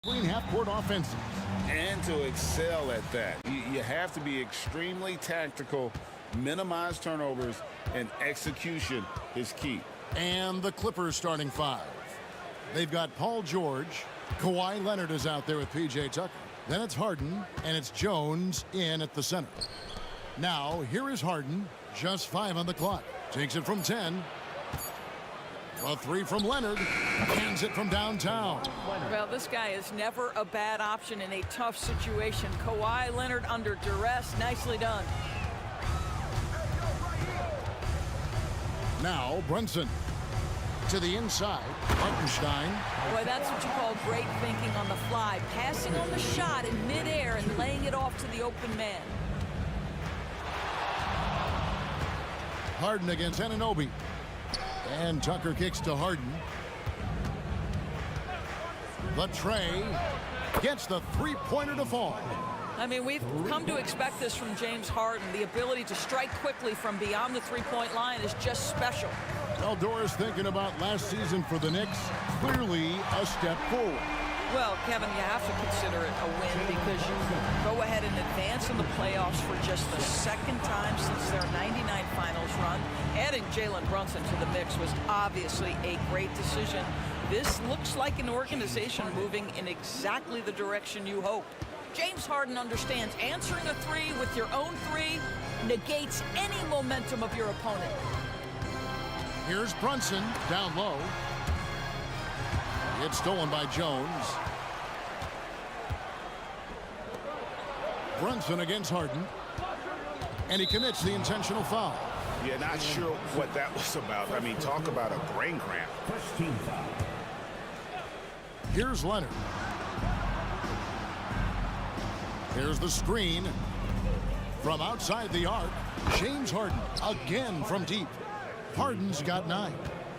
Green half-court offenses. And to excel at that, you have to be extremely tactical, minimize turnovers, and execution is key. And the Clippers starting five. They've got Paul George. Kawhi Leonard is out there with P.J. Tucker. Then it's Harden, and it's Jones in at the center. Now, here is Harden, just 5 on the clock. Takes it from 10. A 3 from Leonard. Hands it from downtown. Well, this guy is never a bad option in a tough situation. Kawhi Leonard under duress. Nicely done. Now, Brunson. To the inside. Hartenstein. Boy, that's what you call great thinking on the fly. Passing on the shot in midair and laying it off to the open man. Harden against Anunoby. And Tucker kicks to Harden. The tray gets the three-pointer to fall. I mean, we've come to expect this from James Harden. The ability to strike quickly from beyond the three-point line is just special. Well, Doris, thinking about last season for the Knicks, clearly a step forward. Well, Kevin, you have to consider it a win because you go ahead and advance in the playoffs for just the second time since their '99 finals run. Adding Jalen Brunson to the mix was obviously a great decision. This looks like an organization moving in exactly the direction you hope. James Harden understands answering a three with your own three negates any momentum of your opponent. Here's Brunson down low. It's stolen by Jones. Brunson against Harden. And he commits the intentional foul. Yeah, not sure what that was about. I mean, talk about a brain cramp. First team foul. Here's Leonard. Here's the screen. From outside the arc, James Harden again from deep. Harden's got 9.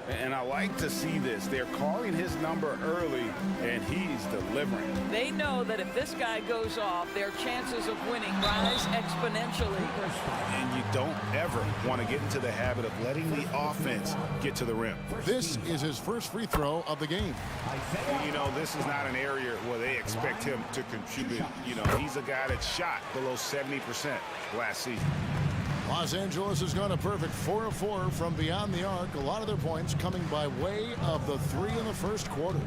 And I like to see this. They're calling his number early, and he's delivering. They know that if this guy goes off, their chances of winning rise exponentially. And you don't ever want to get into the habit of letting the offense get to the rim. This is his first free throw of the game. You know, this is not an area where they expect him to contribute. You know, he's a guy that shot below 70% last season. Los Angeles has gone a perfect 4 of 4 from beyond the arc. A lot of their points coming by way of the 3 in the first quarter.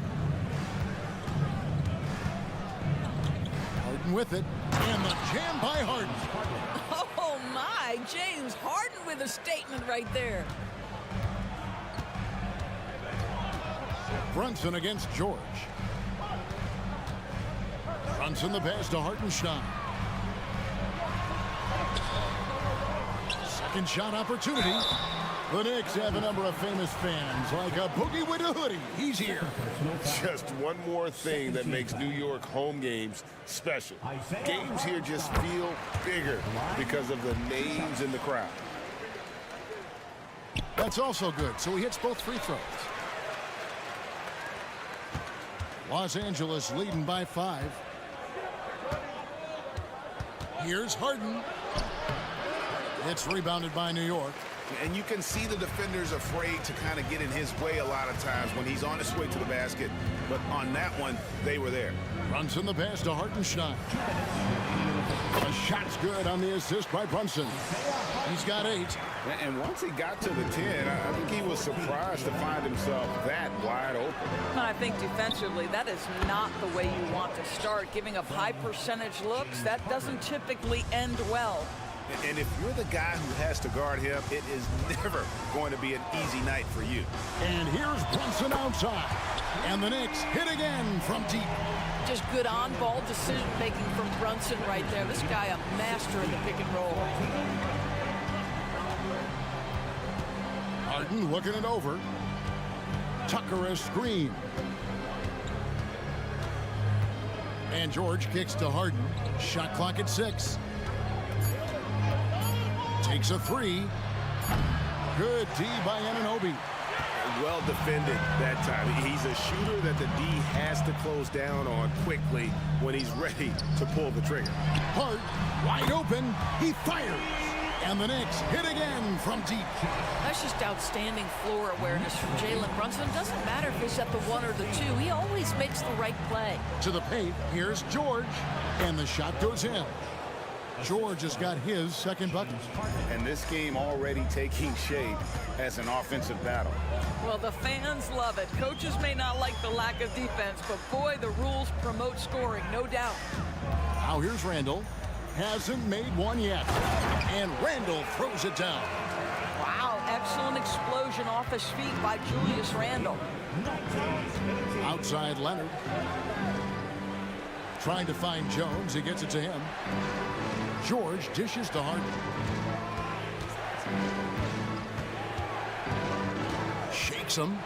Harden with it. And the jam by Harden. Oh, my. James Harden with a statement right there. Brunson against George. Brunson the pass to Hartenstein. Second shot opportunity. The Knicks have a number of famous fans, like a boogie with a hoodie. He's here. Just one more thing that makes New York home games special. Games here just feel bigger because of the names in the crowd. That's also good, so he hits both free throws. Los Angeles leading by 5. Here's Harden. It's rebounded by New York. And you can see the defenders afraid to kind of get in his way a lot of times when he's on his way to the basket. But on that one, they were there. Brunson the pass to Hartenstein. The shot's good on the assist by Brunson. He's got 8. And once he got to the 10, I think he was surprised to find himself that wide open. I think defensively, that is not the way you want to start. Giving up high percentage looks, that doesn't typically end well. And if you're the guy who has to guard him, it is never going to be an easy night for you. And here's Brunson outside. And the Knicks hit again from deep. Just good on-ball decision-making from Brunson right there. This guy a master in the pick and roll. Harden looking it over. Tucker a screen. And George kicks to Harden. Shot clock at 6. Takes a 3. Good D by Anunoby. Well defended that time. He's a shooter that the D has to close down on quickly when he's ready to pull the trigger. Hart wide open. He fires. And the Knicks hit again from deep. That's just outstanding floor awareness from Jalen Brunson. Doesn't matter if he's at the 1 or the 2. He always makes the right play. To the paint, here's George. And the shot goes in. George has got his second bucket. And this game already taking shape as an offensive battle. Well, the fans love it. Coaches may not like the lack of defense, but boy, the rules promote scoring, no doubt. Now here's Randall. Hasn't made one yet. And Randall throws it down. Wow, excellent explosion off his feet by Julius Randle. Outside Leonard. Trying to find Jones. He gets it to him. George dishes to Harden. Shakes him.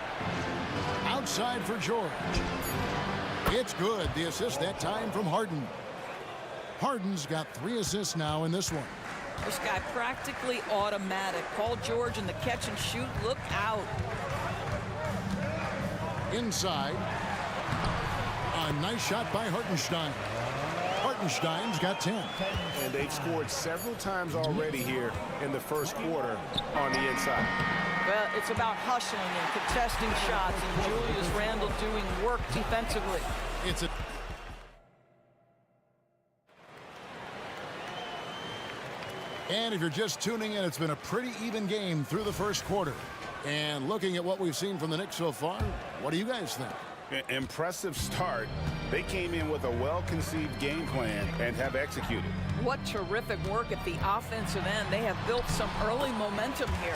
Outside for George. It's good. The assist that time from Harden. Harden's got 3 assists now in this one. This guy practically automatic. Paul George in the catch and shoot. Look out. Inside. A nice shot by Hartenstein. Hartenstein's got 10. And they've scored several times already here in the first quarter on the inside. Well, it's about hustling and contesting shots, and Julius Randle doing work defensively. It's a... And if you're just tuning in, it's been a pretty even game through the first quarter. And looking at what we've seen from the Knicks so far, what do you guys think? Impressive start. They came in with a well-conceived game plan and have executed. What terrific work at the offensive end. They have built some early momentum here.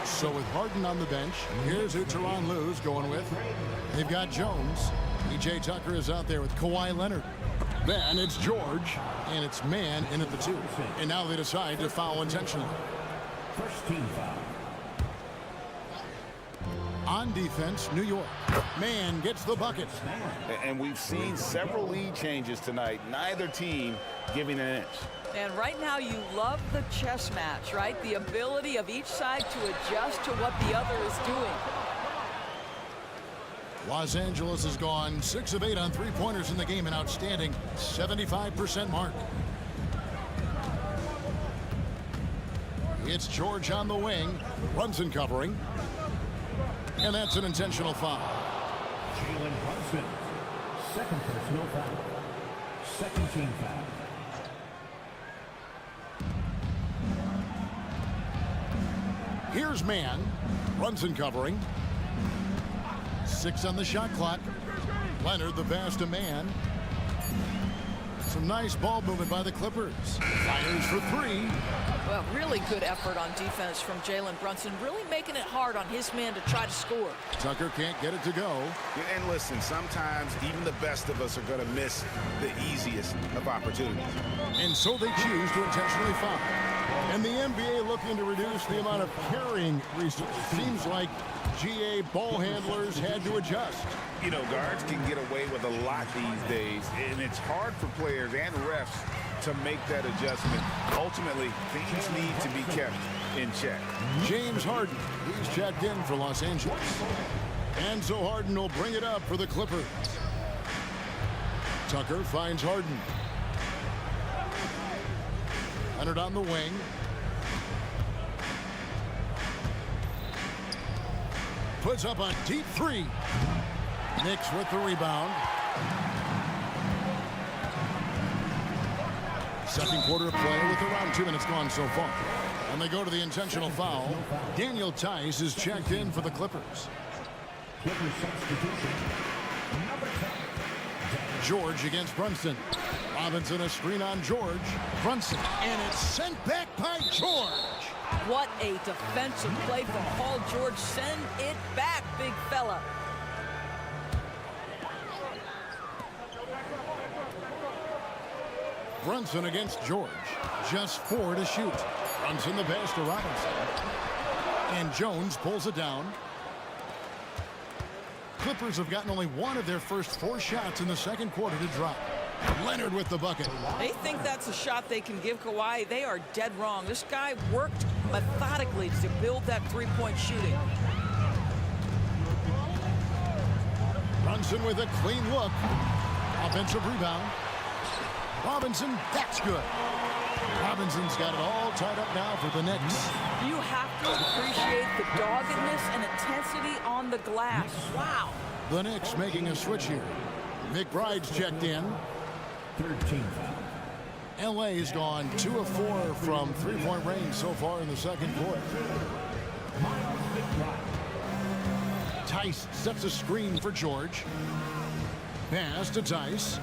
So with Harden on the bench, here's who Tyronn Lue's going with. They've got Jones. PJ Tucker is out there with Kawhi Leonard. Then it's George, and it's man in at the 2. And now they decide to foul intentionally. First team foul. On defense, New York. Man gets the bucket. And we've seen several lead changes tonight. Neither team giving an inch. And right now you love the chess match, right? The ability of each side to adjust to what the other is doing. Los Angeles has gone 6 of 8 on three-pointers in the game, an outstanding 75% mark. It's George on the wing. Brunson covering. And that's an intentional foul. Jalen Brunson, second personal foul. Second team foul. Here's man. Brunson covering. 6 on the shot clock. Leonard the pass to man. Some nice ball movement by the Clippers. Fires for 3. Well, really good effort on defense from Jalen Brunson, really making it hard on his man to try to score. Tucker can't get it to go. And listen, sometimes even the best of us are going to miss the easiest of opportunities. And so they choose to intentionally foul. And the NBA looking to reduce the amount of carrying resources. Seems like GA ball handlers had to adjust. You know, guards can get away with a lot these days, and it's hard for players and refs to make that adjustment. Ultimately, things need to be kept in check. James Harden, he's checked in for Los Angeles. And so Harden will bring it up for the Clippers. Tucker finds Harden. Leonard on the wing. Puts up a deep 3. Knicks with the rebound. Second quarter of play with around 2 minutes gone so far. And they go to the intentional foul. Daniel Tice is checked in for the Clippers. Clippers substitution. Number 10. George against Brunson. Robinson a screen on George. Brunson. And it's sent back by George. What a defensive play from Paul George. Send it back, big fella. Brunson against George. Just 4 to shoot. Brunson the pass to Robinson. And Jones pulls it down. Clippers have gotten only 1 of their first 4 shots in the second quarter to drop. Leonard with the bucket. They think that's a shot they can give Kawhi. They are dead wrong. This guy worked methodically to build that three-point shooting. Brunson with a clean look. Offensive rebound. Robinson, that's good. Robinson's got it all tied up now for the Knicks. You have to appreciate the doggedness and intensity on the glass. Wow. The Knicks making a switch here. McBride's checked in. 13 foul. LA's gone 2 of 4 from three-point range so far in the second quarter. Miles McBride. Tice sets a screen for George. Pass to Tice.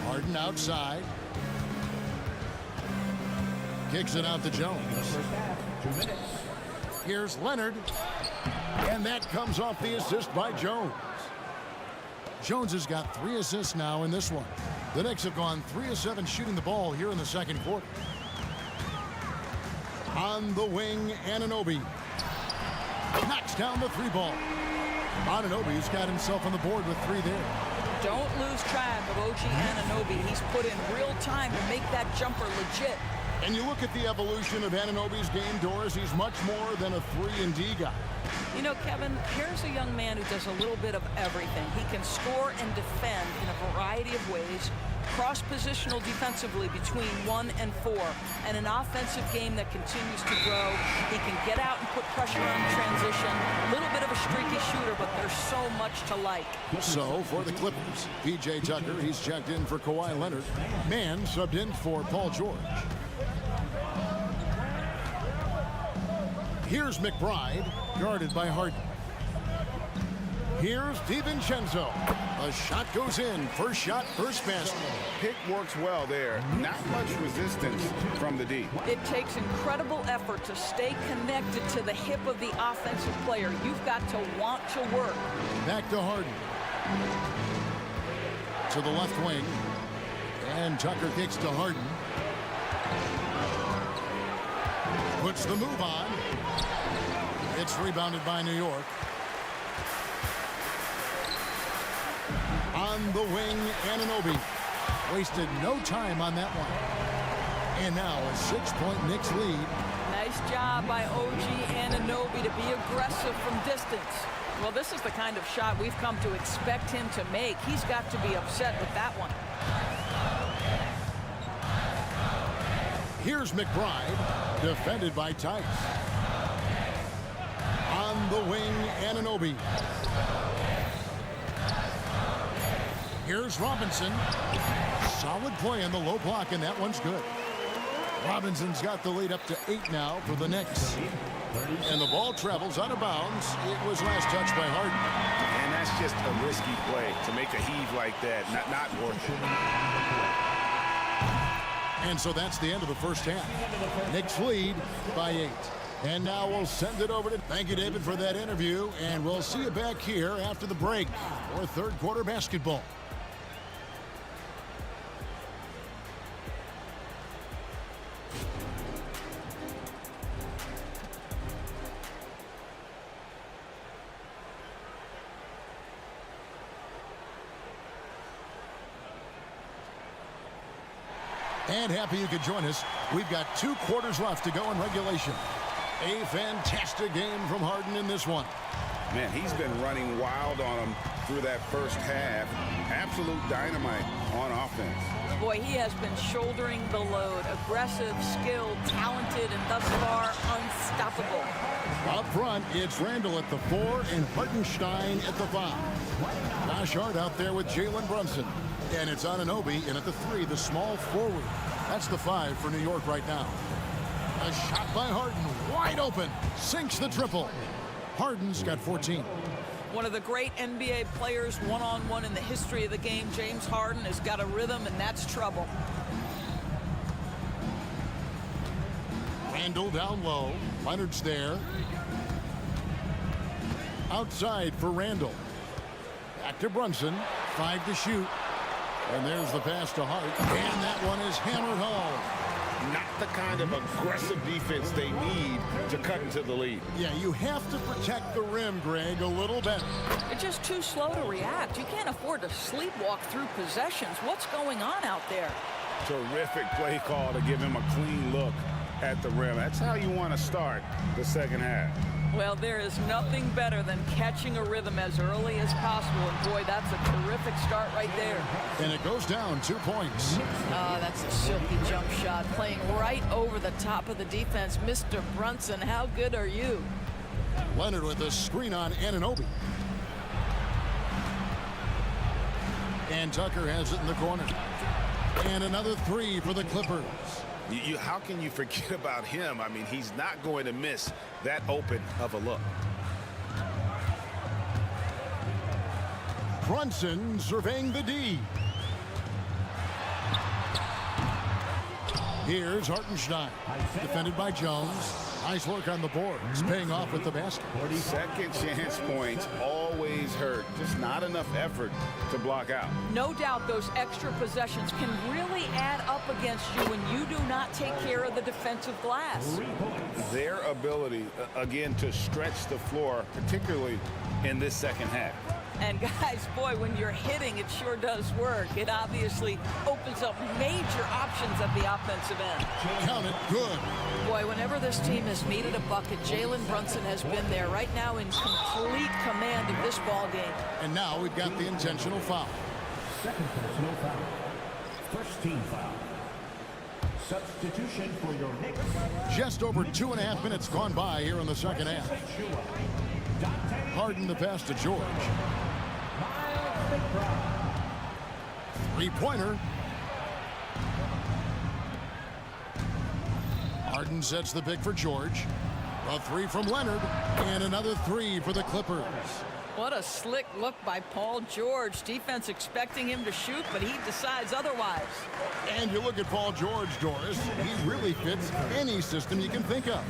Harden outside. Kicks it out to Jones. First half, 2 minutes. Here's Leonard. And that comes off the assist by Jones. Jones has got 3 assists now in this one. The Knicks have gone 3 of 7 shooting the ball here in the second quarter. On the wing, Anunoby knocks down the 3 ball. Anunoby's got himself on the board with 3 there. Don't lose track of OG Anunoby. He's put in real time to make that jumper legit. And you look at the evolution of Anunoby's game, Doris, he's much more than a 3-and-D guy. You know, Kevin, here's a young man who does a little bit of everything. He can score and defend in a variety of ways, cross-positional defensively between 1 and 4, and an offensive game that continues to grow. He can get out and put pressure on transition. A little bit of a streaky shooter, but there's so much to like. So, for the Clippers, P.J. Tucker, he's checked in for Kawhi Leonard. Mann subbed in for Paul George. Here's McBride, guarded by Harden. Here's DiVincenzo. A shot goes in. First shot, first basket. Pick works well there. Not much resistance from the D. It takes incredible effort to stay connected to the hip of the offensive player. You've got to want to work. Back to Harden. To the left wing. And Tucker kicks to Harden. Puts the move on. It's rebounded by New York. On the wing, Anunoby. Wasted no time on that one. And now a 6-point Knicks lead. Nice job by OG Anunoby to be aggressive from distance. Well, this is the kind of shot we've come to expect him to make. He's got to be upset with that one. Here's McBride, defended by Tice. On the wing, Anunoby. Here's Robinson. Solid play in the low block, and that one's good. Robinson's got the lead up to 8 now for the Knicks. And the ball travels out of bounds. It was last touched by Harden. And that's just a risky play to make a heave like that. Not worth it. And so that's the end of the first half. Knicks lead by 8. And now we'll send it over to... Thank you, David, for that interview. And we'll see you back here after the break for third quarter basketball. And happy you could join us. We've got 2 quarters left to go in regulation. A fantastic game from Harden in this one. Man, he's been running wild on him through that first half. Absolute dynamite on offense. Boy, he has been shouldering the load. Aggressive, skilled, talented, and thus far unstoppable. Up front, it's Randall at the 4 and Hartenstein at the 5. Josh Hart out there with Jalen Brunson. And it's Anunoby in at the 3, the small forward. That's the 5 for New York right now. A shot by Harden, wide open, sinks the triple. Harden's got 14. One of the great NBA players one-on-one in the history of the game, James Harden, has got a rhythm, and that's trouble. Randall down low. Leonard's there. Outside for Randall. Back to Brunson. 5 to shoot. And there's the pass to Hart. And that one is hammered home. Not the kind of aggressive defense they need to cut into the lead. Yeah, you have to protect the rim, Greg, a little better. They're just too slow to react. You can't afford to sleepwalk through possessions. What's going on out there? Terrific play call to give him a clean look at the rim. That's how you want to start the second half. Well, there is nothing better than catching a rhythm as early as possible. And boy, that's a terrific start right there. And it goes down 2 points. Oh, that's a silky jump shot, playing right over the top of the defense. Mr. Brunson, how good are you? Leonard with a screen on Anunoby. And Tucker has it in the corner. And another three for the Clippers. How can you forget about him? I mean, he's not going to miss that open of a look. Brunson surveying the D. Here's Hartenstein, defended by Jones. Nice work on the boards, paying off with the basket. Second chance points always hurt. Just not enough effort to block out. No doubt those extra possessions can really add up against you when you do not take care of the defensive glass. Their ability, again, to stretch the floor, particularly in this second half. And guys, boy, when you're hitting, it sure does work. It obviously opens up major options at the offensive end. Count it, good. Boy, whenever this team has needed a bucket, Jalen Brunson has been there right now in complete command of this ball game. And now we've got the intentional foul. Second personal foul. First team foul. Substitution for your Knicks. Just over 2.5 minutes gone by here in the second half. Harden the pass to George. Three-pointer. Harden sets the pick for George. A three from Leonard. And another three for the Clippers. What a slick look by Paul George. Defense expecting him to shoot, but he decides otherwise. And you look at Paul George, Doris. He really fits any system you can think of.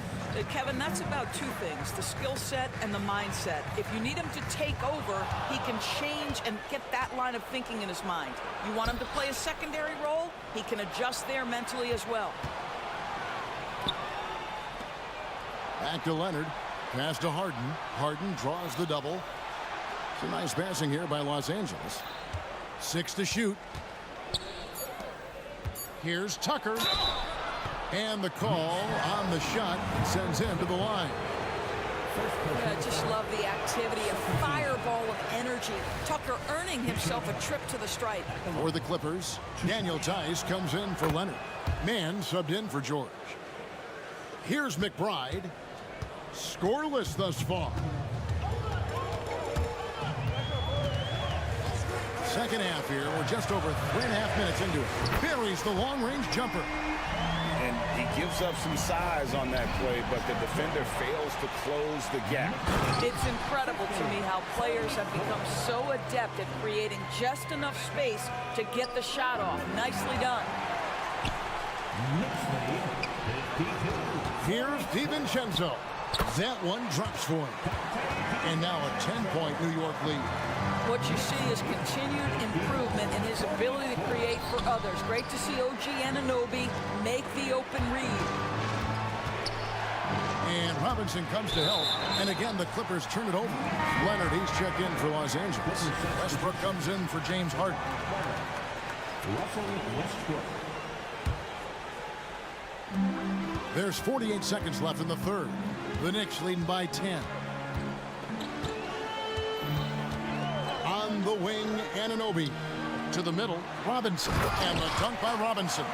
Kevin, that's about two things, the skill set and the mindset. If you need him to take over, he can change and get that line of thinking in his mind. You want him to play a secondary role, he can adjust there mentally as well. Back to Leonard. Pass to Harden. Harden draws the double. Some nice passing here by Los Angeles. 6 to shoot. Here's Tucker. And the call on the shot sends him to the line. I just love the activity, a fireball of energy. Tucker earning himself a trip to the stripe. For the Clippers, Daniel Tice comes in for Leonard. Mann subbed in for George. Here's McBride. Scoreless thus far. Second half here. We're just over 3.5 minutes into it. Buries the long-range jumper. And he gives up some size on that play, but the defender fails to close the gap. It's incredible to me how players have become so adept at creating just enough space to get the shot off. Nicely done. Here's DiVincenzo. That one drops for him. And now a 10-point New York lead. What you see is continued improvement in his ability to create for others. Great to see OG Anunoby make the open read. And Robinson comes to help. And again, the Clippers turn it over. Leonard, he's checked in for Los Angeles. Westbrook comes in for James Harden. There's 48 seconds left in the third. The Knicks leading by 10. On the wing, Anunoby. To the middle, Robinson. And the dunk by Robinson.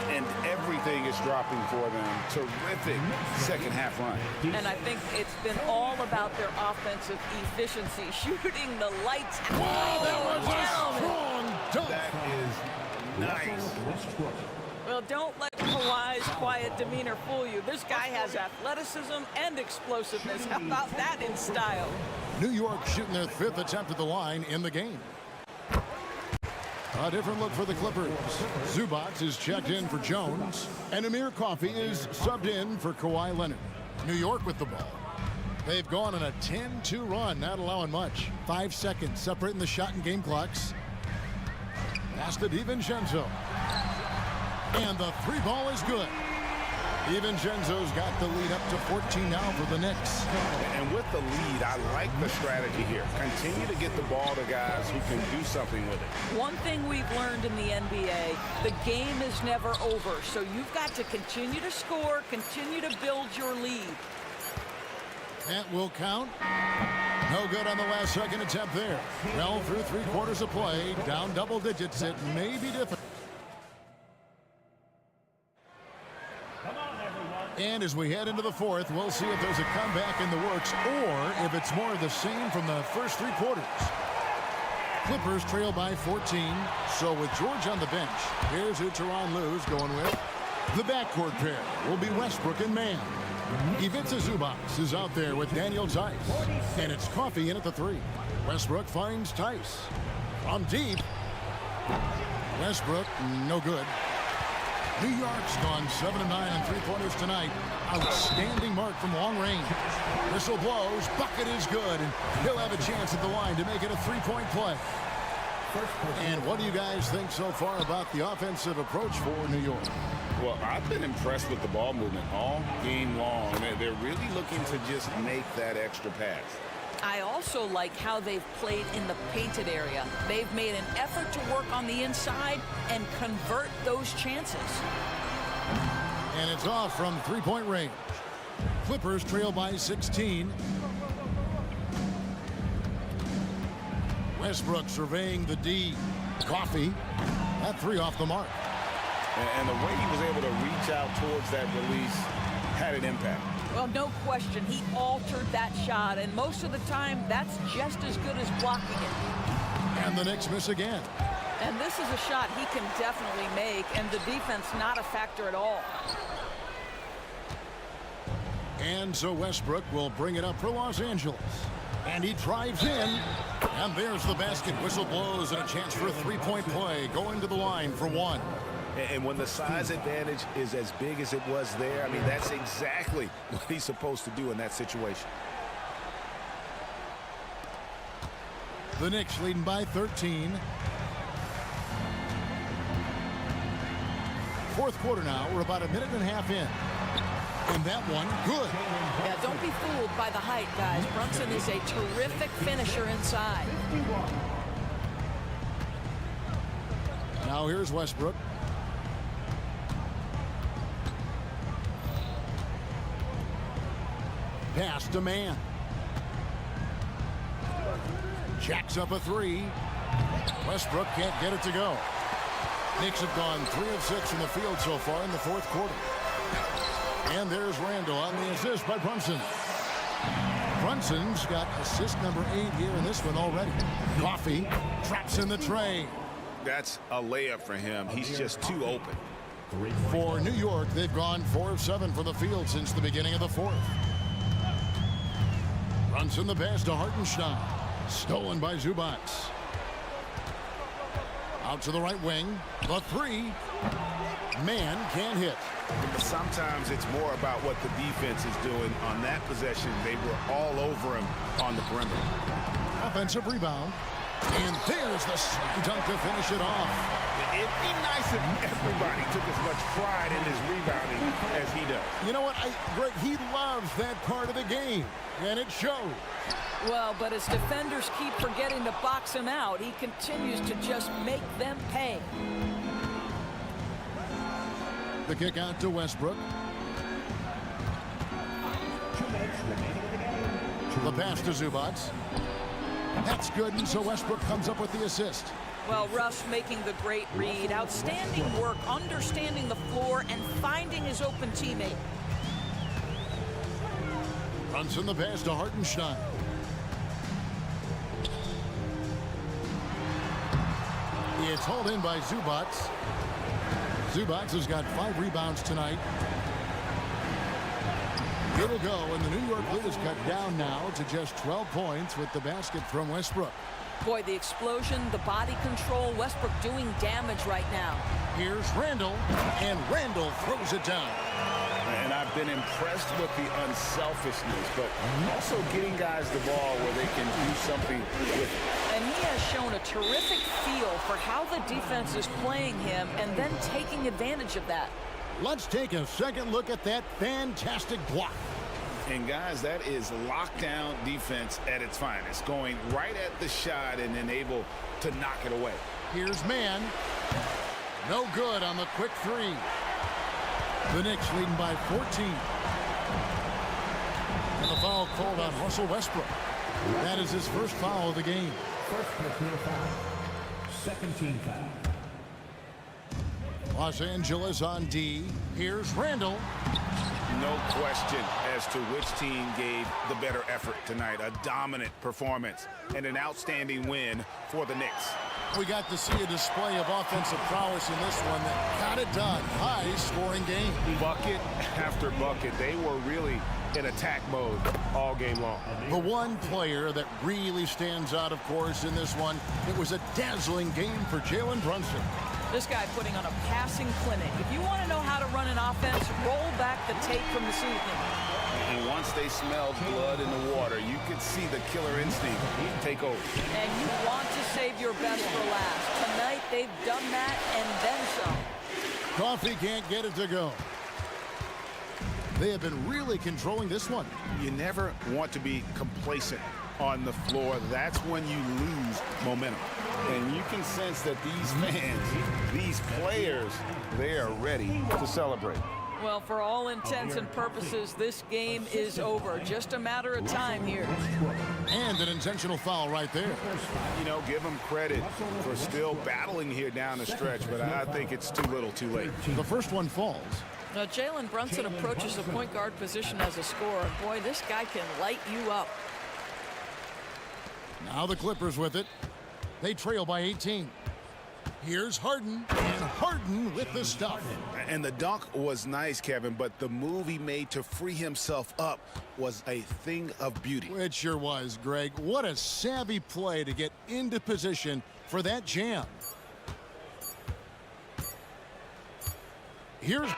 And everything is dropping for them. Terrific second half run. And I think it's been all about their offensive efficiency, shooting the lights out. Wow, that was a strong dunk. That is nice. Well, don't let Kawhi's quiet demeanor fool you. This guy has athleticism and explosiveness. How about that in style? New York shooting their 5th attempt at the line in the game. A different look for the Clippers. Zubac is checked in for Jones. And Amir Coffey is subbed in for Kawhi Leonard. New York with the ball. They've gone on a 10-2 run, not allowing much. 5 seconds separating the shot and game clocks. Pass to DiVincenzo. And the three ball is good. DiVincenzo's got the lead up to 14 now for the Knicks. And with the lead, I like the strategy here. Continue to get the ball to guys who can do something with it. One thing we've learned in the NBA, the game is never over. So you've got to continue to score, continue to build your lead. That will count. No good on the last second attempt there. Well, through 3 quarters of play, down double digits, it may be difficult. And as we head into the fourth, we'll see if there's a comeback in the works or if it's more of the same from the first 3 quarters. Clippers trail by 14. So with George on the bench, here's who Tyronn Lue's going with. The backcourt pair will be Westbrook and Mann. Ivica Zubac is out there with Daniel Tice. And it's Coffey in at the 3. Westbrook finds Tice. From deep. Westbrook, no good. New York's gone 7 of 9 on 3-pointers tonight. Outstanding mark from long range. Whistle blows, bucket is good, and he'll have a chance at the line to make it a 3-point play. And what do you guys think so far about the offensive approach for New York? Well, I've been impressed with the ball movement all game long. They're really looking to just make that extra pass. I also like how they've played in the painted area. They've made an effort to work on the inside and convert those chances. And it's off from 3-point range. Clippers trail by 16. Westbrook surveying the D. Coffey. That 3 off the mark. And the way he was able to reach out towards that release had an impact. Well, no question. He altered that shot, and most of the time, that's just as good as blocking it. And the Knicks miss again. And this is a shot he can definitely make, and the defense not a factor at all. And so Westbrook will bring it up for Los Angeles. And he drives in. And there's the basket. Whistle blows and a chance for a 3-point play. Going to the line for 1. And when the size advantage is as big as it was there, I mean, that's exactly what he's supposed to do in that situation. The Knicks leading by 13. Fourth quarter now. We're about a minute and a half in. And that one, good. Yeah, don't be fooled by the height, guys. Brunson is a terrific finisher inside. Now here's Westbrook. Pass to Mann. Jacks up a 3. Westbrook can't get it to go. Knicks have gone 3 of 6 in the field so far in the fourth quarter. And there's Randall on the assist by Brunson. Brunson's got assist number 8 here in this one already. Coffey traps in the tray. That's a layup for him. He's just too open. For New York, they've gone 4 of 7 from the field since the beginning of the fourth. Brunson the pass to Hartenstein. Stolen by Zubac. Out to the right wing. The 3. Mann can't hit. Sometimes it's more about what the defense is doing. On that possession, they were all over him on the perimeter. Offensive rebound. And there's the slam dunk to finish it off. It'd be nice if everybody took as much pride in his rebounding as he does. You know what? Greg, he loves that part of the game, and it shows. Well, but as defenders keep forgetting to box him out, he continues to just make them pay. The kick out to Westbrook. The pass to Zubac. That's good, and so Westbrook comes up with the assist. Well, Russ making the great read. Outstanding work, understanding the floor, and finding his open teammate. Brunson the pass to Hartenstein. It's hauled in by Zubac. Zubac has got 5 rebounds tonight. It'll go, and the New York lead is cut down now to just 12 points with the basket from Westbrook. Boy, the explosion, the body control, Westbrook doing damage right now. Here's Randall, and Randall throws it down. And I've been impressed with the unselfishness, but also getting guys the ball where they can do something with it. And he has shown a terrific feel for how the defense is playing him and then taking advantage of that. Let's take a second look at that fantastic block. And guys, that is lockdown defense at its finest, going right at the shot and then able to knock it away. Here's Mann. No good on the quick 3. The Knicks leading by 14. And the foul called on Russell Westbrook. That is his first foul of the game. First personal foul. Second team foul. Los Angeles on D. Here's Randall. No question as to which team gave the better effort tonight. A dominant performance and an outstanding win for the Knicks. We got to see a display of offensive prowess in this one that got it done. High-scoring game. Bucket after bucket. They were really in attack mode all game long. The one player that really stands out, of course, in this one, it was a dazzling game for Jalen Brunson. This guy putting on a passing clinic. If you want to know how to run an offense, roll back the tape from this evening. And once they smelled blood in the water, you could see the killer instinct take over. And you want to save your best for last. Tonight, they've done that and then some. Coffee can't get it to go. They have been really controlling this one. You never want to be complacent on the floor. That's when you lose momentum. And you can sense that these fans, these players, they are ready to celebrate. Well, for all intents and purposes, this game is over. Just a matter of time here. And an intentional foul right there. You know, give them credit for still battling here down the stretch, but I think it's too little too late. The first one falls. Now, Jalen Brunson approaches the point guard position as a scorer. Boy, this guy can light you up. Now the Clippers with it. They trail by 18. Here's Harden, and Harden with the stuff. And the dunk was nice, Kevin, but the move he made to free himself up was a thing of beauty. It sure was, Greg. What a savvy play to get into position for that jam. Here's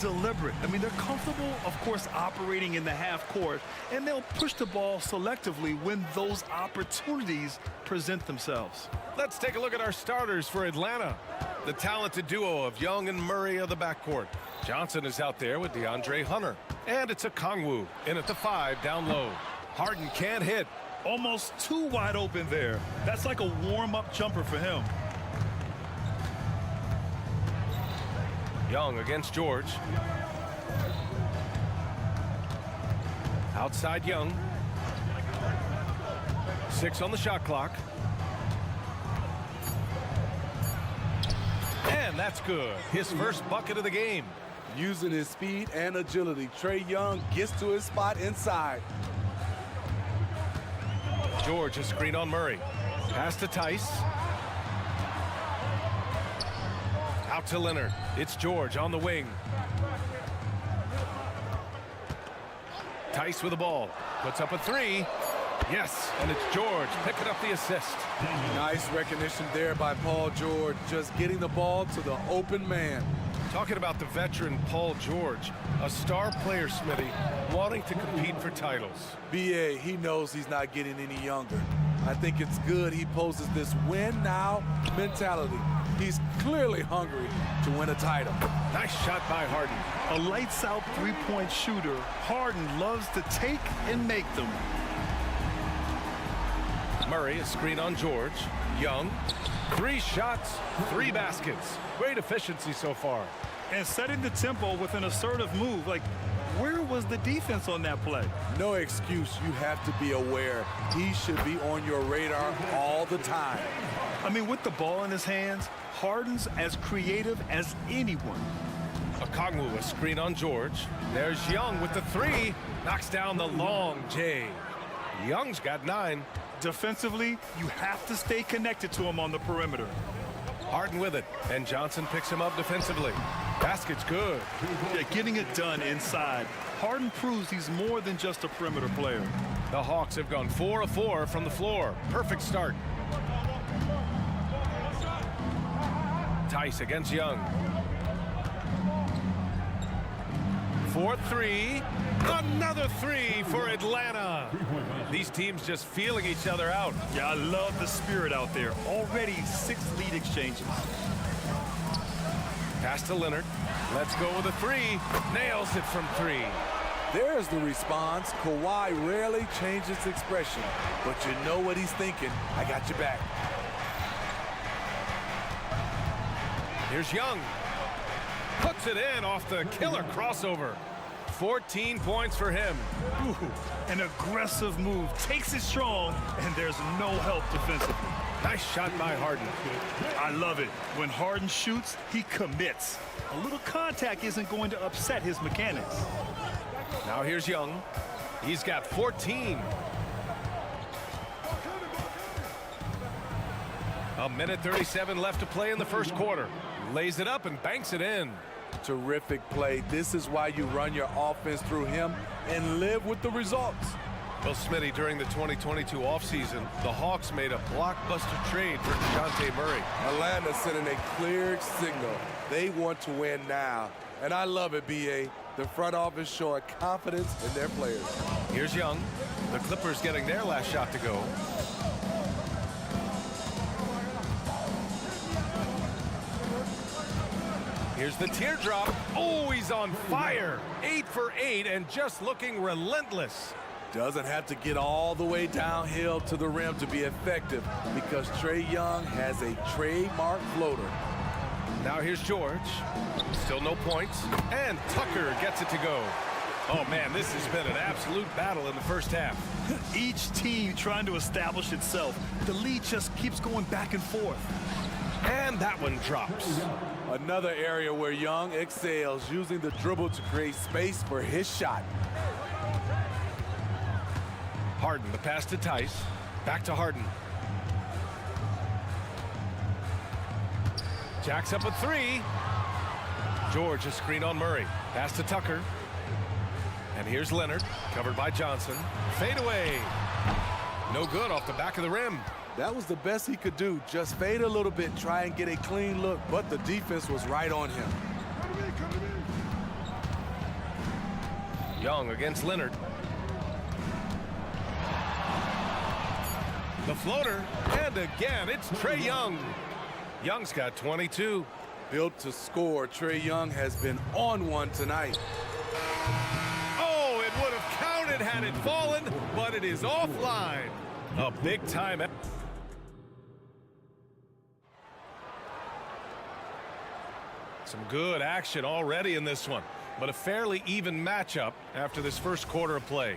deliberate. I mean, they're comfortable, of course, operating in the half court, and they'll push the ball selectively when those opportunities present themselves. Let's take a look at our starters for Atlanta. The talented duo of Young and Murray of the backcourt. Johnson is out there with DeAndre Hunter. And it's a Kongwu in at the 5 down low. Harden can't hit. Almost too wide open there. That's like a warm-up jumper for him. Young against George. Outside Young. 6 on the shot clock. And that's good. His first bucket of the game. Using his speed and agility, Trae Young gets to his spot inside. George a screen on Murray. Pass to Tice. Out to Leonard. It's George on the wing. Tice with the ball. Puts up a 3. Yes, and it's George picking up the assist. Nice recognition there by Paul George, just getting the ball to the open man. Talking about the veteran Paul George, a star player, Smitty, wanting to compete for titles. BA, he knows he's not getting any younger. I think it's good he poses this win now mentality. He's clearly hungry to win a title. Nice shot by Harden. A lights-out three-point shooter, Harden loves to take and make them. Murray a screen on George. Young, 3 shots, 3 baskets. Great efficiency so far. And setting the tempo with an assertive move. Like, where was the defense on that play? No excuse. You have to be aware. He should be on your radar all the time. I mean, with the ball in his hands, Harden's as creative as anyone. Okongwu a screen on George. There's Young with the 3. Knocks down the long J. Young's got 9. Defensively, you have to stay connected to him on the perimeter. Harden with it, and Johnson picks him up defensively. Basket's good. Yeah, getting it done inside. Harden proves he's more than just a perimeter player. The Hawks have gone 4 of 4 from the floor. Perfect start. Tice against Young. 4-3. Another 3 for Atlanta. These teams just feeling each other out. Yeah, I love the spirit out there. Already 6 lead exchanges. Pass to Leonard. Let's go with a 3. Nails it from 3. There's the response. Kawhi rarely changes expression, but you know what he's thinking. I got your back. Here's Young. Puts it in off the killer crossover. 14 points for him. Ooh, an aggressive move. Takes it strong, and there's no help defensively. Nice shot by Harden. I love it. When Harden shoots, he commits. A little contact isn't going to upset his mechanics. Now here's Young. He's got 14. A minute 37 left to play in the first quarter. Lays it up and banks it in. Terrific play. This is why you run your offense through him and live with the results. Well, Smitty, during the 2022 offseason, the Hawks made a blockbuster trade for DeJounte Murray. Atlanta sending a clear signal. They want to win now. And I love it, B.A. The front office showing confidence in their players. Here's Young. The Clippers getting their last shot to go. Here's the teardrop. Oh, he's on fire. 8 for 8 and just looking relentless. Doesn't have to get all the way downhill to the rim to be effective because Trae Young has a trademark floater. Now here's George. Still no points. And Tucker gets it to go. Oh, man, this has been an absolute battle in the first half. Each team trying to establish itself. The lead just keeps going back and forth. And that one drops. Another area where Young excels, using the dribble to create space for his shot. Harden, the pass to Tice. Back to Harden. Jacks up a 3. George a screen on Murray. Pass to Tucker. And here's Leonard, covered by Johnson. Fade away. No good off the back of the rim. That was the best he could do. Just fade a little bit, try and get a clean look, but the defense was right on him. Young against Leonard. The floater, and again, it's Trae Young. Young's got 22. Built to score, Trae Young has been on one tonight. Oh, it would have counted had it fallen, but it is offline. A big time. Some good action already in this one, but a fairly even matchup after this first quarter of play.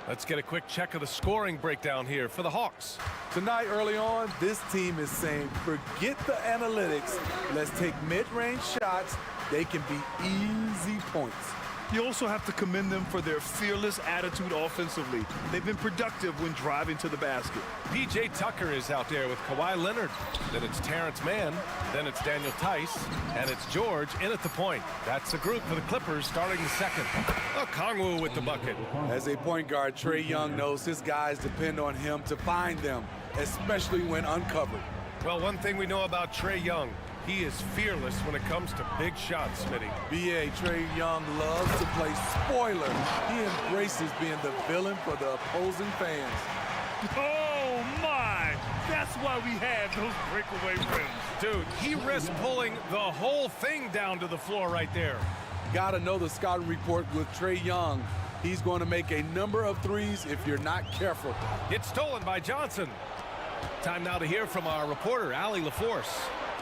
Let's get a quick check of the scoring breakdown here for the Hawks. Tonight, early on, this team is saying, forget the analytics. Let's take mid-range shots. They can be easy points. You also have to commend them for their fearless attitude offensively. They've been productive when driving to the basket. P.J. Tucker is out there with Kawhi Leonard. Then it's Terrence Mann. Then it's Daniel Tice. And it's George in at the point. That's the group for the Clippers starting the second. Kongwu with the bucket. As a point guard, Trae Young knows his guys depend on him to find them, especially when uncovered. Well, one thing we know about Trae Young, he is fearless when it comes to big shots, Smitty. B.A. Trae Young loves to play spoiler. He embraces being the villain for the opposing fans. Oh, my! That's why we have those breakaway rims. Dude, he risks pulling the whole thing down to the floor right there. Gotta know the scouting report with Trae Young. He's going to make a number of threes if you're not careful. It's stolen by Johnson. Time now to hear from our reporter, Allie LaForce.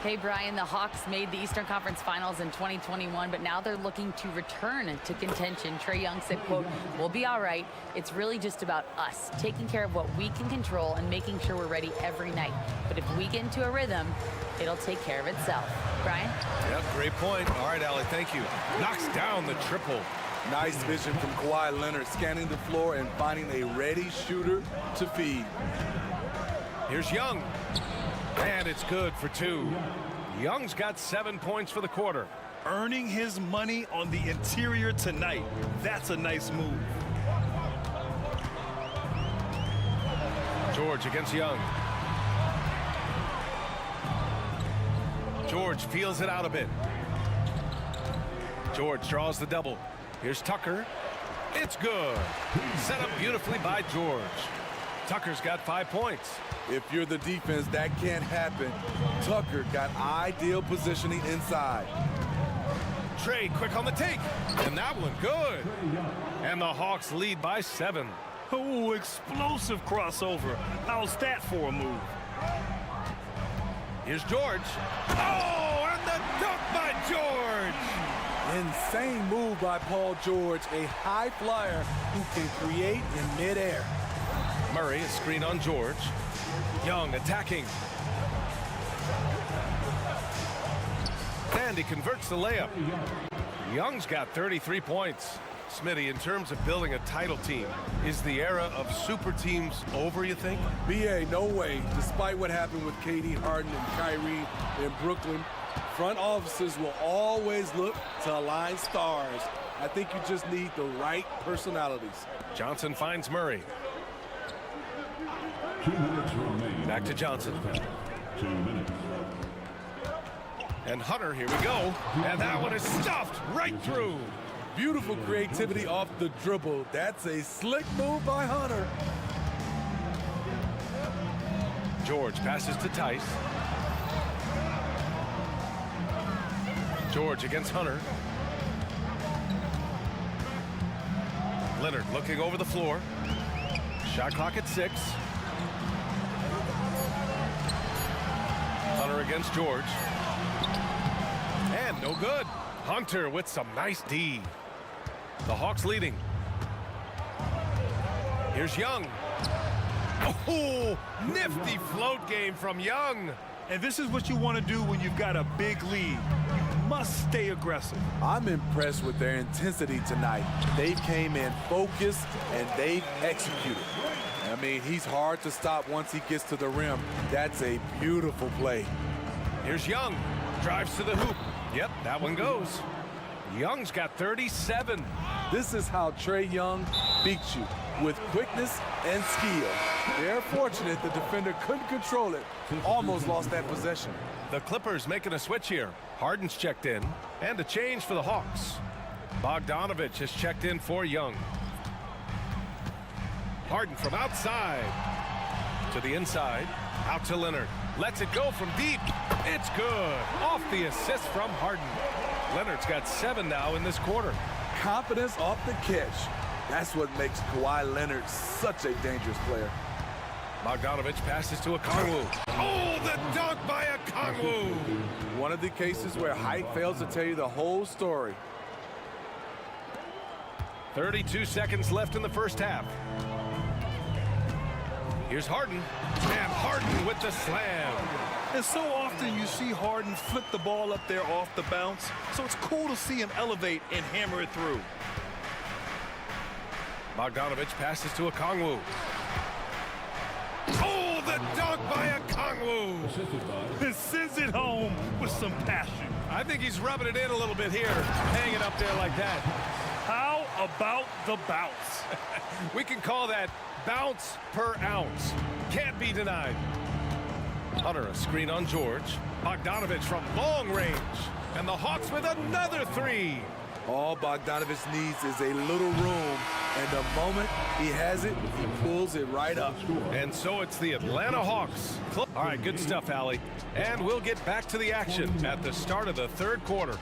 Hey, Brian, the Hawks made the Eastern Conference Finals in 2021, but now they're looking to return to contention. Trae Young said, quote, "We'll be all right. It's really just about us, taking care of what we can control and making sure we're ready every night. But if we get into a rhythm, it'll take care of itself." Brian? Yep, great point. All right, Allie, thank you. Knocks down the triple. Nice vision from Kawhi Leonard, scanning the floor and finding a ready shooter to feed. Here's Young. And it's good for two. Young's got 7 points for the quarter. Earning his money on the interior tonight. That's a nice move. George against Young. George feels it out a bit. George draws the double. Here's Tucker. It's good. Set up beautifully by George. Tucker's got 5 points. If you're the defense, that can't happen. Tucker got ideal positioning inside. Trae quick on the take. And that one good. And the Hawks lead by 7. Oh, explosive crossover. How's that for a move? Here's George. Oh, and the dunk by George. Insane move by Paul George, a high flyer who can create in midair. Murray, a screen on George. Young attacking. And he converts the layup. Young's got 33 points. Smitty, in terms of building a title team, is the era of super teams over, you think? B.A., no way. Despite what happened with KD, Harden, and Kyrie in Brooklyn, front offices will always look to align stars. I think you just need the right personalities. Johnson finds Murray. 2 minutes remaining. Back to Johnson. 2 minutes. And Hunter, here we go. And that one is stuffed right through. Beautiful creativity off the dribble. That's a slick move by Hunter. George passes to Tice. George against Hunter. Leonard looking over the floor. Shot clock at 6. Hunter against George. And no good. Hunter with some nice D. The Hawks leading. Here's Young. Oh, nifty float game from Young. And this is what you want to do when you've got a big lead. You must stay aggressive. I'm impressed with their intensity tonight. They came in focused and they executed. I mean, he's hard to stop once he gets to the rim. That's a beautiful play. Here's Young. Drives to the hoop. Yep, that one goes. Young's got 37. This is how Trae Young beats you, with quickness and skill. They're fortunate the defender couldn't control it. Almost lost that possession. The Clippers making a switch here. Harden's checked in, and a change for the Hawks. Bogdanovich has checked in for Young. Harden from outside to the inside, out to Leonard. Lets it go from deep. It's good. Off the assist from Harden. Leonard's got 7 now in this quarter. Confidence off the catch. That's what makes Kawhi Leonard such a dangerous player. Bogdanovich passes to Okongwu. Oh, the dunk by Okongwu! One of the cases where height fails to tell you the whole story. 32 seconds left in the first half. Here's Harden, and Harden with the slam. And so often you see Harden flip the ball up there off the bounce, so it's cool to see him elevate and hammer it through. Bogdanovich passes to Okongwu. Oh, the dunk by Okongwu! And sends it home with some passion. I think he's rubbing it in a little bit here, hanging up there like that. How about the bounce? We can call that bounce per ounce. Can't be denied. Hunter, a screen on George. Bogdanovich from long range. And the Hawks with another 3. All Bogdanovich needs is a little room, and the moment he has it, he pulls it right up. And so it's the Atlanta Hawks. All right, good stuff, Allie. And we'll get back to the action at the start of the third quarter.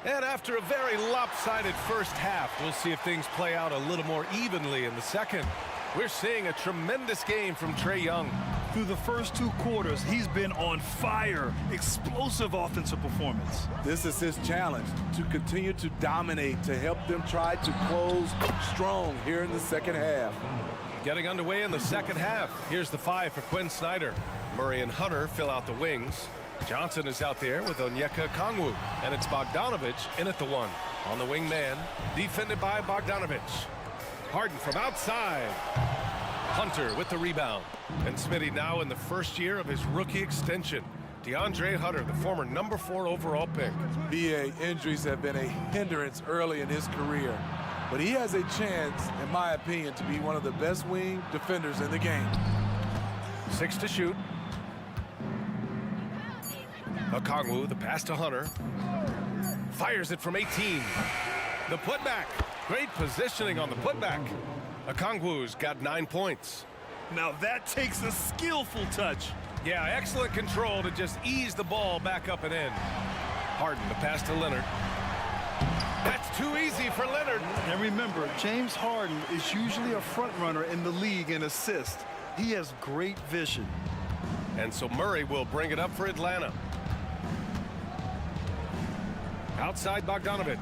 And after a very lopsided first half, we'll see if things play out a little more evenly in the second. We're seeing a tremendous game from Trae Young. Through the first 2 quarters, he's been on fire. Explosive offensive performance. This is his challenge, to continue to dominate, to help them try to close strong here in the second half. Getting underway in the second half. Here's the 5 for Quinn Snyder. Murray and Hunter fill out the wings. Johnson is out there with Onyeka Okongwu, and it's Bogdanovich in at the 1. On the wing man, defended by Bogdanovich. Harden from outside. Hunter with the rebound. And Smitty now in the first year of his rookie extension. DeAndre Hunter, the former number 4 overall pick. BA, injuries have been a hindrance early in his career, but he has a chance, in my opinion, to be one of the best wing defenders in the game. 6 to shoot. Okongwu, the pass to Hunter. Fires it from 18. The putback. Great positioning on the putback. Okongwu's got 9 points. Now that takes a skillful touch. Yeah, excellent control to just ease the ball back up and in. Harden, the pass to Leonard. That's too easy for Leonard. And remember, James Harden is usually a front runner in the league in assists. He has great vision. And so Murray will bring it up for Atlanta. Outside Bogdanovich.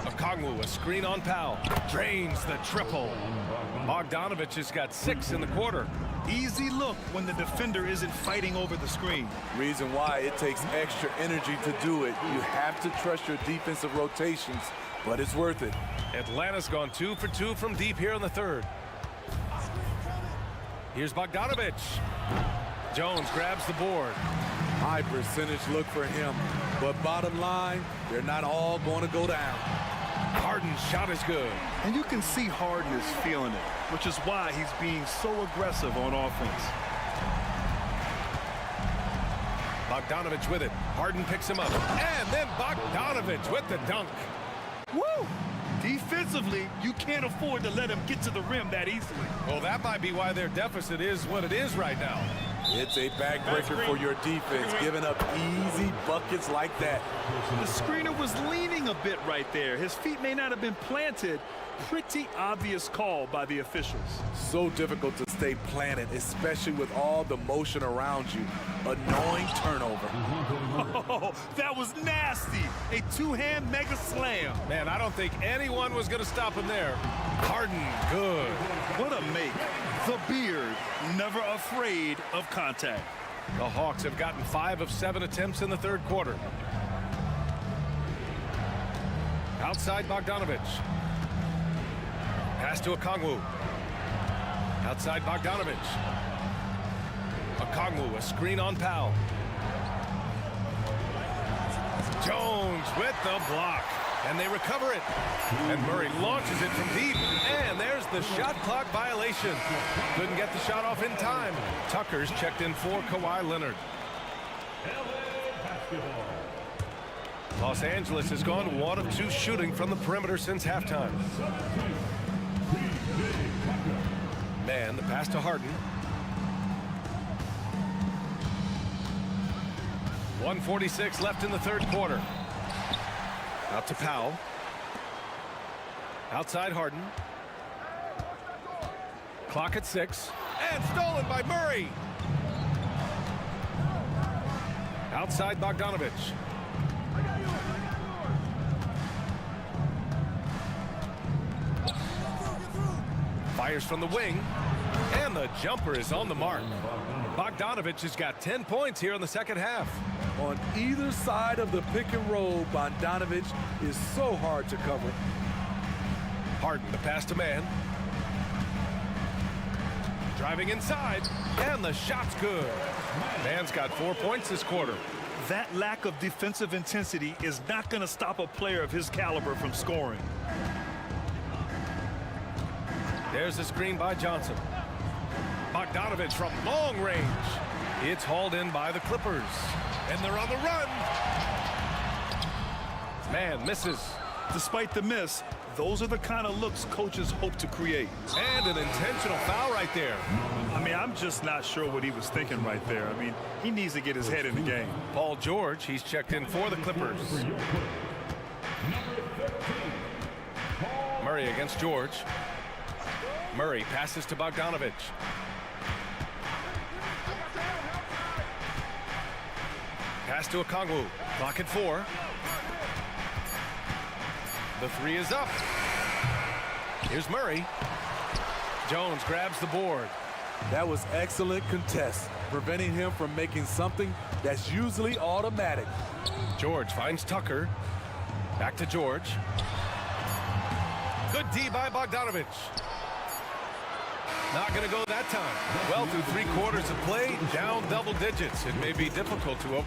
Okongwu, a screen on Powell. Drains the triple. Bogdanovich has got 6 in the quarter. Easy look when the defender isn't fighting over the screen. Reason why it takes extra energy to do it. You have to trust your defensive rotations, but it's worth it. Atlanta's gone 2 for 2 from deep here in the third. Here's Bogdanovich. Jones grabs the board. High percentage look for him, but bottom line, they're not all going to go down. Harden's shot is good. And you can see Harden is feeling it, which is why he's being so aggressive on offense. Bogdanovich with it. Harden picks him up. And then Bogdanovich with the dunk. Woo! Defensively, you can't afford to let him get to the rim that easily. Well, that might be why their deficit is what it is right now. It's a backbreaker for your defense, giving up easy buckets like that. The screener was leaning a bit right there. His feet may not have been planted. Pretty obvious call by the officials. So difficult to stay planted, especially with all the motion around you. Annoying turnover. Oh, that was nasty. A 2-hand mega slam. Man, I don't think anyone was going to stop him there. Harden, good. What a make. The beard, never afraid of contact. The Hawks have gotten 5 of 7 attempts in the third quarter. Outside Bogdanovich. Pass to Okongwu. Outside Bogdanovich. Okongwu, a screen on Powell. Jones with the block. And they recover it. And Murray launches it from deep. And there's the shot clock violation. Couldn't get the shot off in time. Tucker's checked in for Kawhi Leonard. Los Angeles has gone 1 of 2 shooting from the perimeter since halftime. Man, the pass to Harden. 1:46 left in the third quarter. Out to Powell. Outside Harden. Clock at 6. And stolen by Murray. Outside Bogdanovich. Fires from the wing. And the jumper is on the mark. Bogdanovich has got 10 points here in the second half. On either side of the pick and roll, Bogdanovich is so hard to cover. Harden, the pass to man. Driving inside, and the shot's good. Man's got 4 points this quarter. That lack of defensive intensity is not going to stop a player of his caliber from scoring. There's a screen by Johnson. Bogdanovich from long range. It's hauled in by the Clippers. And they're on the run. Man misses. Despite the miss, those are the kind of looks coaches hope to create. And an intentional foul right there. I mean, I'm just not sure what he was thinking right there. I mean, he needs to get his head in the game. Paul George, he's checked in for the Clippers. Murray against George. Murray passes to Bogdanovich. Pass to Okongwu. Clock at 4. The 3 is up. Here's Murray. Jones grabs the board. That was excellent contest, preventing him from making something that's usually automatic. George finds Tucker. Back to George. Good D by Bogdanovich. Not going to go that time. Well, through 3 quarters of play, down double digits. It may be difficult to open.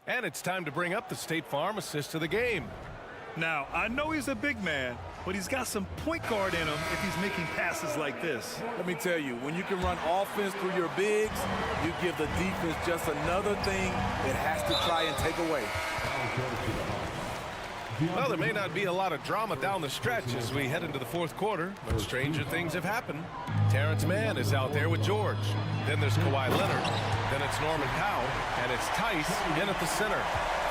And it's time to bring up the State Farm assist of the game. Now, I know he's a big man, but he's got some point guard in him if he's making passes like this. Let me tell you, when you can run offense through your bigs, you give the defense just another thing it has to try and take away. Well, there may not be a lot of drama down the stretch as we head into the fourth quarter, but stranger things have happened. Terrence Mann is out there with George. Then there's Kawhi Leonard. Then it's Norman Powell, and it's Tice in at the center,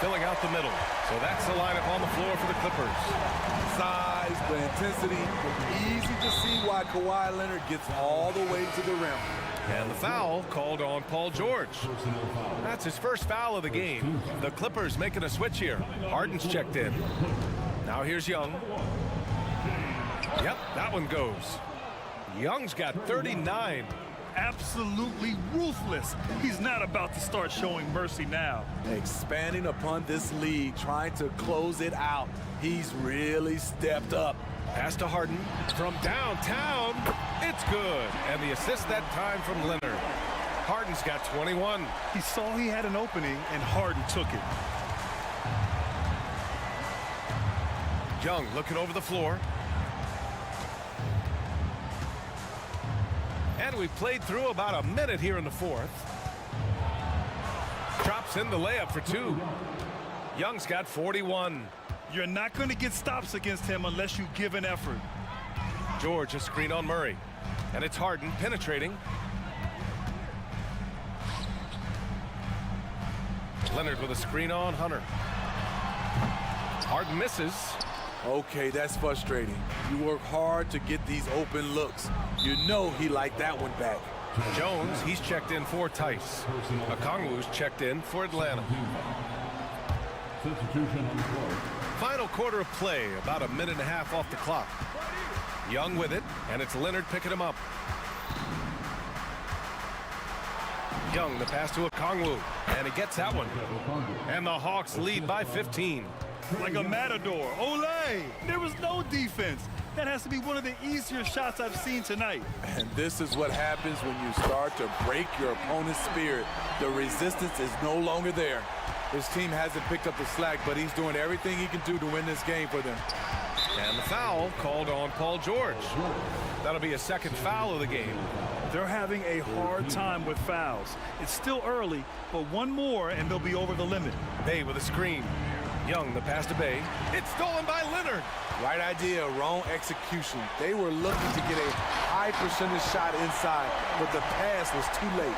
filling out the middle. So that's the lineup on the floor for the Clippers. Size, the intensity, easy to see why Kawhi Leonard gets all the way to the rim. And the foul called on Paul George. That's his first foul of the game. The Clippers making a switch here. Harden's checked in. Now here's Young. Yep, that one goes. Young's got 39. Absolutely ruthless. He's not about to start showing mercy now. Expanding upon this lead, trying to close it out. He's really stepped up. Pass to Harden from downtown. It's good. And the assist that time from Leonard. Harden's got 21. He saw he had an opening, and Harden took it. Young looking over the floor. And we've played through about a minute here in the fourth. Drops in the layup for 2. Young's got 41. You're not going to get stops against him unless you give an effort. George a screen on Murray. And it's Harden penetrating. Leonard with a screen on Hunter. Harden misses. Okay, that's frustrating. You work hard to get these open looks. You know he liked that one back. Jones, he's checked in for Tice. Okongwu's checked in for Atlanta. Final quarter of play, about a minute and a half off the clock. Young with it, and it's Leonard picking him up. Young, the pass to Okongwu, and he gets that one. And the Hawks lead by 15. Like a matador. Olay! There was no defense. That has to be one of the easier shots I've seen tonight. And this is what happens when you start to break your opponent's spirit. The resistance is no longer there. His team hasn't picked up the slack, but he's doing everything he can do to win this game for them. And the foul called on Paul George. That'll be a second foul of the game. They're having a hard time with fouls. It's still early, but one more and they'll be over the limit. Bay with a screen. Young, the pass to Bay. It's stolen by Leonard. Right idea, wrong execution. They were looking to get a high percentage shot inside, but the pass was too late.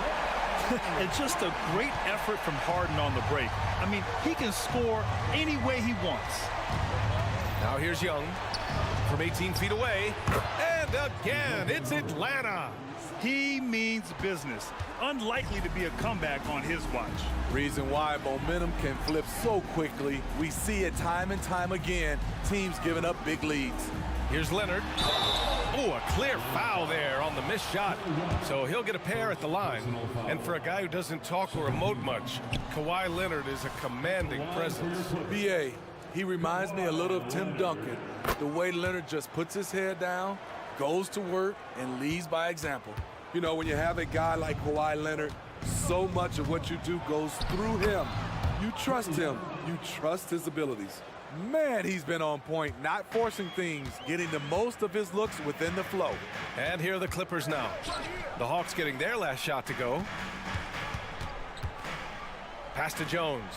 And just a great effort from Harden on the break. I mean, he can score any way he wants. Now here's Young from 18 feet away. And again, it's Atlanta. He means business. Unlikely to be a comeback on his watch. Reason why momentum can flip so quickly. We see it time and time again. Teams giving up big leads. Here's Leonard. Oh, a clear foul there on the missed shot. So he'll get a pair at the line. And for a guy who doesn't talk or emote much, Kawhi Leonard is a commanding presence. BA, he reminds me a little of Tim Duncan. The way Leonard just puts his head down, goes to work, and leads by example. You know, when you have a guy like Kawhi Leonard, so much of what you do goes through him. You trust him. You trust his abilities. Man, he's been on point, not forcing things, getting the most of his looks within the flow. And here are the Clippers now. The Hawks getting their last shot to go. Pass to Jones.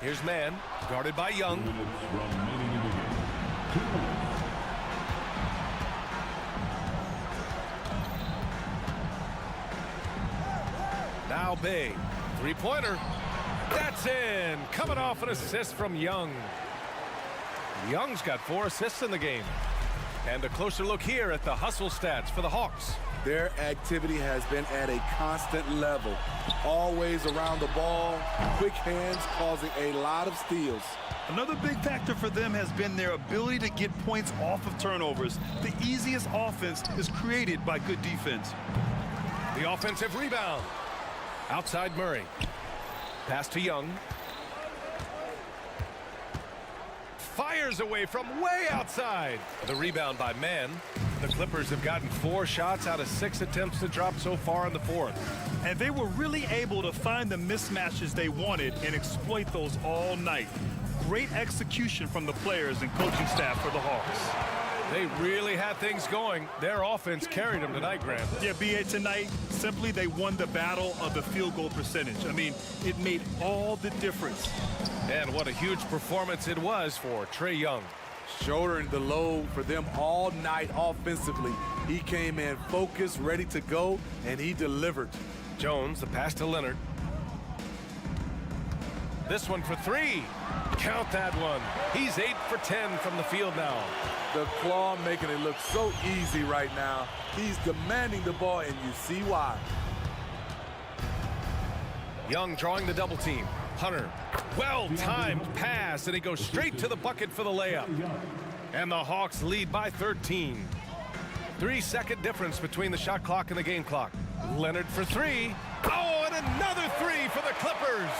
Here's Mann, guarded by Young. Now Bay, three-pointer. That's in, coming off an assist from Young. Young's got 4 assists in the game. And a closer look here at the hustle stats for the Hawks. Their activity has been at a constant level. Always around the ball, quick hands causing a lot of steals. Another big factor for them has been their ability to get points off of turnovers. The easiest offense is created by good defense. The offensive rebound. Outside Murray. Pass to Young. Fires away from way outside. The rebound by Mann. The Clippers have gotten 4 shots out of 6 attempts to drop so far in the fourth. And they were really able to find the mismatches they wanted and exploit those all night. Great execution from the players and coaching staff for the Hawks. They really had things going. Their offense carried them tonight, Grant. Yeah, BA, tonight, simply they won the battle of the field goal percentage. I mean, it made all the difference. And what a huge performance it was for Trae Young. Shouldering the load for them all night offensively. He came in focused, ready to go, and he delivered. Jones, the pass to Leonard. This one for 3. Count that one. He's 8 for 10 from the field now. The claw making it look so easy right now. He's demanding the ball, and you see why. Young drawing the double team. Hunter, well-timed pass, and he goes straight to the bucket for the layup. And the Hawks lead by 13. 3-second difference between the shot clock and the game clock. Leonard for 3. Oh, and another 3 for the Clippers.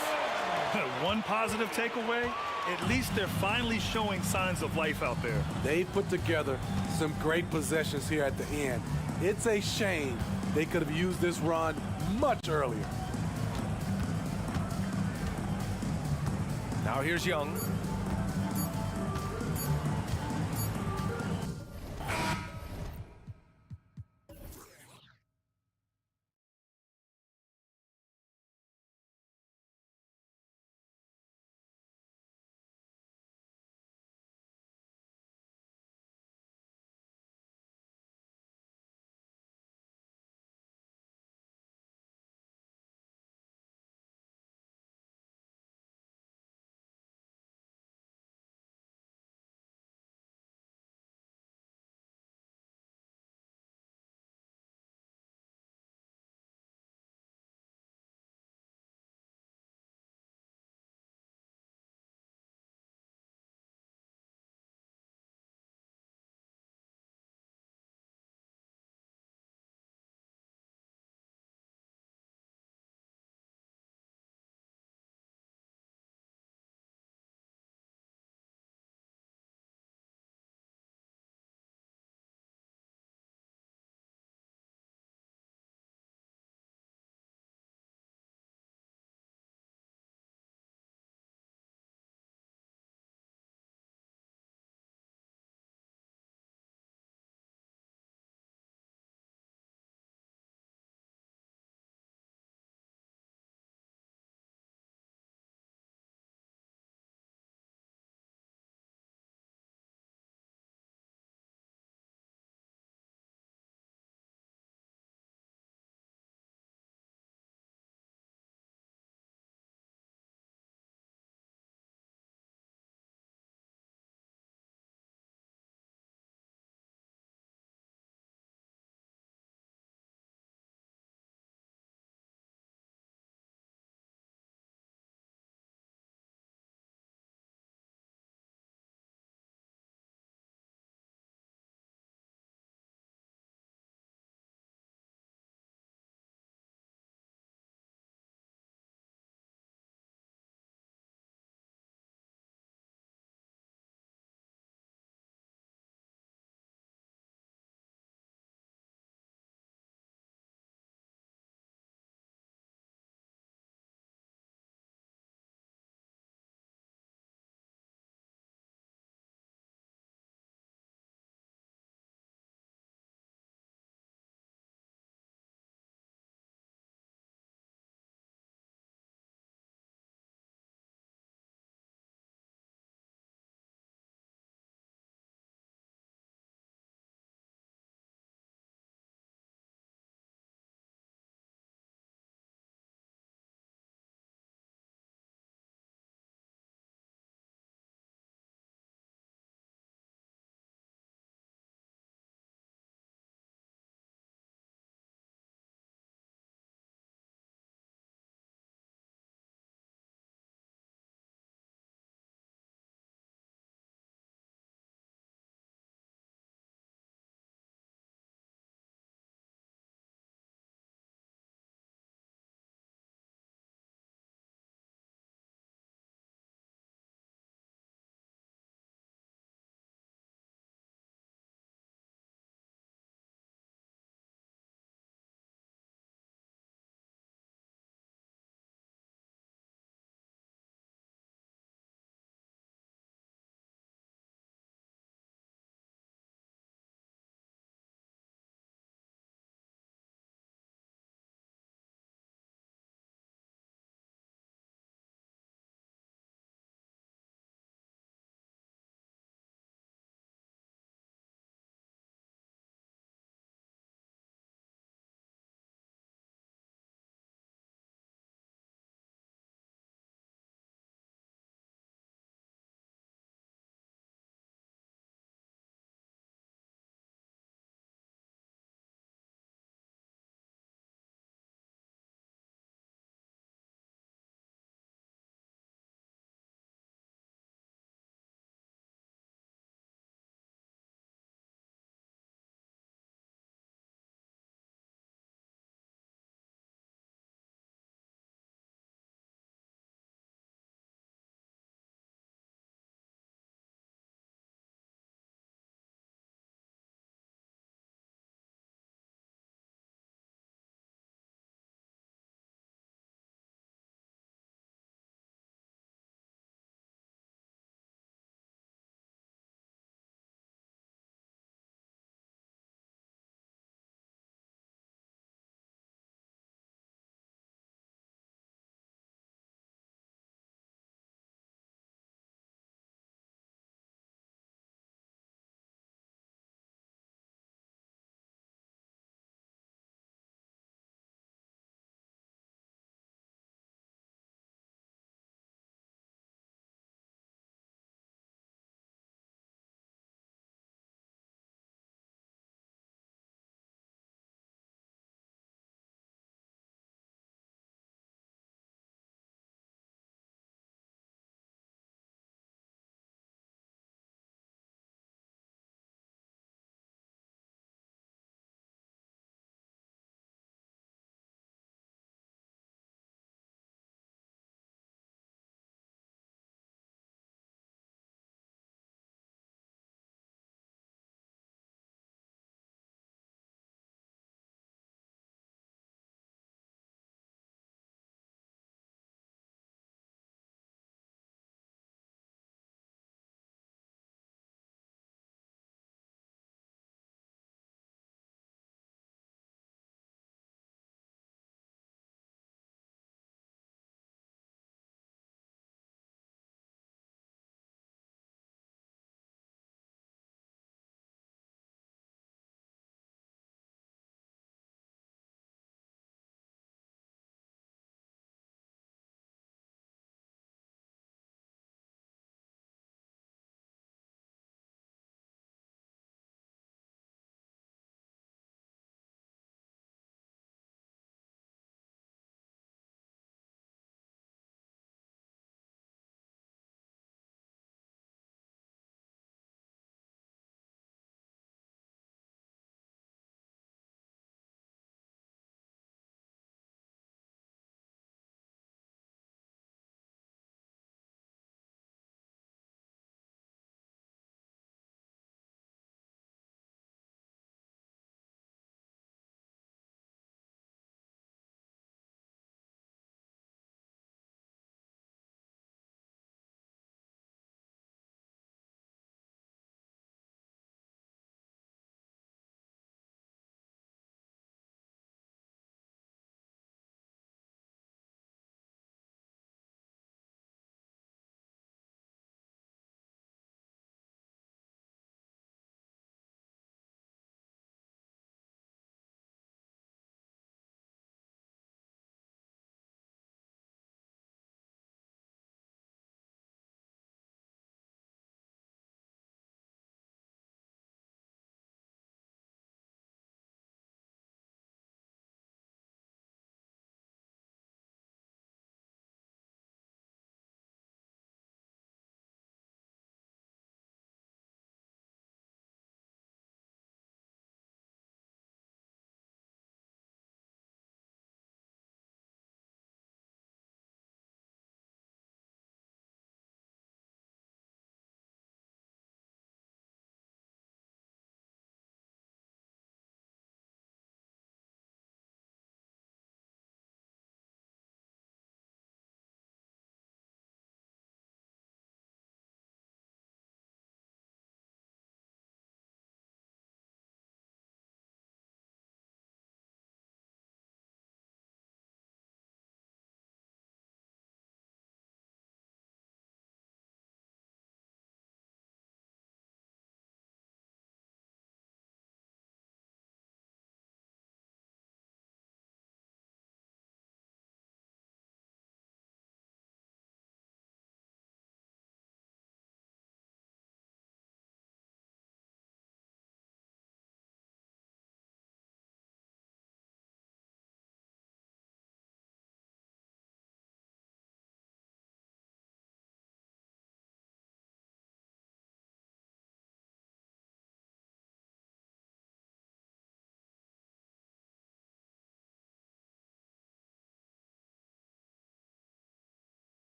One positive takeaway, at least they're finally showing signs of life out there. They put together some great possessions here at the end. It's a shame they could have used this run much earlier. Now here's Young.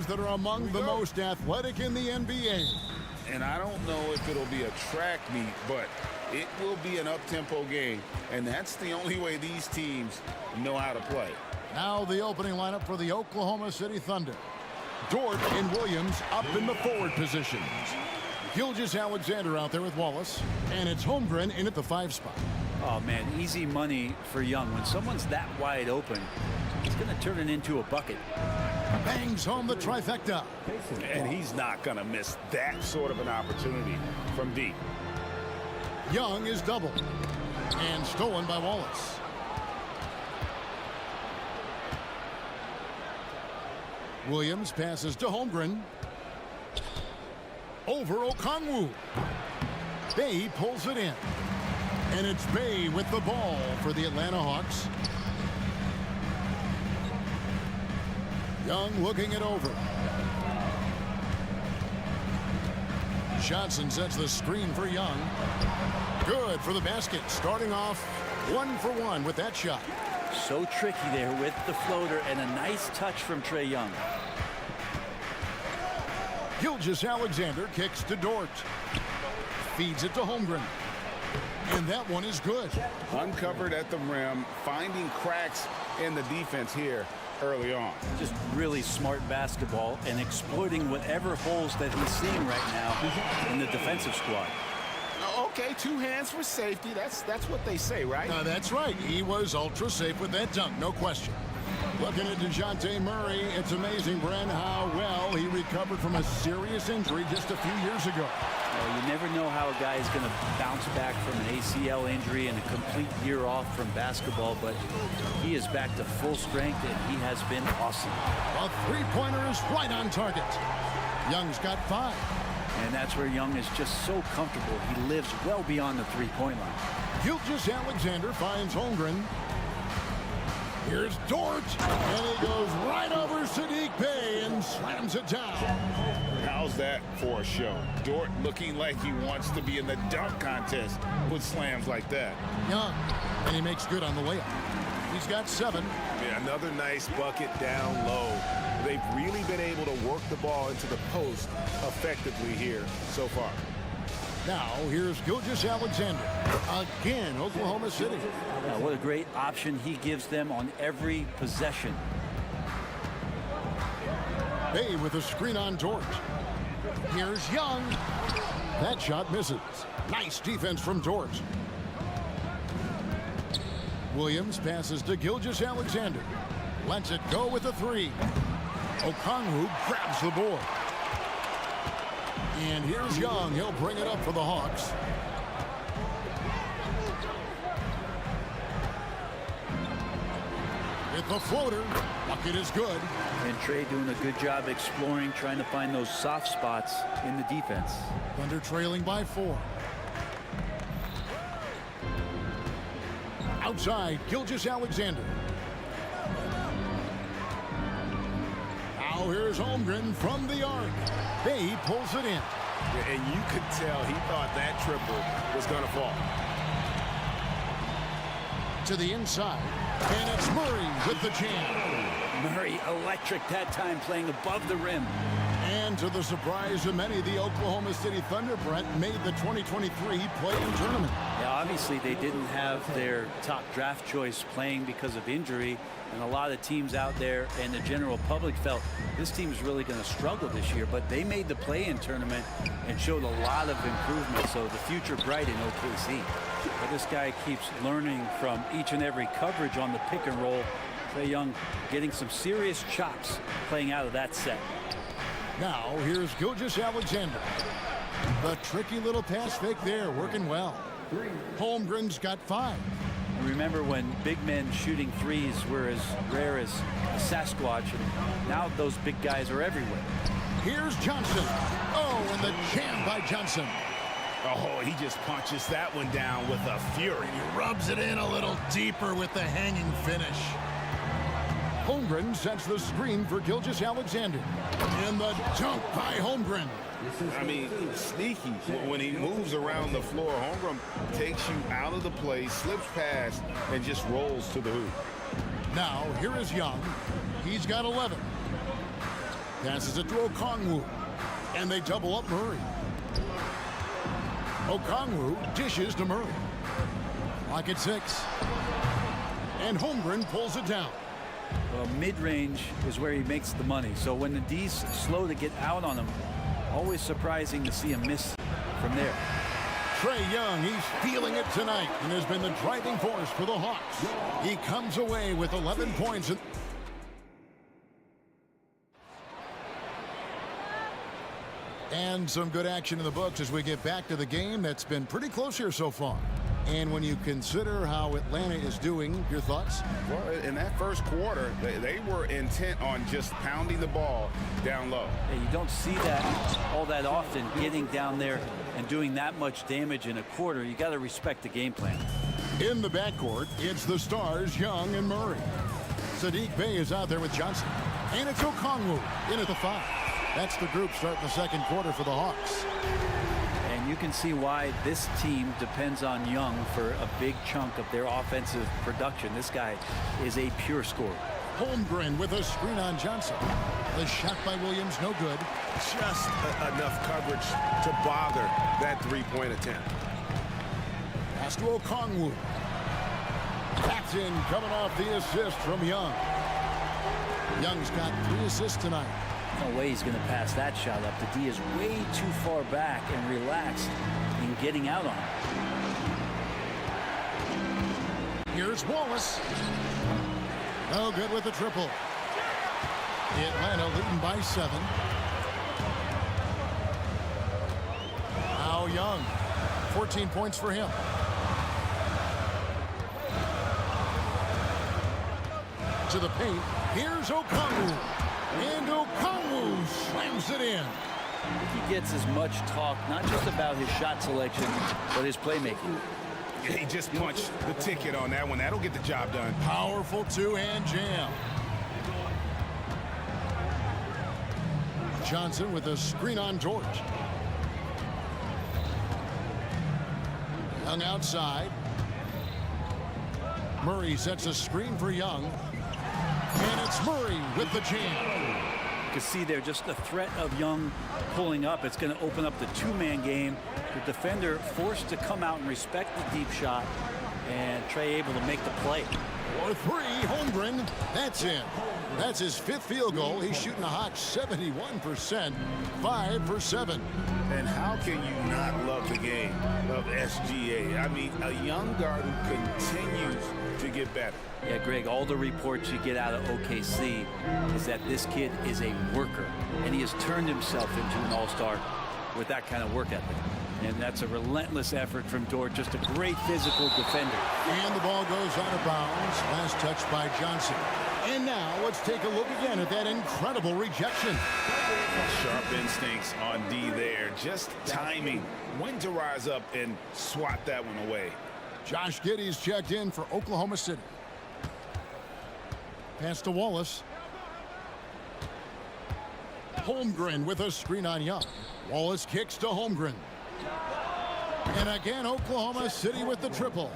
that are among the most athletic in the NBA. And I don't know if it'll be a track meet, but it will be an up-tempo game. And that's the only way these teams know how to play. Now the opening lineup for the Oklahoma City Thunder. Dort and Williams up in the forward positions. Gilgeous-Alexander out there with Wallace. And it's Holmgren in at the 5 spot. Oh, man, easy money for Young. When someone's that wide open, it's going to turn it into a bucket. Bangs home the trifecta. And he's not going to miss that sort of an opportunity from deep. Young is doubled. And stolen by Wallace. Williams passes to Holmgren. Over Okongwu. Bay pulls it in. And it's Bay with the ball for the Atlanta Hawks. Young looking it over. Johnson sets the screen for Young. Good for the basket. Starting off 1 for 1 with that shot. So tricky there with the floater and a nice touch from Trae Young. Gilgeous-Alexander kicks to Dort. Feeds it to Holmgren. And that one is good. Uncovered at the rim, finding cracks in the defense here early on. Just really smart basketball and exploiting whatever holes that he's seeing right now in the defensive squad. Okay, 2 hands for safety. That's what they say, right? That's right. He was ultra safe with that dunk, no question. Looking at DeJounte Murray, it's amazing, Bren, how well he recovered from a serious injury just a few years ago. You never know how a guy is going to bounce back from an ACL injury and a complete year off from basketball, but he is back to full strength, and he has been awesome. A three-pointer is right on target. Young's got 5. And that's where Young is just so comfortable. He lives well beyond the three-point line. Gilgeous-Alexander finds Holmgren. Here's Dort, and he goes right over Saddiq Bey and slams it down. How's that for a show? Dort looking like he wants to be in the dunk contest with slams like that. Young, and he makes good on the layup. He's got 7. Yeah, another nice bucket down low. They've really been able to work the ball into the post effectively here so far. Now, here's Gilgeous-Alexander. Again, Oklahoma City. What a great option he gives them on every possession. Bay with a screen on Dort. Here's Young. That shot misses. Nice defense from Dort. Williams passes to Gilgeous-Alexander. Lets it go with a 3. Okongwu grabs the board. And here's Young. He'll bring it up for the Hawks. With the floater, bucket is good. And Trae doing a good job exploring, trying to find those soft spots in the defense. Thunder trailing by 4. Outside, Gilgeous-Alexander. Now here's Holmgren from the arc. Bay pulls it in. And you could tell he thought that triple was going to fall. To the inside, and it's Murray with the jam. Murray electric that time, playing above the rim. And to the surprise of many, the Oklahoma City Thunder, Brent, made the 2023 play-in tournament. Yeah, obviously they didn't have their top draft choice playing because of injury, and a lot of teams out there and the general public felt this team is really going to struggle this year, but they made the play-in tournament and showed a lot of improvement, so the future bright in OKC. But this guy keeps learning from each and every coverage on the pick and roll. Trae Young getting some serious chops playing out of that set. Now, here's Gilgeous-Alexander. The tricky little pass fake there, working well. Holmgren's got 5. And remember when big men shooting threes were as rare as Sasquatch, and now those big guys are everywhere. Here's Johnson. Oh, and the jam by Johnson. Oh, he just punches that one down with a fury. He rubs it in a little deeper with the hanging finish. Holmgren sets the screen for Gilgeous-Alexander. And the dunk by Holmgren. I mean, sneaky. When he moves around the floor, Holmgren takes you out of the play, slips past, and just rolls to the hoop. Now, here is Young. He's got 11. Passes it to Okongwu. And they double up Murray. Okongwu dishes to Murray. Lock at 6. And Holmgren pulls it down. Well, mid-range is where he makes the money. So when the D's slow to get out on him, always surprising to see him miss from there. Trae Young, he's feeling it tonight and has been the driving force for the Hawks. He comes away with 11 points. And some good action in the books as we get back to the game that's been pretty close here so far. And when you consider how Atlanta is doing, your thoughts? Well, in that first quarter, they were intent on just pounding the ball down low. Yeah, you don't see that all that often, getting down there and doing that much damage in a quarter. You got to respect the game plan. In the backcourt, it's the stars, Young and Murray. Sadiq Bey is out there with Johnson. And it's Okongwu in at the 5. That's the group starting the second quarter for the Hawks. And you can see why this team depends on Young for a big chunk of their offensive production. This guy is a pure scorer. Holmgren with a screen on Johnson. The shot by Williams, no good. Just enough coverage to bother that three-point attempt. Pass to Okongwu. That's in, coming off the assist from Young. Young's got 3 assists tonight. No way he's going to pass that shot up. The D is way too far back and relaxed in getting out on him. Here's Wallace. No good with the triple. Atlanta leading by 7. Now Young. 14 points for him. To the paint. Here's Okongwu. And Okongwu slams it in. He gets as much talk, not just about his shot selection, but his playmaking. He just punched the ticket on that one. That'll get the job done. Powerful two-hand jam. Johnson with a screen on George. Young outside. Murray sets a screen for Young. And it's Murray with the jam. You can see there just the threat of Young pulling up. It's going to open up the two-man game. The defender forced to come out and respect the deep shot. And Trae able to make the play. For 3, Holmgren. That's in. That's his 5th field goal. He's shooting a hot 71%. 5 for 7. And how can you not love the game of SGA? I mean, a young guard who continues to get better. Yeah, Greg, all the reports you get out of OKC is that this kid is a worker. And he has turned himself into an all-star with that kind of work ethic. And that's a relentless effort from Dort, just a great physical defender. And the ball goes out of bounds. Last touch by Johnson. And now let's take a look again at that incredible rejection. Sharp instincts on D there. Just timing when to rise up and swat that one away. Josh Giddey's checked in for Oklahoma City. Pass to Wallace. Holmgren with a screen on Young. Wallace kicks to Holmgren. And again, Oklahoma City with the triple.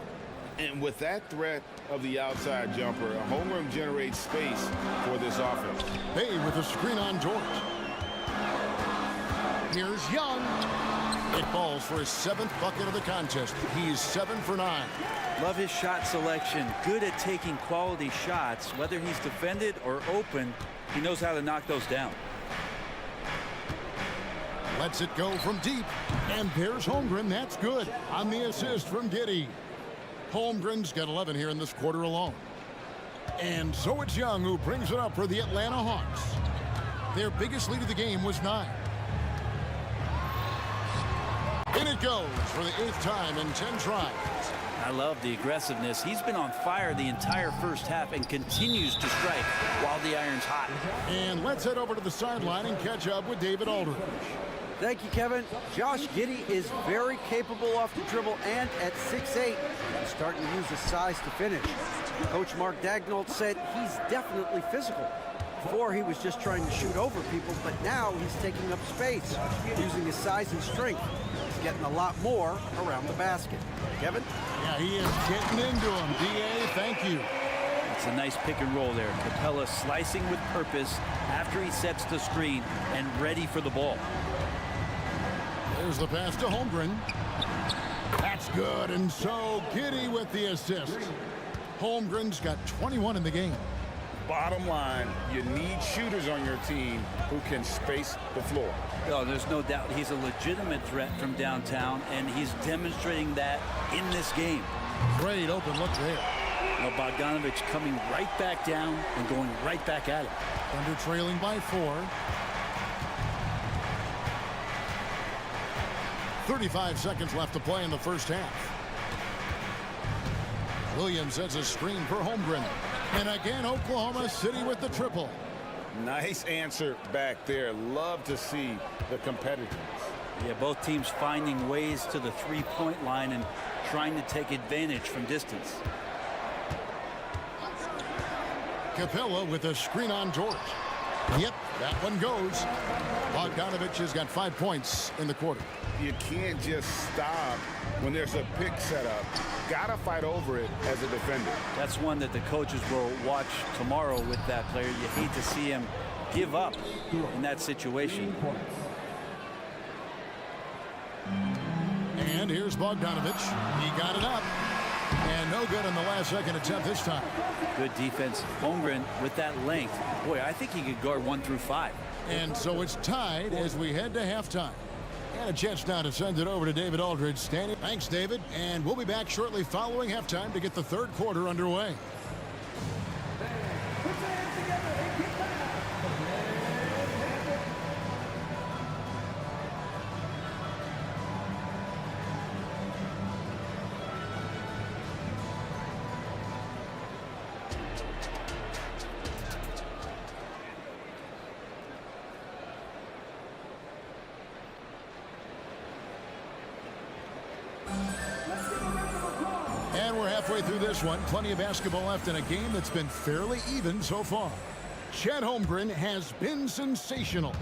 And with that threat of the outside jumper, Holmgren generates space for this offense. Bay with a screen on George. Here's Young. It falls for his 7th bucket of the contest. He's 7 for 9. Love his shot selection. Good at taking quality shots. Whether he's defended or open, he knows how to knock those down. Lets it go from deep. And there's Holmgren. That's good on the assist from Giddey. Holmgren's got 11 here in this quarter alone. And so it's Young who brings it up for the Atlanta Hawks. Their biggest lead of the game was 9. In it goes for the 8th time in 10 tries. I love the aggressiveness. He's been on fire the entire first half and continues to strike while the iron's hot. And let's head over to the sideline and catch up with David Aldridge. Thank you, Kevin. Josh Giddey is very capable off the dribble, and at 6'8", he's starting to use his size to finish. Coach Mark Daigneault said he's definitely physical. Before, he was just trying to shoot over people, but now he's taking up space, using his size and strength. He's getting a lot more around the basket. Kevin? Yeah, he is getting into him. D.A., thank you. It's a nice pick and roll there. Capella slicing with purpose after he sets the screen and ready for the ball. There's the pass to Holmgren. That's good, and so Giddy with the assist. Holmgren's got 21 in the game. Bottom line, you need shooters on your team who can space the floor. Oh, there's no doubt he's a legitimate threat from downtown, and he's demonstrating that in this game. Great open look there. Now Bogdanovich coming right back down and going right back at it. Thunder trailing by 4. 35 seconds left to play in the first half. Williams sets a screen for Holmgren. And again, Oklahoma City with the triple. Nice answer back there. Love to see the competitiveness. Yeah, both teams finding ways to the three-point line and trying to take advantage from distance. Capella with a screen on George. Yep, that one goes. Bogdanovich has got 5 points in the quarter. You can't just stop when there's a pick set up. Gotta fight over it as a defender. That's one that the coaches will watch tomorrow with that player. You hate to see him give up in that situation. And here's Bogdanovich. He got it up. And no good on the last second attempt this time. Good defense. Holmgren with that length. Boy, I think he could guard 1 through 5. And so it's tied as we head to halftime. And a chance now to send it over to David Aldridge standing. Thanks, David. And we'll be back shortly following halftime to get the third quarter underway. And we're halfway through this one. Plenty of basketball left in a game that's been fairly even so far. Chet Holmgren has been sensational.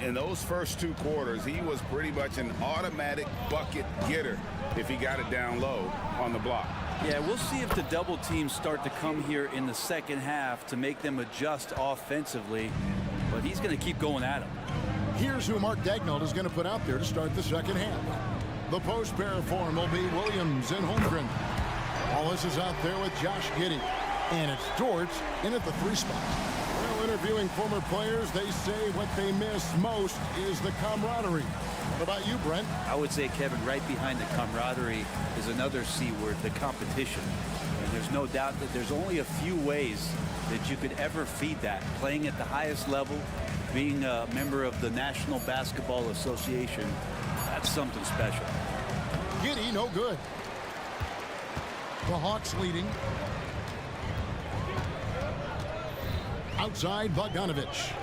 In those first 2 quarters, he was pretty much an automatic bucket getter if he got it down low on the block. Yeah, we'll see if the double teams start to come here in the second half to make them adjust offensively. But he's going to keep going at him. Here's who Mark Daigneault is going to put out there to start the second half. The post pair form will be Williams and Holmgren. Wallace is out there with Josh Giddey. And it's George in at the 3 spot. Well, interviewing former players, they say what they miss most is the camaraderie. What about you, Brent? I would say, Kevin, right behind the camaraderie is another C word, the competition. And there's no doubt that there's only a few ways that you could ever feed that. Playing at the highest level, being a member of the National Basketball Association, that's something special. Giddey, no good. The Hawks leading. Outside, Bogdanovich.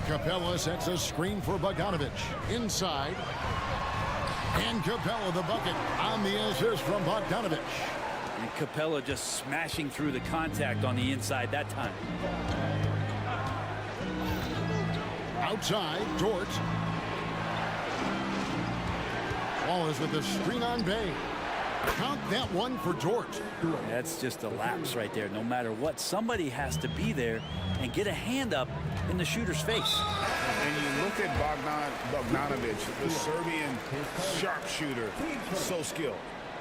Capella sets a screen for Bogdanovich. Inside. And Capella the bucket on the assist from Bogdanovich. And Capella just smashing through the contact on the inside that time. Outside, George. Wallace with the screen on Bay. Count that one for George. That's just a lapse right there. No matter what, somebody has to be there and get a hand up in the shooter's face. And you look at Bogdanovich, the Serbian sharpshooter, so skilled.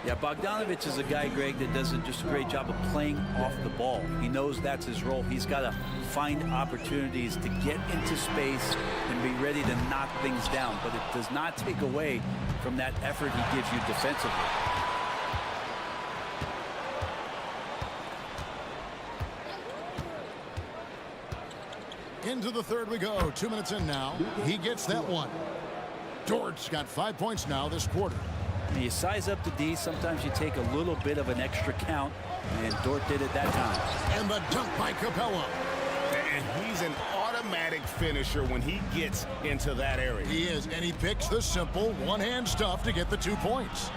Yeah, Bogdanovich is a guy, Greg, that does just a great job of playing off the ball. He knows that's his role. He's got to find opportunities to get into space and be ready to knock things down. But it does not take away from that effort he gives you defensively. Into the third we go. 2 minutes in now. He gets that one. George's got 5 points now this quarter. When you size up the D, sometimes you take a little bit of an extra count, and Dort did it that time. And the dunk by Capella. And he's an automatic finisher when he gets into that area. He is, and he picks the simple one-hand stuff to get the 2 points.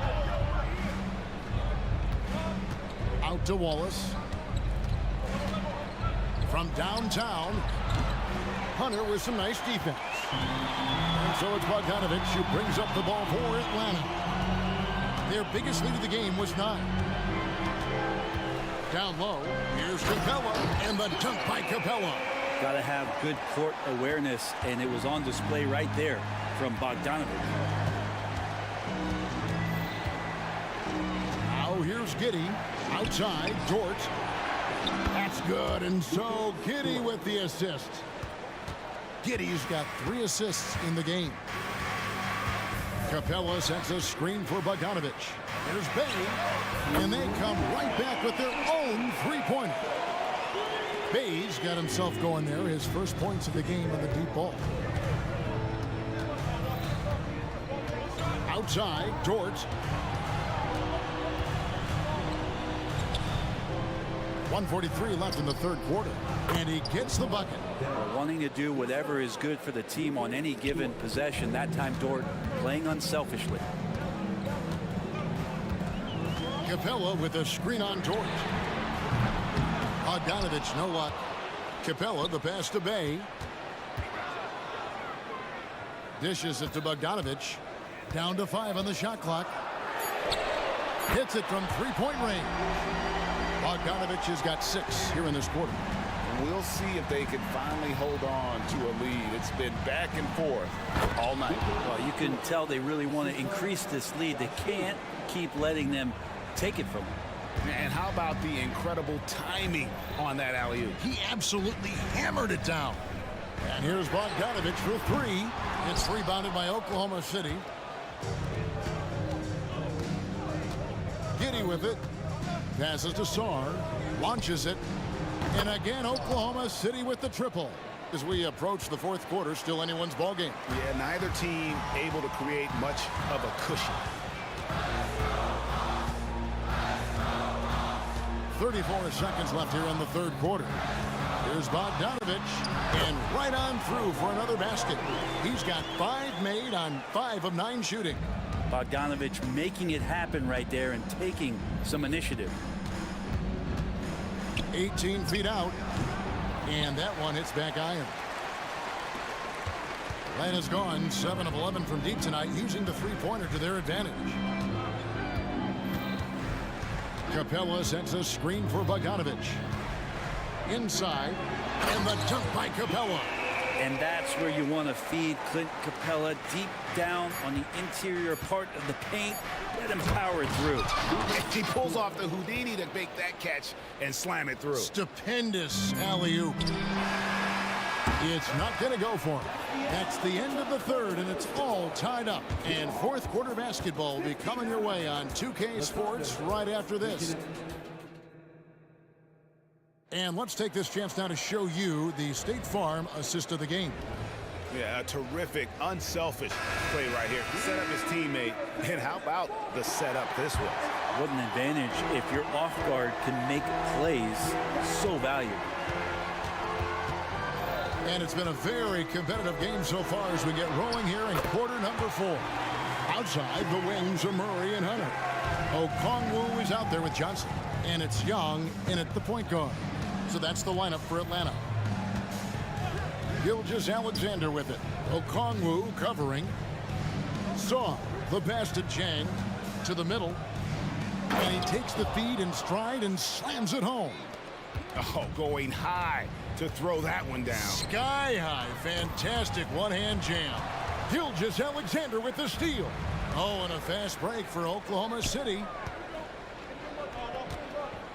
Out to Wallace. From downtown, Hunter with some nice defense. And so it's Bogdanovich who brings up the ball for Atlanta. Their biggest lead of the game was 9. Down low, here's Capella, and the dunk by Capella. Got to have good court awareness, and it was on display right there from Bogdanovic. Now here's Giddey, outside, Dort. That's good, and so Giddey with the assist. Giddey's got 3 assists in the game. Capella sets a screen for Bogdanovic. There's Bay, and they come right back with their own three-pointer. Bay's got himself going there, his first points of the game on the deep ball. Outside, Dort. 1:43 left in the third quarter, and he gets the bucket. Wanting to do whatever is good for the team on any given possession. That time, Dort playing unselfishly. Capella with a screen on Dort. Bogdanovic, no luck. Capella, the pass to Bay. Dishes it to Bogdanovic. Down to 5 on the shot clock. Hits it from three-point range. Bogdanovic has got 6 here in this quarter. We'll see if they can finally hold on to a lead. It's been back and forth all night. Well, you can tell they really want to increase this lead. They can't keep letting them take it from them. And how about the incredible timing on that alley-oop? He absolutely hammered it down. And here's Bogdanovic for 3. It's rebounded by Oklahoma City. Giddey with it. Passes to Sarr. Launches it. And again, Oklahoma City with the triple. As we approach the fourth quarter, still anyone's ball game. Yeah, neither team able to create much of a cushion. 34 seconds left here in the third quarter. Here's Bogdanovic, and right on through for another basket. He's got 5 made on 5 of 9 shooting. Bogdanovic making it happen right there and taking some initiative. 18 feet out, and that one hits back iron. Atlanta's gone 7 of 11 from deep tonight, using the three-pointer to their advantage. Capella sets a screen for Bogdanovic. Inside, and the dunk by Capella. And that's where you want to feed Clint Capella, deep down on the interior part of the paint. Let him power it through. He pulls off the Houdini to make that catch and slam it through. Stupendous alley-oop. It's not going to go for him. That's the end of the third, and it's all tied up. And fourth quarter basketball will be coming your way on 2K Sports right after this. And let's take this chance now to show you the State Farm assist of the game. Yeah, a terrific, unselfish play right here. Set up his teammate, and how about the setup this was? What an advantage if your off guard can make plays so valuable. And it's been a very competitive game so far as we get rolling here in quarter number 4. Outside, the wings are Murray and Hunter. Okongwu is out there with Johnson. And it's Young in at the point guard. So that's the lineup for Atlanta. Gilgeous-Alexander with it. Okongwu covering. Saw the pass to Jang to the middle. And he takes the feed in stride and slams it home. Oh, going high to throw that one down. Sky high. Fantastic one-hand jam. Gilgeous-Alexander with the steal. Oh, and a fast break for Oklahoma City.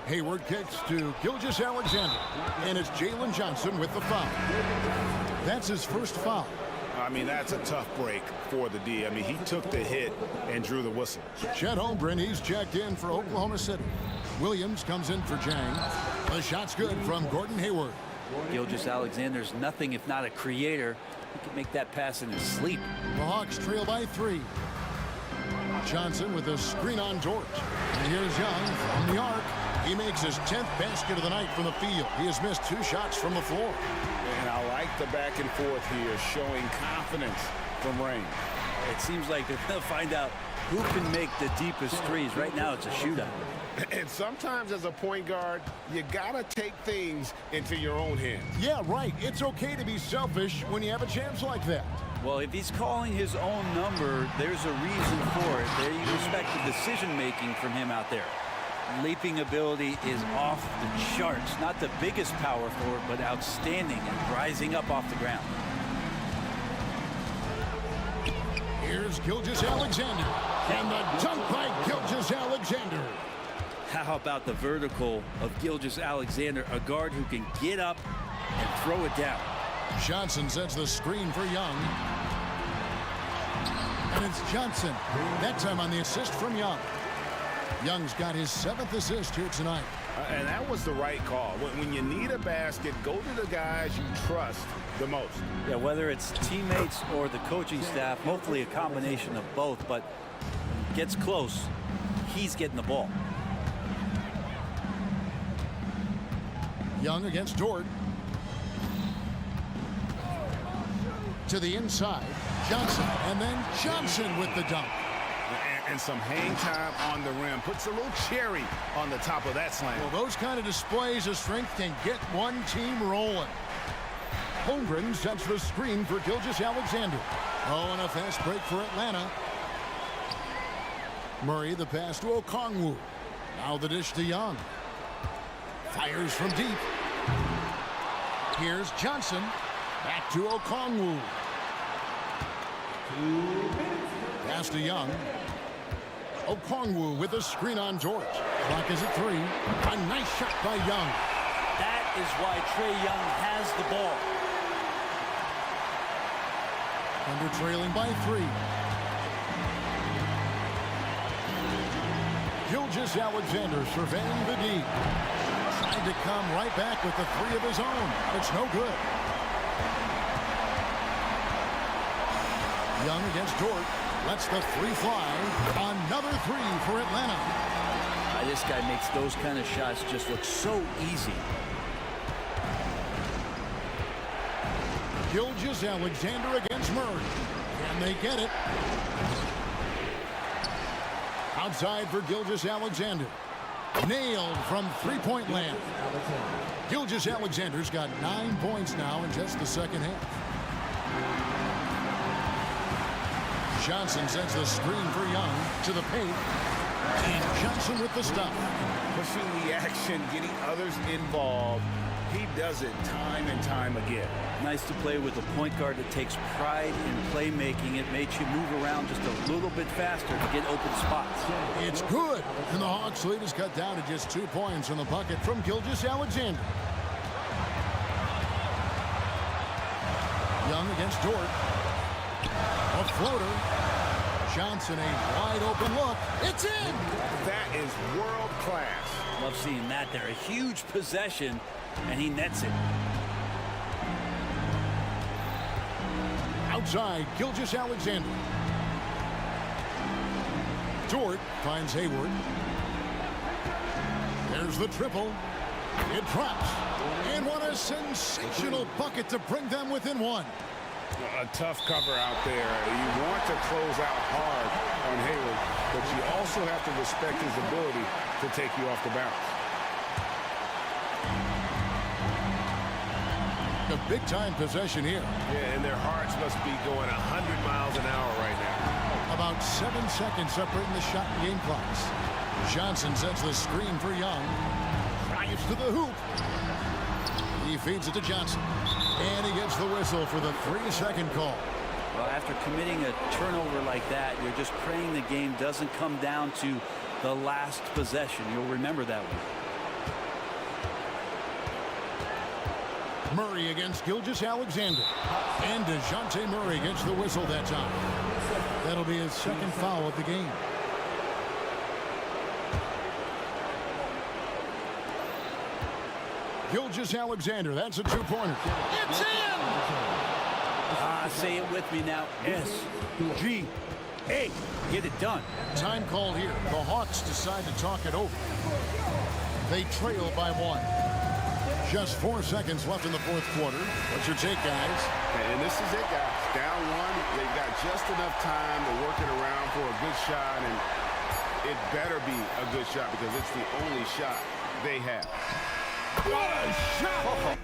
Hayward kicks to Gilgeous-Alexander. And it's Jalen Johnson with the foul. That's his first foul. I mean, that's a tough break for the D. I mean, he took the hit and drew the whistle. Chet Holmgren, he's checked in for Oklahoma City. Williams comes in for Jang. The shot's good from Gordon Hayward. Gilgeous-Alexander's nothing if not a creator. He can make that pass in his sleep. The Hawks trail by 3. Johnson with a screen on Dort. And here's Young from the arc. He makes his 10th basket of the night from the field. He has missed 2 shots from the floor. And I like the back and forth here, showing confidence from Rain. It seems like they're going to find out who can make the deepest threes. Right now, it's a shootout. And sometimes as a point guard, you got to take things into your own hands. Yeah, right. It's okay to be selfish when you have a chance like that. Well, if he's calling his own number, there's a reason for it. There you respect the decision-making from him out there. leaping ability is off the charts. Not the biggest power forward, but outstanding and rising up off the ground. Here's Gilgeous-Alexander, and the dunk by Gilgeous-Alexander. How about the vertical of Gilgeous-Alexander, a guard who can get up and throw it down. Johnson sets the screen for Young. And it's Johnson. That time on the assist from Young. Young's got his 7th assist here tonight. And that was the right call. When you need a basket, go to the guys you trust the most. Yeah, whether it's teammates or the coaching staff, hopefully a combination of both, but when it gets close, he's getting the ball. Young against Dort. To the inside, Johnson, and then Johnson with the dunk. And some hang time on the rim. Puts a little cherry on the top of that slam. Well, those kind of displays of strength can get one team rolling. Holmgren sets the screen for Gilgeous-Alexander. Oh, and a fast break for Atlanta. Murray the pass to Okongwu. Now the dish to Young. Fires from deep. Here's Johnson. Back to Okongwu. Pass to Young. Okongwu with a screen on Dort. Clock is at 3. A nice shot by Young. That is why Trae Young has the ball. Under trailing by 3. Gilgeous-Alexander surveying the D. Trying to come right back with the 3 of his own. It's no good. Young against Dort. Lets the 3 fly. Another 3 for Atlanta. This guy makes those kind of shots just look so easy. Gilgeous-Alexander against Murray. Can they get it? Outside for Gilgeous-Alexander. Nailed from three-point land. Gilgeous-Alexander's got 9 points now in just the second half. Johnson sends the screen for Young to the paint. And Johnson with the stop. Pushing the action, getting others involved. He does it time and time again. Nice to play with a point guard that takes pride in playmaking. It makes you move around just a little bit faster to get open spots. It's good. And the Hawks lead is cut down to just 2 points on the bucket from Gilgeous-Alexander. Young against Dort. A floater. Johnson, a wide open look. It's in! That is world class. Love seeing that there. A huge possession, and he nets it. Outside, Gilgeous-Alexander. Dort finds Hayward. There's the triple. It drops. And what a sensational bucket to bring them within 1. A tough cover out there. You want to close out hard on Hayward, but you also have to respect his ability to take you off the bounce. A big-time possession here. Yeah, and their hearts must be going 100 miles an hour right now. About 7 seconds separating the shot and game clocks. Johnson sets the screen for Young. Drives to the hoop. He feeds it to Johnson. And he gets the whistle for the 3-second call. Well, after committing a turnover like that, you're just praying the game doesn't come down to the last possession. You'll remember that one. Murray against Gilgeous-Alexander. And DeJounte Murray gets the whistle that time. That'll be his second foul of the game. Gilgeous-Alexander, that's a 2-pointer. It's in! Say it with me now. S-G-A. Get it done. Time called here. The Hawks decide to talk it over. They trail by 1. Just 4 seconds left in the fourth quarter. What's your take, guys? And this is it, guys. Down 1. They've got just enough time to work it around for a good shot, and it better be a good shot because it's the only shot they have. What a shot!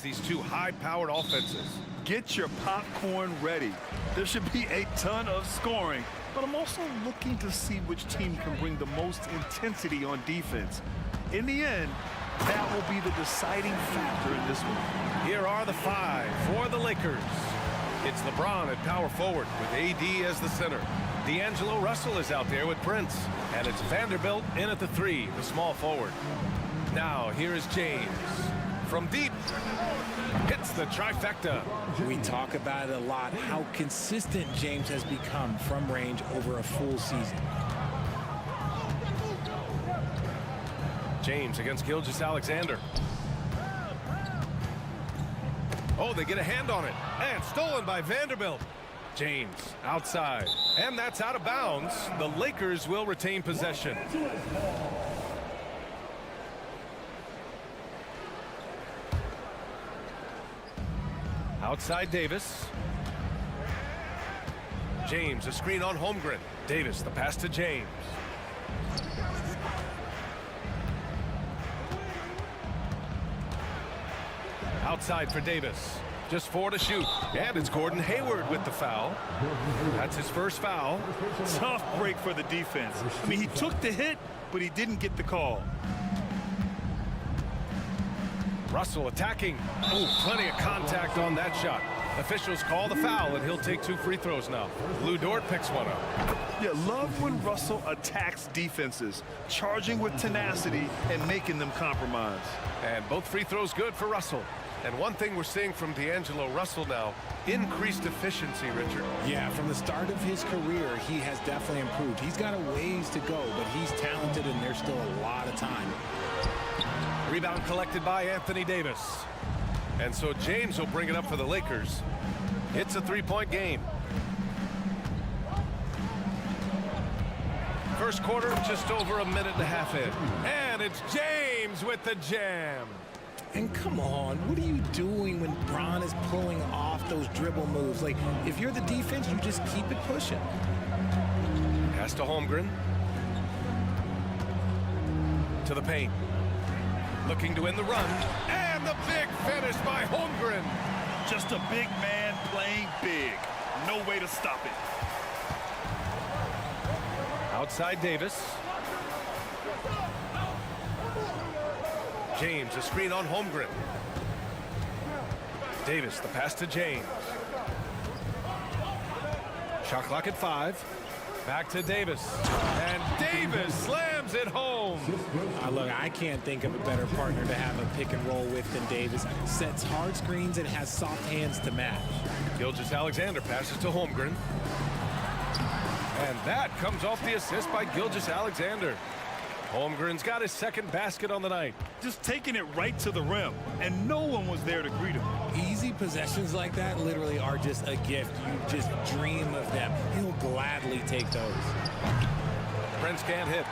These two high-powered offenses. Get your popcorn ready. There should be a ton of scoring, but I'm also looking to see which team can bring the most intensity on defense. In the end, that will be the deciding factor in this one. Here are the five for the Lakers. It's LeBron at power forward with AD as the center. D'Angelo Russell is out there with Prince. And it's Vanderbilt in at the three, the small forward. Now, here is James. From deep, hits the trifecta. We talk about it a lot, how consistent James has become from range over a full season. James against Gilgeous-Alexander. Oh, they get a hand on it. And stolen by Vanderbilt. James outside. And that's out of bounds. The Lakers will retain possession. Outside Davis. James, a screen on Holmgren. Davis, the pass to James. Outside for Davis. Just 4 to shoot. And it's Gordon Hayward with the foul. That's his first foul. Tough break for the defense. I mean, he took the hit, but he didn't get the call. Russell attacking. Ooh, plenty of contact on that shot. Officials call the foul, and he'll take 2 free throws now. Lou Dort picks one up. Yeah, love when Russell attacks defenses, charging with tenacity and making them compromise. And both free throws good for Russell. And one thing we're seeing from D'Angelo Russell now, increased efficiency, Richard. Yeah, from the start of his career, he has definitely improved. He's got a ways to go, but he's talented, and there's still a lot of time. Rebound collected by Anthony Davis. And so James will bring it up for the Lakers. It's a 3-point game. First quarter, just over a minute and a half in. And it's James with the jam. And come on, what are you doing when Bron is pulling off those dribble moves? Like, if you're the defense, you just keep it pushing. Pass to Holmgren. To the paint. Looking to win the run. And the big finish by Holmgren. Just a big man playing big. No way to stop it. Outside Davis. James, a screen on Holmgren. Davis, the pass to James. Shot clock at 5. Back to Davis. And Davis slams it home. Look, I can't think of a better partner to have a pick and roll with than Davis. Sets hard screens and has soft hands to match. Gilgeous-Alexander passes to Holmgren. And that comes off the assist by Gilgeous-Alexander. Holmgren's got his second basket on the night. Just taking it right to the rim, and no one was there to greet him. Easy possessions like that literally are just a gift. You just dream of them. He'll gladly take those. Prince can't hit.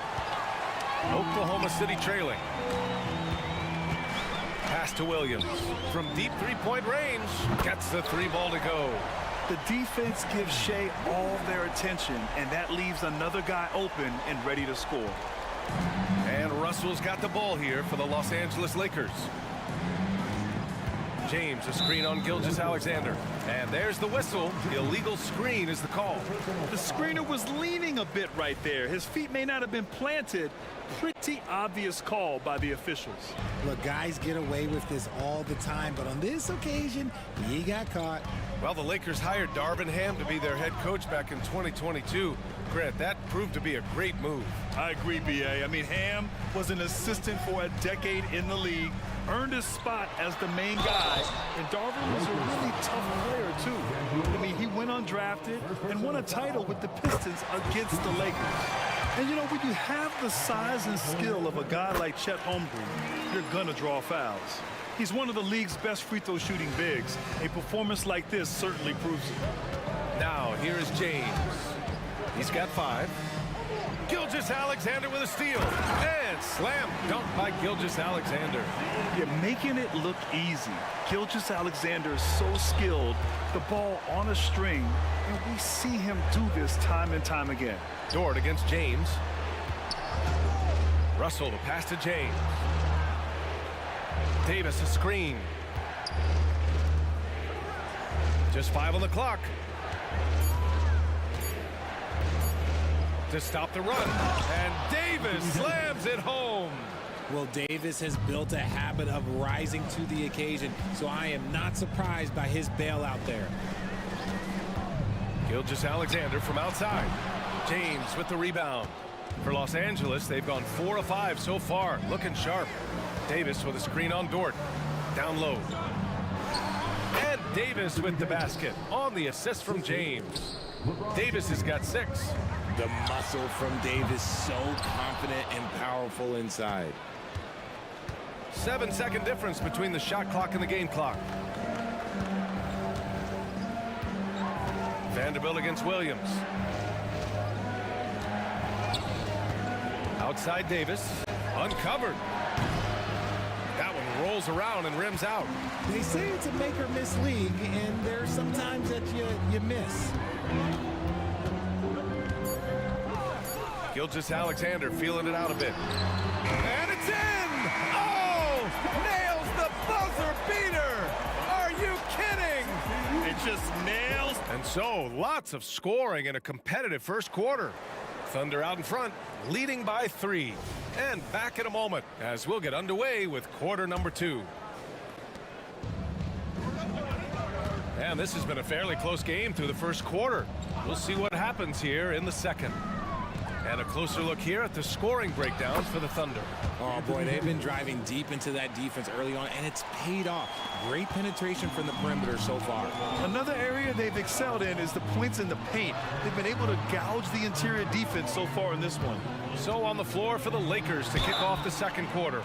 Oklahoma City trailing. Pass to Williams. From deep three-point range, gets the 3 ball to go. The defense gives Shea all their attention, and that leaves another guy open and ready to score. And Russell's got the ball here for the Los Angeles Lakers. James, a screen on Gilgeous-Alexander. And there's the whistle. Illegal screen is the call. The screener was leaning a bit right there. His feet may not have been planted. Pretty obvious call by the officials. Look, guys get away with this all the time, but on this occasion, he got caught. Well, the Lakers hired Darvin Ham to be their head coach back in 2022. Grant, that proved to be a great move. I agree, B.A. I mean, Ham was an assistant for a decade in the league, earned his spot as the main guy, and Darvin was a really tough player, too. I mean, he went undrafted and won a title with the Pistons against the Lakers. And, you know, when you have the size and skill of a guy like Chet Holmgren, you're going to draw fouls. He's one of the league's best free throw shooting bigs. A performance like this certainly proves it. Now, here is James. He's got 5. Gilgeous-Alexander with a steal. And slam dunk by Gilgeous-Alexander. You're making it look easy. Gilgeous-Alexander is so skilled. The ball on a string, and we see him do this time and time again. Dort against James. Russell to pass to James. Davis a screen. Just 5 on the clock. To stop the run. And Davis slams it home. Well, Davis has built a habit of rising to the occasion, so I am not surprised by his bailout there. Gilgeous-Alexander from outside. James with the rebound. For Los Angeles, they've gone 4 of 5 so far, looking sharp. Davis with a screen on Dort. Down low. And Davis with the basket on the assist from James. Davis has got 6. The muscle from Davis, so confident and powerful inside. 7-second difference between the shot clock and the game clock. Vanderbilt against Williams. Outside Davis, uncovered. That one rolls around and rims out. They say it's a make or miss league, and there's sometimes that you miss. Gilgeous-Alexander feeling it out a bit. And it's in! Oh! Nails the buzzer beater! Are you kidding? It just nails. And so, lots of scoring in a competitive first quarter. Thunder out in front, leading by 3. And back in a moment as we'll get underway with quarter number 2. And this has been a fairly close game through the first quarter. We'll see what happens here in the second. And a closer look here at the scoring breakdowns for the Thunder. Oh, boy, they've been driving deep into that defense early on, and it's paid off. Great penetration from the perimeter so far. Another area they've excelled in is the points in the paint. They've been able to gouge the interior defense so far in this one. So on the floor for the Lakers to kick off the second quarter.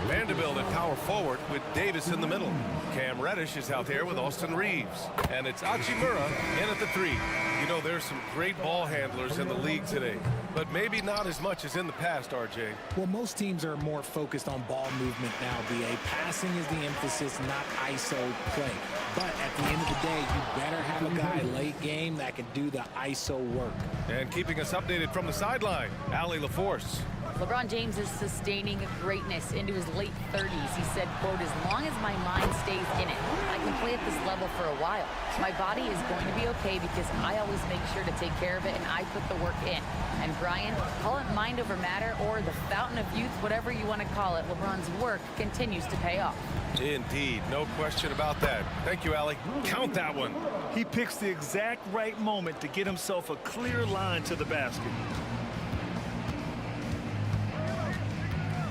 Vanderbilt at power forward with Davis in the middle. Cam Reddish is out there with Austin Reeves. And it's Hachimura in at the 3. You know, there's some great ball handlers in the league today, but maybe not as much as in the past, RJ. Well, most teams are more focused on ball movement now, BA. Passing is the emphasis, not ISO play. But at the end of the day, you better have a guy late game that can do the ISO work. And keeping us updated from the sideline, Allie LaForce. LeBron James is sustaining greatness into his late 30s. He said, quote, "As long as my mind stays in it, I can play at this level for a while. My body is going to be okay because I always make sure to take care of it and I put the work in." And Brian, call it mind over matter or the fountain of youth, whatever you want to call it, LeBron's work continues to pay off. Indeed, no question about that. Thank you, Allie. Count that one. He picks the exact right moment to get himself a clear line to the basket.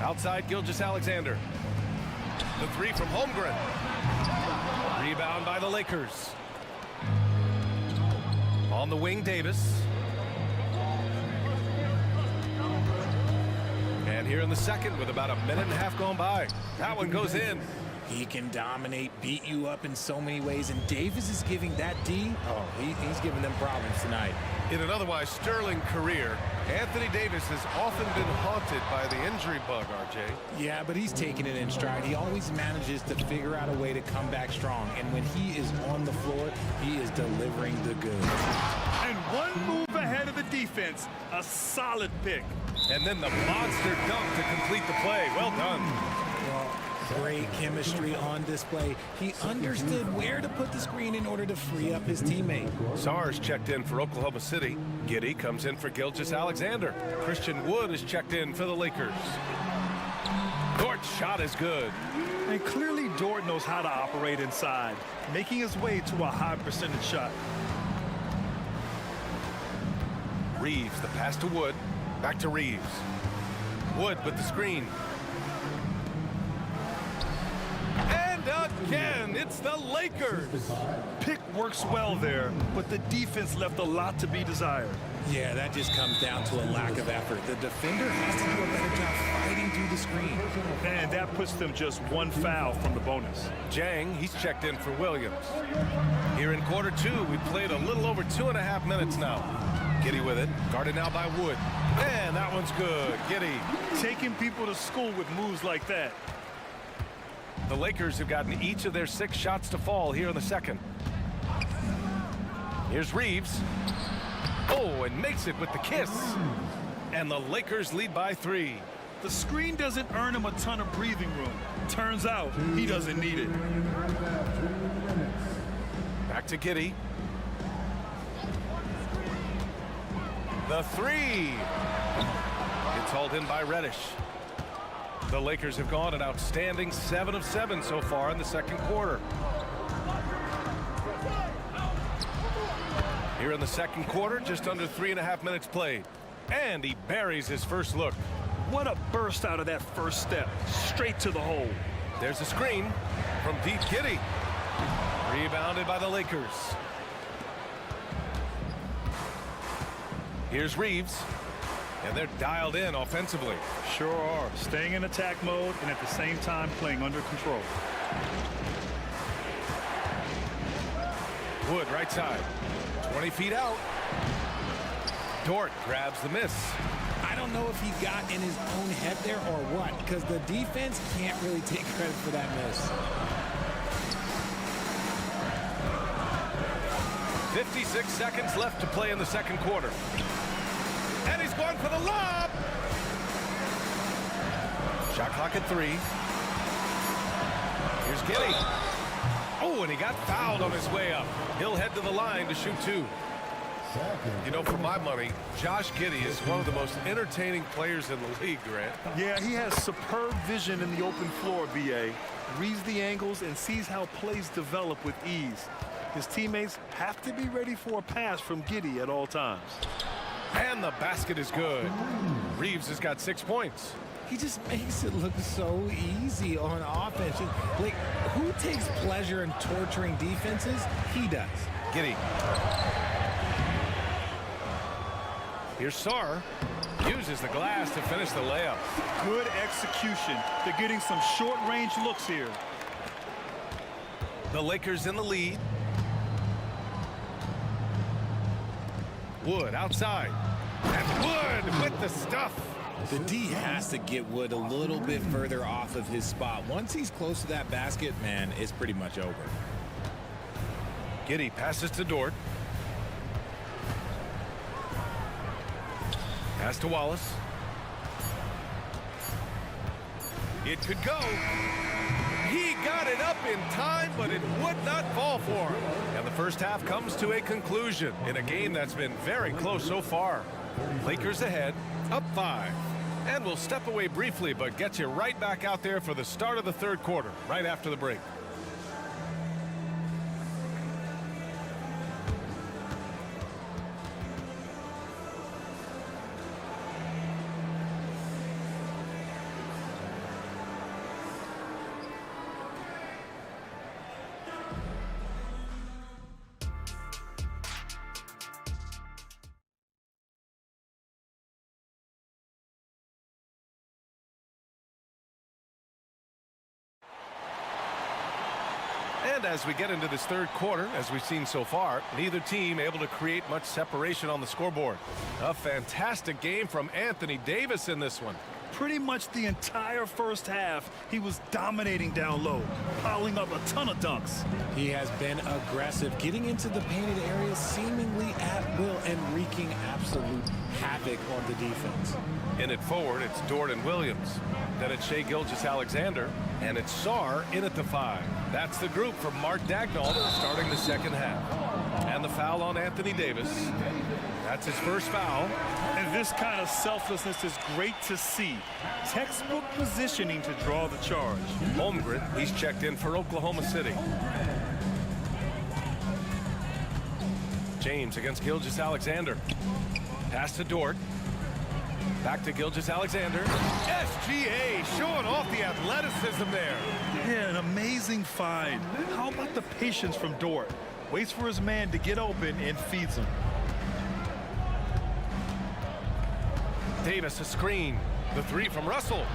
Outside Gilgeous-Alexander. The 3 from Holmgren. Rebound by the Lakers. On the wing, Davis. And here in the second with about a minute and a half gone by. That one goes in. He can dominate, beat you up in so many ways, and Davis is giving that D. Oh, he's giving them problems tonight. In an otherwise sterling career, Anthony Davis has often been haunted by the injury bug, RJ. Yeah, but he's taking it in stride. He always manages to figure out a way to come back strong, and when he is on the floor, he is delivering the goods. And one move ahead of the defense, a solid pick. And then the monster dunk to complete the play. Well done. Well, great chemistry on display. He understood where to put the screen in order to free up his teammate. Sars checked in for Oklahoma City. Giddey comes in for Gilgeous-Alexander. Christian Wood is checked in for the Lakers. Dort's shot is good. And clearly Dort knows how to operate inside, making his way to a high percentage shot. Reeves, the pass to Wood. Back to Reeves. Wood with the screen. And again, it's the Lakers. Pick works well there, but the defense left a lot to be desired. Yeah, that just comes down to a lack of effort. The defender has to do a better job fighting through the screen. And that puts them just one foul from the bonus. Jang, he's checked in for Williams. Here in quarter 2, we played a little over 2.5 minutes now. Giddey with it, guarded now by Wood. And that one's good. Giddey. Taking people to school with moves like that. The Lakers have gotten each of their 6 shots to fall here in the second. Here's Reeves. Oh, and makes it with the kiss. And the Lakers lead by 3. The screen doesn't earn him a ton of breathing room. Turns out he doesn't need it. Back to Giddy. The three. It's hauled in by Reddish. The Lakers have gone an outstanding 7 of 7 so far in the second quarter. Here in the second quarter, just under 3.5 minutes played. And he buries his first look. What a burst out of that first step. Straight to the hole. There's a screen from deep Giddy. Rebounded by the Lakers. Here's Reeves. And they're dialed in offensively. Sure are. Staying in attack mode and at the same time playing under control. Wood, right side. 20 feet out. Dort grabs the miss. I don't know if he got in his own head there or what, because the defense can't really take credit for that miss. 56 seconds left to play in the second quarter. And he's going for the lob. Shot clock at 3. Here's Giddy. Oh, and he got fouled on his way up. He'll head to the line to shoot 2. You know, for my money, Josh Giddy is one of the most entertaining players in the league, Grant. Yeah, he has superb vision in the open floor, B.A. Reads the angles and sees how plays develop with ease. His teammates have to be ready for a pass from Giddy at all times. And the basket is good. Reeves has got 6 points. He just makes it look so easy on offense. Like, who takes pleasure in torturing defenses? He does. Giddy. Here's Sarr. Uses the glass to finish the layup. Good execution. They're getting some short-range looks here. The Lakers in the lead. Wood outside. And Wood with the stuff. The D has to get Wood a little bit further off of his spot. Once he's close to that basket, man, it's pretty much over. Giddy passes to Dort. Pass to Wallace. It could go. He got it up in time, but it would not fall for him. And the first half comes to a conclusion in a game that's been very close so far. Lakers ahead, up 5. And we'll step away briefly, but get you right back out there for the start of the third quarter, right after the break. And as we get into this third quarter, as we've seen so far, neither team able to create much separation on the scoreboard. A fantastic game from Anthony Davis in this one. Pretty much the entire first half, he was dominating down low, piling up a ton of dunks. He has been aggressive, getting into the painted areas seemingly at will and wreaking absolute havoc on the defense. In it forward, it's Dort and Williams. Then it's Shai Gilgeous-Alexander, and it's Sarr in at the 5. That's the group from Mark Daigneault starting the second half. And the foul on Anthony Davis. That's his first foul. And this kind of selflessness is great to see. Textbook positioning to draw the charge. Holmgren, he's checked in for Oklahoma City. James against Gilgeous-Alexander. Pass to Dort. Back to Gilgeous-Alexander. SGA showing off the athleticism there. Yeah, an amazing find. How about the patience from Dort? Waits for his man to get open and feeds him. Davis a screen. The 3 from Russell.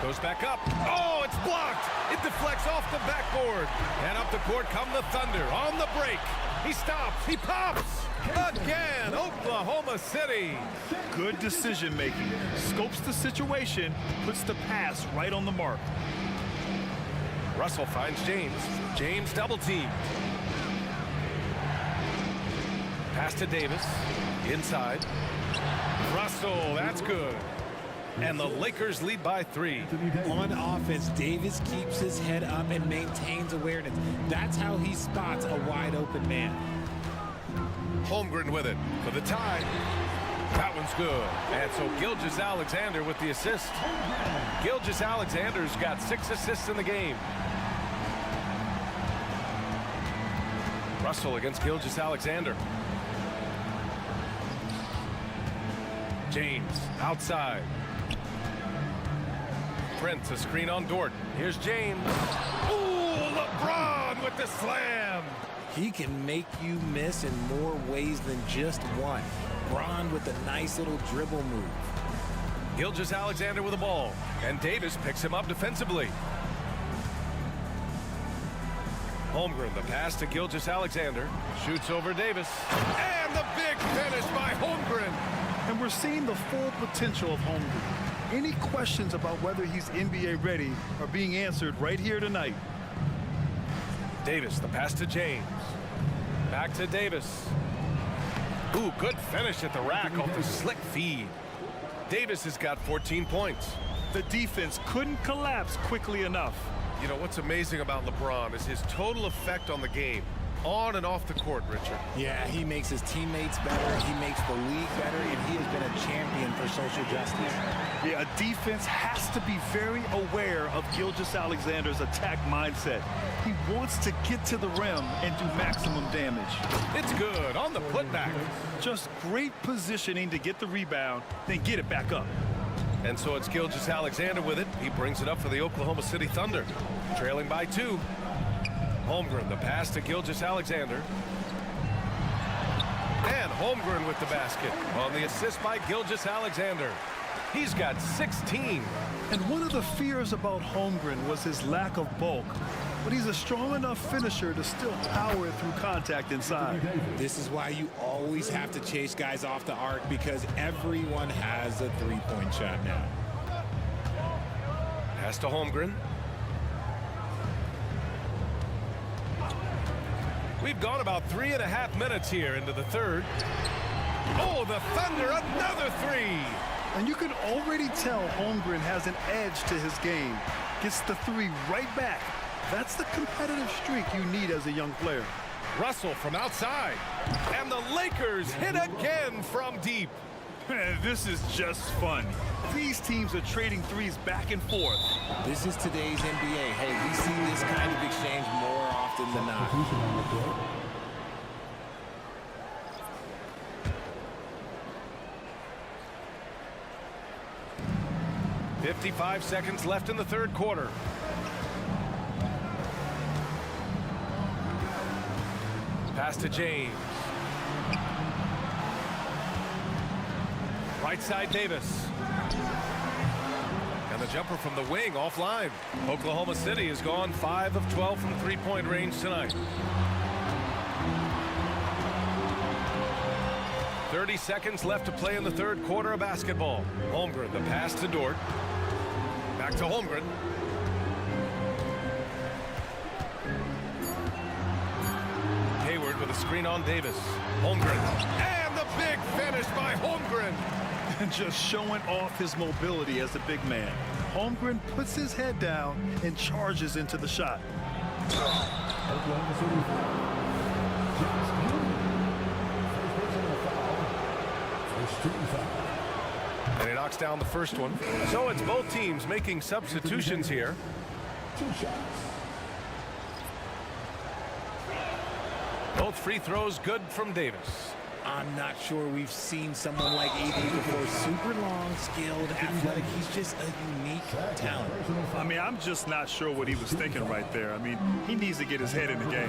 Goes back up. Oh, it's blocked. It deflects off the backboard. And up the court come the Thunder on the break. He stops. He pops. Again, Oklahoma City. Good decision making. Scopes the situation, puts the pass right on the mark. Russell finds James. James double team. Pass to Davis. Inside. Russell, that's good. and the Lakers lead by 3. On offense, Davis keeps his head up and maintains awareness. That's how he spots a wide open man. Holmgren with it for the tie. That one's good. And so Gilgeous-Alexander with the assist. Gilgeous-Alexander's got 6 assists in the game. Russell against Gilgeous-Alexander. James outside. Prince a screen on Dort. Here's James. Ooh, LeBron with the slam. He can make you miss in more ways than just one. Braun with a nice little dribble move. Gilgeous-Alexander with the ball, and Davis picks him up defensively. Holmgren, the pass to Gilgeous-Alexander, shoots over Davis, and the big finish by Holmgren. And we're seeing the full potential of Holmgren. Any questions about whether he's NBA ready are being answered right here tonight. Davis, the pass to James. Back to Davis. Ooh, good finish at the rack off the slick feed. Davis has got 14 points. The defense couldn't collapse quickly enough. You know, what's amazing about LeBron is his total effect on the game, on and off the court, Richard. Yeah, he makes his teammates better, he makes the league better, and he has been a champion for social justice. Yeah, a defense has to be very aware of Gilgeous-Alexander's attack mindset. He wants to get to the rim and do maximum damage. It's good on the putback. Just great positioning to get the rebound, then get it back up. And so it's Gilgeous-Alexander with it. He brings it up for the Oklahoma City Thunder, trailing by 2. Holmgren, the pass to Gilgeous-Alexander. And Holmgren with the basket on the assist by Gilgeous-Alexander. He's got 16. And one of the fears about Holmgren was his lack of bulk. But he's a strong enough finisher to still power it through contact inside. This is why you always have to chase guys off the arc, because everyone has a three-point shot now. Pass to Holmgren. We've gone about 3.5 minutes here into the third. Oh, the Thunder, another 3. And you can already tell Holmgren has an edge to his game. Gets the 3 right back. That's the competitive streak you need as a young player. Russell from outside. And the Lakers hit again from deep. This is just fun. These teams are trading threes back and forth. This is today's NBA. Hey, we see this kind of exchange more often than not. 55 seconds left in the third quarter. Pass to James. Right side Davis. And the jumper from the wing offline. Oklahoma City has gone 5 of 12 from three-point range tonight. 30 seconds left to play in the third quarter of basketball. Holmgren, the pass to Dort. Back to Holmgren. Hayward with a screen on Davis. Holmgren. And the big finish by Holmgren. And just showing off his mobility as a big man. Holmgren puts his head down and charges into the shot. And he knocks down the first one. So it's both teams making substitutions here. Both free throws good from Davis. I'm not sure we've seen someone like AD before. Super long, skilled, athletic. He's just a unique talent. I mean, I'm just not sure what he was thinking right there. I mean, he needs to get his head in the game.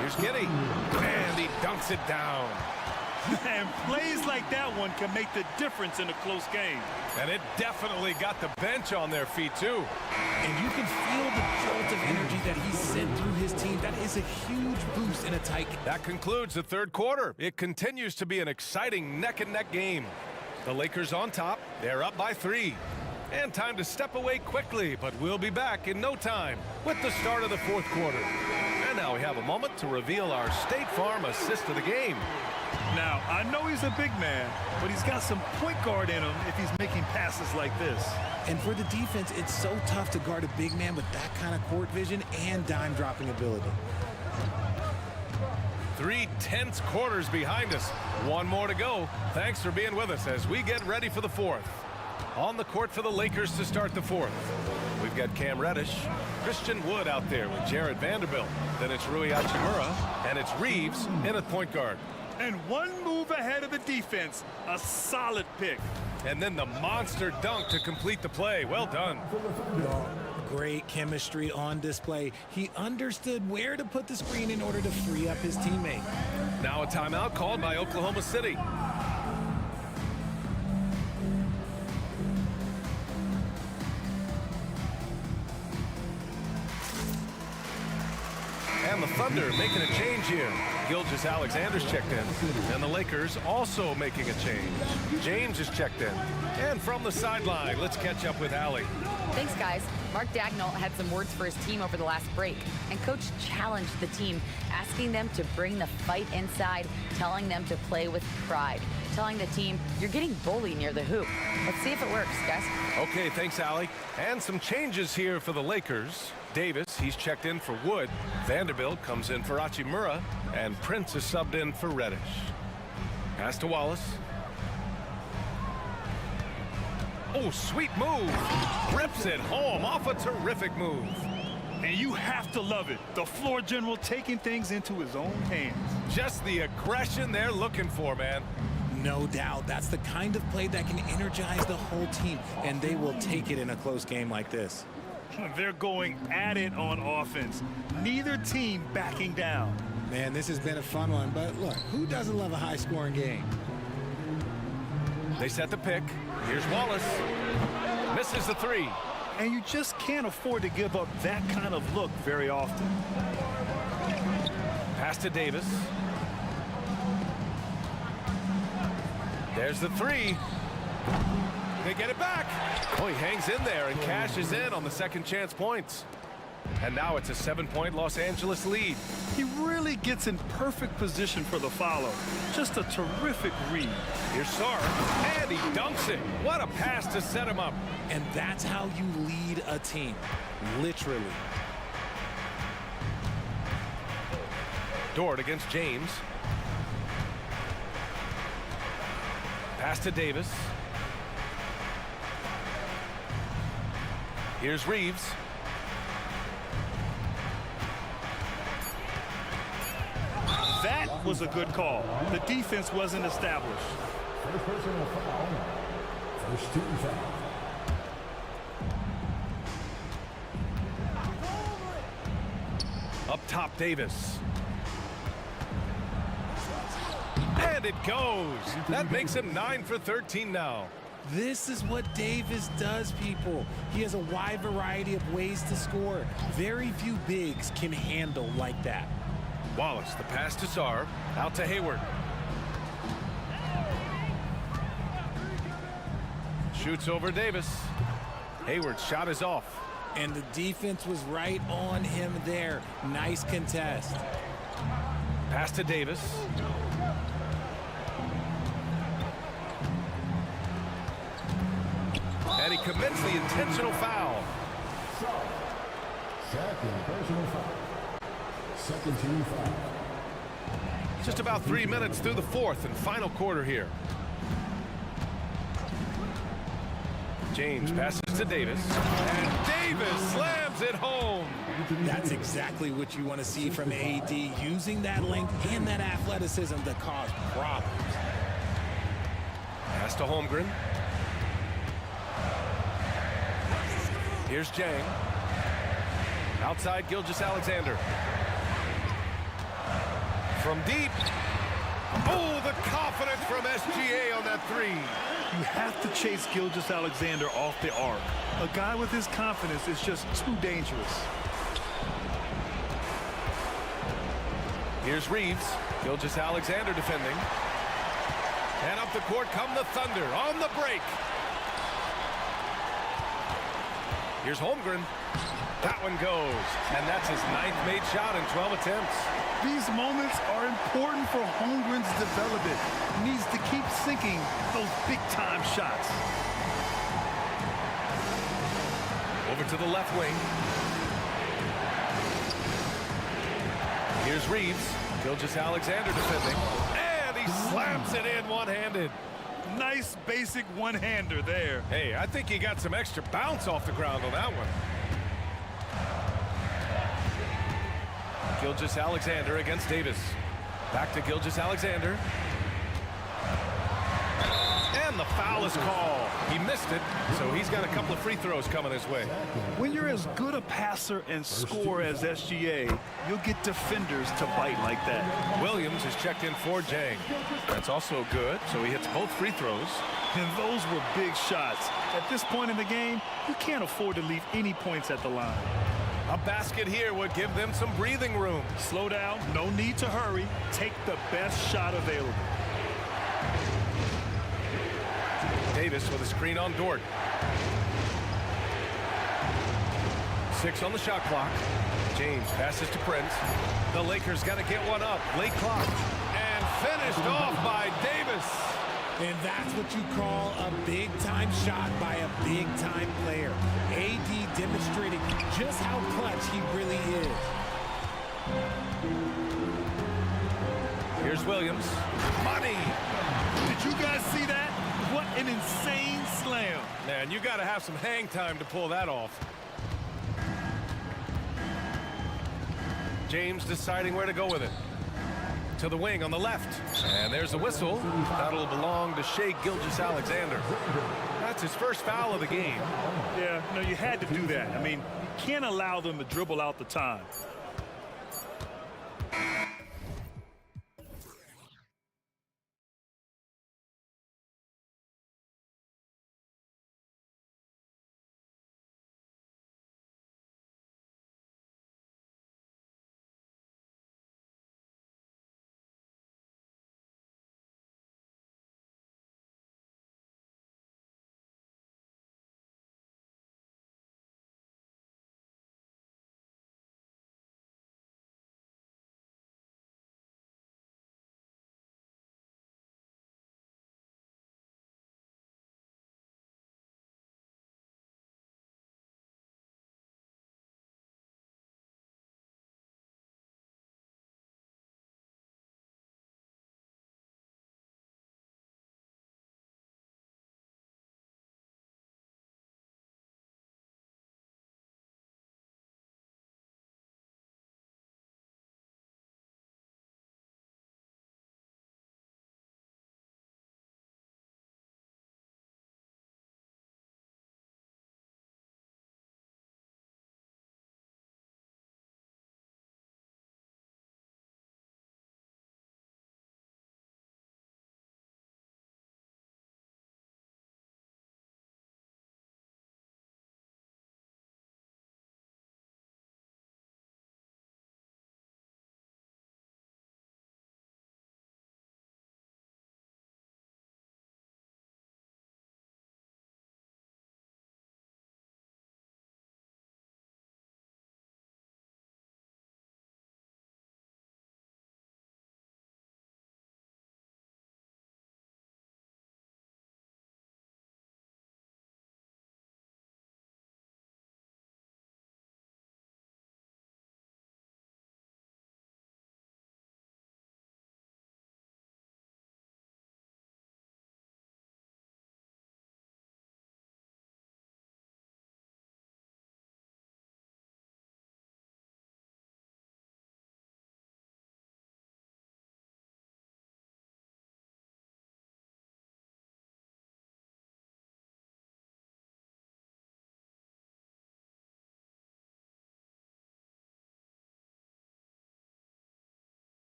Here's Giddey. And he dunks it down. And plays like that one can make the difference in a close game. And it definitely got the bench on their feet, too. And you can feel the jolt of energy that he sent through his team. That is a huge boost in a tight game. That concludes the third quarter. It continues to be an exciting neck-and-neck game. The Lakers on top. They're up by 3. And time to step away quickly, but we'll be back in no time with the start of the fourth quarter. And now we have a moment to reveal our State Farm assist of the game. Now, I know he's a big man, but he's got some point guard in him if he's making passes like this. And for the defense, it's so tough to guard a big man with that kind of court vision and dime dropping ability. 3 tense quarters behind us. One more to go. Thanks for being with us as we get ready for the fourth. On the court for the Lakers to start the fourth. We've got Cam Reddish, Christian Wood out there with Jared Vanderbilt. Then it's Rui Hachimura, and it's Reeves in at point guard. And one move ahead of the defense. A solid pick. And then the monster dunk to complete the play. Well done. Great chemistry on display. He understood where to put the screen in order to free up his teammate. Now a timeout called by Oklahoma City. And the Thunder making a change here. Gilgeous-Alexander's checked in. And the Lakers also making a change. James is checked in. And from the sideline, let's catch up with Allie. Thanks, guys. Mark Daigneault had some words for his team over the last break, and Coach challenged the team, asking them to bring the fight inside, telling them to play with pride, telling the team, you're getting bullied near the hoop. Let's see if it works, guys. Okay, thanks, Allie. And some changes here for the Lakers. Davis, he's checked in for Wood. Vanderbilt comes in for Hachimura, and Prince is subbed in for Reddish. Pass to Wallace. Oh, sweet move. Rips it home off a terrific move. And you have to love it. The floor general taking things into his own hands. Just the aggression they're looking for, man. No doubt. That's the kind of play that can energize the whole team, and they will take it in a close game like this. They're going at it on offense. Neither team backing down. Man, this has been a fun one, but look, who doesn't love a high-scoring game? They set the pick. Here's Wallace. Misses the three. And you just can't afford to give up that kind of look very often. Pass to Davis. There's the three. They get it back. Oh, he hangs in there and cashes in on the second chance points. And now it's a 7-point Los Angeles lead. He really gets in perfect position for the follow. Just a terrific read. Here's Sarr, and he dunks it. What a pass to set him up. And that's how you lead a team, literally. Dort against James. Pass to Davis. Here's Reeves. That was a good call. The defense wasn't established. First personal foul. First team foul. Up top, Davis. And it goes. That makes him 9 for 13 now. This is what Davis does, people. He has a wide variety of ways to score. Very few bigs can handle like that. Wallace, the pass to Sarr, out to Hayward. Shoots over Davis. Hayward's shot is off. And the defense was right on him there. Nice contest. Pass to Davis. And he commits the intentional foul. Second personal foul. Second team foul. Just about 3 minutes through the fourth and final quarter here. James passes to Davis. And Davis slams it home. That's exactly what you want to see from AD, using that length and that athleticism to cause problems. Pass to Holmgren. Here's Jang. Outside Gilgeous-Alexander. From deep. Oh, the confidence from SGA on that three. You have to chase Gilgeous-Alexander off the arc. A guy with his confidence is just too dangerous. Here's Reeves. Gilgeous-Alexander defending. And up the court come the Thunder on the break. Here's Holmgren. That one goes, and that's his 9th made shot in 12 attempts. These moments are important for Holmgren's development. He needs to keep sinking those big-time shots. Over to the left wing. Here's Reeves. Gilgeous-Alexander defending. And he slams it in one-handed. Nice basic one-hander there. Hey, I think he got some extra bounce off the ground on that one. Gilgeous-Alexander against Davis. Back to Gilgeous-Alexander. And the foul is called. He missed it, so he's got a couple of free throws coming his way. When you're as good a passer and scorer as SGA, you'll get defenders to bite like that. Williams is checked in for Jang. That's also good, so he hits both free throws. And those were big shots. At this point in the game, you can't afford to leave any points at the line. A basket here would give them some breathing room. Slow down, no need to hurry. Take the best shot available. Davis with a screen on Dort. 6 on the shot clock. James passes to Prince. The Lakers got to get one up. Late clock. And finished off by Davis. And that's what you call a big-time shot by a big-time player. AD demonstrating just how clutch he really is. Here's Williams. Money. Did you guys see that? What an insane slam. Man, you got to have some hang time to pull that off. James deciding where to go with it. To the wing on the left. And there's a whistle. That'll belong to Shai Gilgeous-Alexander. That's his first foul of the game. Yeah, no, you had to do that. I mean, you can't allow them to dribble out the time.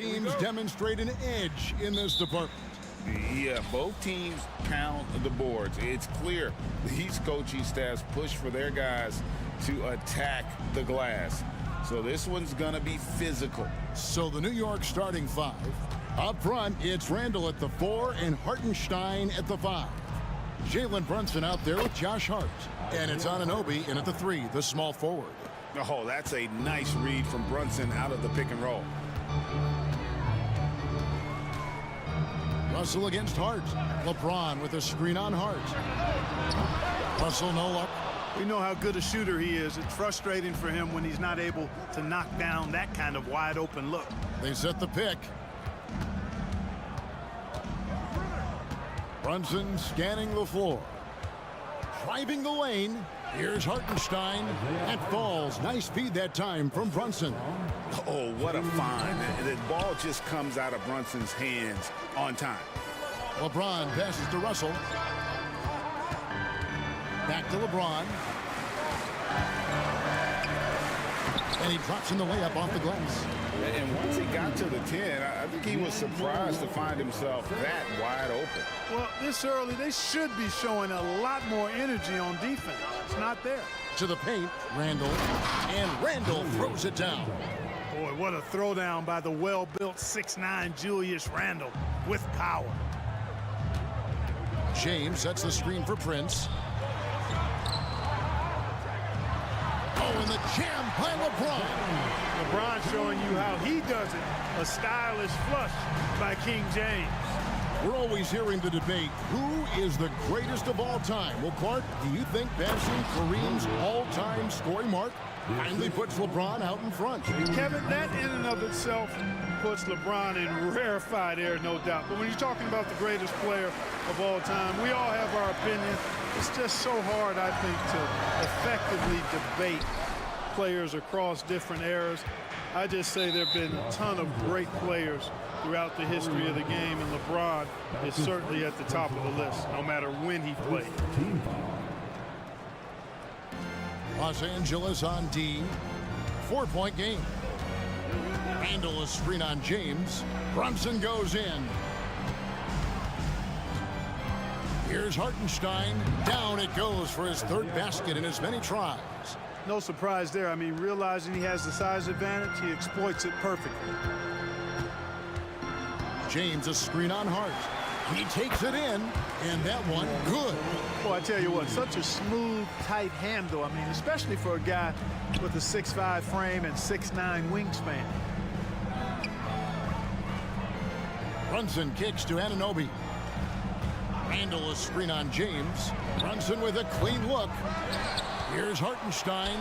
Teams demonstrate an edge in this department. Yeah, both teams pound the boards. It's clear these coaching staffs push for their guys to attack the glass. So this one's going to be physical. So the New York starting five. Up front, it's Randall at the 4 and Hartenstein at the 5. Jalen Brunson out there with Josh Hart. And it's Anunoby in at the 3, the small forward. Oh, that's a nice read from Brunson out of the pick and roll. Russell against Hart. LeBron with a screen on Hart. Russell no luck. We know how good a shooter he is. It's frustrating for him when he's not able to knock down that kind of wide open look. They set the pick. Brunson scanning the floor. Driving the lane. Here's Hartenstein. That falls. Nice feed that time from Brunson. Oh, what a find. The ball just comes out of Brunson's hands on time. LeBron passes to Russell. Back to LeBron. And he drops in the layup off the glass. And once he got to the 10, I think he was surprised to find himself that wide open. Well, this early, they should be showing a lot more energy on defense. It's not there. To the paint, Randall. And Randall throws it down. Boy, what a throwdown by the well-built 6'9" Julius Randle with power. James sets the screen for Prince. Oh, and the jam by LeBron. LeBron showing you how he does it. A stylish flush by King James. We're always hearing the debate, who is the greatest of all time? Well, Clark, do you think passing Kareem's all-time scoring mark kindly puts LeBron out in front? Kevin, that in and of itself puts LeBron in rarefied air, no doubt. But when you're talking about the greatest player of all time, we all have our opinion. It's just so hard, I think, to effectively debate players across different eras. I just say there have been a ton of great players throughout the history of the game, and LeBron is certainly at the top of the list, no matter when he played. Los Angeles on D. 4-point game. Randall a screen on James. Brunson goes in. Here's Hartenstein. Down it goes for his third basket in as many tries. No surprise there. I mean, realizing he has the size advantage, he exploits it perfectly. James a screen on Hart. He takes it in, and that one good. Well, I tell you what, such a smooth, tight handle. I mean, especially for a guy with a 6'5" frame and 6'9" wingspan. Brunson kicks to Anunoby. Randall a screen on James. Brunson with a clean look. Here's Hartenstein.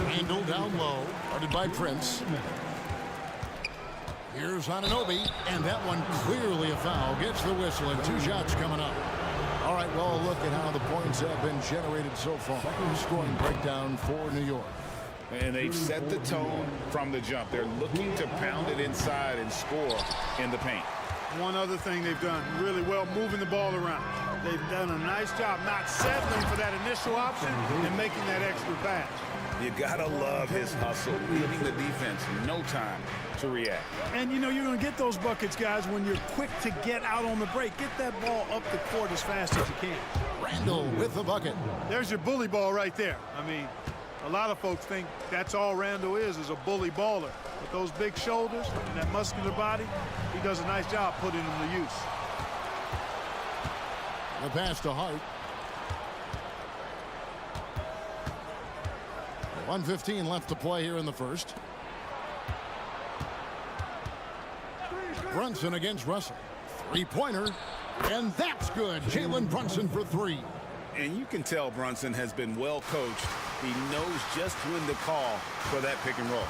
Randall down low, guarded by Prince. Here's Anunoby, and that one clearly a foul. Gets the whistle, and 2 shots coming up. All right, well, look at how the points have been generated so far. Scoring breakdown for New York. And they've set the tone from the jump. They're looking to pound it inside and score in the paint. One other thing they've done really well, moving the ball around. They've done a nice job not settling for that initial option and making that extra pass. You gotta love his hustle, giving the defense no time to react. And you know you're going to get those buckets, guys, when you're quick to get out on the break. Get that ball up the court as fast as you can. Randall with the bucket. There's your bully ball right there. I mean, a lot of folks think that's all Randall is a bully baller. With those big shoulders and that muscular body, he does a nice job putting them to use. The pass to Hart. 1:15 left to play here in the first. Brunson against Russell. 3-pointer, and that's good. Jalen Brunson for 3. And you can tell Brunson has been well coached. He knows just when to call for that pick and roll.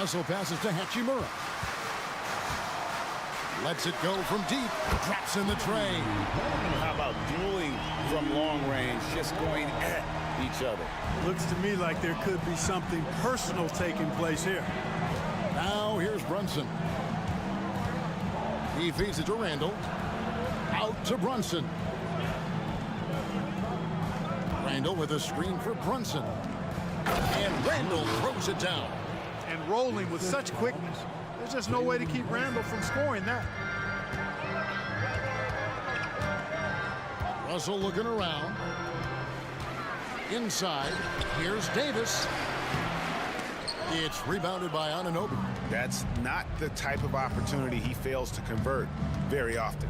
Russell passes to Hachimura. Lets it go from deep. Drops in the tray. How about dueling from long range, just going at each other? Looks to me like there could be something personal taking place here. Now here's Brunson. He feeds it to Randall. Out to Brunson. Randall with a screen for Brunson. And Randall throws it down. And rolling with such quickness. There's just no way to keep Randall from scoring that. Russell looking around. Inside, here's Davis. It's rebounded by Anunoby. That's not the type of opportunity he fails to convert very often.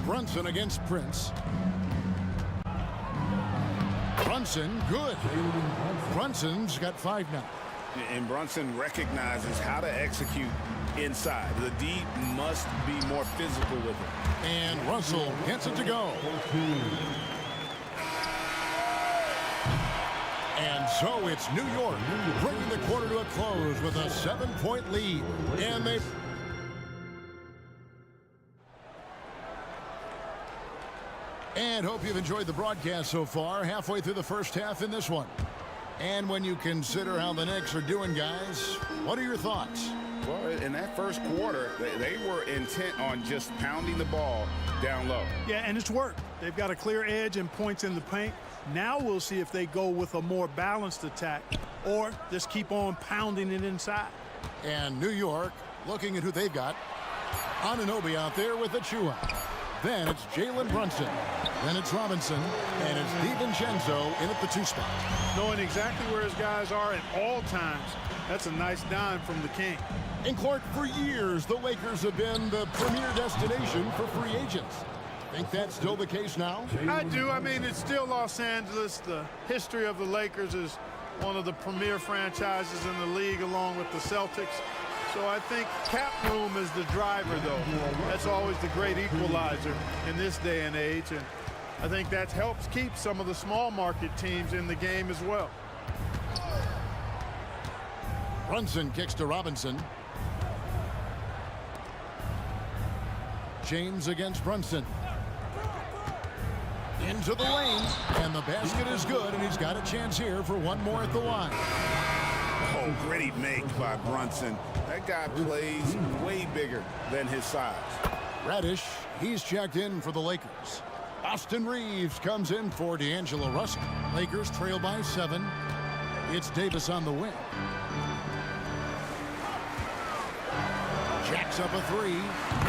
Brunson against Prince. Brunson, good. Brunson's got 5 now. And Brunson recognizes how to execute inside. The D must be more physical with it. And Russell gets it to go. And so it's New York bringing the quarter to a close with a 7-point lead. And they... And hope you've enjoyed the broadcast so far. Halfway through the first half in this one. And when you consider how the Knicks are doing, guys, what are your thoughts? Well, in that first quarter, they were intent on just pounding the ball down low. Yeah, and it's worked. They've got a clear edge and points in the paint. Now we'll see if they go with a more balanced attack or just keep on pounding it inside. And New York looking at who they've got. Anunoby out there with the chew-up. Then it's Jalen Brunson. Then it's Robinson. And it's DiVincenzo in at the 2 spot. Knowing exactly where his guys are at all times. That's a nice dime from the King. And Clark, for years, the Lakers have been the premier destination for free agents. Think that's still the case now? I do. I mean, it's still Los Angeles. The history of the Lakers is one of the premier franchises in the league along with the Celtics. So I think cap room is the driver, though. That's always the great equalizer in this day and age. And I think that helps keep some of the small market teams in the game as well. Brunson kicks to Robinson. James against Brunson. Into the lane, and the basket is good, and he's got a chance here for one more at the line. Oh, great make by Brunson. That guy plays way bigger than his size. Radish, he's checked in for the Lakers. Austin Reeves comes in for D'Angelo Russell. Lakers trail by 7. It's Davis on the wing. Jacks up a 3,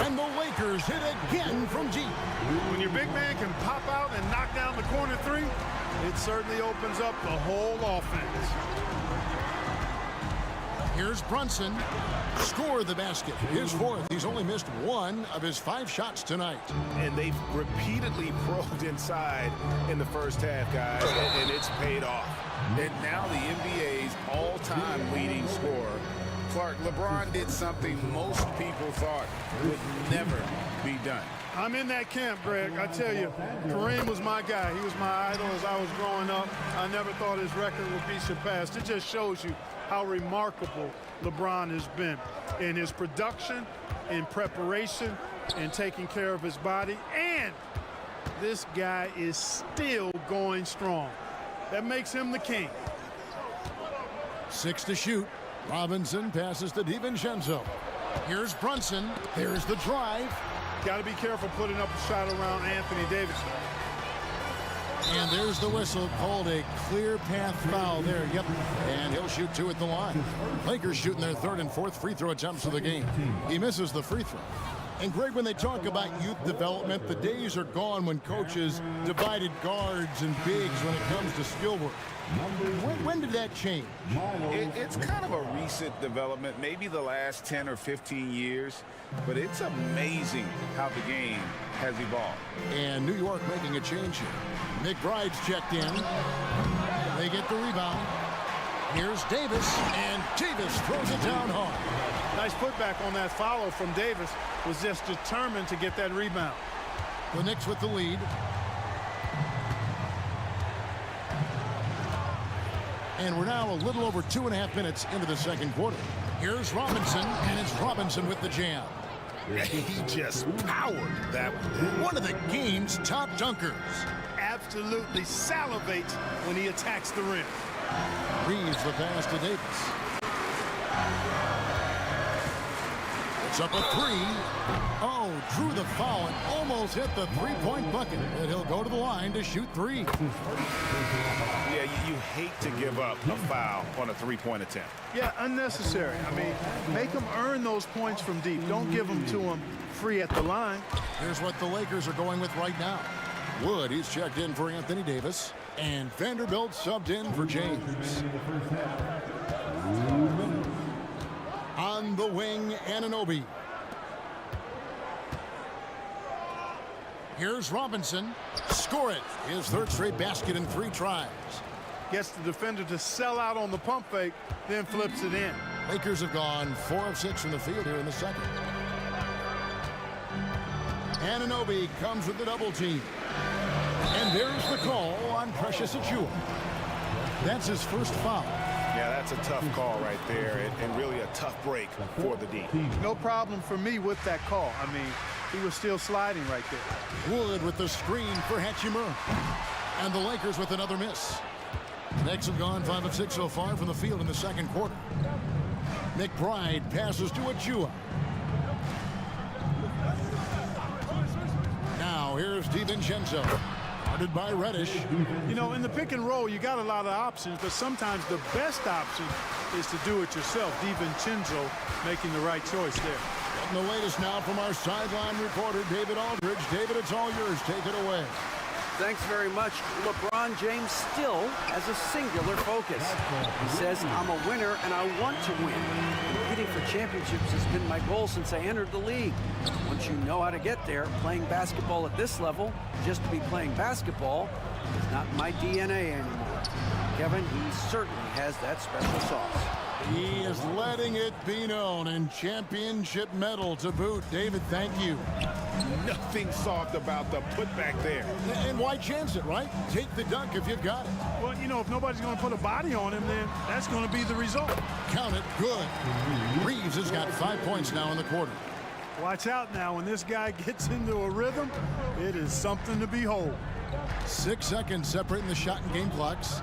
and the Lakers hit again from deep. When your big man can pop out and knock down the corner 3, it certainly opens up the whole offense. Here's Brunson. Score the basket. His 4th. He's only missed 1 of his 5 shots tonight. And they've repeatedly probed inside in the first half, guys, and it's paid off. And now the NBA's all-time leading scorer. Clark, LeBron did something most people thought would never be done. I'm in that camp, Greg. I tell you, Kareem was my guy. He was my idol as I was growing up. I never thought his record would be surpassed. It just shows you how remarkable LeBron has been in his production, in preparation, in taking care of his body. And this guy is still going strong. That makes him the king. 6 to shoot. Robinson passes to DiVincenzo. Here's Brunson. There's the drive. Got to be careful putting up a shot around Anthony Davis. And there's the whistle, called a clear path foul there. Yep, and he'll shoot 2 at the line. Lakers shooting their 3rd and 4th free throw attempts of the game. He misses the free throw. And Greg, when they talk about youth development, the days are gone when coaches divided guards and bigs when it comes to skill work. When did that change? It's kind of a recent development, maybe the last 10 or 15 years, but it's amazing how the game has evolved. And New York making a change here. McBride's checked in. They get the rebound. Here's Davis, and Davis throws it down hard. Nice putback on that follow from Davis. Was just determined to get that rebound. The Knicks with the lead. And we're now a little over 2.5 minutes into the second quarter. Here's Robinson, and it's Robinson with the jam. He just powered that one of the game's top dunkers. Absolutely salivates when he attacks the rim. Reeves the pass to Davis. It's up a 3. Oh, drew the foul and almost hit the three-point bucket. And he'll go to the line to shoot three. Yeah, you hate to give up a foul on a three-point attempt. Yeah, unnecessary. I mean, make them earn those points from deep. Don't give them to them free at the line. Here's what the Lakers are going with right now. Wood, he's checked in for Anthony Davis. And Vanderbilt subbed in for James. On the wing, Anunoby. Here's Robinson. Score it. His third straight basket in 3 tries. Gets the defender to sell out on the pump fake, then flips it in. Lakers have gone 4 of 6 from the field here in the second. Anunoby comes with the double team. And there's the call on Precious Achiuwa. That's his first foul. Yeah, that's a tough call right there, and really a tough break for the D. No problem for me with that call. I mean, he was still sliding right there. Wood with the screen for Hachimura. And the Lakers with another miss. Knicks have gone 5 of 6 so far from the field in the second quarter. McBride passes to Achiuwa. Now here's DiVincenzo. Guarded by Reddish. You know, in the pick and roll, you got a lot of options, but sometimes the best option is to do it yourself. DiVincenzo making the right choice there. And the latest now from our sideline reporter, David Aldridge. David, it's all yours. Take it away. Thanks very much. LeBron James still has a singular focus. He says, I'm a winner and I want to win. Competing for championships has been my goal since I entered the league. Once you know how to get there, playing basketball at this level, just to be playing basketball, is not my DNA anymore. Kevin, he certainly has that special sauce. He is letting it be known, and championship medal to boot. David, thank you. Nothing soft about the putback there. And why chance it, right? Take the dunk if you've got it. Well, you know, if nobody's going to put a body on him, then that's going to be the result. Count it. Good. Reeves has got 5 points now in the quarter. Watch out now. When this guy gets into a rhythm, it is something to behold. 6 seconds separating the shot and game clocks.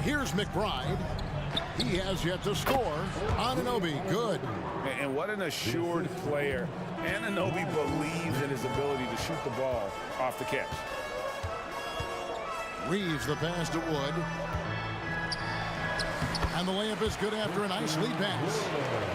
Here's McBride. He has yet to score. Anunoby, good. And what an assured player. Anunoby believes in his ability to shoot the ball off the catch. Reeves the pass to Wood. And the layup is good after a nice lead pass.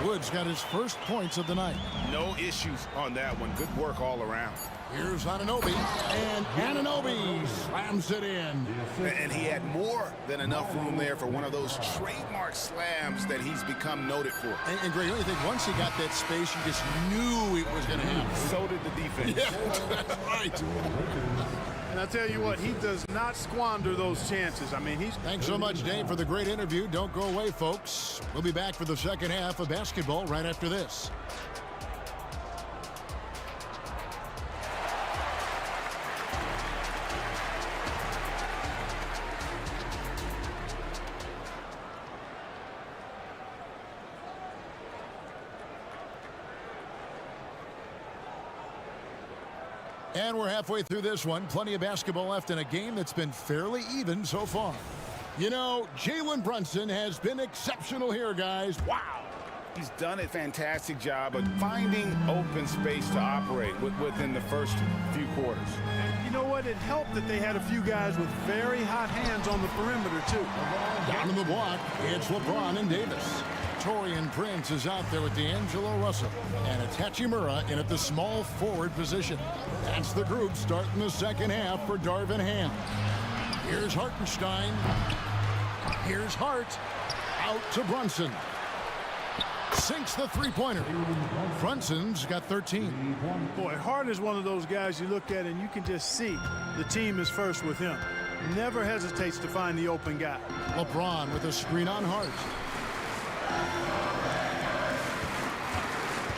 Wood's got his first points of the night. No issues on that one. Good work all around. Here's Anunoby, and Anunoby slams it in. And he had more than enough room there for one of those trademark slams that he's become noted for. And Greg, I think once he got that space, you just knew it was going to happen. So did the defense. Yeah, right. And I'll tell you what, he does not squander those chances. I mean, he's... Thanks so much, Dave, for the great interview. Don't go away, folks. We'll be back for the second half of basketball right after this. And we're halfway through this one. Plenty of basketball left in a game that's been fairly even so far. You know, Jalen Brunson has been exceptional here, guys. Wow. He's done a fantastic job of finding open space to operate within the first few quarters. And you know what? It helped that they had a few guys with very hot hands on the perimeter, too. Down in the block, it's LeBron and Davis. Torian Prince is out there with D'Angelo Russell. And it's Hachimura in at the small forward position. That's the group starting the second half for Darvin Ham. Here's Hartenstein. Here's Hart. Out to Brunson. Sinks the three-pointer. Brunson's got 13. Boy, Hart is one of those guys you look at and you can just see the team is first with him. Never hesitates to find the open guy. LeBron with a screen on Hart.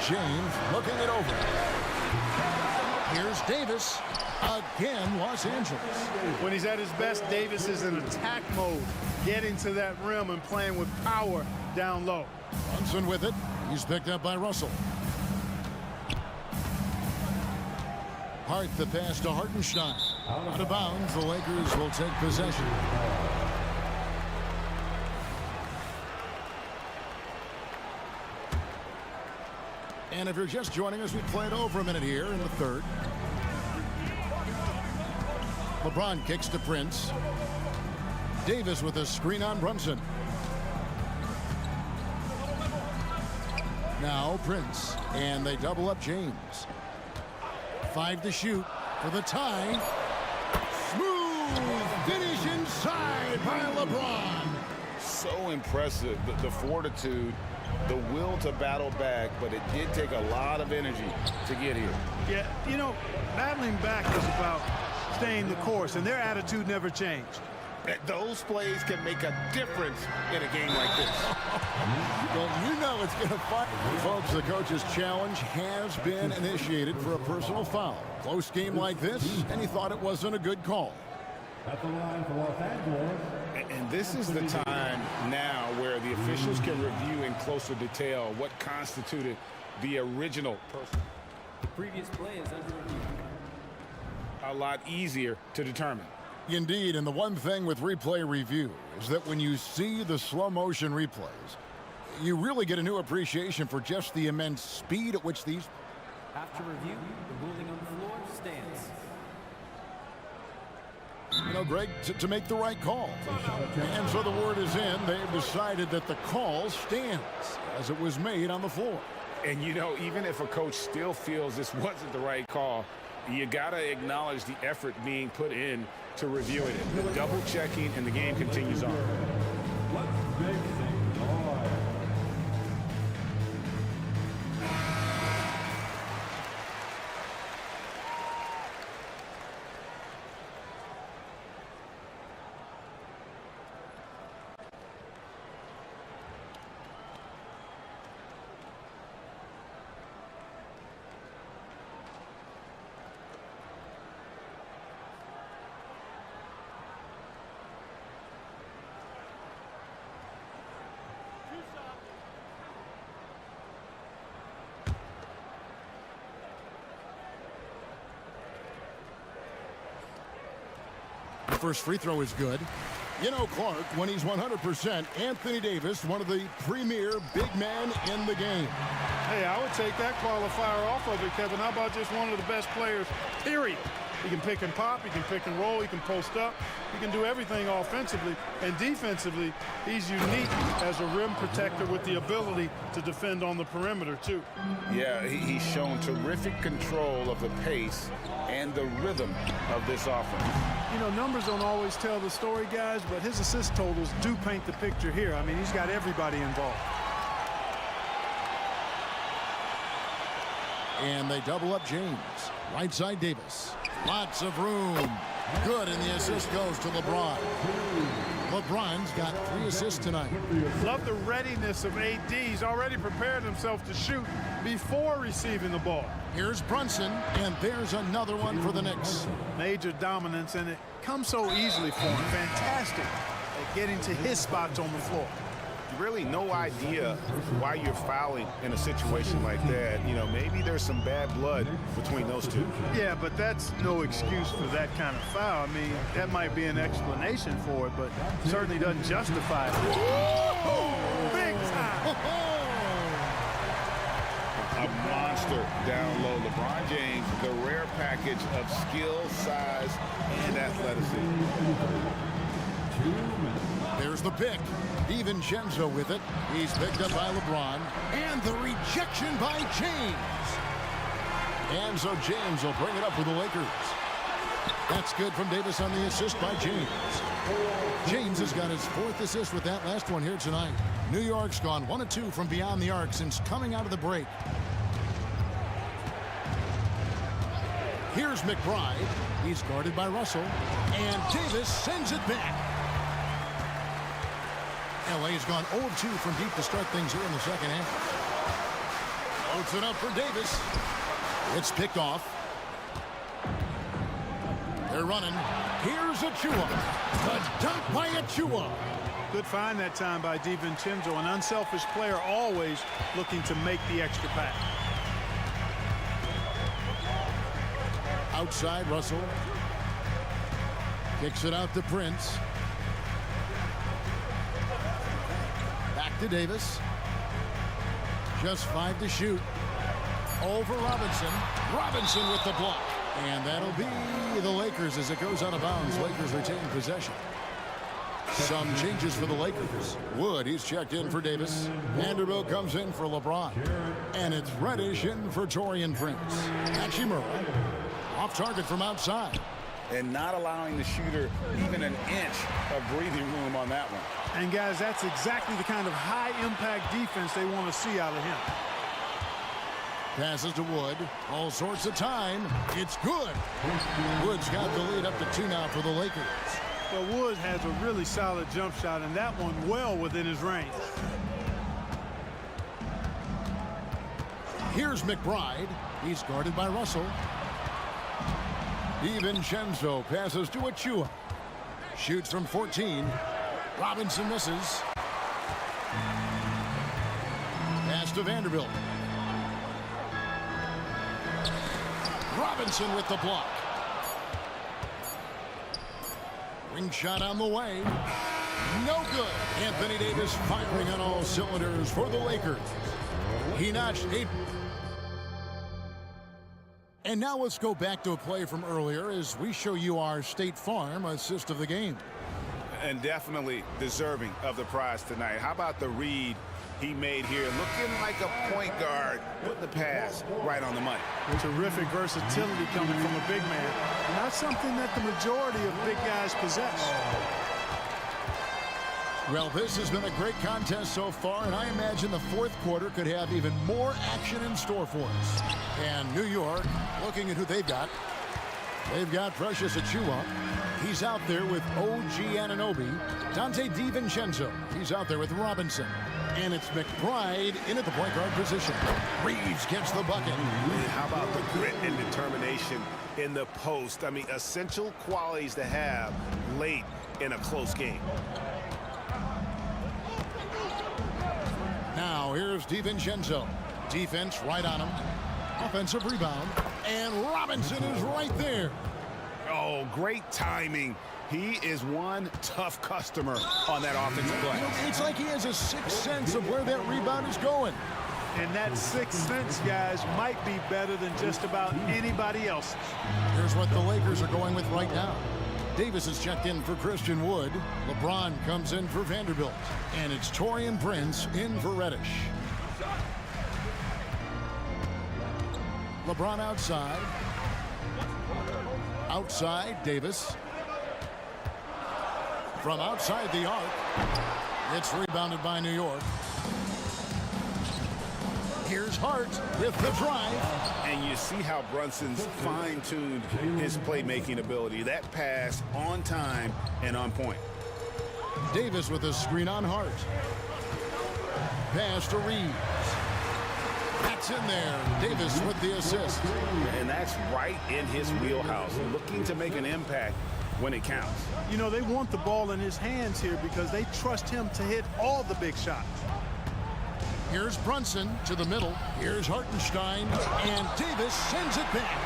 James looking it over. Here's Davis. Again, Los Angeles. When he's at his best, Davis is in attack mode, getting to that rim and playing with power down low. Brunson with it. He's picked up by Russell. Hart the pass to Hartenstein. Out of bounds, the Lakers will take possession. And if you're just joining us, we played over a minute here in the third. LeBron kicks to Prince. Davis with a screen on Brunson. Now Prince, and they double up James. 5 to shoot for the tie. Smooth finish inside by LeBron. So impressive, the fortitude, the will to battle back, but it did take a lot of energy to get here. Yeah, you know, battling back is about staying the course, and their attitude never changed. Those plays can make a difference in a game like this. Well, you know it's going to fight. Folks, the coach's challenge has been initiated for a personal foul. Close game like this, and he thought it wasn't a good call. At the line for Los Angeles. And this is the time now where the officials can review in closer detail what constituted the original person. The previous play is under review. A lot easier to determine. Indeed, and the one thing with replay review is that when you see the slow motion replays, you really get a new appreciation for just the immense speed at which these... After review, the ruling on the floor stands. You know, Greg, to make the right call. And so the word is in. They've decided that the call stands as it was made on the floor. And, you know, even if a coach still feels this wasn't the right call, you got to acknowledge the effort being put in to reviewing it. The double checking, and the game continues on. First free throw is good. You know, Clark, when he's 100%, Anthony Davis, one of the premier big men in the game. Hey, I would take that qualifier off of it, Kevin. How about just one of the best players, period? He can pick and pop, he can pick and roll, he can post up, he can do everything offensively. And defensively, he's unique as a rim protector with the ability to defend on the perimeter, too. Yeah, he's shown terrific control of the pace and the rhythm of this offense. You know, numbers don't always tell the story, guys, but his assist totals do paint the picture here. I mean, he's got everybody involved. And they double up James. Right side Davis. Lots of room. Good, and the assist goes to LeBron. LeBron's got 3 assists tonight. Love the readiness of AD. He's already prepared himself to shoot before receiving the ball. Here's Brunson, and there's another one for the Knicks. Major dominance, and it comes so easily for him. Fantastic at getting to his spots on the floor. Really no idea why you're fouling in a situation like that. You know, maybe there's some bad blood between those two. Yeah, but that's no excuse for that kind of foul. I mean, that might be an explanation for it, but certainly doesn't justify it. Big time! A monster down low. LeBron James, the rare package of skill, size, and athleticism. There's the pick. DiVincenzo with it. He's picked up by LeBron. And the rejection by James. And so James will bring it up for the Lakers. That's good from Davis on the assist by James. James has got his 4th assist with that last one here tonight. New York's gone 1 of 2 from beyond the arc since coming out of the break. Here's McBride. He's guarded by Russell. And Davis sends it back. LA's gone 0 of 2 from deep to start things here in the second half. Floats it up for Davis. It's picked off. They're running. Here's Achua. The dunk by Achua. Good find that time by DiVincenzo. An unselfish player, always looking to make the extra pass. Outside, Russell. Kicks it out to Prince. Back to Davis. Just 5 to shoot. Over Robinson. Robinson with the block. And that'll be the Lakers as it goes out of bounds. Lakers retain possession. Some changes for the Lakers. Wood, he's checked in for Davis. Vanderbilt comes in for LeBron. And it's Reddish in for Taurean Prince. Hachimura off target from outside. And not allowing the shooter even an inch of breathing room on that one. And guys, that's exactly the kind of high-impact defense they want to see out of him. Passes to Wood. All sorts of time. It's good. Wood's got the lead up to 2 now for the Lakers. Well, Wood has a really solid jump shot, and that one well within his range. Here's McBride. He's guarded by Russell. DiVincenzo passes to Achua. Shoots from 14. Robinson misses. Pass to Vanderbilt. Robinson with the block. Ring shot on the way. No good. Anthony Davis firing on all cylinders for the Lakers. He notched 8. And now let's go back to a play from earlier as we show you our State Farm assist of the game. And definitely deserving of the prize tonight. How about the read he made here? Looking like a point guard. Put the pass right on the money. Terrific versatility coming from a big man. Not something that the majority of big guys possess. Well, this has been a great contest so far, and I imagine the fourth quarter could have even more action in store for us. And New York, looking at who they've got Precious Achua. He's out there with OG Anunoby. Dante DiVincenzo, he's out there with Robinson. And it's McBride in at the point guard position. Reeves gets the bucket. How about the grit and determination in the post? I mean, essential qualities to have late in a close game. Now here's DiVincenzo. Defense right on him. Offensive rebound. And Robinson is right there. Oh, great timing. He is one tough customer on that offensive play. It's like he has a sixth sense of where that rebound is going. And that sixth sense, guys, might be better than just about anybody else. Here's what the Lakers are going with right now. Davis is checked in for Christian Wood. LeBron comes in for Vanderbilt. And it's Taurean Prince in for Reddish. LeBron outside. Outside, Davis. From outside the arc. It's rebounded by New York. Here's Hart with the drive. And you see how Brunson's fine-tuned his playmaking ability. That pass on time and on point. Davis with a screen on Hart. Pass to Reeves. That's in there. Davis with the assist. And that's right in his wheelhouse. Looking to make an impact when it counts. You know, they want the ball in his hands here because they trust him to hit all the big shots. Here's Brunson to the middle. Here's Hartenstein. And Davis sends it back.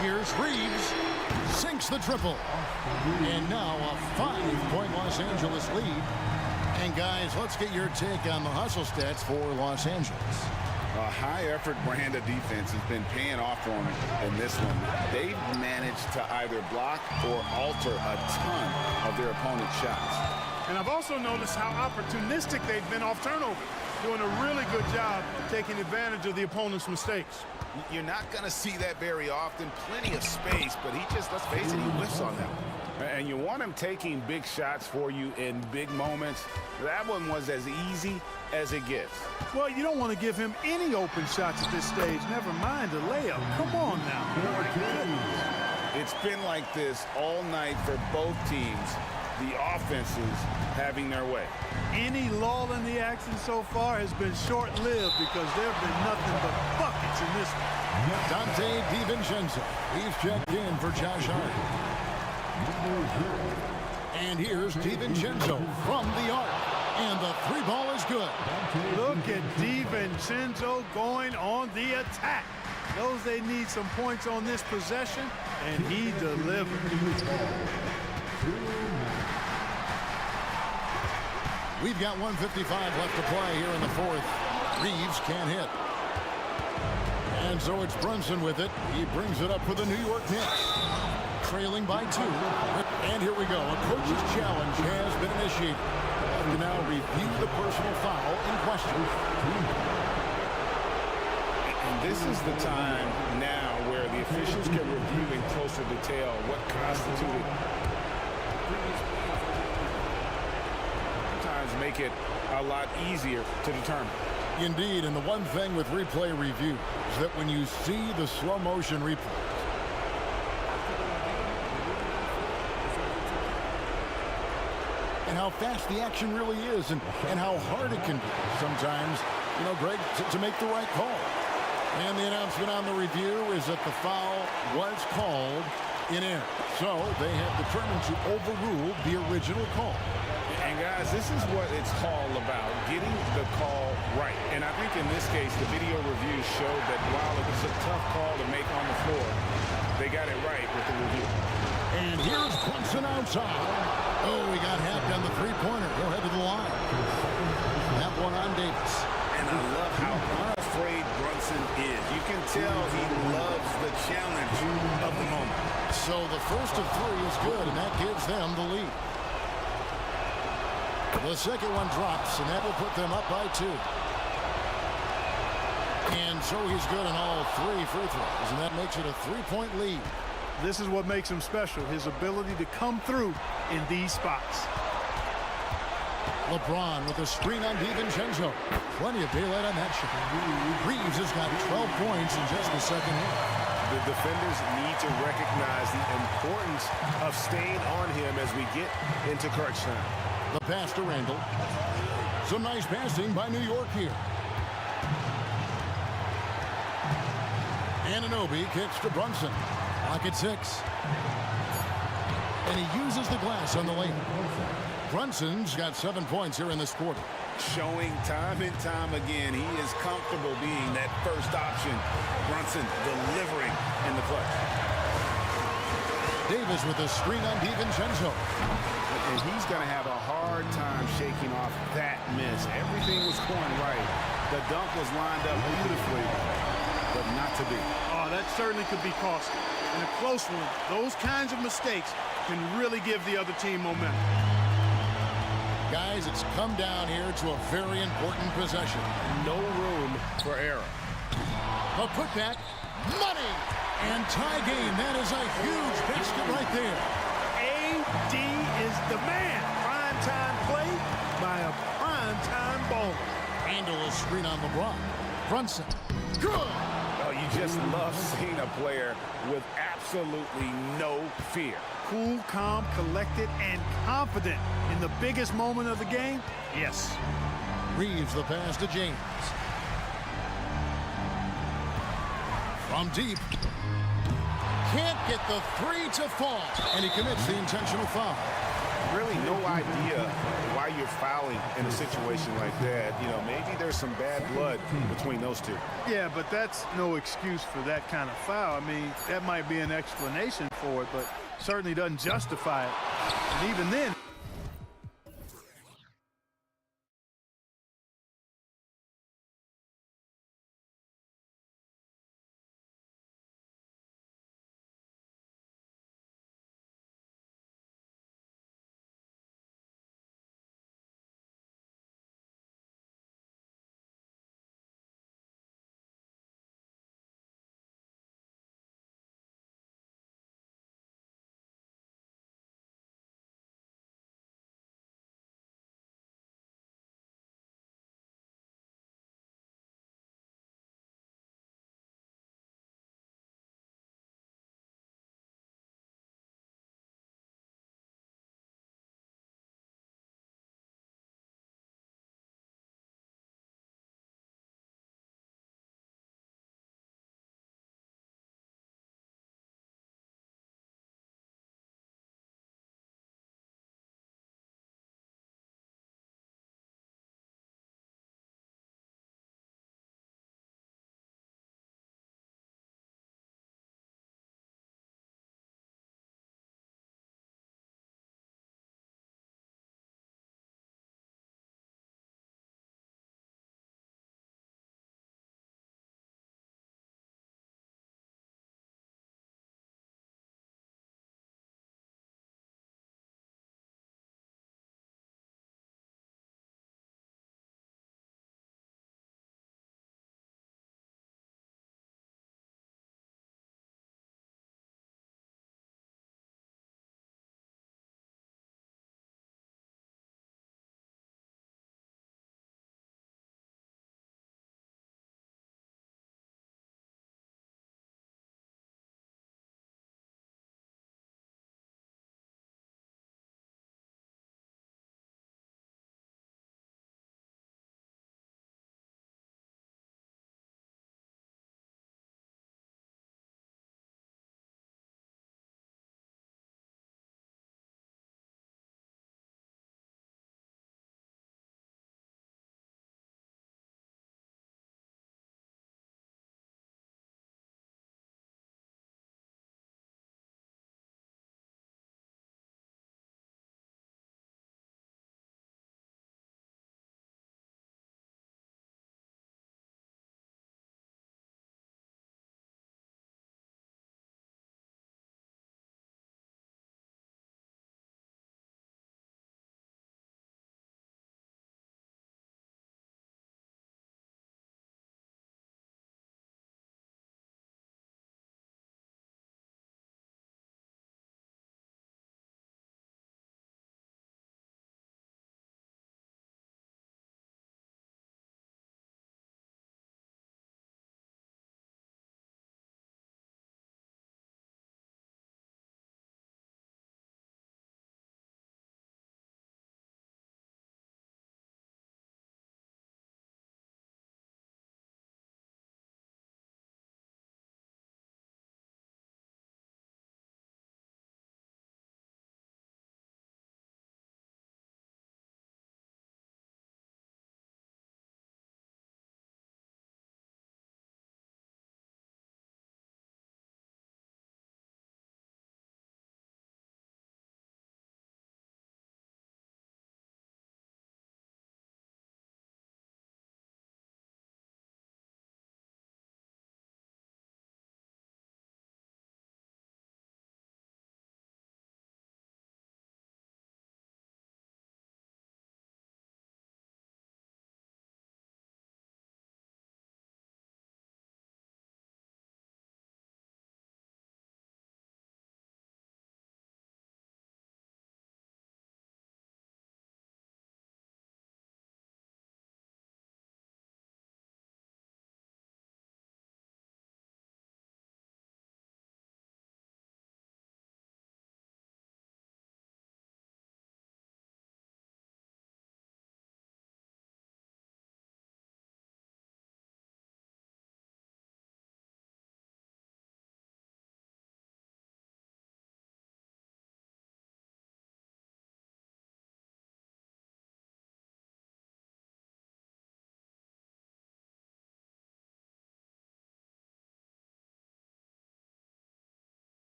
Here's Reeves. Sinks the triple. And now a 5-point Los Angeles lead. And guys, let's get your take on the hustle stats for Los Angeles. A high-effort brand of defense has been paying off for them in this one. They've managed to either block or alter a ton of their opponent's shots. And I've also noticed how opportunistic they've been off turnover, doing a really good job taking advantage of the opponent's mistakes. You're not going to see that very often. Plenty of space, but he just, let's face it, he whiffs on them. And you want him taking big shots for you in big moments. That one was as easy as it gets. Well, you don't want to give him any open shots at this stage. Never mind a layup. Come on now. My goodness. It's been like this all night for both teams. The offenses having their way. Any lull in the action so far has been short-lived because there have been nothing but buckets in this one. Dante DiVincenzo. He's checked in for Josh Hart. And here's DiVincenzo from the arc. And the three ball is good. Look at DiVincenzo going on the attack. Knows they need some points on this possession, and he delivered. We've got 1:55 left to play here in the fourth. Reeves can't hit. And so it's Brunson with it. He brings it up for the New York Knicks. Trailing by 2. And here we go. A coach's challenge has been initiated. We now review the personal foul in question. And this is the time now where the officials can review in closer detail what constituted. Sometimes make it a lot easier to determine. Indeed, and the one thing with replay review is that when you see the slow motion replay, and how fast the action really is and how hard it can be sometimes, you know, Greg, to make the right call. And the announcement on the review is that the foul was called in error. So they have determined to overrule the original call. And guys, this is what it's all about, getting the call right. And I think in this case, the video review showed that while it was a tough call to make on the floor, they got it right with the review. And here's Brunson outside. Oh, he got hacked on the three-pointer. He'll head to the line. That one on Davis. And I love how unafraid Brunson is. You can tell he loves the challenge of the moment. So the first of 3 is good, and that gives them the lead. The second one drops, and that will put them up by 2. And so he's good on all 3 free throws, and that makes it a 3-point lead. This is what makes him special, his ability to come through in these spots. LeBron with a screen on DiVincenzo. Plenty of daylight on that shot. Reeves has got 12 points in just the second half. The defenders need to recognize the importance of staying on him as we get into crunch time. The pass to Randall. Some nice passing by New York here. Anunoby kicks to Brunson. Lock at 6. And he uses the glass on the lane. Brunson's got 7 points here in this quarter. Showing time and time again he is comfortable being that first option. Brunson delivering in the clutch. Davis with a screen on DiVincenzo. And he's going to have a hard time shaking off that miss. Everything was going right. The dunk was lined up beautifully, but not to be. Oh, that certainly could be costly. In a close one, those kinds of mistakes can really give the other team momentum. Guys, it's come down here to a very important possession. No room for error. The putback, money, and tie game. That is a huge basket right there. AD is the man. Prime-time play by a prime-time baller. Handle a screen on LeBron. Brunson, good. Oh, you just love seeing a player with absolutely no fear. Cool, calm, collected, and confident in the biggest moment of the game? Yes. Reeves the pass to James. From deep. Can't get the 3 to fall. And he commits the intentional foul. Really no idea why you're fouling in a situation like that. You know, maybe there's some bad blood between those two. Yeah, but that's no excuse for that kind of foul. I mean, that might be an explanation for it, but certainly doesn't justify it. And even then,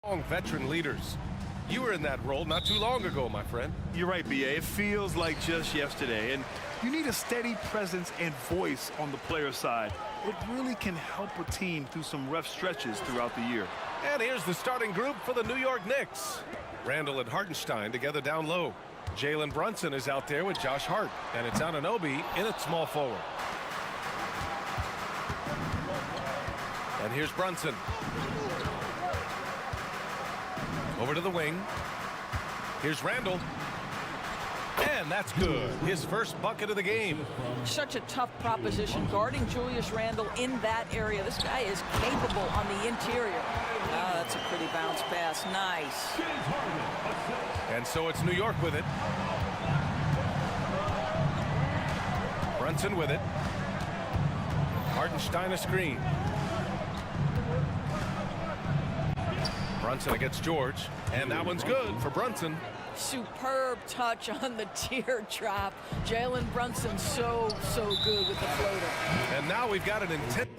Veteran leaders. You were in that role not too long ago, my friend. You're right, B.A. It feels like just yesterday. And you need a steady presence and voice on the player side. It really can help a team through some rough stretches throughout the year. And here's the starting group for the New York Knicks. Randall and Hartenstein together down low. Jalen Brunson is out there with Josh Hart. And it's Anunoby in at small forward. And here's Brunson. Over to the wing. Here's Randall. And that's good. His first bucket of the game. Such a tough proposition guarding Julius Randle in that area. This guy is capable on the interior. Oh, that's a pretty bounce pass. Nice. And so it's New York with it. Brunson with it. Hartenstein a screen. Brunson against George. And that one's good for Brunson. Superb touch on the teardrop. Jalen Brunson so good with the floater. And now we've got an intense.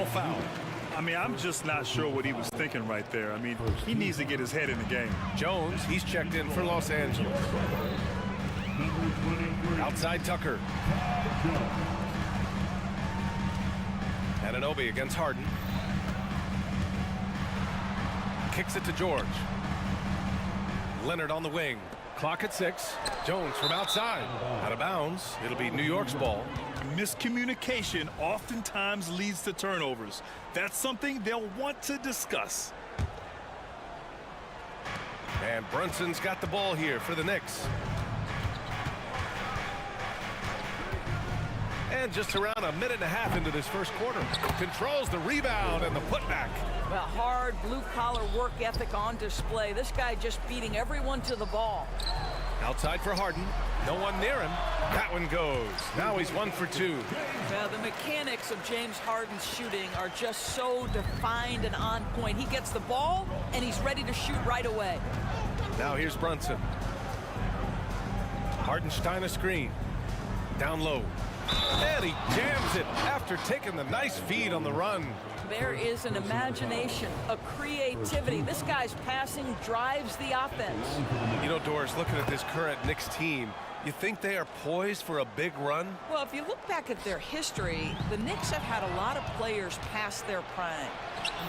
Foul. I mean, I'm just not sure what he was thinking right there. I mean, he needs to get his head in the game. Jones, he's checked in for Los Angeles. Outside Tucker. Anunoby against Harden. Kicks it to George. Leonard on the wing. Clock at 6. Jones from outside. Out of bounds. It'll be New York's ball. Miscommunication oftentimes leads to turnovers. That's something they'll want to discuss. And Brunson's got the ball here for the Knicks. And just around a minute and a half into this first quarter. Controls the rebound and the putback. Well, hard blue-collar work ethic on display. This guy just beating everyone to the ball. Outside for Harden. No one near him. That one goes. Now he's 1 for 2. Now, the mechanics of James Harden's shooting are just so defined and on point. He gets the ball, and he's ready to shoot right away. Now here's Brunson. Hartenstein a screen. Down low. And he jams it after taking the nice feed on the run. There is an imagination, a creativity. This guy's passing drives the offense. You know, Doris, looking at this current Knicks team, you think they are poised for a big run? Well, if you look back at their history, the Knicks have had a lot of players past their prime.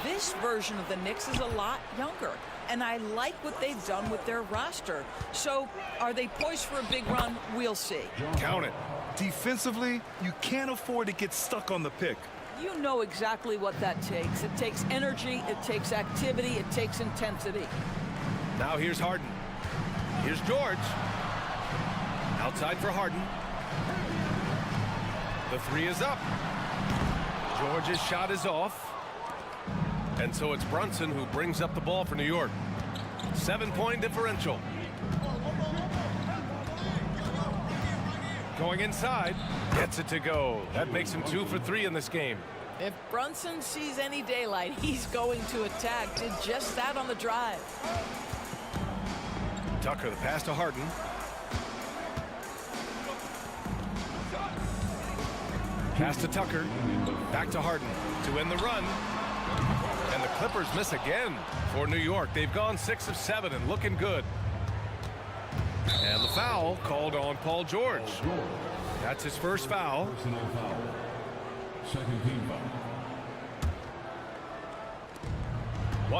This version of the Knicks is a lot younger, and I like what they've done with their roster. So, are they poised for a big run? We'll see. Count it. Defensively, you can't afford to get stuck on the pick. You know exactly what that takes. It takes energy, it takes activity, it takes intensity. Now here's Harden. Here's George. Outside for Harden. The 3 is up. George's shot is off. And so it's Brunson who brings up the ball for New York. 7-point differential. Going inside, gets it to go. That makes him 2 for 3 in this game. If Brunson sees any daylight, he's going to attack. Did just that on the drive. Tucker, the pass to Harden. Pass to Tucker. Back to Harden to end the run. And the Clippers miss again for New York. They've gone 6 of 7 and looking good. And the foul called on Paul George. That's his first foul. Second team foul.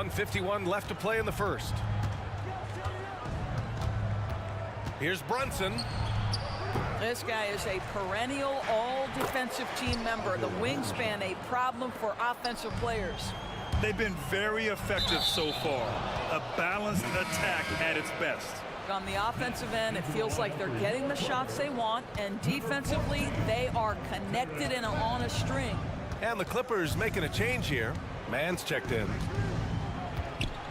1:51 left to play in the first. Here's Brunson. This guy is a perennial all-defensive team member. The wingspan, a problem for offensive players. They've been very effective so far. A balanced attack at its best. On the offensive end, it feels like they're getting the shots they want, and defensively, they are connected and on a string. And the Clippers making a change here. Mann's checked in.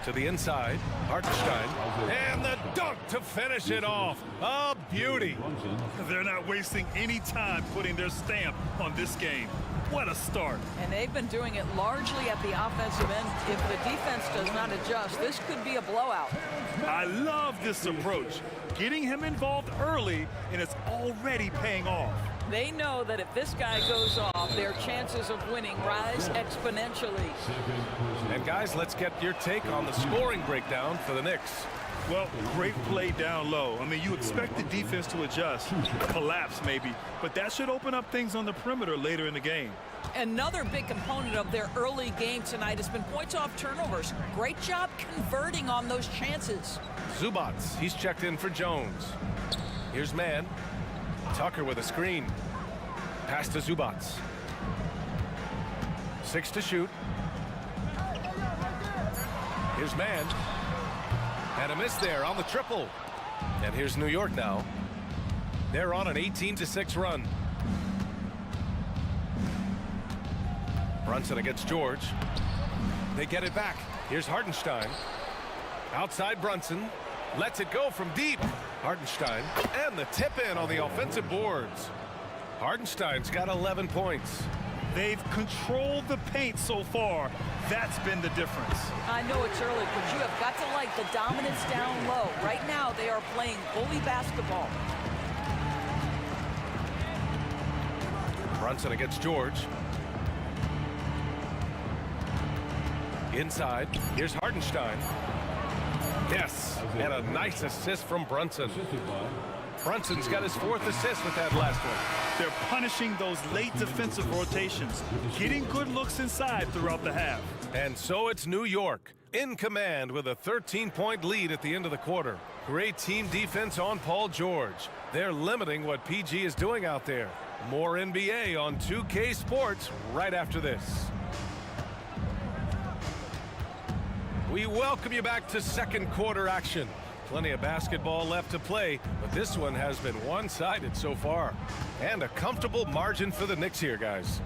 To the inside, Hartenstein, and the dunk to finish it off. A beauty. They're not wasting any time putting their stamp on this game. What a start. And they've been doing it largely at the offensive end. If the defense does not adjust, this could be a blowout. I love this approach. Getting him involved early, and it's already paying off. They know that if this guy goes off, their chances of winning rise exponentially. And guys, let's get your take on the scoring breakdown for the Knicks. Well, great play down low. I mean, you expect the defense to adjust, collapse maybe, but that should open up things on the perimeter later in the game. Another big component of their early game tonight has been points off turnovers. Great job converting on those chances. Zubats, he's checked in for Jones. Here's man. Tucker with a screen. Pass to Zubats. 6 to shoot. Here's man. And a miss there on the triple. And here's New York now. They're on an 18-6 run. Brunson against George. They get it back. Here's Hartenstein. Outside Brunson. Lets it go from deep. Hartenstein. And the tip in on the offensive boards. Hartenstein's got 11 points. They've controlled the paint so far. That's been the difference. I know it's early, but you have got to like the dominance down low. Right now, they are playing bully basketball. Brunson against George. Inside. Here's Hartenstein. Yes, and a nice assist from Brunson. Brunson's got his 4th assist with that last one. They're punishing those late defensive rotations, getting good looks inside throughout the half. And so it's New York in command with a 13-point lead at the end of the quarter. Great team defense on Paul George. They're limiting what PG is doing out there. More NBA on 2K Sports right after this. We welcome you back to second quarter action. Plenty of basketball left to play, but this one has been one-sided so far. And a comfortable margin for the Knicks here, guys.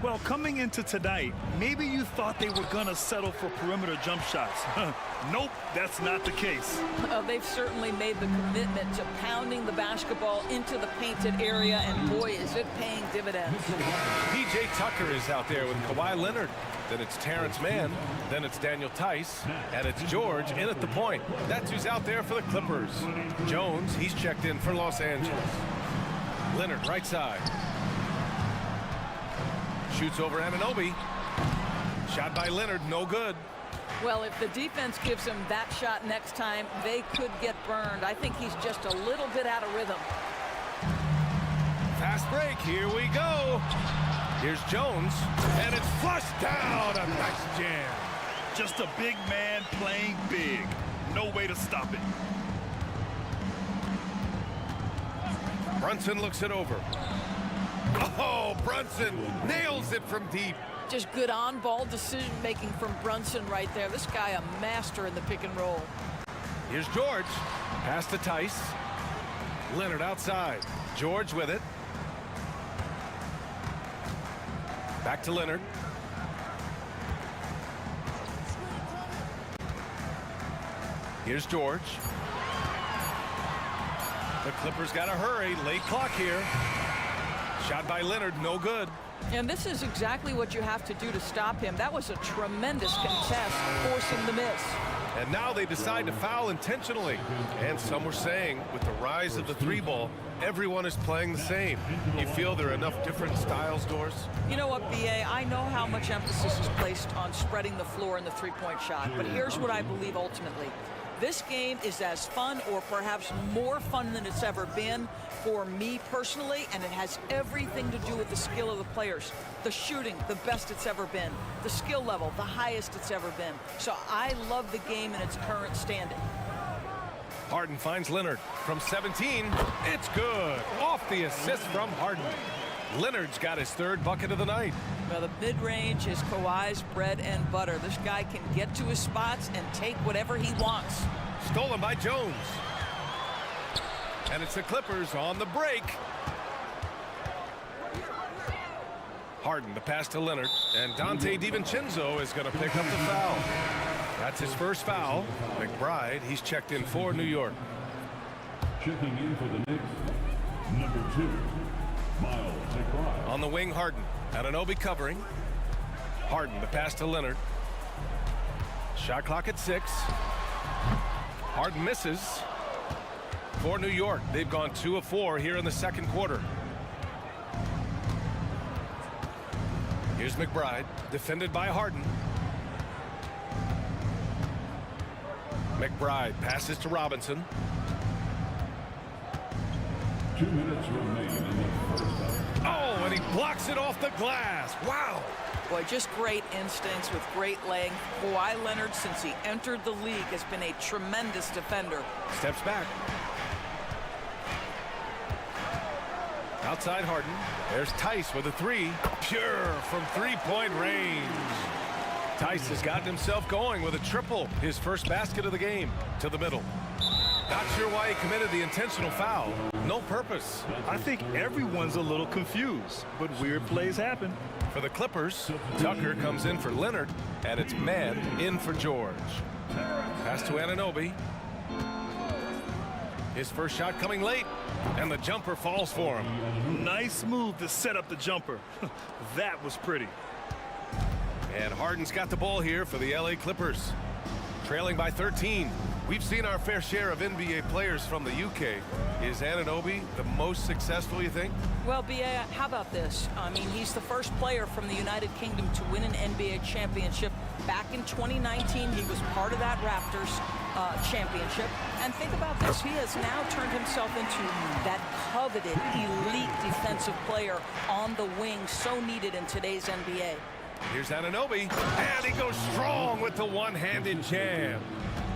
Well, coming into tonight, maybe you thought they were going to settle for perimeter jump shots. Nope, that's not the case. They've certainly made the commitment to pounding the basketball into the painted area, and boy, is it paying dividends. P.J. Tucker is out there with Kawhi Leonard. Then it's Terrence Mann. Then it's Daniel Tice. And it's George in at the point. That's who's out there for the Clippers. Jones, he's checked in for Los Angeles. Leonard, right side. Shoots over Anunoby. Shot by Leonard, no good. Well, if the defense gives him that shot next time, they could get burned. I think he's just a little bit out of rhythm. Fast break, here we go. Here's Jones, and it's flushed down. A nice jam. Just a big man playing big. No way to stop it. Brunson looks it over. Oh, Brunson nails it from deep. Just good on-ball decision-making from Brunson right there. This guy a master in the pick and roll. Here's George. Pass to Tice. Leonard outside. George with it. Back to Leonard. Here's George. The Clippers got to hurry. Late clock here. Shot by Leonard, no good. And this is exactly what you have to do to stop him. That was a tremendous contest, forcing the miss. And now they decide to foul intentionally. And some were saying, with the rise of the 3-ball, everyone is playing the same. You feel there are enough different styles, Doris? You know what, B.A., I know how much emphasis is placed on spreading the floor in the three-point shot, but here's what I believe ultimately. This game is as fun or perhaps more fun than it's ever been for me personally, and it has everything to do with the skill of the players. The shooting, the best it's ever been. The skill level, the highest it's ever been. So I love the game in its current standing. Harden finds Leonard from 17. It's good. Off the assist from Harden. Leonard's got his 3rd bucket of the night. Well, the mid-range is Kawhi's bread and butter. This guy can get to his spots and take whatever he wants. Stolen by Jones. And it's the Clippers on the break. Harden, the pass to Leonard. And Dante DiVincenzo is going to pick up the foul. That's his first foul. McBride, he's checked in for New York. Checking in for the Knicks, number 2, Miles McBride. On the wing, Harden. Anunoby covering. Harden, the pass to Leonard. Shot clock at 6. Harden misses. For New York, they've gone 2 of 4 here in the second quarter. Here's McBride, defended by Harden. McBride passes to Robinson. 2 minutes remain in the first half. Oh, and he blocks it off the glass. Wow. Boy, just great instincts with great length. Kawhi Leonard, since he entered the league, has been a tremendous defender. Steps back. Outside Harden. There's Tice with a 3. Pure from three-point range. Tice has gotten himself going with a triple. His first basket of the game. To the middle. Not sure why he committed the intentional foul. No purpose. I think everyone's a little confused, but weird plays happen. For the Clippers, Tucker comes in for Leonard, and it's man in for George. Pass to Anunoby. His first shot coming late, and the jumper falls for him. Nice move to set up the jumper. That was pretty. And Harden's got the ball here for the LA Clippers. Trailing by 13. We've seen our fair share of NBA players from the UK. Is Anunoby the most successful, you think? Well, B.A., how about this? I mean, he's the first player from the United Kingdom to win an NBA championship. Back in 2019, he was part of that Raptors championship. And think about this. He has now turned himself into that coveted, elite defensive player on the wing, so needed in today's NBA. Here's Anunoby, and he goes strong with the one-handed jam.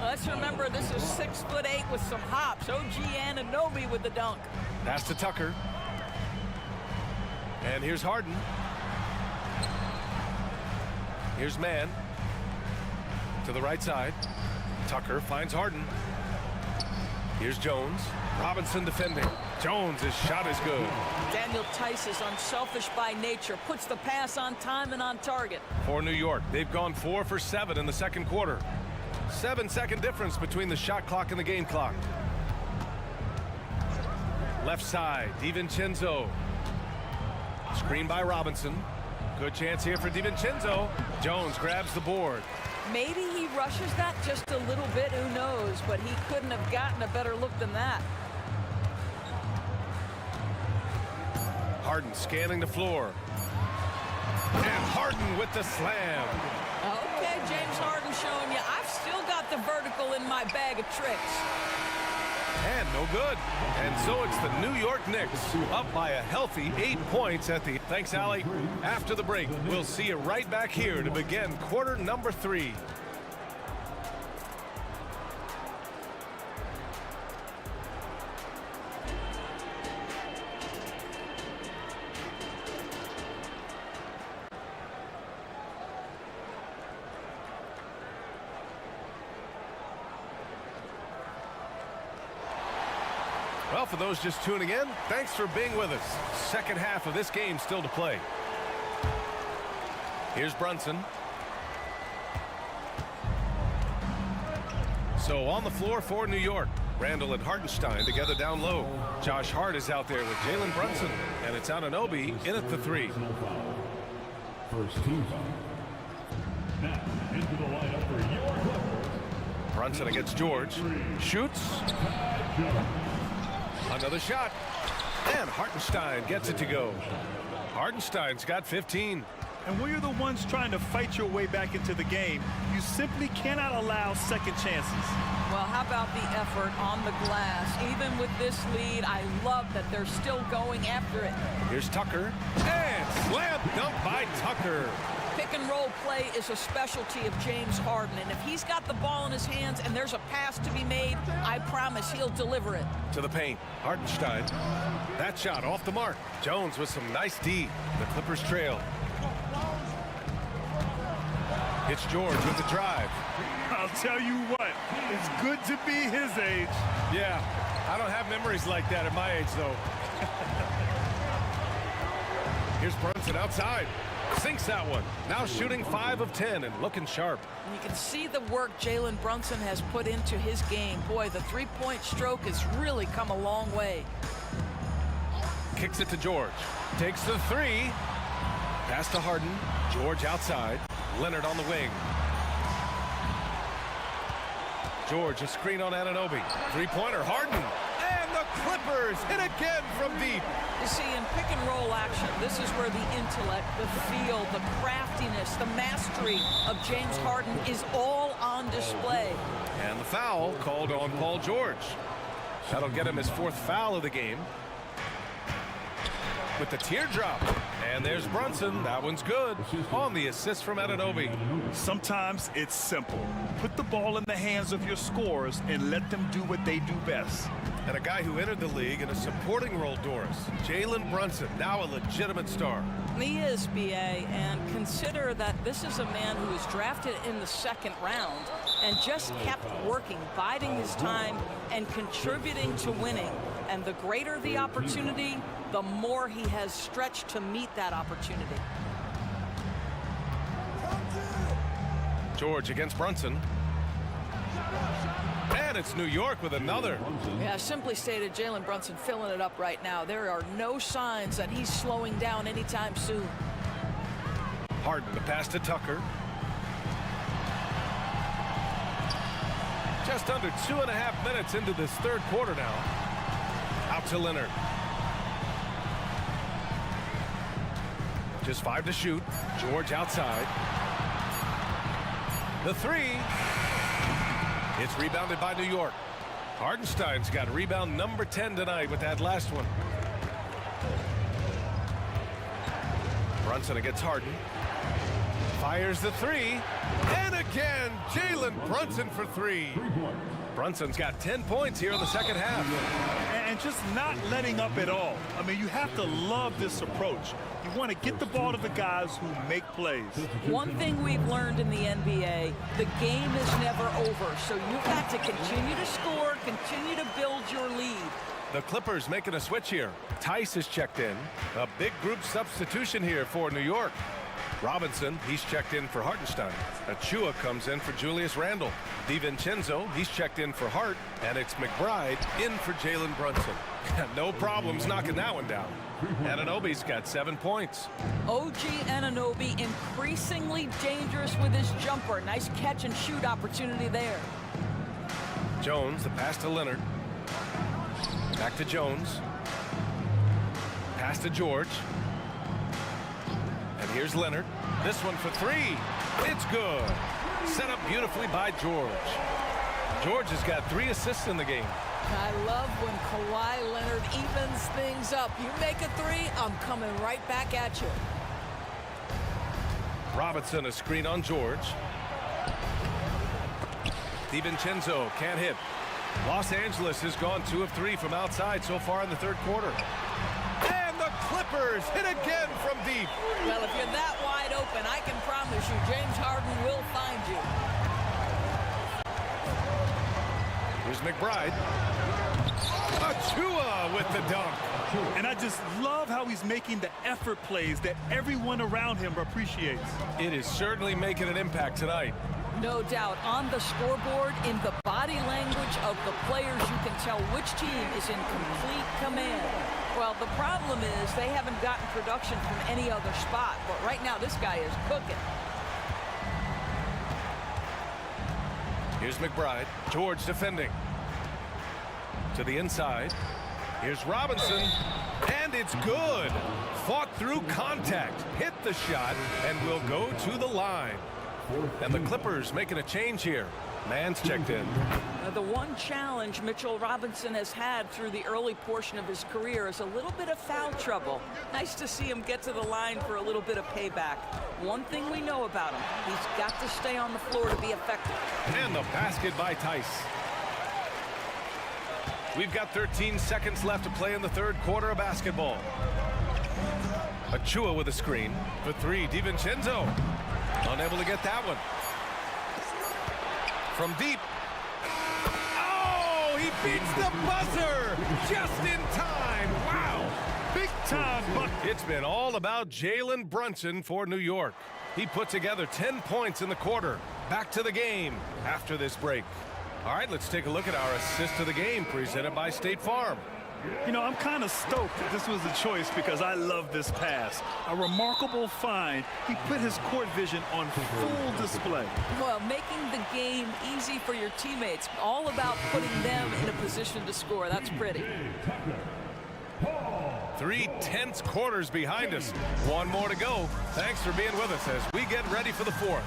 Let's remember, this is 6'8" with some hops. OG Anunoby with the dunk. Pass to Tucker. And here's Harden. Here's Mann. To the right side. Tucker finds Harden. Here's Jones. Robinson defending. Jones' shot is good. Daniel Tice is unselfish by nature. Puts the pass on time and on target. For New York, they've gone 4 for 7 in the second quarter. 7-second difference between the shot clock and the game clock. Left side, DiVincenzo. Screen by Robinson. Good chance here for DiVincenzo. Jones grabs the board. Maybe he rushes that just a little bit, who knows, but he couldn't have gotten a better look than that. Harden scanning the floor. And Harden with the slam. Okay, James Harden showing you, I've still got the vertical in my bag of tricks. And no good. And so it's the New York Knicks up by a healthy 8 points at the... Thanks, Allie. After the break, we'll see you right back here to begin quarter number 3. Well, for those just tuning in, thanks for being with us. Second half of this game still to play. Here's Brunson. So on the floor for New York, Randall and Hartenstein together down low. Josh Hart is out there with Jalen Brunson, and it's Anunoby in at the 3. First team foul. Now into the lineup for your Clippers. Brunson against George. Shoots. Another shot. And Hartenstein gets it to go. Hartenstein's got 15. And when you're the ones trying to fight your way back into the game, you simply cannot allow second chances. Well, how about the effort on the glass? Even with this lead, I love that they're still going after it. Here's Tucker. And slam dunk by Tucker. Pick and roll play is a specialty of James Harden, and if he's got the ball in his hands and there's a pass to be made, I promise he'll deliver it. To the paint, Hartenstein. That shot off the mark. Jones with some nice D. The Clippers trail. It's George with the drive. I'll tell you what, it's good to be his age. Yeah, I don't have memories like that at my age, though. Here's Brunson outside. Sinks that one. Now shooting 5 of 10 and looking sharp. And you can see the work Jalen Brunson has put into his game. Boy, the three-point stroke has really come a long way. Kicks it to George. Takes the 3. Pass to Harden. George outside. Leonard on the wing. George, a screen on Anunoby. Three-pointer, Harden. And the Clippers hit again from deep. You see, in pick-and-roll action, this is where the intellect, the feel, the craftiness, the mastery of James Harden is all on display. And the foul called on Paul George. That'll get him his 4th foul of the game. With the teardrop. And there's Brunson. That one's good. On the assist from Anunoby. Sometimes it's simple. Put the ball in the hands of your scorers and let them do what they do best. And a guy who entered the league in a supporting role, Doris. Jalen Brunson, now a legitimate star. He is, B.A., and consider that this is a man who was drafted in the 2nd round and just kept working, biding his time, and contributing to winning. And the greater the opportunity, the more he has stretched to meet that opportunity. George against Brunson. And it's New York with another. Yeah, simply stated, Jalen Brunson filling it up right now. There are no signs that he's slowing down anytime soon. Harden, the pass to Tucker. Just under 2.5 minutes into this 3rd quarter now. Out to Leonard. Just 5 to shoot. George outside. The 3. It's rebounded by New York. Hardenstein's got rebound number 10 tonight with that last one. Brunson against Harden. Fires the 3. And again, Jalen Brunson for 3. Brunson's got 10 points here in the 2nd half. And just not letting up at all. I mean, you have to love this approach. You want to get the ball to the guys who make plays. One thing we've learned in the NBA, the game is never over. So you've got to continue to score, continue to build your lead. The Clippers making a switch here. Tice is checked in. A big group substitution here for New York. Robinson, he's checked in for Hartenstein. Achua comes in for Julius Randle. DiVincenzo, he's checked in for Hart. And it's McBride in for Jalen Brunson. No problems knocking that one down. Anunoby's got 7 points. OG Anunoby increasingly dangerous with his jumper. Nice catch and shoot opportunity there. Jones, the pass to Leonard. Back to Jones. Pass to George. And here's Leonard. This one for 3. It's good. Set up beautifully by George. George has got 3 assists in the game. I love when Kawhi Leonard evens things up. You make a 3, I'm coming right back at you. Robinson, a screen on George. DiVincenzo can't hit. Los Angeles has gone 2 of 3 from outside so far in the 3rd quarter. And the Clippers hit again from deep. Well, if you're that wide open, I can promise you James Harden will find you. Here's McBride. Achua with the dunk. And I just love how he's making the effort plays that everyone around him appreciates. It is certainly making an impact tonight. No doubt. On the scoreboard, in the body language of the players, you can tell which team is in complete command. Well, the problem is they haven't gotten production from any other spot. But right now, this guy is cooking. Here's McBride. George defending. To the inside. Here's Robinson. And it's good. Fought through contact. Hit the shot and will go to the line. And the Clippers making a change here. Man's checked in. The one challenge Mitchell Robinson has had through the early portion of his career is a little bit of foul trouble. Nice to see him get to the line for a little bit of payback. One thing we know about him, he's got to stay on the floor to be effective. And the basket by Tice. We've got 13 seconds left to play in the 3rd quarter of basketball. Achua with a screen for 3. DiVincenzo unable to get that one. From deep. Oh, he beats the buzzer just in time. Wow. big-time bucket. It's been all about Jalen Brunson for New York. He put together 10 points in the quarter. Back to the game after this break. All right, let's take a look at our assist of the game presented by State Farm. You know, I'm kind of stoked that this was the choice because I love this pass. A remarkable find. He put his court vision on full display. Well, making the game easy for your teammates. All about putting them in a position to score. That's pretty. 3 tense quarters behind us. One more to go. Thanks for being with us as we get ready for the fourth.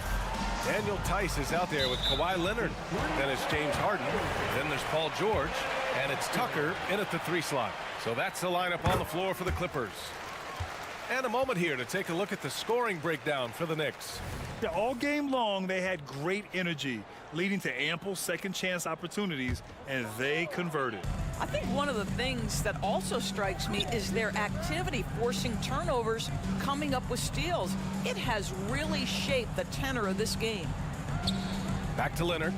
Daniel Tice is out there with Kawhi Leonard. Then it's James Harden. Then there's Paul George. And it's Tucker in at the 3 slot. So that's the lineup on the floor for the Clippers. And a moment here to take a look at the scoring breakdown for the Knicks. Yeah, all game long, they had great energy, leading to ample second chance opportunities, and they converted. I think one of the things that also strikes me is their activity, forcing turnovers, coming up with steals. It has really shaped the tenor of this game. Back to Leonard.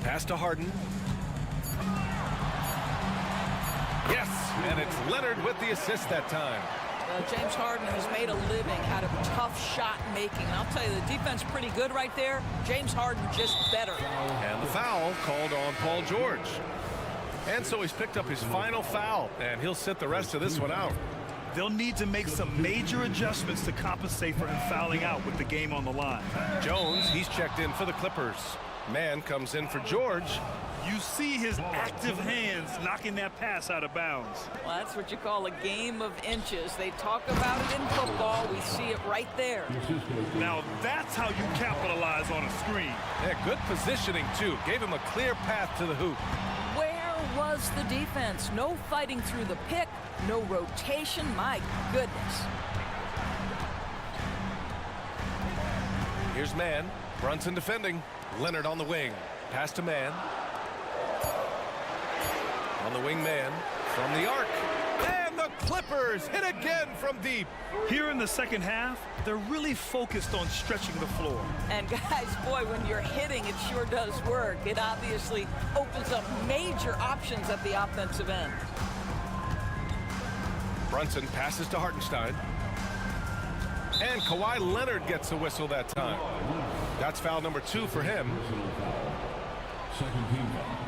Pass to Harden. Yes, and it's Leonard with the assist that time. James Harden has made a living out of tough shot making. I'll tell you, the defense pretty good right there. James Harden just better. And the foul called on Paul George. And so he's picked up his final foul, and he'll sit the rest of this one out. They'll need to make some major adjustments to compensate for him fouling out with the game on the line. Jones, he's checked in for the Clippers. Man comes in for George. You see his active hands knocking that pass out of bounds. Well, that's what you call a game of inches. They talk about it in football. We see it right there. Now that's how you capitalize on a screen. Yeah, good positioning, too. Gave him a clear path to the hoop. Where was the defense? No fighting through the pick, no rotation. My goodness. Here's Man. Brunson defending. Leonard on the wing. Pass to Man. On the wing, Man from the arc. And the Clippers hit again from deep. Here in the second half, they're really focused on stretching the floor. And guys, boy, when you're hitting, it sure does work. It obviously opens up major options at the offensive end. Brunson passes to Hartenstein. And Kawhi Leonard gets a whistle that time. That's foul number 2 for him. Second team foul.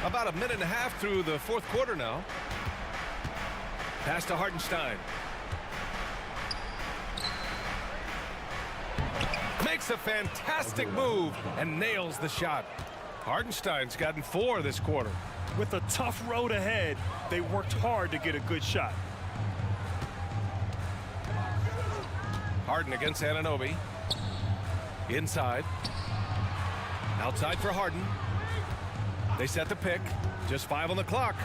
About a minute and a half through the fourth quarter now. Pass to Hartenstein. Makes a fantastic move and nails the shot. Hartenstein's gotten 4 this quarter. With a tough road ahead, they worked hard to get a good shot. Harden against Anunoby. Inside. Outside for Harden. They set the pick. Just 5 on the clock.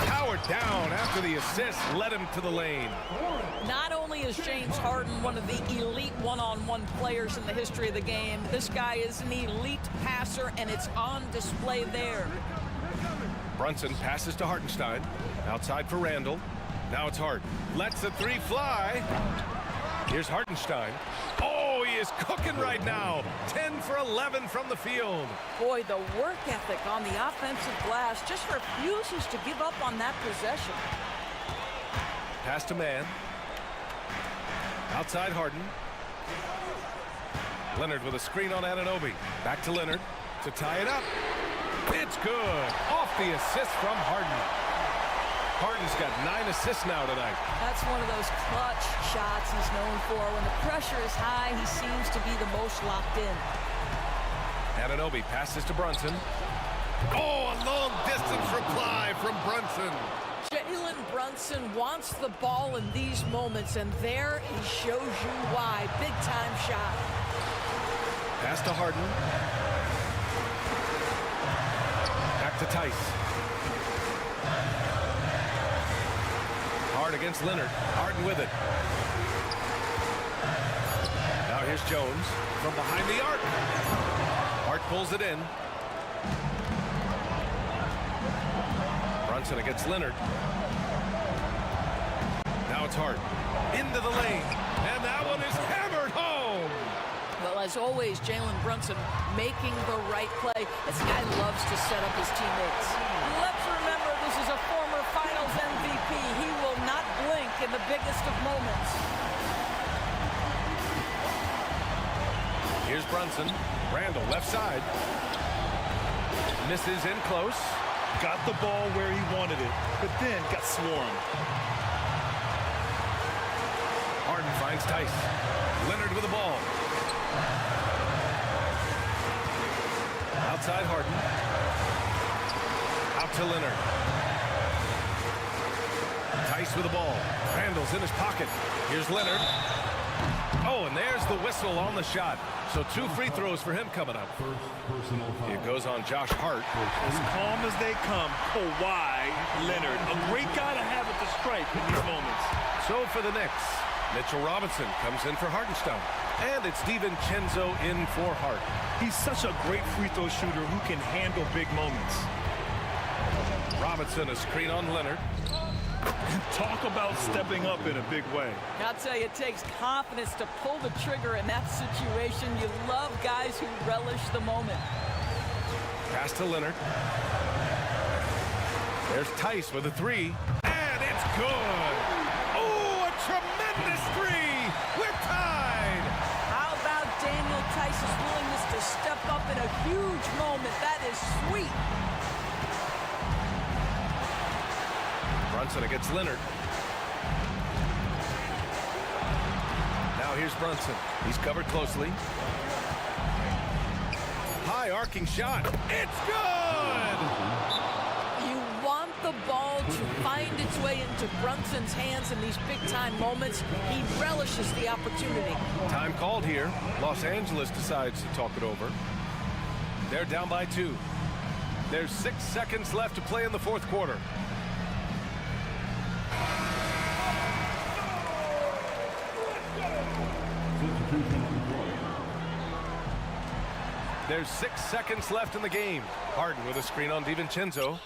Powered down after the assist led him to the lane. Not only is James Harden one of the elite one-on-one players in the history of the game, this guy is an elite passer, and it's on display there. Brunson passes to Hartenstein. Outside for Randall. Now it's Harden. Lets the 3 fly. Here's Hartenstein. Oh, he is cooking right now. 10 for 11 from the field. Boy, the work ethic on the offensive glass just refuses to give up on that possession. Pass to Man. Outside Harden. Leonard with a screen on Anunoby. Back to Leonard to tie it up. It's good. Off the assist from Harden. Harden's got 9 assists now tonight. That's one of those clutch shots he's known for. When the pressure is high, he seems to be the most locked in. Anunoby passes to Brunson. Oh, a long distance reply from Brunson. Jalen Brunson wants the ball in these moments, and there he shows you why. Big time shot. Pass to Harden. Back to Tice. Hard against Leonard. Harden with it. Now here's Jones from behind the arc. Hart pulls it in. Brunson against Leonard. Now it's Hart. Into the lane. And that one is hammered home. Well, as always, Jalen Brunson making the right play. This guy loves to set up his teammates. Let's remember, this is a former Finals MVP. in the biggest of moments. Here's Brunson. Randall, left side. Misses in close. Got the ball where he wanted it, but then got swarmed. Harden finds Tice. Leonard with the ball. Outside Harden. Out to Leonard. Tice with the ball. Randall's in his pocket. Here's Leonard. Oh, and there's the whistle on the shot. So 2 free throws for him coming up. It goes on Josh Hart. As calm as they come, Kawhi Leonard. A great guy to have at the stripe in these moments. So for the Knicks, Mitchell Robinson comes in for Hartenstein. And it's DiVincenzo in for Hart. He's such a great free throw shooter who can handle big moments. Robinson, a screen on Leonard. Talk about stepping up in a big way. I'll tell you, it takes confidence to pull the trigger in that situation. You love guys who relish the moment. Pass to Leonard. There's Tice with a 3. And it's good. Oh, a tremendous 3. We're tied. How about Daniel Tice's willingness to step up in a huge moment? That is sweet. Brunson against Leonard. Now here's Brunson. He's covered closely. High arcing shot. It's good! You want the ball to find its way into Brunson's hands in these big-time moments. He relishes the opportunity. Time called here. Los Angeles decides to talk it over. They're down by 2. There's 6 seconds left to play in the 4th quarter. There's 6 seconds left in the game. Harden with a screen on DiVincenzo.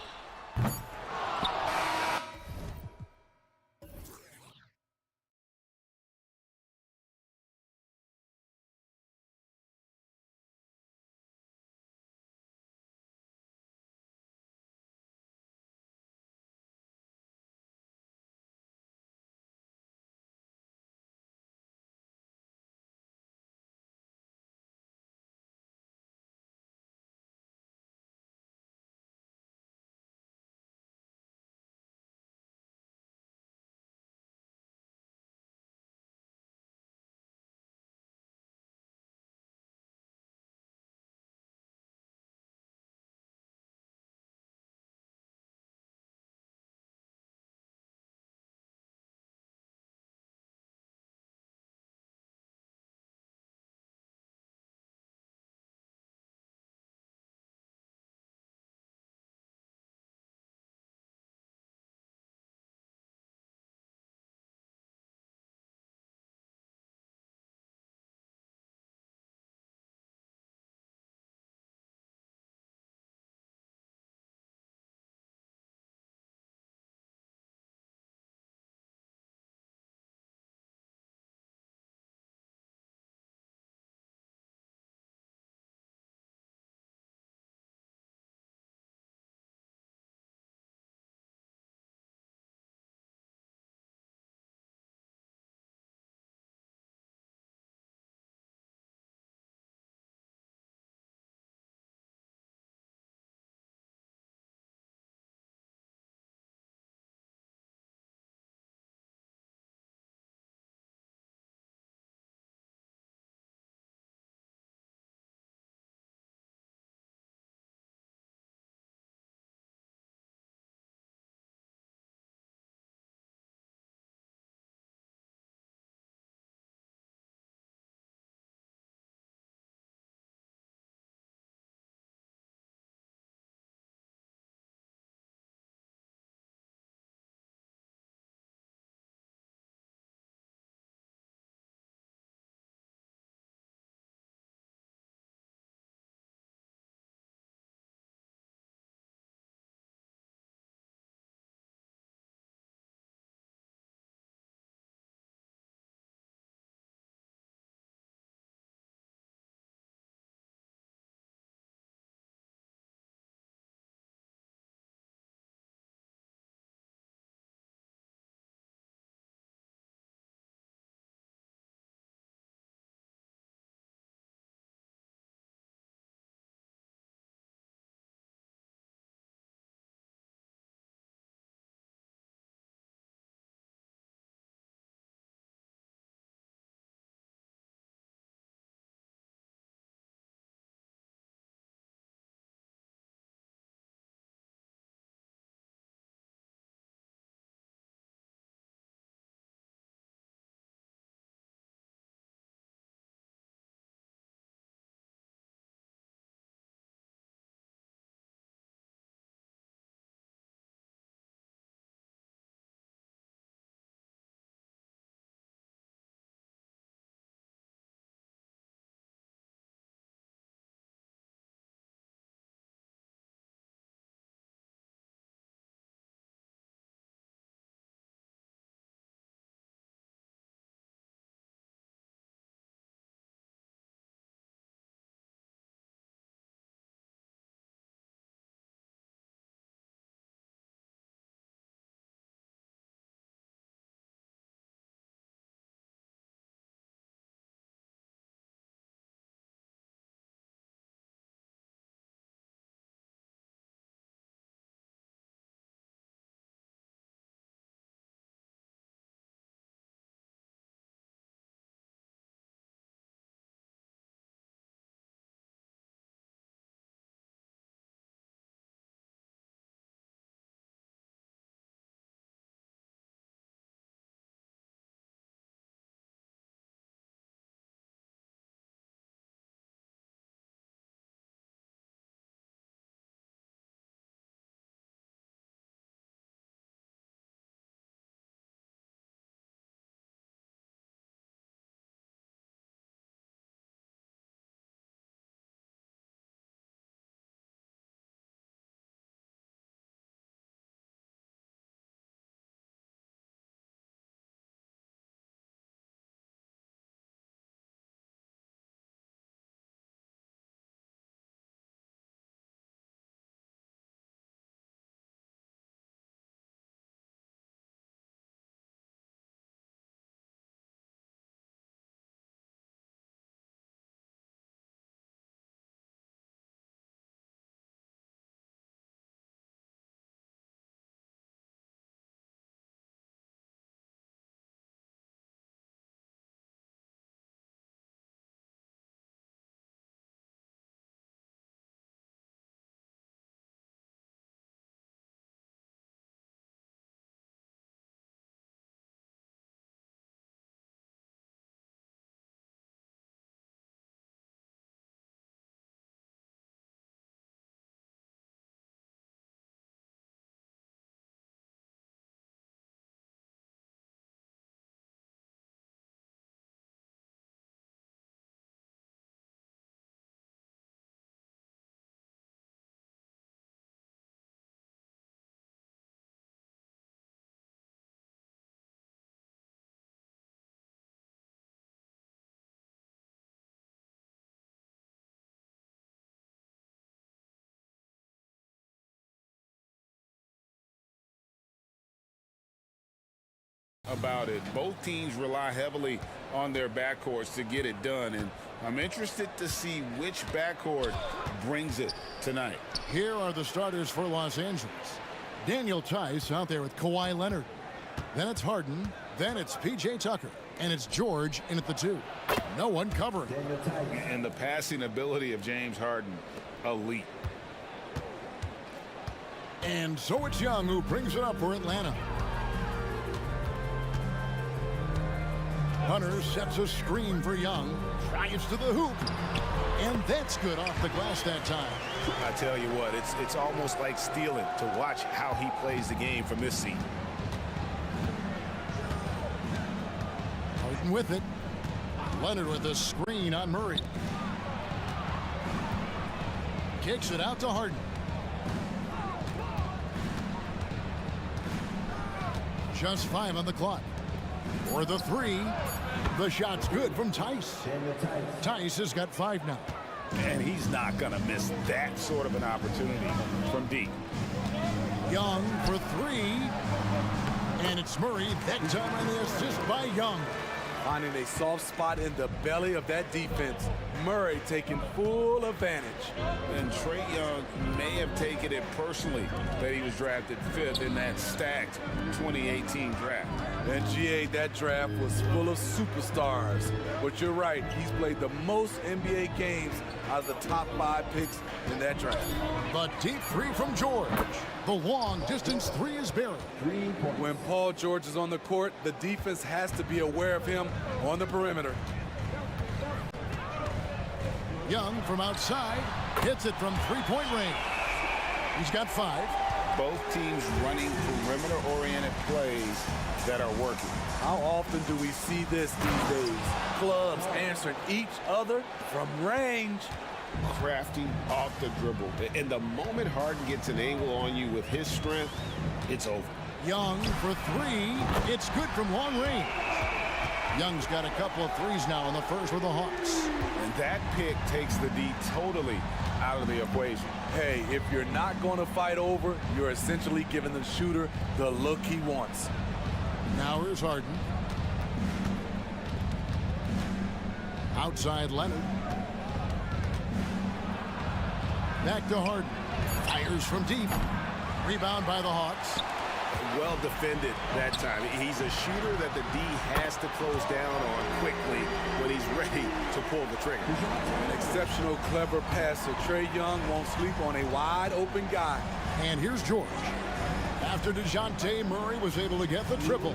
about it. Both teams rely heavily on their backcourts to get it done, and I'm interested to see which backcourt brings it tonight. Here are the starters for Los Angeles. Daniel Tice out there with Kawhi Leonard. Then it's Harden. Then it's P.J. Tucker. And it's George in at the 2. No one covering. And the passing ability of James Harden, elite. And so it's Young who brings it up for Atlanta. Hunter sets a screen for Young. Drives to the hoop. And that's good off the glass that time. I tell you what, it's almost like stealing to watch how he plays the game from this seat. Harden with it. Leonard with a screen on Murray. Kicks it out to Harden. Just 5 on the clock. For the 3. The shot's good from Tice. Tice has got 5 now. And he's not going to miss that sort of an opportunity from deep. Young for 3. And it's Murray that time on the assist by Young. Finding a soft spot in the belly of that defense. Murray taking full advantage. And Trae Young may have taken it personally that he was drafted 5th in that stacked 2018 draft. And GA, that draft was full of superstars. But you're right, he's played the most NBA games out of the top 5 picks in that draft. The deep 3 from George. The long distance 3 is buried. When Paul George is on the court, the defense has to be aware of him on the perimeter. Young from outside hits it from 3-point range. He's got 5. Both teams running perimeter-oriented plays that are working. How often do we see this these days? Clubs answering each other from range. Crafting off the dribble. And the moment Harden gets an angle on you with his strength, it's over. Young for 3. It's good from long range. Young's got a couple of 3s now in the first with the Hawks. And that pick takes the D totally out of the equation. Hey, if you're not going to fight over, you're essentially giving the shooter the look he wants. Now here's Harden. Outside Leonard. Back to Harden. Fires from deep. Rebound by the Hawks. Well defended that time. He's a shooter that the D has to close down on quickly when he's ready to pull the trigger. An exceptional, clever passer. Trae Young won't sleep on a wide open guy. And here's George. After DeJounte Murray was able to get the triple.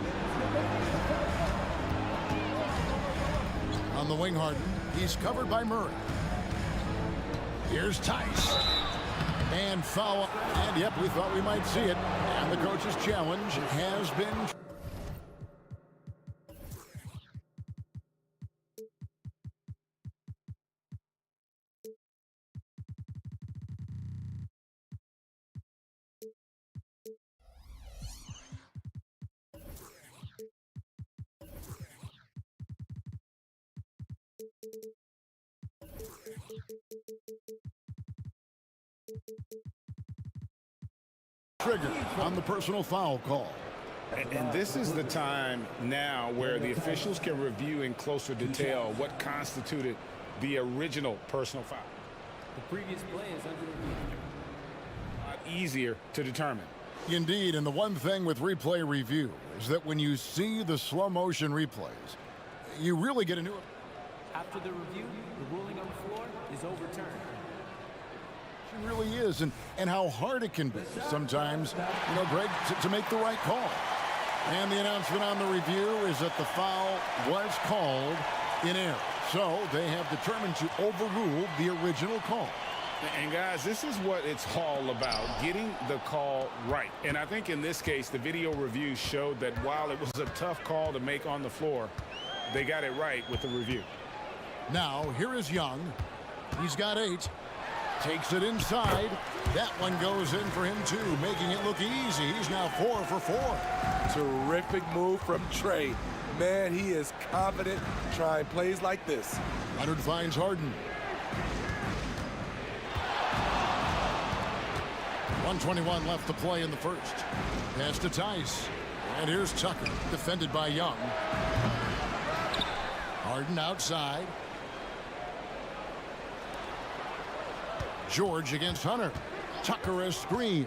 On the wing, Harden. He's covered by Murray. Here's Tice. And foul. And yep, we thought we might see it. And the coach's challenge has been... trigger on the personal foul call. And this is the time now where the officials can review in closer detail what constituted the original personal foul. The previous play is under review. A lot easier to determine. Indeed, and the one thing with replay review is that when you see the slow motion replays, you really get a new... After the review, the ruling on the floor is overturned. It really is, and how hard it can be sometimes, you know, Greg, to make the right call. And the announcement on the review is that the foul was called in error. So they have determined to overrule the original call. And guys, this is what it's all about, getting the call right. And I think in this case, the video review showed that while it was a tough call to make on the floor, they got it right with the review. Now, here is Young. He's got 8. Takes it inside. That one goes in for him, too, making it look easy. He's now 4 for 4. Terrific move from Trae. Man, he is confident trying plays like this. Leonard finds Harden. 1:21 left to play in the first. Pass to Tice. And here's Tucker, defended by Young. Harden outside. George against Hunter. Tucker a screen.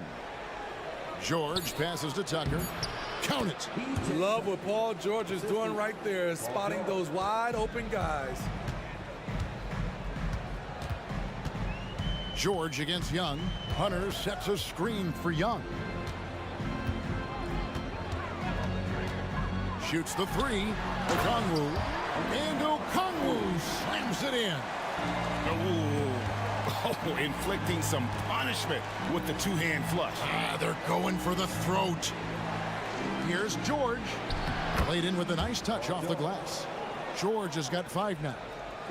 George passes to Tucker. Count it. Love what Paul George is doing right there, spotting those wide open guys. George against Young. Hunter sets a screen for Young. Shoots the three. Okongwu. And Okongwu slams it in. Oh, inflicting some punishment with the two-hand flush. They're going for the throat. Here's George. Played in with a nice touch off the glass. George has got 5 now.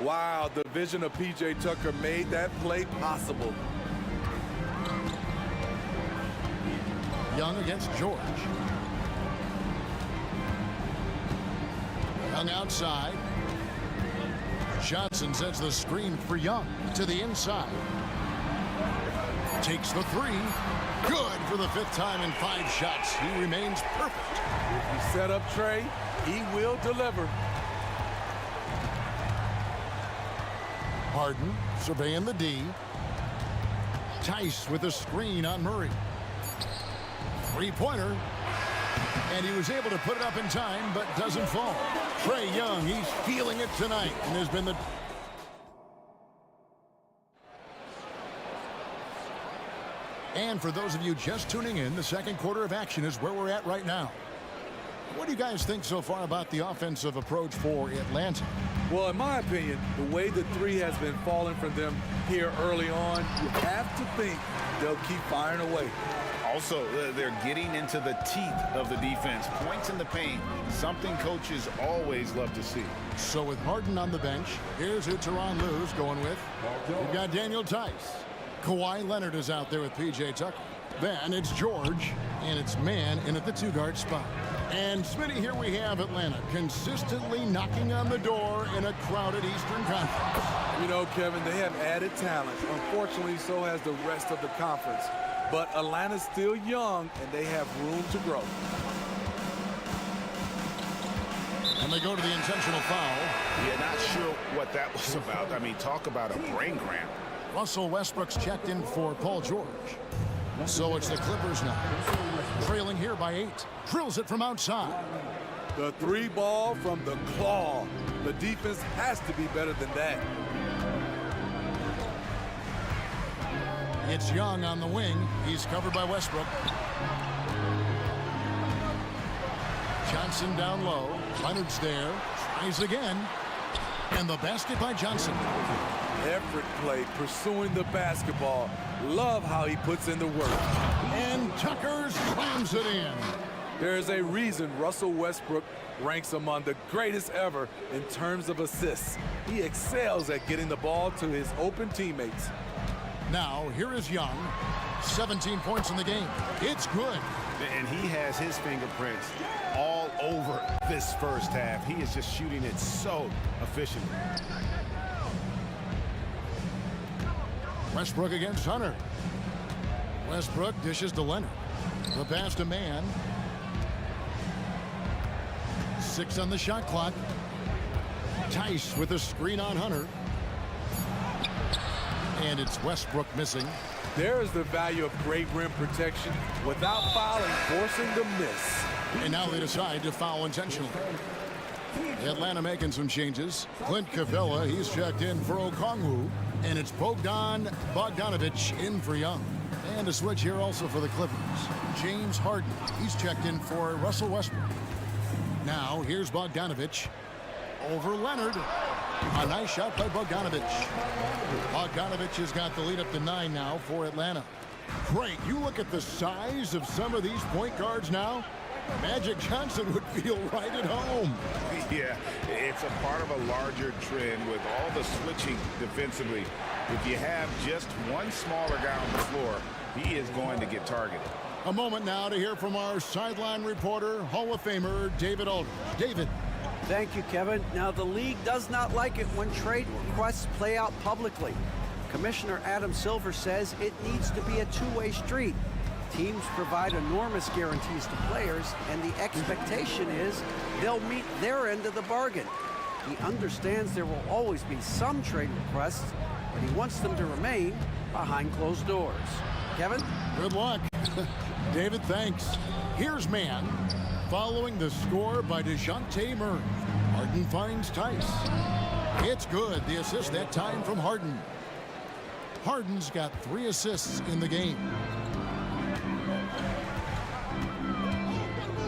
Wow, the vision of P.J. Tucker made that play possible. Young against George. Young outside. Johnson sets the screen for Young to the inside. Takes the three. Good for the 5th time in 5 shots. He remains perfect. If you set up Trey, he will deliver. Harden surveying the D. Tice with a screen on Murray. 3-pointer. And he was able to put it up in time, but doesn't fall. Trae Young, he's feeling it tonight, and has been the... And for those of you just tuning in, the second quarter of action is where we're at right now. What do you guys think so far about the offensive approach for Atlanta? Well, in my opinion, the way the three has been falling from them here early on, you have to think they'll keep firing away. Also, they're getting into the teeth of the defense. Points in the paint, something coaches always love to see. So with Harden on the bench, here's who Tyronn Lue's going with. We've got Daniel Tice. Kawhi Leonard is out there with P.J. Tucker. Then it's George, and it's man in at the 2-guard spot. And Smitty, here we have Atlanta consistently knocking on the door in a crowded Eastern Conference. You know, Kevin, they have added talent. Unfortunately, so has the rest of the conference. But Atlanta's still young, and they have room to grow. And they go to the intentional foul. Yeah, not sure what that was about. I mean, talk about a brain cramp. Russell Westbrook's checked in for Paul George. So it's the Clippers now. Trailing here by 8. Drills it from outside. The 3 ball from the claw. The defense has to be better than that. It's Young on the wing. He's covered by Westbrook. Johnson down low. Leonard's there. Tries again. And the basket by Johnson. Effort play, pursuing the basketball. Love how he puts in the work. And Tucker slams it in. There's a reason Russell Westbrook ranks among the greatest ever in terms of assists. He excels at getting the ball to his open teammates. Now, here is Young. 17 points in the game. It's good. And he has his fingerprints all over this first half. He is just shooting it so efficiently. Westbrook against Hunter. Westbrook dishes to Leonard. The pass to man. 6 on the shot clock. Tice with a screen on Hunter. And it's Westbrook missing. There is the value of great rim protection without fouling, forcing the miss. And now they decide to foul intentionally. Atlanta making some changes. Clint Capella, he's checked in for Okongwu. And it's Bogdanovich in for Young. And a switch here also for the Clippers. James Harden, he's checked in for Russell Westbrook. Now, here's Bogdanovich over Leonard. A nice shot by Bogdanovich. Bogdanovich has got the lead up to 9 now for Atlanta. Great, you look at the size of some of these point guards now. Magic Johnson would feel right at home. Yeah, it's a part of a larger trend with all the switching defensively. If you have just one smaller guy on the floor, he is going to get targeted. A moment now to hear from our sideline reporter, Hall of Famer David Aldridge. David. Thank you, Kevin. Now, the league does not like it when trade requests play out publicly. Commissioner Adam Silver says it needs to be a two-way street. Teams provide enormous guarantees to players, and the expectation is they'll meet their end of the bargain. He understands there will always be some trade requests, but he wants them to remain behind closed doors. Kevin? Good luck. David, thanks. Here's man. Following the score by DeJounte Murray. Harden finds Tice. It's good. The assist that time from Harden. Harden's got 3 assists in the game.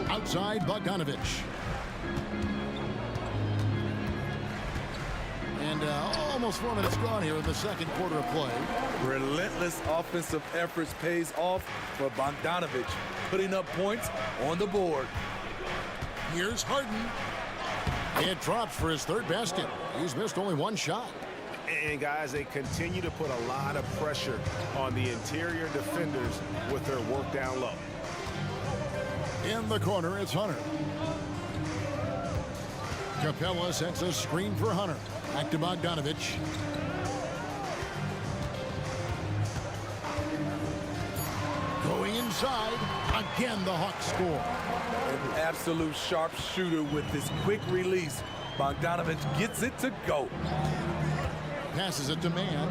Outside Bogdanovich. And almost 4 minutes gone here in the second quarter of play. Relentless offensive efforts pays off for Bogdanovich, putting up points on the board. Here's Harden. It drops for his 3rd basket. He's missed only 1 shot. And guys, they continue to put a lot of pressure on the interior defenders with their work down low. In the corner, it's Hunter. Capella sets a screen for Hunter. Back to Bogdanovich. Going inside. Again, the Hawks score. An absolute sharpshooter with this quick release. Bogdanovich gets it to go. Passes it to man.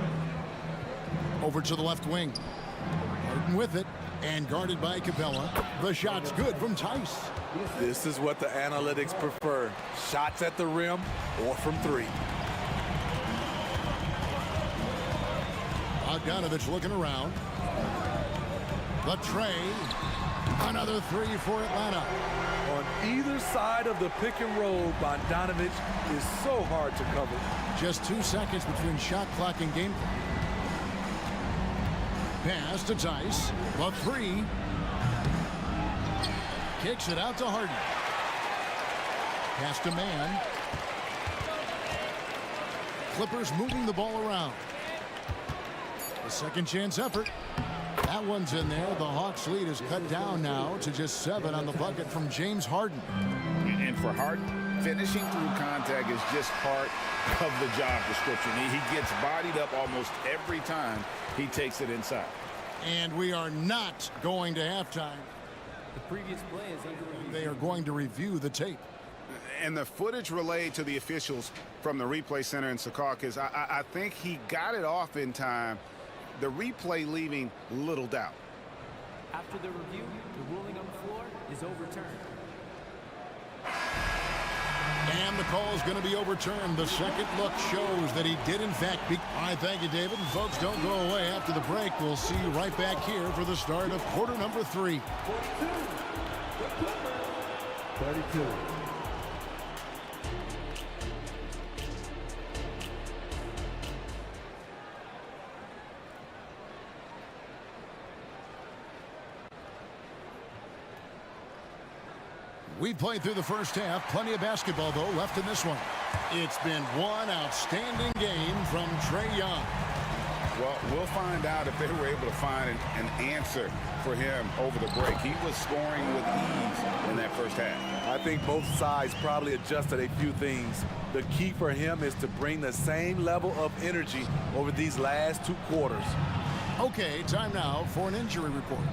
Over to the left wing. Harden with it. And guarded by Capella. The shot's good from Tice. This is what the analytics prefer. Shots at the rim or from 3. Bogdanovich looking around. The tray. Another 3 for Atlanta. On either side of the pick and roll, Bogdanovich is so hard to cover. Just 2 seconds between shot clock and game clock. Pass to Tice. The 3. Kicks it out to Harden. Pass to man. Clippers moving the ball around. A second chance effort. That one's in there. The Hawks lead is cut down now to just 7 on the bucket from James Harden. And for Harden, finishing through contact is just part of the job description. He gets bodied up almost every time he takes it inside. And we are not going to halftime. The previous play is under review. They are going to review the tape. And the footage relayed to the officials from the replay center in Secaucus, I think he got it off in time. The replay leaving little doubt. After the review, the ruling on the floor is overturned. And the call is going to be overturned. The second look shows that he did, in fact, be. All right, thank you, David. And folks, don't go away. After the break, we'll see you right back here for the start of quarter number 3. 32. We played through the first half. Plenty of basketball, though, left in this one. It's been one outstanding game from Trae Young. Well, we'll find out if they were able to find an answer for him over the break. He was scoring with ease in that first half. I think both sides probably adjusted a few things. The key for him is to bring the same level of energy over these last 2 quarters. Okay, time now for an injury report.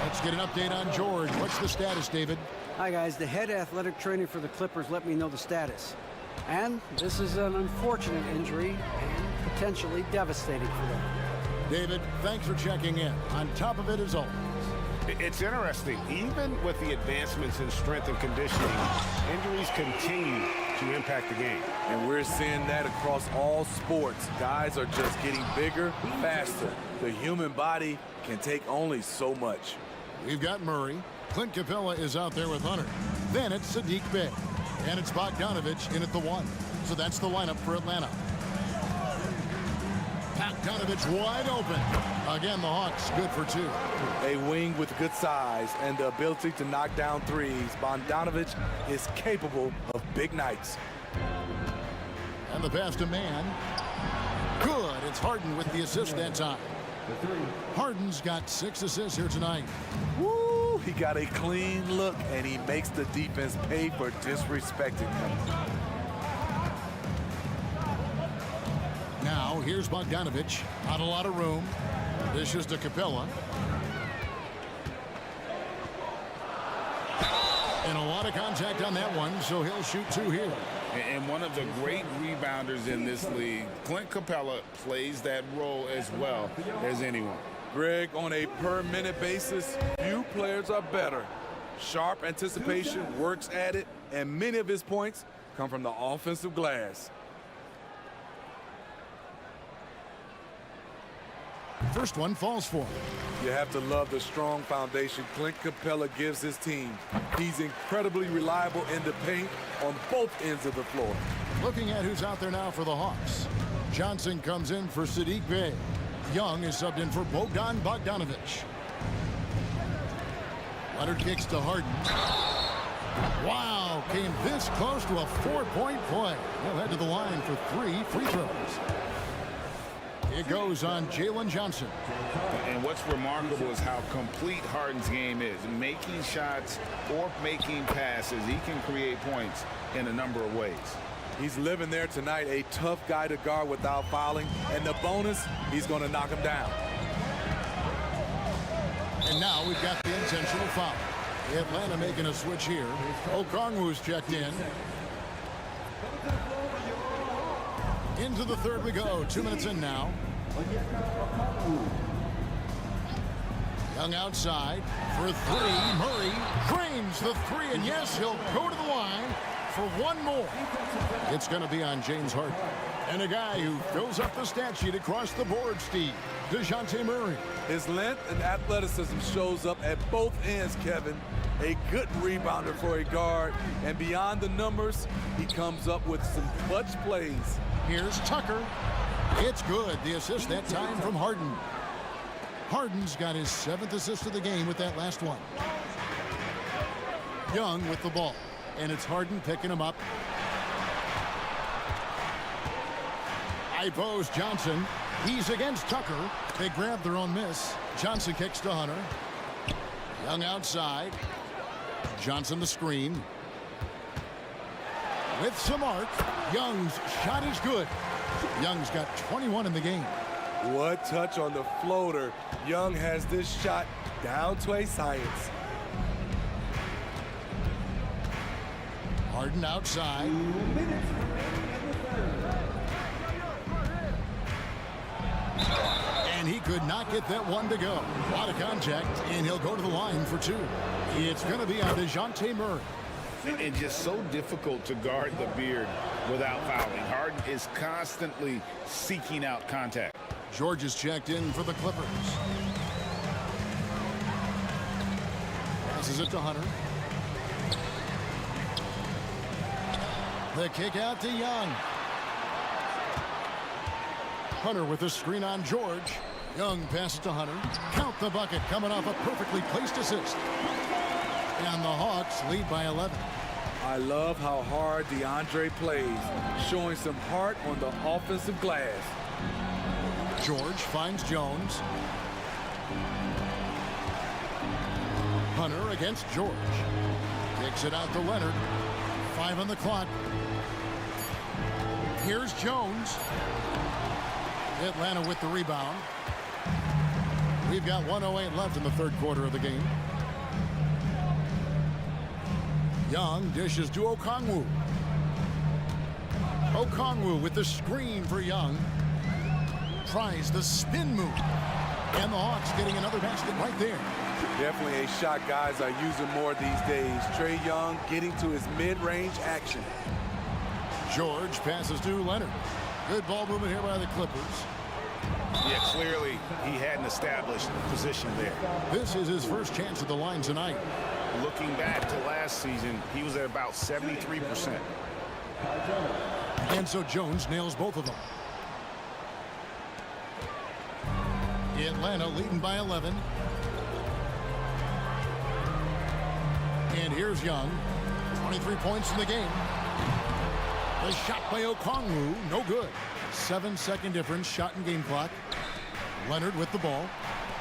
Let's get an update on George. What's the status, David? Hi, guys. The head athletic trainer for the Clippers let me know the status. And this is an unfortunate injury and potentially devastating for them. David, thanks for checking in. On top of it, as always. It's interesting. Even with the advancements in strength and conditioning, injuries continue to impact the game. And we're seeing that across all sports. Guys are just getting bigger, faster. The human body can take only so much. We've got Murray. Clint Capella is out there with Hunter. Then it's Sadiq Bey. And it's Bogdanovich in at the 1. So that's the lineup for Atlanta. Bogdanovich wide open. Again, the Hawks good for 2. A wing with good size and the ability to knock down threes. Bogdanovich is capable of big nights. And the pass to man. Good. It's Harden with the assist that time. Harden's got 6 assists here tonight. Woo! He got a clean look, and he makes the defense pay for disrespecting him. Now, here's Bogdanovich. Not a lot of room. Dishes to Capella. And a lot of contact on that one, so he'll shoot 2 here. And one of the great rebounders in this league, Clint Capella, plays that role as well as anyone. Greg, on a per-minute basis, few players are better. Sharp anticipation, works at it, and many of his points come from the offensive glass. First one falls for him. You have to love the strong foundation Clint Capella gives his team. He's incredibly reliable in the paint on both ends of the floor. Looking at who's out there now for the Hawks. Johnson comes in for Sadiq Bey. Young is subbed in for Bogdan Bogdanovic. Leonard kicks to Harden. Wow, came this close to a 4-point play. He'll head to the line for 3 free throws. It goes on Jalen Johnson. And what's remarkable is how complete Harden's game is. Making shots or making passes, he can create points in a number of ways. He's living there tonight, a tough guy to guard without fouling. And the bonus, he's going to knock him down. And now we've got the intentional foul. Atlanta making a switch here. Okongwu's checked in. Into the third we go. 2 minutes in now. Young outside for 3. Murray drains the 3, and yes, he'll go to the line for 1 more. It's going to be on James Harden. And a guy who fills up the stat sheet across the board, Steve. DeJounte Murray. His length and athleticism shows up at both ends, Kevin. A good rebounder for a guard. And beyond the numbers, he comes up with some clutch plays. Here's Tucker. It's good. The assist that time from Harden. Harden's got his 7th assist of the game with that last one. Young with the ball. And it's Harden picking him up. Ipos Johnson. He's against Tucker. They grab their own miss. Johnson kicks to Hunter. Young outside. Johnson the screen. With some arc. Young's shot is good. Young's got 21 in the game. What touch on the floater. Young has this shot down to a science. Harden outside. And he could not get that one to go. A lot of contact, and he'll go to the line for 2. It's going to be on DeJounte Murray. And just so difficult to guard the beard without fouling. Harden is constantly seeking out contact. George is checked in for the Clippers. Passes it to Hunter. The kick out to Young. Hunter with a screen on George. Young passes to Hunter. Count the bucket coming off a perfectly placed assist. And the Hawks lead by 11. I love how hard DeAndre plays, showing some heart on the offensive glass. George finds Jones. Hunter against George. Kicks it out to Leonard. 5 on the clock. Here's Jones. Atlanta with the rebound. We've got 1:08 left in the third quarter of the game. Young dishes to Okongwu. Okongwu with the screen for Young. Tries the spin move. And the Hawks getting another basket right there. Definitely a shot guys are using more these days. Trae Young getting to his mid-range action. George passes to Leonard. Good ball movement here by the Clippers. Yeah, clearly he had an established position there. This is his first chance at the line tonight. Looking back to last season, he was at about 73%. And so Jones nails both of them. Atlanta leading by 11. And here's Young. 23 points in the game. The shot by Okongwu, no good. 7-second difference, shot and game clock. Leonard with the ball.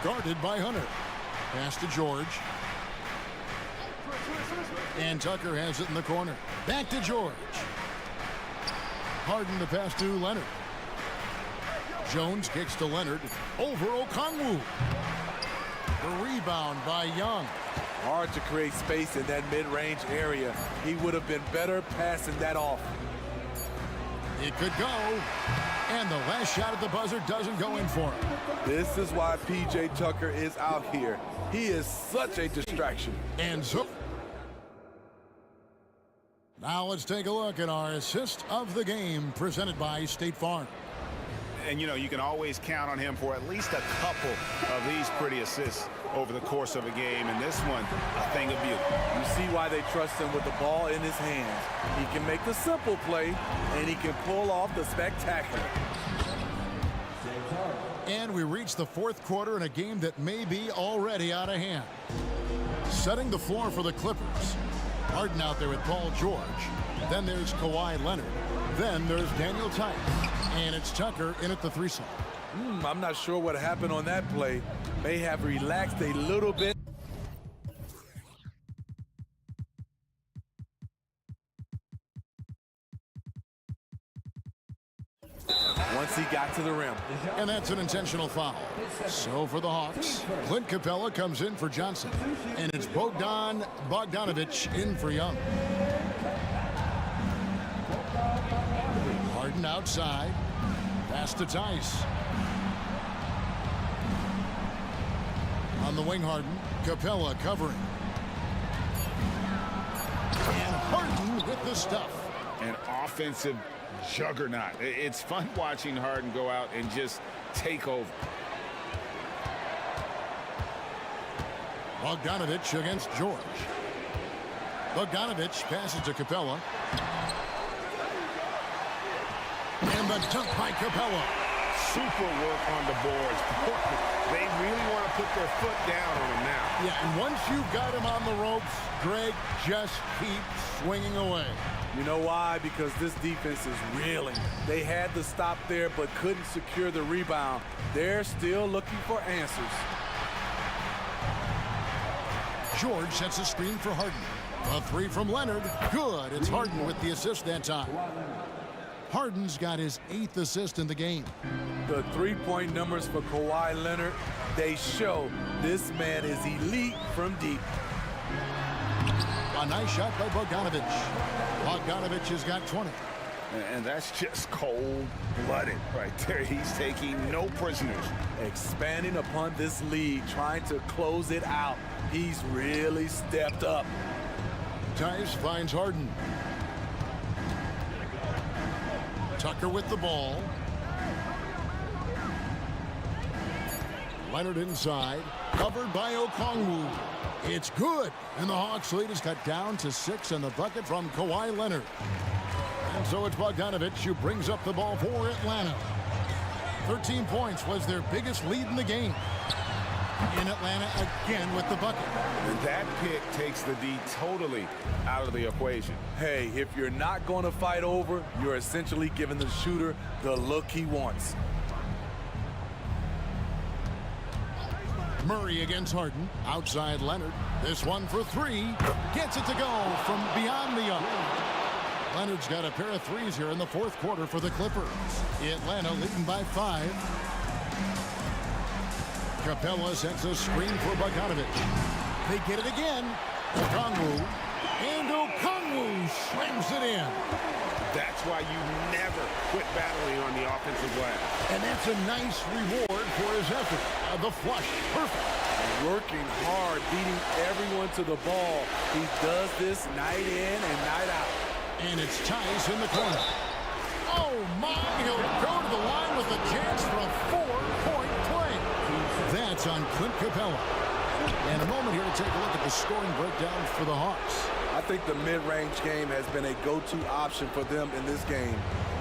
Guarded by Hunter. Pass to George. And Tucker has it in the corner. Back to George. Harden the pass to Leonard. Jones kicks to Leonard. Over Okongwu. The rebound by Young. Hard to create space in that mid-range area. He would have been better passing that off. It could go. And the last shot at the buzzer doesn't go in for him. This is why P.J. Tucker is out here. He is such a distraction. And so now let's take a look at our assist of the game presented by State Farm. And, you know, you can always count on him for at least a couple of these pretty assists over the course of a game. And this one, a thing of beauty. You see why they trust him with the ball in his hands. He can make the simple play, and he can pull off the spectacular. And we reach the fourth quarter in a game that may be already out of hand. Setting the floor for the Clippers. Harden out there with Paul George. Then there's Kawhi Leonard. Then there's Daniel Tice. And it's Tucker in at the threesome. I'm not sure what happened on that play. May have relaxed a little bit. Once he got to the rim. And that's an intentional foul. So for the Hawks, Clint Capella comes in for Johnson. And it's Bogdanovich in for Young. Harden outside. Pass to Tice. On the wing, Harden. Capella covering. And Harden with the stuff. An offensive juggernaut. It's fun watching Harden go out and just take over. Bogdanovich against George. Bogdanovich passes to Capella. And the dunk by Capella. Super work on the boards. They really want to put their foot down on him now. Yeah, and once you've got him on the ropes, Greg, just keep swinging away. You know why? Because this defense is reeling. They had the stop there but couldn't secure the rebound. They're still looking for answers. George sets a screen for Harden. A three from Leonard. Good. It's Harden with the assist that time. Harden's got his 8th assist in the game. The three-point numbers for Kawhi Leonard, they show this man is elite from deep. A nice shot by Bogdanovich. Bogdanovich has got 20. And that's just cold-blooded right there. He's taking no prisoners. Expanding upon this lead, trying to close it out. He's really stepped up. Tice finds Harden. Tucker with the ball. Leonard inside. Covered by Okongwu. It's good. And the Hawks lead is cut down to 6 in the bucket from Kawhi Leonard. And so it's Bogdanovich who brings up the ball for Atlanta. 13 points was their biggest lead in the game. In Atlanta again with the bucket. And that pick takes the D totally out of the equation. Hey, if you're not going to fight over, you're essentially giving the shooter the look he wants. Murray against Harden. Outside Leonard. This one for 3. Gets it to go from beyond the arc. Leonard's got a pair of threes here in the fourth quarter for the Clippers. Atlanta leading by 5. Capella sets a screen for Bogdanovich. They get it again. Okongwu. And Okongwu slams it in. That's why you never quit battling on the offensive glass. And that's a nice reward for his effort. The flush. Perfect. Working hard, beating everyone to the ball. He does this night in and night out. And it's Tice in the corner. Oh, my. He'll go to the line with a chance for a 4-point play. That's on Clint Capella. And a moment here to take a look at the scoring breakdown for the Hawks. I think the mid-range game has been a go-to option for them in this game.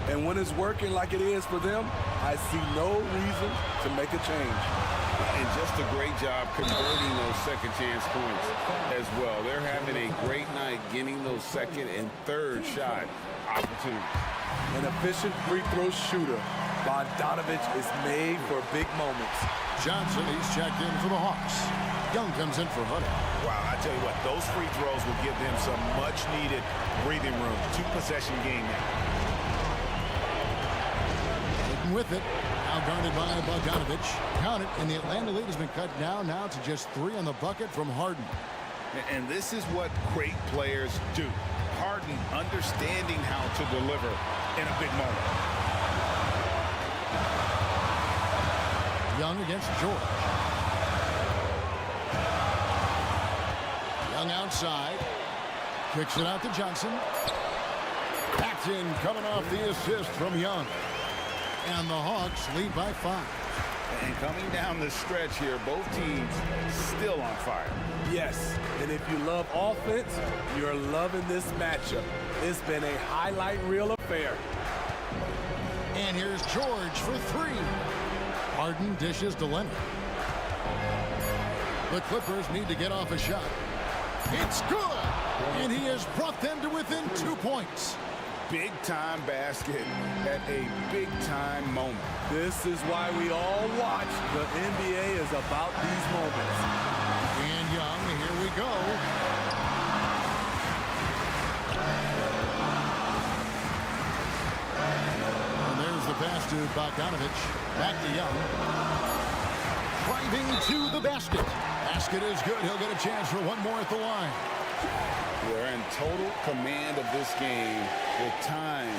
And when it's working like it is for them, I see no reason to make a change. And just a great job converting those second chance points as well. They're having a great night getting those second and third shot opportunities. An efficient free throw shooter. Bogdanovich is made for big moments. Johnson, he's checked in for the Hawks. Young comes in for Hunter. Wow, I tell you what, those free throws will give them some much-needed breathing room. 2-possession game now. Sitting with it. Now guarded by Bogdanovich. Count it, and the Atlanta lead has been cut down now to just 3 on the bucket from Harden. And this is what great players do. Harden understanding how to deliver in a big moment. Young against George. Young outside. Kicks it out to Johnson. Backed in, coming off the assist from Young. And the Hawks lead by 5. And coming down the stretch here, both teams still on fire. Yes, and if you love offense, you're loving this matchup. It's been a highlight reel affair. And here's George for 3. Harden dishes to Leonard. The Clippers need to get off a shot. It's good! And he has brought them to within 2 points. Big-time basket at a big-time moment. This is why we all watch. The NBA is about these moments. And Young, here we go. And there's the pass to Bogdanovich. Back to Young. Driving to the basket. Basket is good. He'll get a chance for one more at the line. They're in total command of this game with time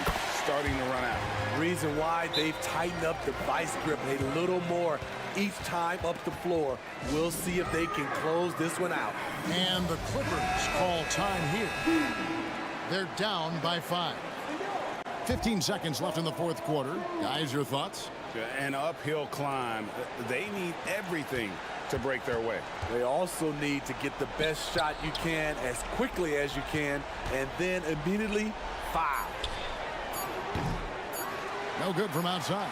starting to run out. Reason why they've tightened up the vice grip a little more each time up the floor. We'll see if they can close this one out. And the Clippers call time here. They're down by 5. 15 seconds left in the fourth quarter. Guys, your thoughts? An uphill climb. They need everything to break their way. They also need to get the best shot you can as quickly as you can, and then immediately foul. No good from outside.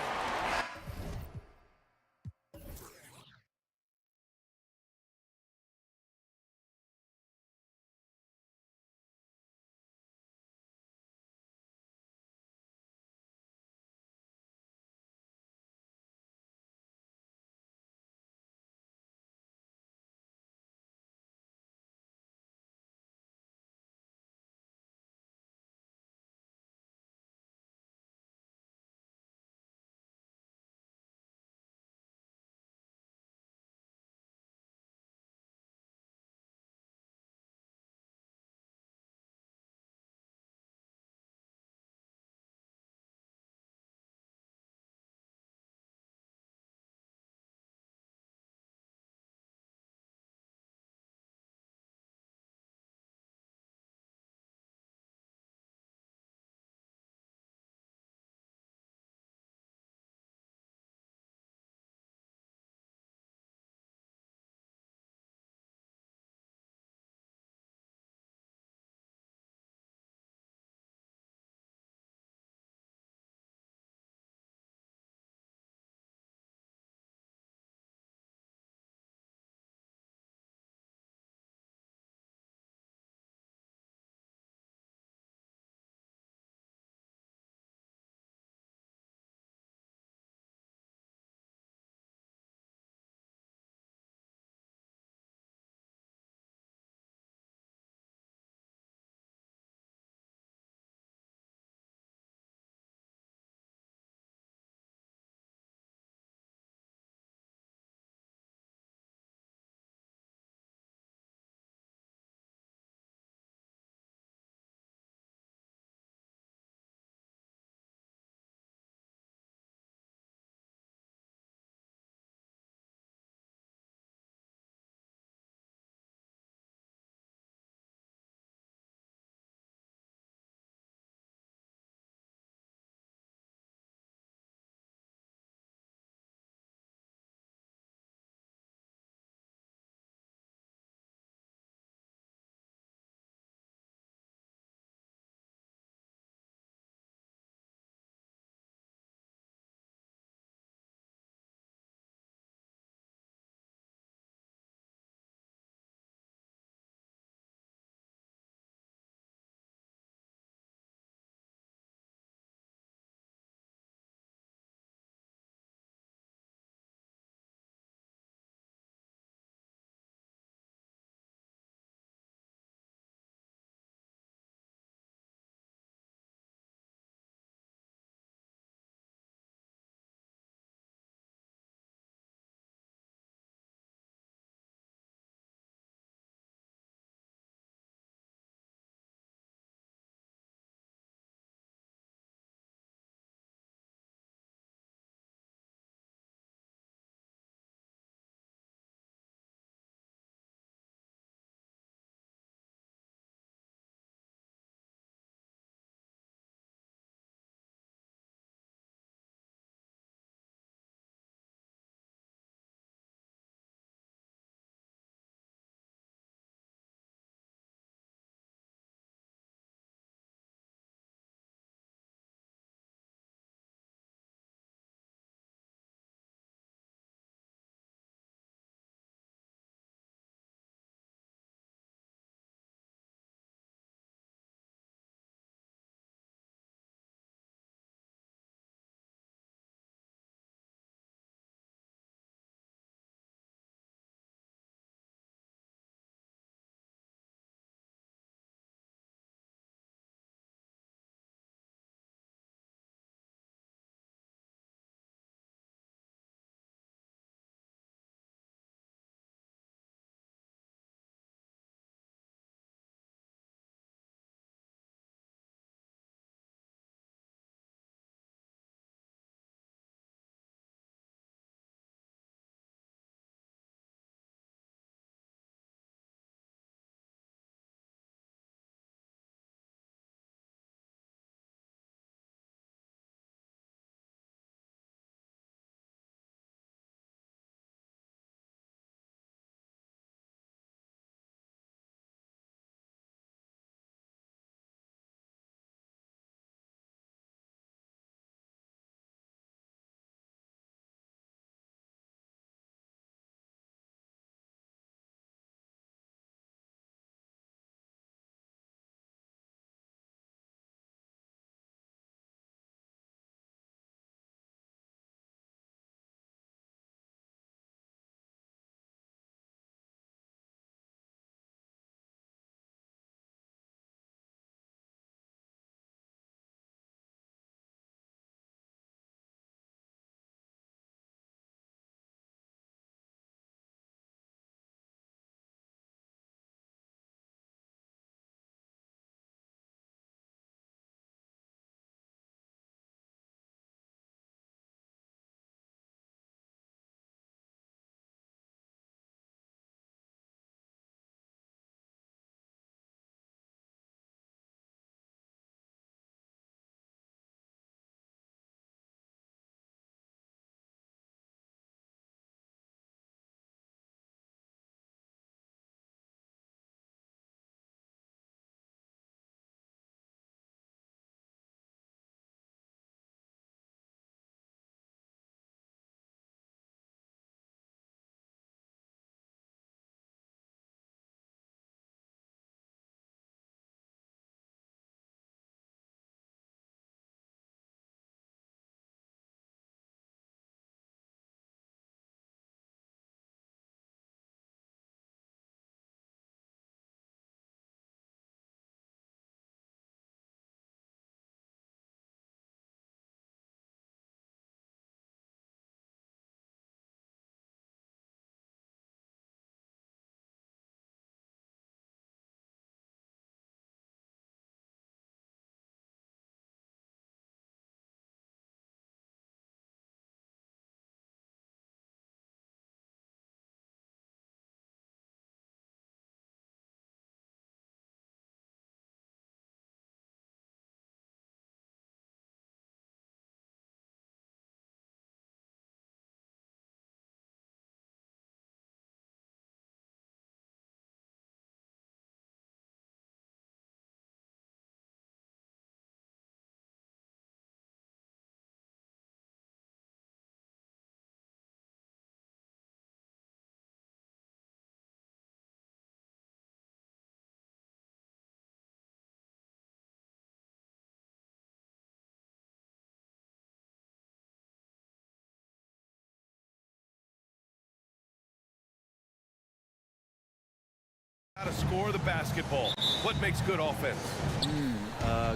How to score the basketball. What makes good offense?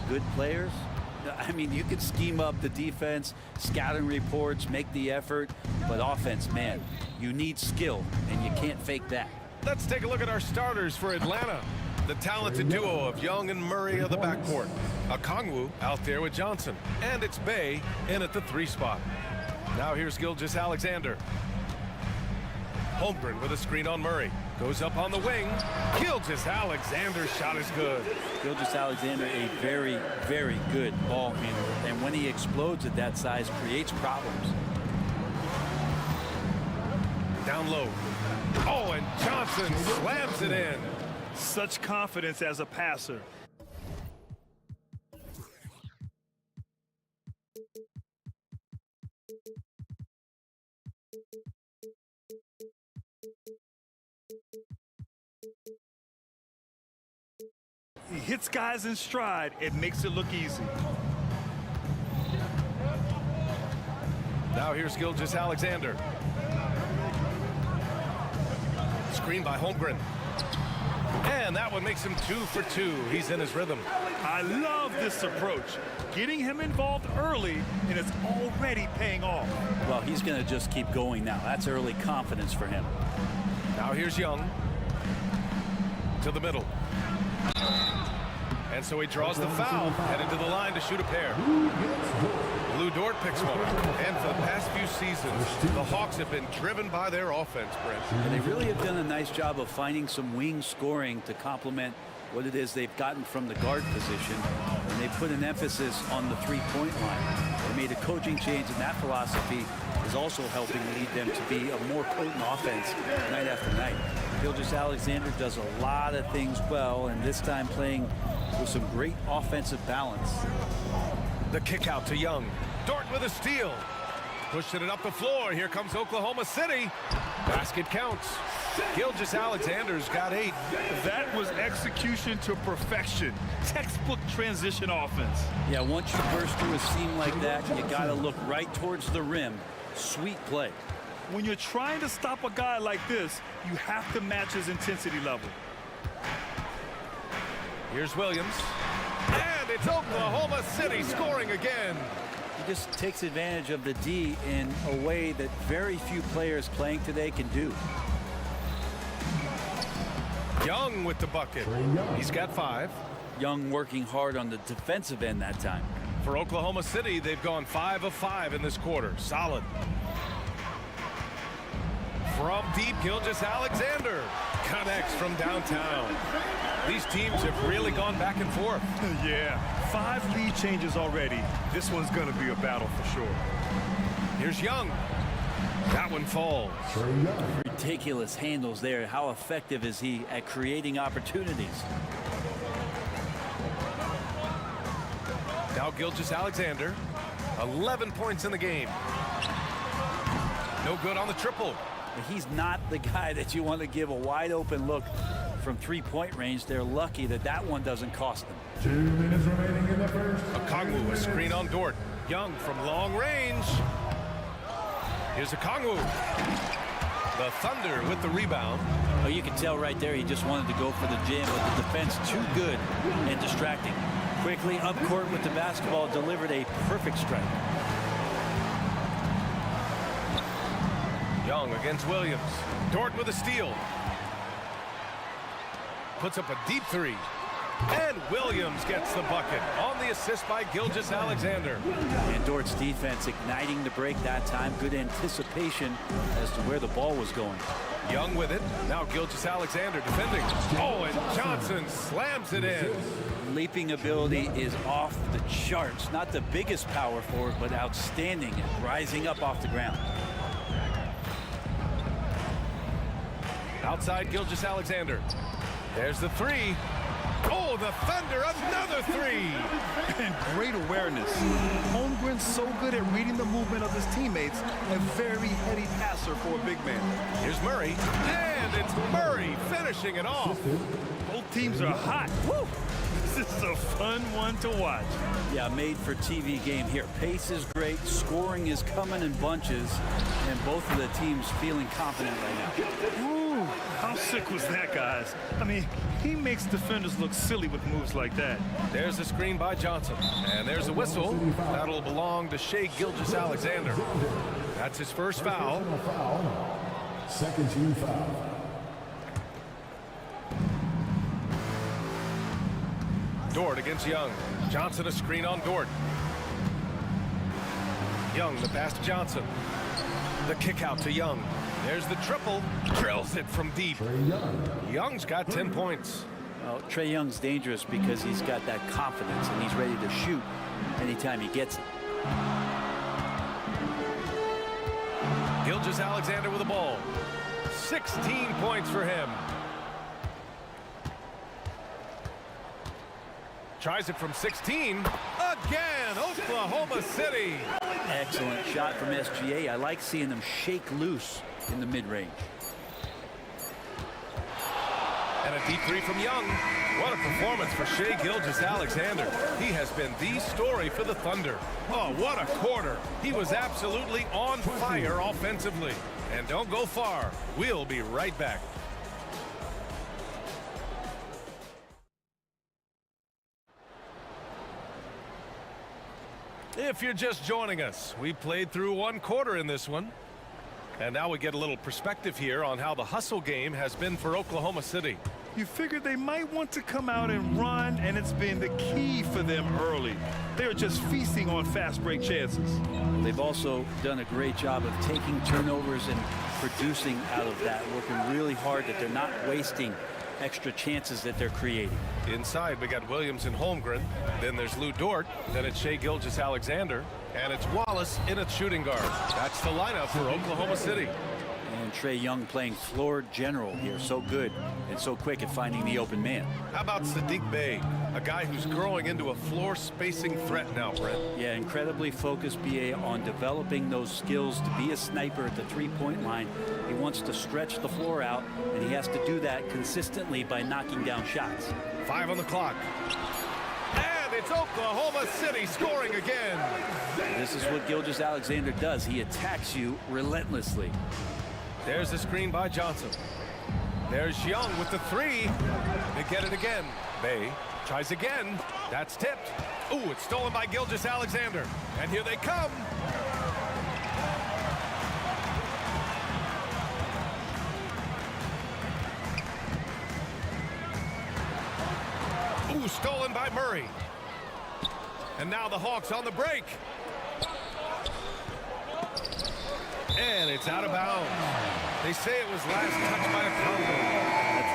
Good players. I mean, you can scheme up the defense, scouting reports, make the effort, but offense, man, you need skill, and you can't fake that. Let's take a look at our starters for Atlanta. The talented duo of Young and Murray of the backcourt. Okongwu out there with Johnson. And it's Bay in at the 3 spot. Now here's Gilgeous-Alexander. Holmgren with a screen on Murray. Goes up on the wing. Gilgeous-Alexander's shot is good. Gilgeous-Alexander, a very, very good ball handler. And when he explodes at that size, creates problems. Down low. Oh, and Johnson slams it in. Such confidence as a passer. He hits guys in stride. It makes it look easy. Now here's Gilgeous-Alexander. Screen by Holmgren. And that one makes him 2 for 2. He's in his rhythm. I love this approach. Getting him involved early, and it's already paying off. Well, he's going to just keep going now. That's early confidence for him. Now here's Young. To the middle. And so he draws the foul, headed to the line to shoot a pair. Lou Dort picks one. And for the past few seasons, the Hawks have been driven by their offense, Brent. And they really have done a nice job of finding some wing scoring to complement what it is they've gotten from the guard position. And they put an emphasis on the three-point line. They made a coaching change, and that philosophy is also helping lead them to be a more potent offense night after night. Gilgeous-Alexander does a lot of things well, and this time playing with some great offensive balance. The kick out to Young. Dort with a steal. Pushing it up the floor. Here comes Oklahoma City. Basket counts. Gilgeous-Alexander's got 8. That was execution to perfection. Textbook transition offense. Yeah, once you burst through a seam like that, you got to look right towards the rim. Sweet play. When you're trying to stop a guy like this, you have to match his intensity level. Here's Williams. And it's Oklahoma City scoring again. He just takes advantage of the D in a way that very few players playing today can do. Young with the bucket. He's got 5. Young working hard on the defensive end that time. For Oklahoma City, they've gone 5 of 5 in this quarter. Solid. From deep, Gilgeous-Alexander connects from downtown. These teams have really gone back and forth. Yeah, 5 lead changes already. This one's going to be a battle for sure. Here's Young. That one falls. Ridiculous handles there. How effective is he at creating opportunities? Now Gilgeous-Alexander, 11 points in the game. No good on the triple. He's not the guy that you want to give a wide open look from three-point range. They're lucky that that one doesn't cost them. 2 minutes remaining in the first. Okongwu, a screen on Dort. Young from long range. Here's Okongwu. The Thunder with the rebound. Oh, you can tell right there he just wanted to go for the jam, but the defense too good and distracting. Quickly up court with the basketball, delivered a perfect strike. Young against Williams. Dort with a steal. Puts up a deep 3. And Williams gets the bucket on the assist by Gilgeous-Alexander. And Dort's defense igniting the break that time. Good anticipation as to where the ball was going. Young with it. Now Gilgeous-Alexander defending. Oh, and Johnson slams it in. Leaping ability is off the charts. Not the biggest power forward, but outstanding at rising up off the ground. Outside Gilgeous-Alexander. There's the 3. Oh, the Thunder, another 3. And great awareness. Holmgren's so good at reading the movement of his teammates. A very heady passer for a big man. Here's Murray. And it's Murray finishing it off. Both teams are hot. Woo! This is a fun one to watch. Yeah, made for TV game here. Pace is great. Scoring is coming in bunches. And both of the teams feeling confident right now. Ooh. How sick was that, guys? I mean, he makes defenders look silly with moves like that. There's a screen by Johnson. And there's a whistle. That'll belong to Shai Gilgeous-Alexander. That's his first foul. Second team foul. Dort against Young. Johnson a screen on Dort. Young the pass to Johnson. The kick out to Young. There's the triple. Drills it from deep. Young's got 10 points. Well, Trae Young's dangerous because he's got that confidence and he's ready to shoot anytime he gets it. Gilgeous-Alexander with the ball. 16 points for him. Tries it from 16. Again, Oklahoma City. Excellent shot from SGA. I like seeing them shake loose in the mid-range. And a deep three from Young. What a performance for Shai Gilgeous-Alexander. He has been the story for the Thunder. Oh, what a quarter. He was absolutely on fire offensively. And don't go far. We'll be right back. If you're just joining us, we played through one quarter in this one. And now we get a little perspective here on how the hustle game has been for Oklahoma City. You figured they might want to come out and run, and it's been the key for them early. They're just feasting on fast break chances. They've also done a great job of taking turnovers and producing out of that, working really hard that they're not wasting extra chances that they're creating. Inside, we got Williams and Holmgren. Then there's Lou Dort. Then it's Shai Gilgeous-Alexander. And it's Wallace in at shooting guard. That's the lineup for Oklahoma City. And Trae Young playing floor general here. So good and so quick at finding the open man. How about Sadiq Bey, a guy who's growing into a floor spacing threat now, Brent? Yeah, incredibly focused, BA, on developing those skills to be a sniper at the three-point line. He wants to stretch the floor out, and he has to do that consistently by knocking down shots. 5 on the clock. And it's Oklahoma City scoring again. This is what Gilgeous-Alexander does. He attacks you relentlessly. There's the screen by Johnson. There's Young with the three. They get it again. Bey tries again. That's tipped. Ooh, it's stolen by Gilgeous-Alexander. And here they come. Ooh, stolen by Murray. And now the Hawks on the break. And it's out of bounds. They say it was last touched by a combo.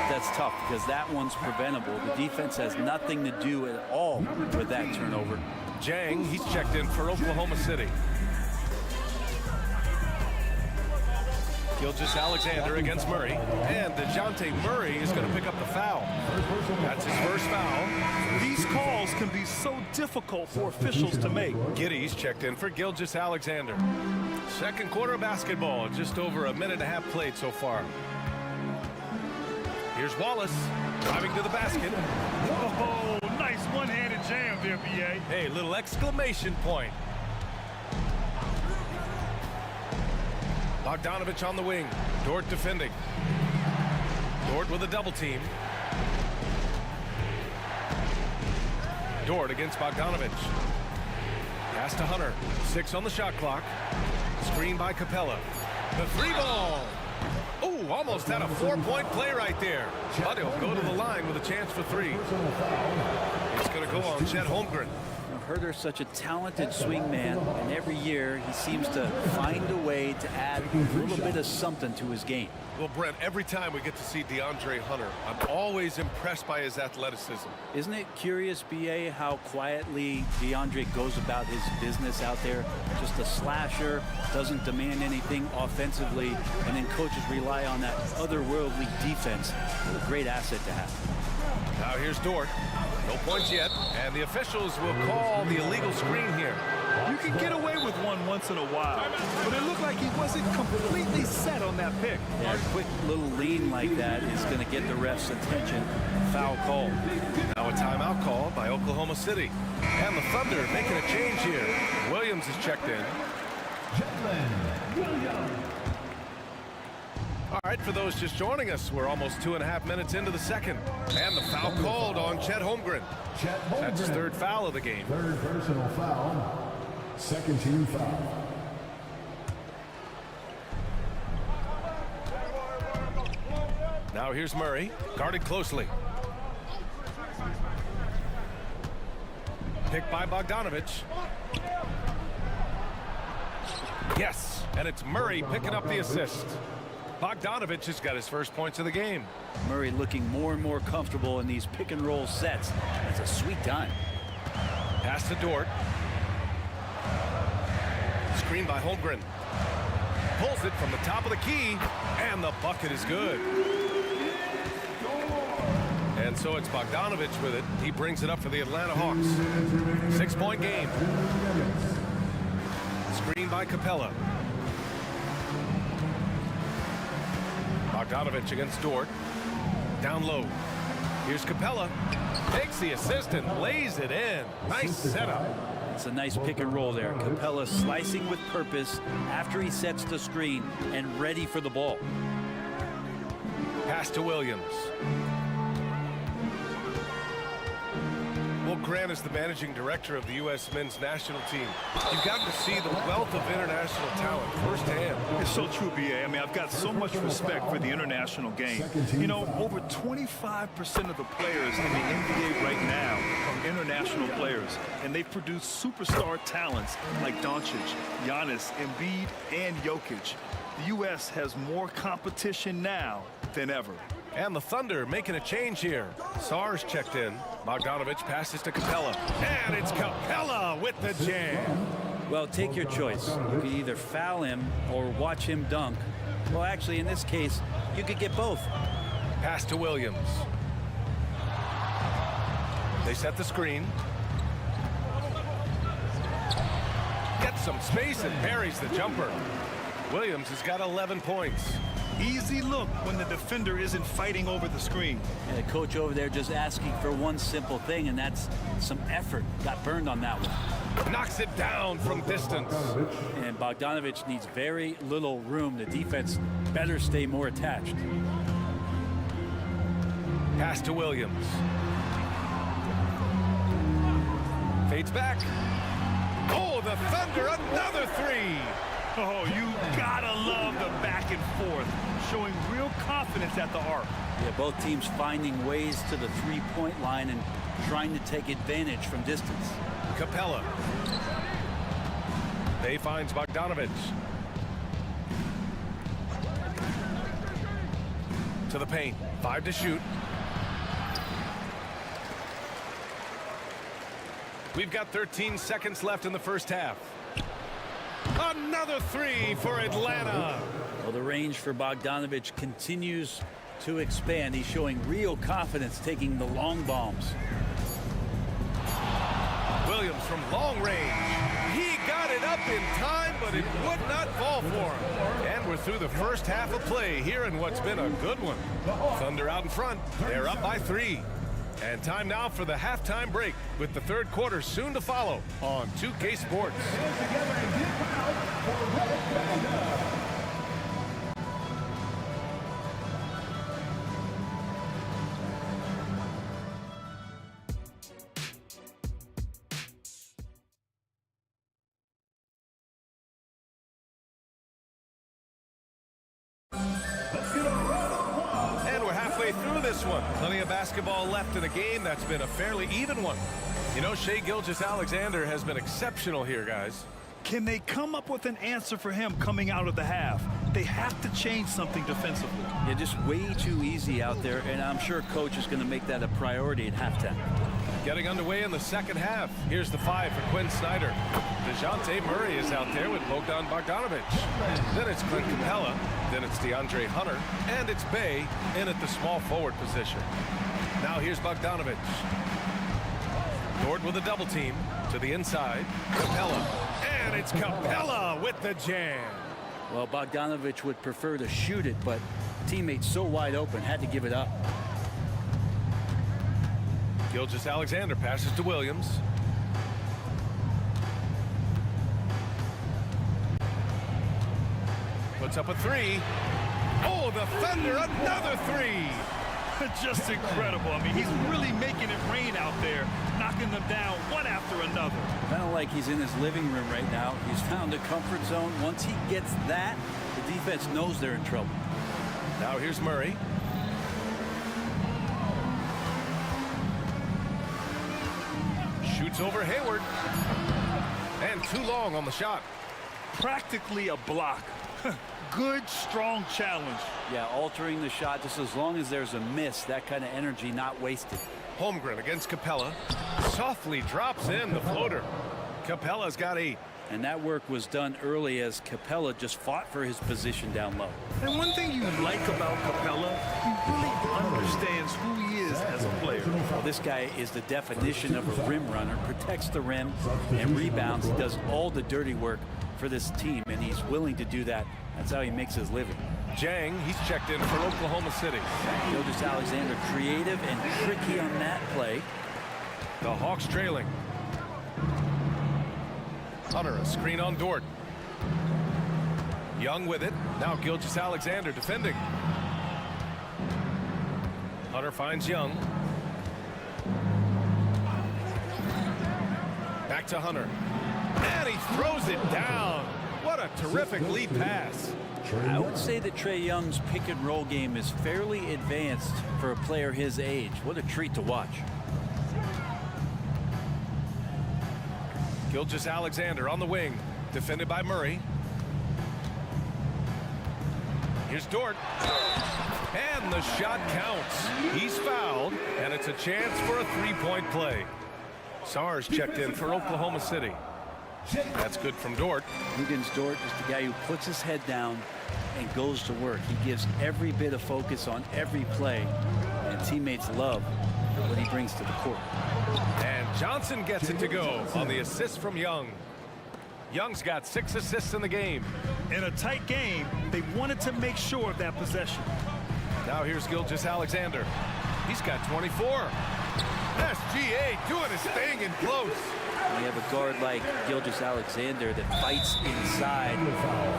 That's tough because that one's preventable. The defense has nothing to do at all with that turnover. Jang, he's checked in for Oklahoma City. Gilgeous-Alexander against Murray. And DeJounte Murray is going to pick up the foul. That's his first foul. These calls can be so difficult for officials to make. Giddy's checked in for Gilgeous-Alexander. Second quarter of basketball, just over a minute and a half played so far. Here's Wallace driving to the basket. Oh, nice one-handed jam there, BA. Hey, little exclamation point. Bogdanovich on the wing. Dort defending. Dort with a double team. Dort against Bogdanovich. Pass to Hunter. 6 on the shot clock. Screen by Capella. The three ball. Oh, almost had a 4-point play right there. But he'll go to the line with a chance for 3. It's going to go on Chet Holmgren. Herter's such a talented swing man, and every year he seems to find a way to add a little bit of something to his game. Well, Brent, every time we get to see DeAndre Hunter, I'm always impressed by his athleticism. Isn't it curious, BA, how quietly DeAndre goes about his business out there? Just a slasher, doesn't demand anything offensively, and then coaches rely on that otherworldly defense. What a great asset to have. Now here's Dort. No points yet, and the officials will call the illegal screen here. You can get away with one once in a while, but it looked like he wasn't completely set on that pick. Yeah, a quick little lean like that is going to get the ref's attention. Foul call. Now a timeout call by Oklahoma City. And the Thunder making a change here. Williams is checked in. All All right, for those just joining us, we're almost 2.5 minutes into the second. And the foul called on Chet Holmgren. That's his third foul of the game. Third personal foul. Second team foul. Now here's Murray, guarded closely. Picked by Bogdanovich. Yes, and it's Murray picking up the assist. Bogdanovich has got his first points of the game. Murray looking more and more comfortable in these pick and roll sets. That's a sweet time. Pass to Dort. Screen by Holmgren. Pulls it from the top of the key, and the bucket is good. And so it's Bogdanovich with it. He brings it up for the Atlanta Hawks. 6-point game. Screen by Capella. Bogdanovich against Dort. Down low. Here's Capella. Takes the assist and lays it in. Nice setup. It's a nice pick and roll there. Capella slicing with purpose after he sets the screen and ready for the ball. Pass to Williams. Well, Grant is the managing director of the U.S. men's national team. You've gotten to see the wealth of international talent firsthand. It's so true, B.A. I mean, I've got so much respect for the international game. You know, over 25% of the players in the NBA right now are international players, and they've produced superstar talents like Doncic, Giannis, Embiid, and Jokic. The U.S. has more competition now than ever. And the Thunder making a change here. Sars checked in. Bogdanovich passes to Capella. And it's Capella with the jam. Well, take your choice. You could either foul him or watch him dunk. Well, actually, in this case, you could get both. Pass to Williams. They set the screen. Gets some space and buries the jumper. Williams has got 11 points. Easy look when the defender isn't fighting over the screen. And the coach over there just asking for one simple thing, and that's some effort. Got burned on that one. Knocks it down from distance. And Bogdanovich needs very little room. The defense better stay more attached. Pass to Williams. Fades back. Oh, the Thunder, another three. Oh, you gotta love the back and forth, showing real confidence at the arc. Yeah, both teams finding ways to the three-point line and trying to take advantage from distance. Capella. They finds Bogdanovich. To the paint. 5 to shoot. We've got 13 seconds left in the first half. Another three for Atlanta. Well, the range for Bogdanovich continues to expand. He's showing real confidence taking the long bombs. Williams from long range. He got it up in time, but it would not fall for him. And we're through the first half of play here in what's been a good one. Thunder out in front. They're up by 3. And time now for the halftime break, with the third quarter soon to follow on 2K Sports. Through this one. Plenty of basketball left in a game that's been a fairly even one. You know, Shai Gilgeous-Alexander has been exceptional here, guys. Can they come up with an answer for him coming out of the half? They have to change something defensively. Yeah, just way too easy out there, and I'm sure coach is going to make that a priority at halftime. Getting underway in the second half. Here's the 5 for Quinn Snyder. DeJounte Murray is out there with Bogdan Bogdanovich. Then it's Clint Capella. Then it's DeAndre Hunter. And it's Bay in at the small forward position. Now here's Bogdanovich. Dort with a double team to the inside. Capella. And it's Capella with the jam. Well, Bogdanovich would prefer to shoot it, but teammates so wide open, had to give it up. Gilgeous-Alexander passes to Williams. Puts up a 3. Oh, the Thunder, another three. Just incredible. I mean, he's really making it rain out there, knocking them down one after another. Kind of like he's in his living room right now. He's found a comfort zone. Once he gets that, the defense knows they're in trouble. Now here's Murray. Shoots over Hayward. And too long on the shot. Practically a block. Good, strong challenge. Yeah, altering the shot just as long as there's a miss, that kind of energy not wasted. Holmgren against Capella. Softly drops in the floater. Capella's got 8. And that work was done early as Capella just fought for his position down low. And one thing you like about Capella, he really understands who he is as a player. Well, this guy is the definition of a rim runner, protects the rim and rebounds. He does all the dirty work for this team, and he's willing to do that. That's how he makes his living. Jang, he's checked in for Oklahoma City. Gilgeous-Alexander creative and tricky on that play. The Hawks trailing. Hunter, a screen on Dort. Young with it. Now Gilgeous-Alexander defending. Hunter finds Young. Back to Hunter. And he throws it down. What a terrific lead pass. I would say that Trae Young's pick and roll game is fairly advanced for a player his age. What a treat to watch. Gilgeous-Alexander on the wing, defended by Murray. Here's Dort. And the shot counts. He's fouled, and it's a chance for a three-point play. Sars checked in for Oklahoma City. That's good from Dort. Higgins Dort is the guy who puts his head down and goes to work. He gives every bit of focus on every play, and teammates love what he brings to the court. And Johnson gets it to go on the assist from Young. Young's got 6 assists in the game. In a tight game, they wanted to make sure of that possession. Now here's Gilgeous-Alexander. He's got 24. SGA doing his thing in close. When you have a guard like Gilgeous-Alexander that fights inside,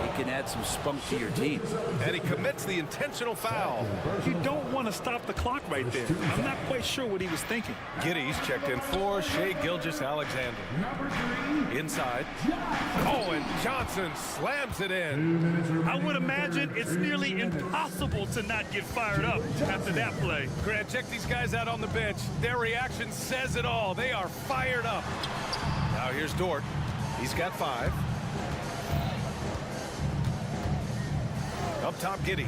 he can add some spunk to your team. And he commits the intentional foul. You don't want to stop the clock right there. I'm not quite sure what he was thinking. Giddy's checked in for Shai Gilgeous-Alexander. Inside. Oh, and Johnson slams it in. I would imagine it's nearly impossible to not get fired up after that play. Grant, check these guys out on the bench. Their reaction says it all. They are fired up. Now here's Dort. He's got 5. Up top, Giddey.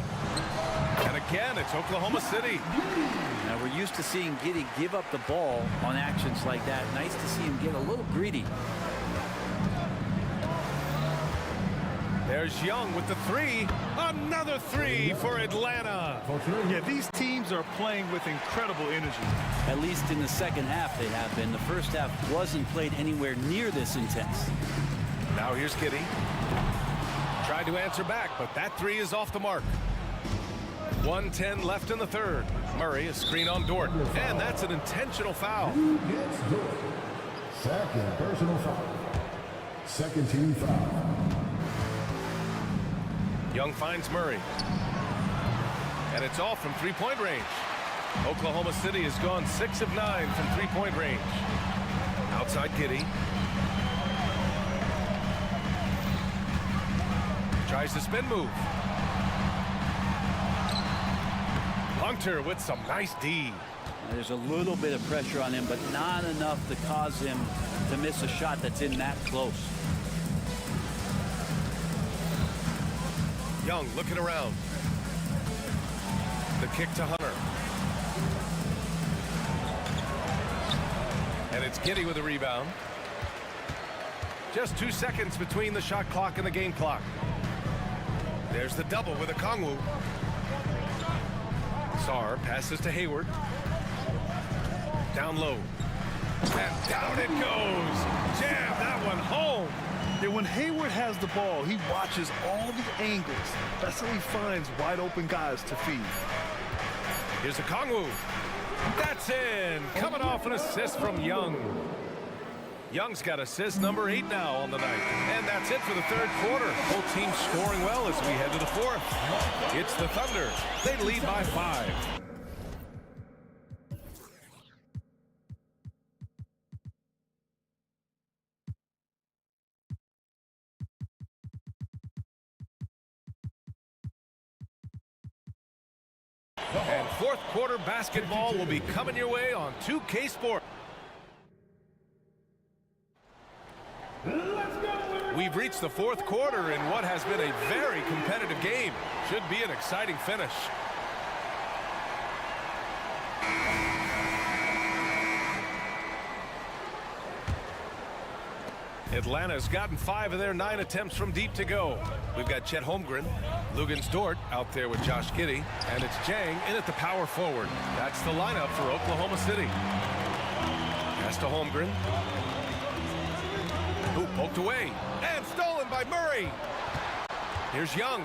And again, it's Oklahoma City. Now we're used to seeing Giddey give up the ball on actions like that. Nice to see him get a little greedy. There's Young with the 3. Another 3 for Atlanta. Yeah, these teams are playing with incredible energy. At least in the second half they have been. The first half wasn't played anywhere near this intense. Now here's Giddey. Tried to answer back, but that 3 is off the mark. 1:10 left in the third. Murray, a screen on Dort. And that's an intentional foul. Second personal foul. Second team foul. Young finds Murray. And it's all from three-point range. Oklahoma City has gone 6 of 9 from three-point range. Outside Giddey. Tries the spin move. Hunter with some nice D. There's a little bit of pressure on him, but not enough to cause him to miss a shot that's in that close. Young looking around. The kick to Hunter. And it's Giddey with a rebound. Just 2 seconds between the shot clock and the game clock. There's the double with a Kongwu. Sar passes to Hayward. Down low. And down it goes. Jam that one home. And when Hayward has the ball, he watches all the angles. That's how he finds wide open guys to feed. Here's a Kongwu. That's in. Coming off an assist from Young. Young's got assist number 8 now on the night. And that's it for the third quarter. Both teams scoring well as we head to the fourth. It's the Thunder. They lead by 5. And fourth quarter basketball will be coming your way on 2K Sports. We've reached the fourth quarter in what has been a very competitive game. Should be an exciting finish. Atlanta's gotten 5 of their 9 attempts from deep to go. We've got Chet Holmgren, Lugens Dort out there with Josh Giddey, and it's Jang in at the power forward. That's the lineup for Oklahoma City. Pass to Holmgren. Who poked away and stolen by Murray. Here's Young.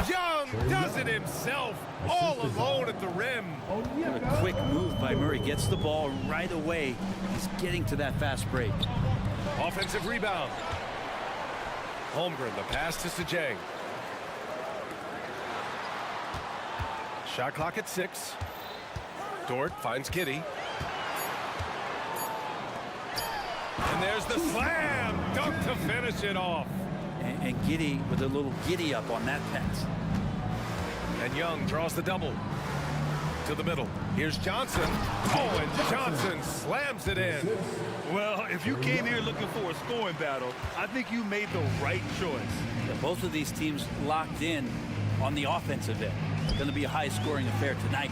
Young does it himself, all alone at the rim. What a quick move by Murray. Gets the ball right away. He's getting to that fast break. Offensive rebound. Holmgren, the pass to Sajang. Shot clock at 6. Dort finds Giddey. And there's the slam dunk to finish it off. And Giddey with a little giddy up on that pass. And Young draws the double to the middle. Here's Johnson. Oh, and Johnson slams it in. Well, if you came here looking for a scoring battle, I think you made the right choice. Yeah, both of these teams locked in on the offensive end. It's going to be a high-scoring affair tonight.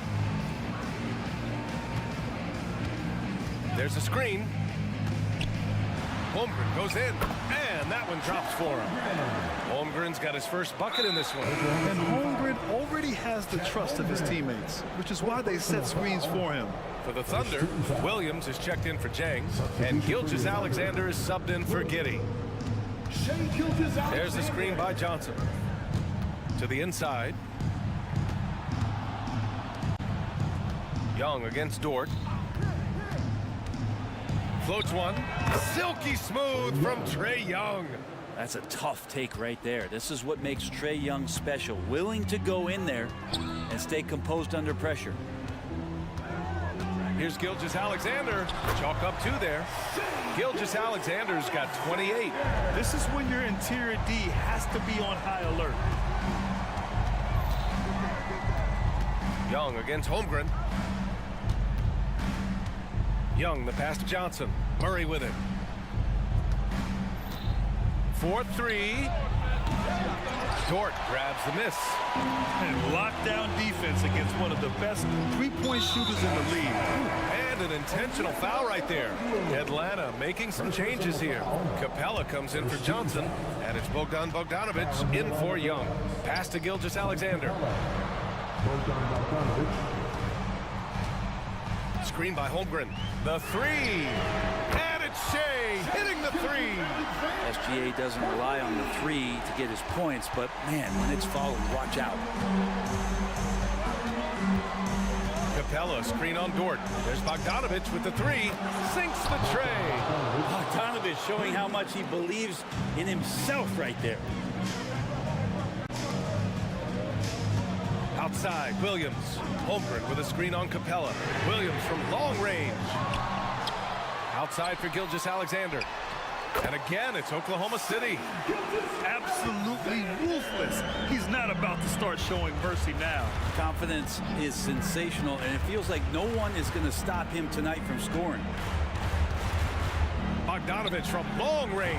There's a screen. Holmgren goes in, and that one drops for him. Holmgren's got his first bucket in this one. And Holmgren already has the trust of his teammates, which is why they set screens for him. For the Thunder, Williams is checked in for Jang, and Gilgeous-Alexander is subbed in for Giddey. There's the screen by Johnson. To the inside. Young against Dort. Floats one. Silky smooth from Trae Young. That's a tough take right there. This is what makes Trae Young special. Willing to go in there and stay composed under pressure. Here's Gilgeous-Alexander. Chalk up 2 there. Gilgeous-Alexander's got 28. This is when your interior D has to be on high alert. Young against Holmgren. Young, the pass to Johnson. Murray with it. 4-3. Dort grabs the miss. And lockdown defense against one of the best three-point shooters in the league. And an intentional foul right there. Atlanta making some changes here. Capella comes in for Johnson, and it's Bogdan Bogdanovic in for Young. Pass to Gilgeous-Alexander. Screen by Holmgren. The 3. And it's Shea hitting the 3. SGA doesn't rely on the 3 to get his points, but man, when it's fouled, watch out. Capella, screen on Dort. There's Bogdanovic with the 3. Sinks the tray. Bogdanovic showing how much he believes in himself right there. Outside, Williams. Holmgren with a screen on Capella. Williams from long range. Outside for Gilgeous-Alexander. And again, it's Oklahoma City. Absolutely ruthless. He's not about to start showing mercy now. Confidence is sensational, and it feels like no one is going to stop him tonight from scoring. Bogdanovic from long range.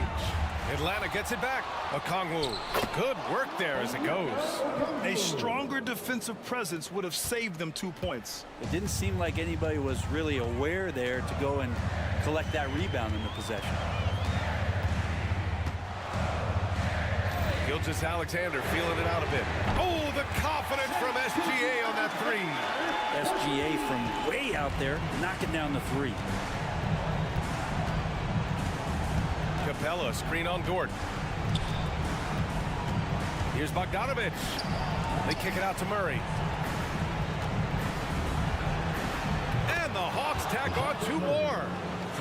Atlanta gets it back. Okongwu. Good work there as it goes. A stronger defensive presence would have saved them 2 points. It didn't seem like anybody was really aware there to go and collect that rebound in the possession. Gilgeous-Alexander feeling it out a bit. Oh, the confidence from SGA on that 3. SGA from way out there, knocking down the 3. Capella, screen on Dort. Here's Bogdanovic. They kick it out to Murray. And the Hawks tack on 2 more.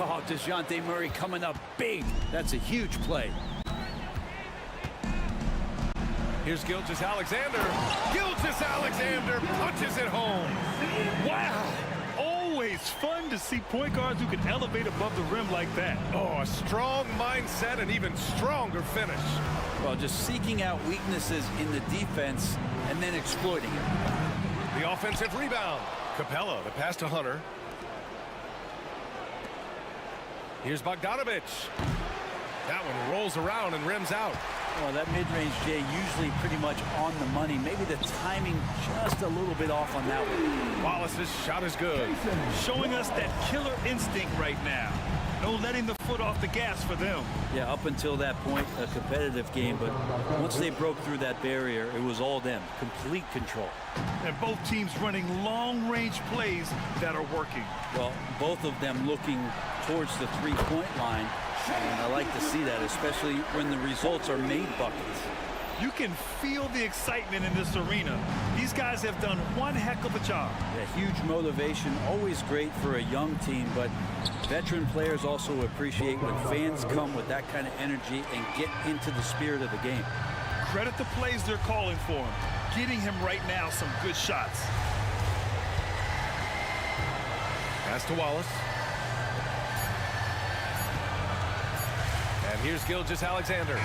Oh, DeJounte Murray coming up big. That's a huge play. Here's Gilgeous-Alexander. Gilgeous-Alexander punches it home. Wow. Always fun to see point guards who can elevate above the rim like that. Oh, a strong mindset and even stronger finish. Well, just seeking out weaknesses in the defense and then exploiting it. The offensive rebound. Capella, the pass to Hunter. Here's Bogdanovic. That one rolls around and rims out. Well, that mid-range, Jay, usually pretty much on the money. Maybe the timing just a little bit off on that one. Wallace's shot is good. Showing us that killer instinct right now. No letting the foot off the gas for them. Yeah, up until that point, a competitive game, but once they broke through that barrier, it was all them. Complete control. And both teams running long-range plays that are working. Well, both of them looking towards the three-point line. And I like to see that, especially when the results are made buckets. You can feel the excitement in this arena. These guys have done one heck of a job. Yeah, huge motivation, always great for a young team, but veteran players also appreciate when fans come with that kind of energy and get into the spirit of the game. Credit the plays they're calling for him. Getting him right now some good shots. Pass to Wallace. And here's Gilgeous-Alexander.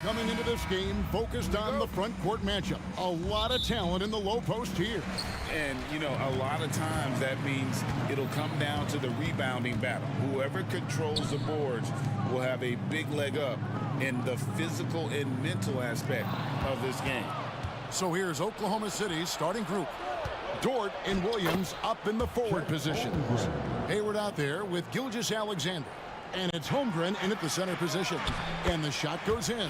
Coming into this game, focused on the front court matchup. A lot of talent in the low post here. And, you know, a lot of times that means it'll come down to the rebounding battle. Whoever controls the boards will have a big leg up in the physical and mental aspect of this game. So here's Oklahoma City's starting group. Dort and Williams up in the forward positions. Hayward out there with Gilgeous-Alexander. And it's Holmgren in at the center position. And the shot goes in.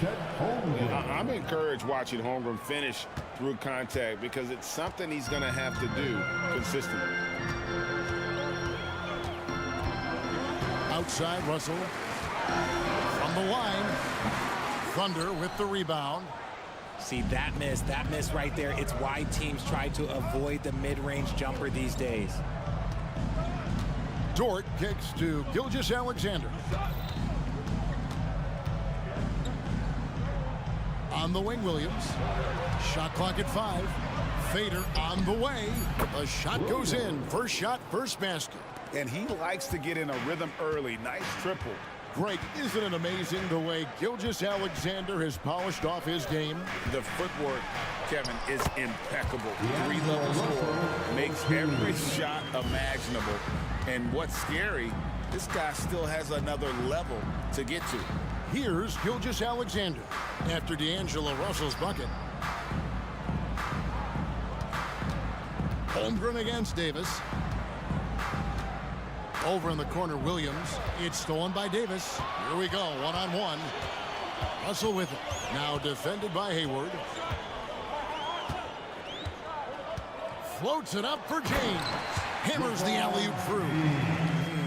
I'm encouraged watching Holmgren finish through contact because it's something he's going to have to do consistently. Outside Russell. From the line. Thunder with the rebound. See, that miss right there. It's why teams try to avoid the mid-range jumper these days. Dort kicks to Gilgeous-Alexander. On the wing, Williams. Shot clock at 5. Fader on the way. The shot goes in. First shot, first basket. And he likes to get in a rhythm early. Nice triple. Greg, isn't it amazing the way Gilgeous-Alexander has polished off his game? The footwork, Kevin, is impeccable. 3-level score. Makes every shot imaginable. And what's scary, this guy still has another level to get to. Here's Gilgeous-Alexander after D'Angelo Russell's bucket. Holmgren against Davis. Over in the corner, Williams. It's stolen by Davis. Here we go, one-on-one. Russell with it. Now defended by Hayward. Floats it up for James. Hammers the alley-oop through.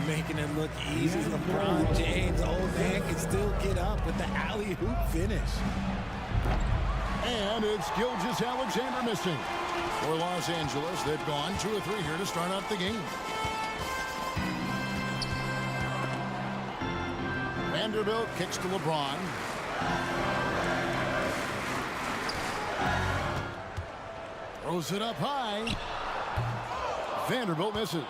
Making it look easy. LeBron James, old man, can still get up with the alley-oop finish. And it's Gilgeous-Alexander missing. For Los Angeles, they've gone 2 of 3 here to start out the game. Vanderbilt kicks to LeBron. Throws it up high. Vanderbilt misses.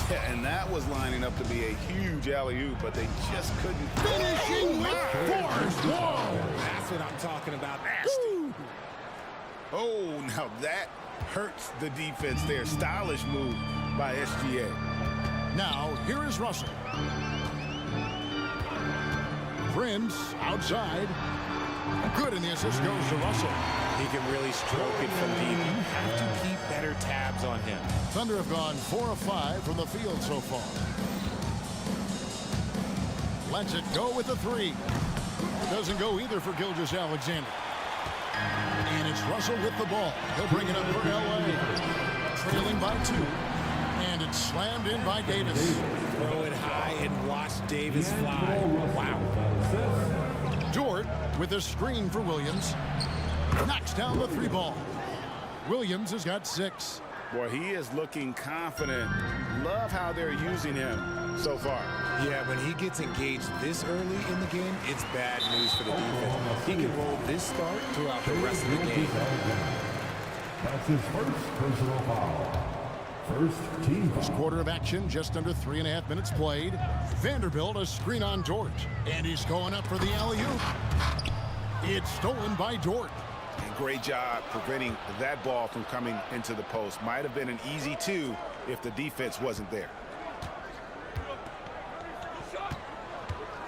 Yeah, and that was lining up to be a huge alley-oop, but they just couldn't. Finishing with force. Whoa! That's what I'm talking about. Nasty. Oh, now that hurts the defense there. Stylish move by SGA. Now, here is Russell. Prince outside. Good, and the assist goes to Russell. He can really stroke it from deep. You have to keep better tabs on him. Thunder have gone 4 of 5 from the field so far. Lets it go with the 3. It doesn't go either for Gilgeous-Alexander. And it's Russell with the ball. He'll bring it up for LA. Trailing by 2. And it's slammed in by Davis. Throw it high and watch Davis fly. Wow. Dort with a screen for Williams. Knocks down the 3 ball. Williams has got 6. Boy, he is looking confident. Love how they're using him so far. Yeah, when he gets engaged this early in the game, it's bad news for the defense. He can roll this start throughout the rest of the game. That's his first personal foul. First team foul. This quarter of action, just under 3.5 minutes played. Vanderbilt a screen on Dort. And he's going up for the alley-oop. It's stolen by Dort. And great job preventing that ball from coming into the post. Might have been an easy 2 if the defense wasn't there.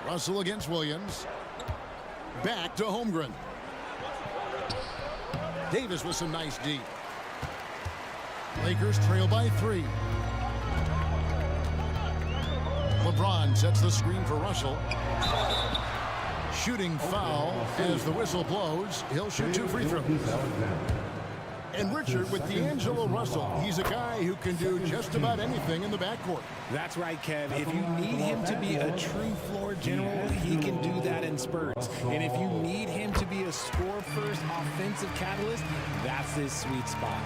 Russell against Williams. Back to Holmgren. Davis with some nice D. Lakers trail by 3. LeBron sets the screen for Russell. Shooting foul as the whistle blows. He'll shoot 2 free throws. And Richard, with D'Angelo Russell, he's a guy who can do just about anything in the backcourt. That's right, Kev. If you need him to be a true floor general, he can do that in spurts. And if you need him to be a score-first offensive catalyst, that's his sweet spot.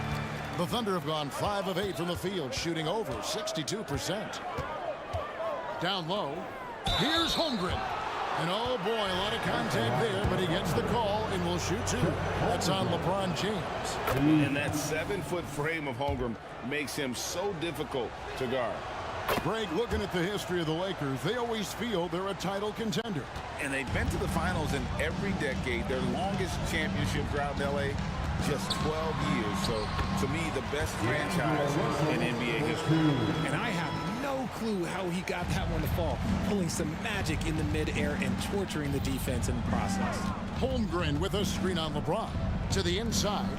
The Thunder have gone 5 of 8 from the field, shooting over 62%. Down low, here's Holmgren. And oh boy, a lot of contact there, but he gets the call and will shoot 2. That's on LeBron James. And that 7-foot frame of Holmgren makes him so difficult to guard. Greg, looking at the history of the Lakers, they always feel they're a title contender. And they've been to the finals in every decade. Their longest championship drought in L.A., just 12 years. So, to me, the best franchise in NBA history. And I have no clue how he got that one to fall, pulling some magic in the midair and torturing the defense in the process. Holmgren with a screen on LeBron. To the inside.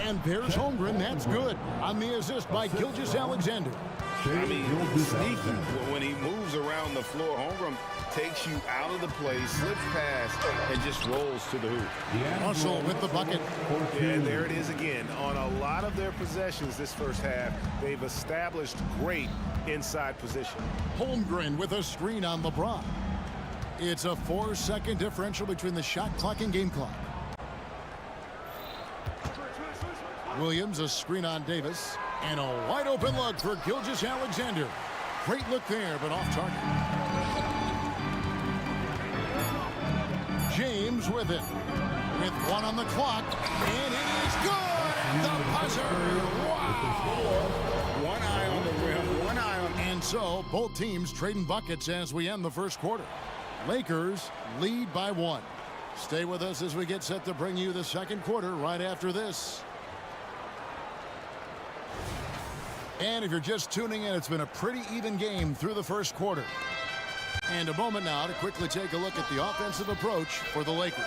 And there's Holmgren. That's good. On the assist by Gilgeous-Alexander. I mean, sneaky. When he moves around the floor, Holmgren takes you out of the play, slips past, and just rolls to the hoop. Russell with the bucket. And there it is again. On a lot of their possessions this first half, they've established great inside position. Holmgren with a screen on LeBron. It's a 4-second differential between the shot clock and game clock. Williams, a screen on Davis. And a wide open look for Gilgeous-Alexander. Great look there, but off target. James with it. With one on the clock. And it is good at the buzzer. Wow. One eye on the rim, one eye on. And so both teams trading buckets as we end the first quarter. Lakers lead by 1. Stay with us as we get set to bring you the second quarter right after this. And if you're just tuning in, it's been a pretty even game through the first quarter. And a moment now to quickly take a look at the offensive approach for the Lakers.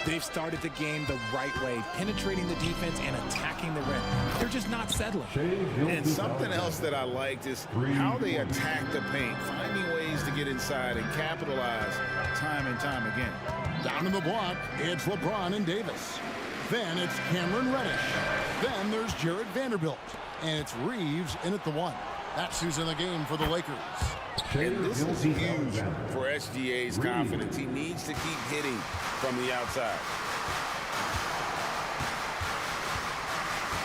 They've started the game the right way, penetrating the defense and attacking the rim. They're just not settling. And something else that I liked is how they attack the paint, finding ways to get inside and capitalize time and time again. Down in the block, it's LeBron and Davis. Then it's Cameron Reddish. Then there's Jared Vanderbilt. And it's Reeves in at the 1. That's who's in the game for the Lakers. And this is huge for SGA's confidence. He needs to keep hitting from the outside.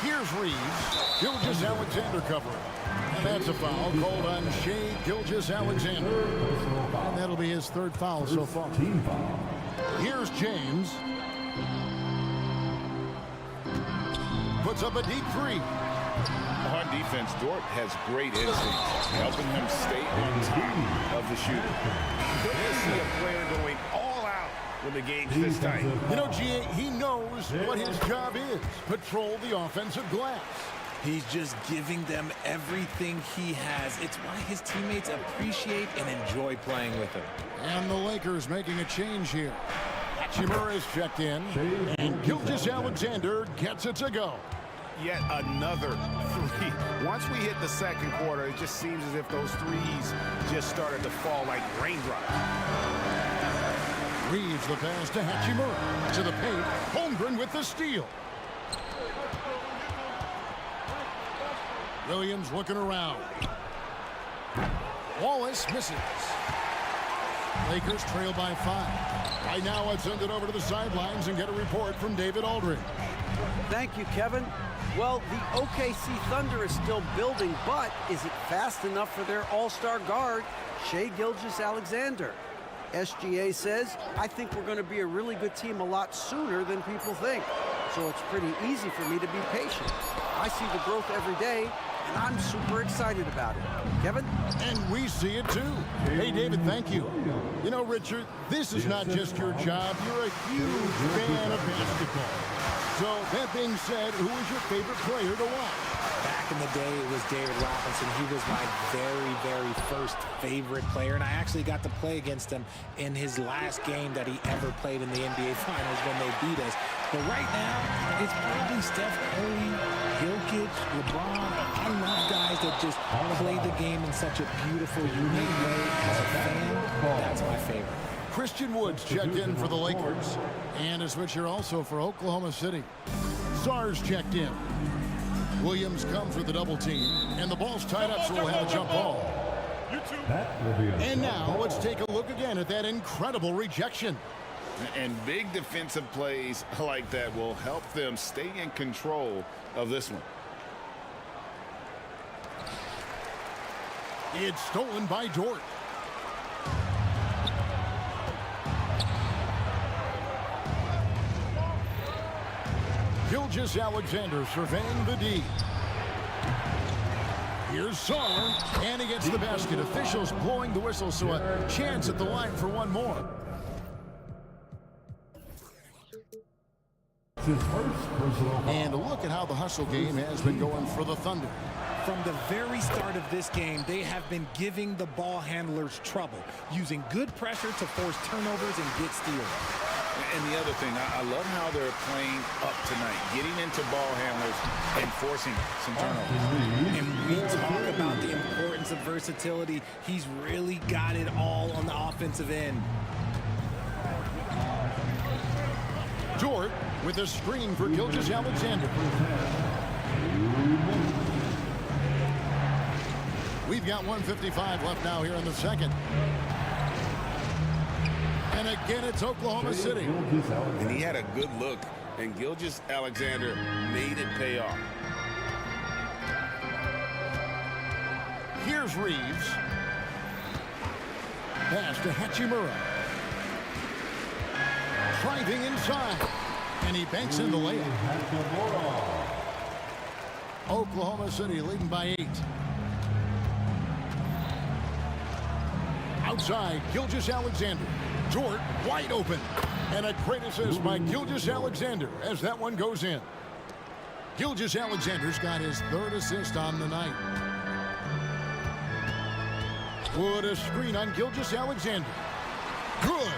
Here's Reeves. Gilgeous-Alexander covering. And that's a foul called on Shai Gilgeous-Alexander. And that'll be his 3rd foul so far. Here's James. Puts up a deep 3. On defense, Dort has great instincts, helping him stay on top of the shooter. Good to see a player going all out when the game's this tight. You know, G.A., he knows what his job is. Patrol the offensive glass. He's just giving them everything he has. It's why his teammates appreciate and enjoy playing with him. And the Lakers making a change here. Hachimura is checked in, and Gilgeous-Alexander gets it to go. Yet another 3. Once we hit the second quarter, it just seems as if those threes just started to fall like raindrops. Reeves the pass to Hachimura. To the paint, Holmgren with the steal. Williams looking around. Wallace misses. Lakers trail by 5. Right now, let's send it over to the sidelines and get a report from David Aldridge. Thank you, Kevin. Well, the OKC Thunder is still building, but is it fast enough for their all-star guard, Shai Gilgeous-Alexander? SGA says, I think we're going to be a really good team a lot sooner than people think. So it's pretty easy for me to be patient. I see the growth every day, and I'm super excited about it. Kevin? And we see it too. Hey, David, thank you. You know, Richard, this is not just your job. You're a huge fan of basketball. So, that being said, who is your favorite player to watch? Back in the day, it was David Robinson. He was my very, very first favorite player, and I actually got to play against him in his last game that he ever played in the NBA Finals when they beat us. But right now, it's probably Steph Curry, Jokic, LeBron. I love guys that just play the game in such a beautiful, unique way. As a fan, that's my favorite. Christian Woods checked in for the Lakers. And a switcher also for Oklahoma City. Zars checked in. Williams comes with the double team. And the ball's tied up, so we'll have a jump ball. And now let's take a look again at that incredible rejection. And big defensive plays like that will help them stay in control of this one. It's stolen by Dort. Gilgeous-Alexander surveying the D. Here's Saar, and he gets the basket. Officials blowing the whistle, so a chance at the line for one more. And look at how the hustle game has been going for the Thunder. From the very start of this game, they have been giving the ball handlers trouble, using good pressure to force turnovers and get steals. And the other thing, I love how they're playing up tonight, getting into ball handlers and forcing some turnovers. And we talk about the importance of versatility. He's really got it all on the offensive end. Dort with a screen for Gilgeous-Alexander. We've got 1:55 left now here in the second. And again, it's Oklahoma City. And he had a good look, and Gilgeous-Alexander made it pay off. Here's Reeves. Pass to Hachimura. Driving inside. And he banks in the layup. Oklahoma City leading by 8. Outside, Gilgeous-Alexander. Dort wide open. And a great assist by Gilgeous-Alexander as that one goes in. Gilgeous-Alexander's got his 3rd assist on the night. Wood a screen on Gilgeous-Alexander. Good.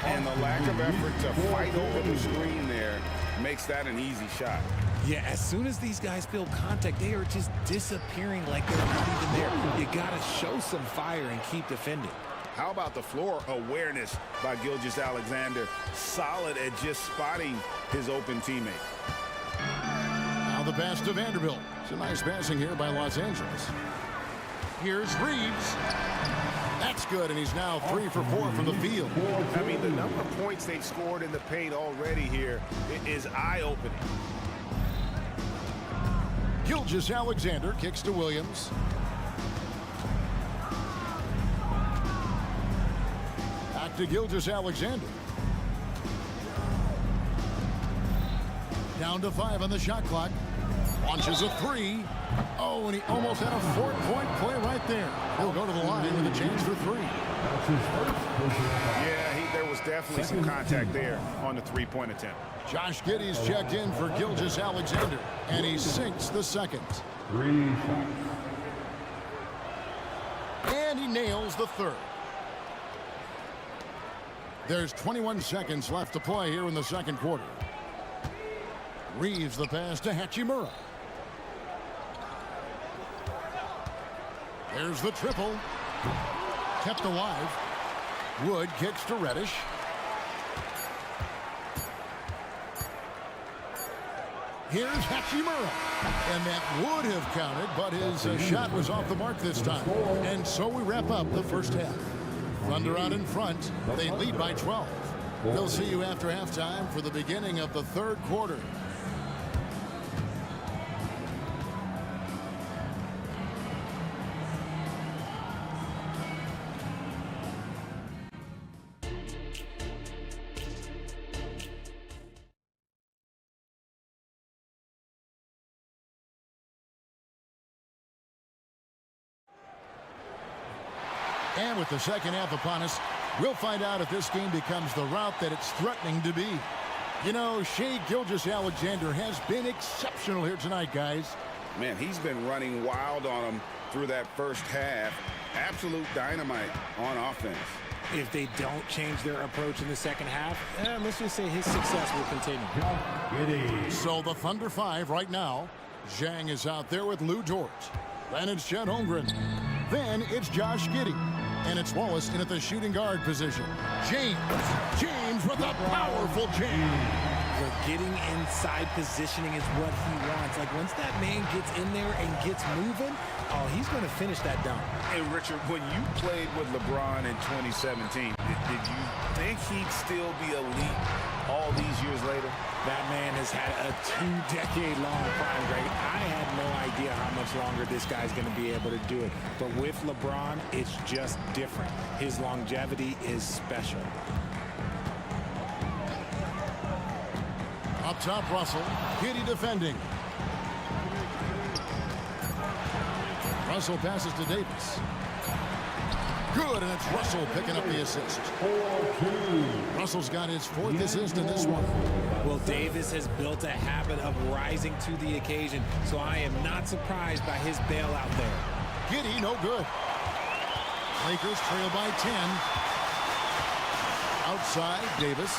And the lack of effort to fight over the screen there makes that an easy shot. Yeah, as soon as these guys feel contact, they are just disappearing like they're not even there. You got to show some fire and keep defending. How about the floor awareness by Gilgeous-Alexander? Solid at just spotting his open teammate. Now the pass to Vanderbilt. Some nice passing here by Los Angeles. Here's Reeves. That's good, and he's now 3 for 4 from the field. I mean, the number of points they've scored in the paint already here is eye-opening. Gilgeous-Alexander kicks to Williams. Back to Gilgeous-Alexander. Down to 5 on the shot clock. Launches a 3. Oh, and he almost had a 4-point play right there. He'll go to the line with a chance for 3. Yeah, there was definitely some contact there on the 3-point attempt. Josh Giddey's checked in for Gilgeous-Alexander, and he sinks the second. And he nails the 3rd. There's 21 seconds left to play here in the second quarter. Reeves the pass to Hachimura. There's the triple. Kept alive. Wood kicks to Reddish. Here's Hachimura. And that would have counted, but his shot was off the mark this time. And so we wrap up the first half. Thunder out in front. They lead by 12. We'll see you after halftime for the beginning of the third quarter. And with the second half upon us, we'll find out if this game becomes the route that it's threatening to be. You know, Shai Gilgeous-Alexander has been exceptional here tonight, guys. Man, he's been running wild on them through that first half. Absolute dynamite on offense. If they don't change their approach in the second half, let's just say his success will continue. So the Thunder 5 right now. Zhang is out there with Lou Dort. Then it's Chet Holmgren. Then it's Josh Giddey. And it's Wallace in at the shooting guard position. James with a powerful jam. Getting inside positioning is what he wants. Like, once that man gets in there and gets moving, oh, he's going to finish that dunk. And, Richard, when you played with LeBron in 2017, did you think he'd still be elite all these years later? That man has had a 2-decade-long prime, Greg. I had no idea how much longer this guy's going to be able to do it. But with LeBron, it's just different. His longevity is special. Up top, Russell. Giddey defending. Russell passes to Davis. Good, and it's Russell picking up the assist. Russell's got his 4th assist in this one. Well, Davis has built a habit of rising to the occasion, so I am not surprised by his bailout there. Giddey, no good. Lakers trail by 10. Outside, Davis.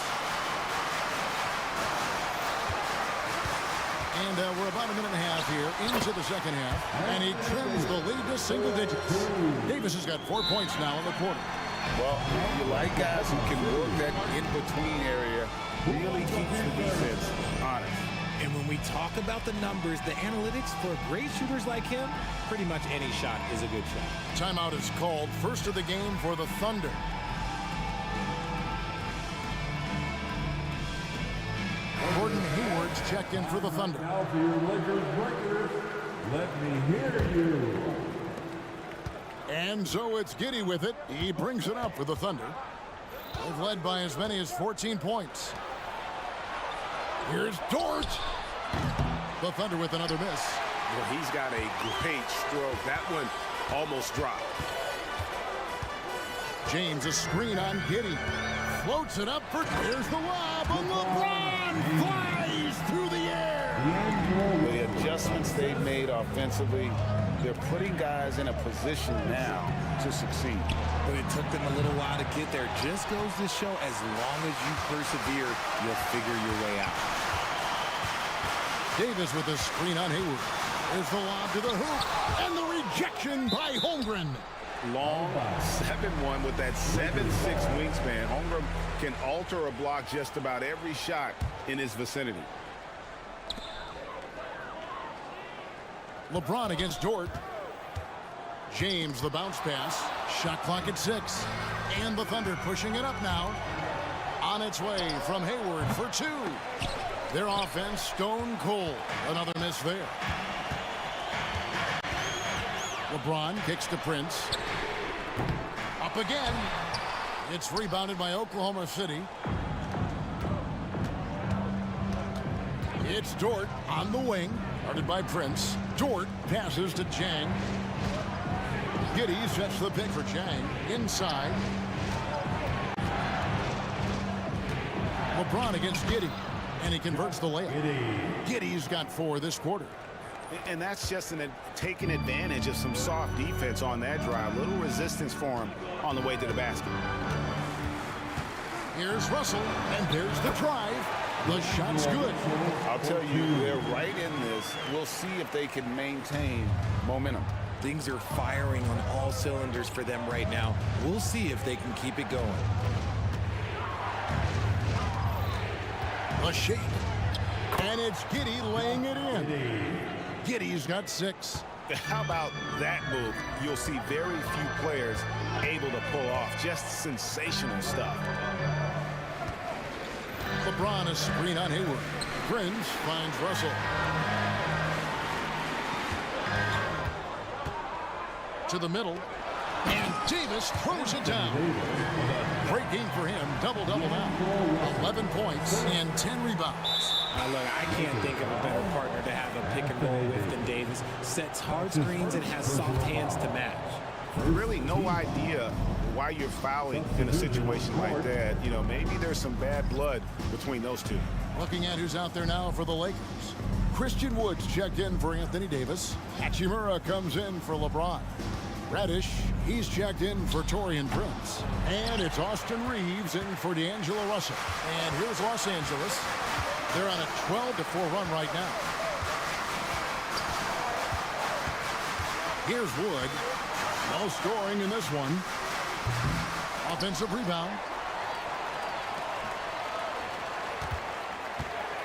And we're about a minute and a half here into the second half. And he trims the lead to single digits. Davis has got 4 points now in the quarter. Well, you like guys who can work that in-between area, really keeps the defense honest. And when we talk about the numbers, the analytics for great shooters like him, pretty much any shot is a good shot. Timeout is called. First of the game for the Thunder. Gordon Hayward's checked in for the Thunder. Now for your Lakers breakers, let me hear you. And so it's Giddey with it. He brings it up for the Thunder. They've led by as many as 14 points. Here's Dort. The Thunder with another miss. Well, he's got a great stroke. That one almost dropped. James, a screen on Giddey. Floats it up for, here's the lob, and LeBron flies through the air. The adjustments they've made offensively, they're putting guys in a position now to succeed. But it took them a little while to get there. Just goes to show, as long as you persevere, you'll figure your way out. Davis with a screen on Hayward. There's the lob to the hoop, and the rejection by Holmgren. Long 7-1 with that 7'6" wingspan. Holmgren can alter a block just about every shot in his vicinity. LeBron against Dort. James, the bounce pass. Shot clock at 6. And the Thunder pushing it up now. On its way from Hayward for 2. Their offense stone cold. Another miss there. LeBron kicks to Prince. Up again. It's rebounded by Oklahoma City. It's Dort on the wing. Guarded by Prince. Dort passes to Chang. Giddey sets the pick for Chang. Inside. LeBron against Giddey. And he converts the layup. Giddey's got 4 this quarter. And that's just taking advantage of some soft defense on that drive. Little resistance for him on the way to the basket. Here's Russell, and there's the drive. The shot's good. I'll tell you, they're right in this. We'll see if they can maintain momentum. Things are firing on all cylinders for them right now. We'll see if they can keep it going. A shake. And it's Giddey laying it in. Giddey's got 6. How about that move? You'll see very few players able to pull off. Just sensational stuff. LeBron, a screen on Hayward. Prince finds Russell. To the middle. And Davis throws it down. Great game for him. Double-double now. 11 points and 10 rebounds. Look, I can't think of a better partner to have a pick and roll with than Davis. Sets hard screens and has soft hands to match. Really no idea why you're fouling in a situation like that. You know, maybe there's some bad blood between those two. Looking at who's out there now for the Lakers. Christian Woods checked in for Anthony Davis. Hachimura comes in for LeBron. Reddish, he's checked in for Taurean Prince. And it's Austin Reeves in for D'Angelo Russell. And here's Los Angeles. They're on a 12-4 run right now. Here's Wood. No scoring in this one. Offensive rebound.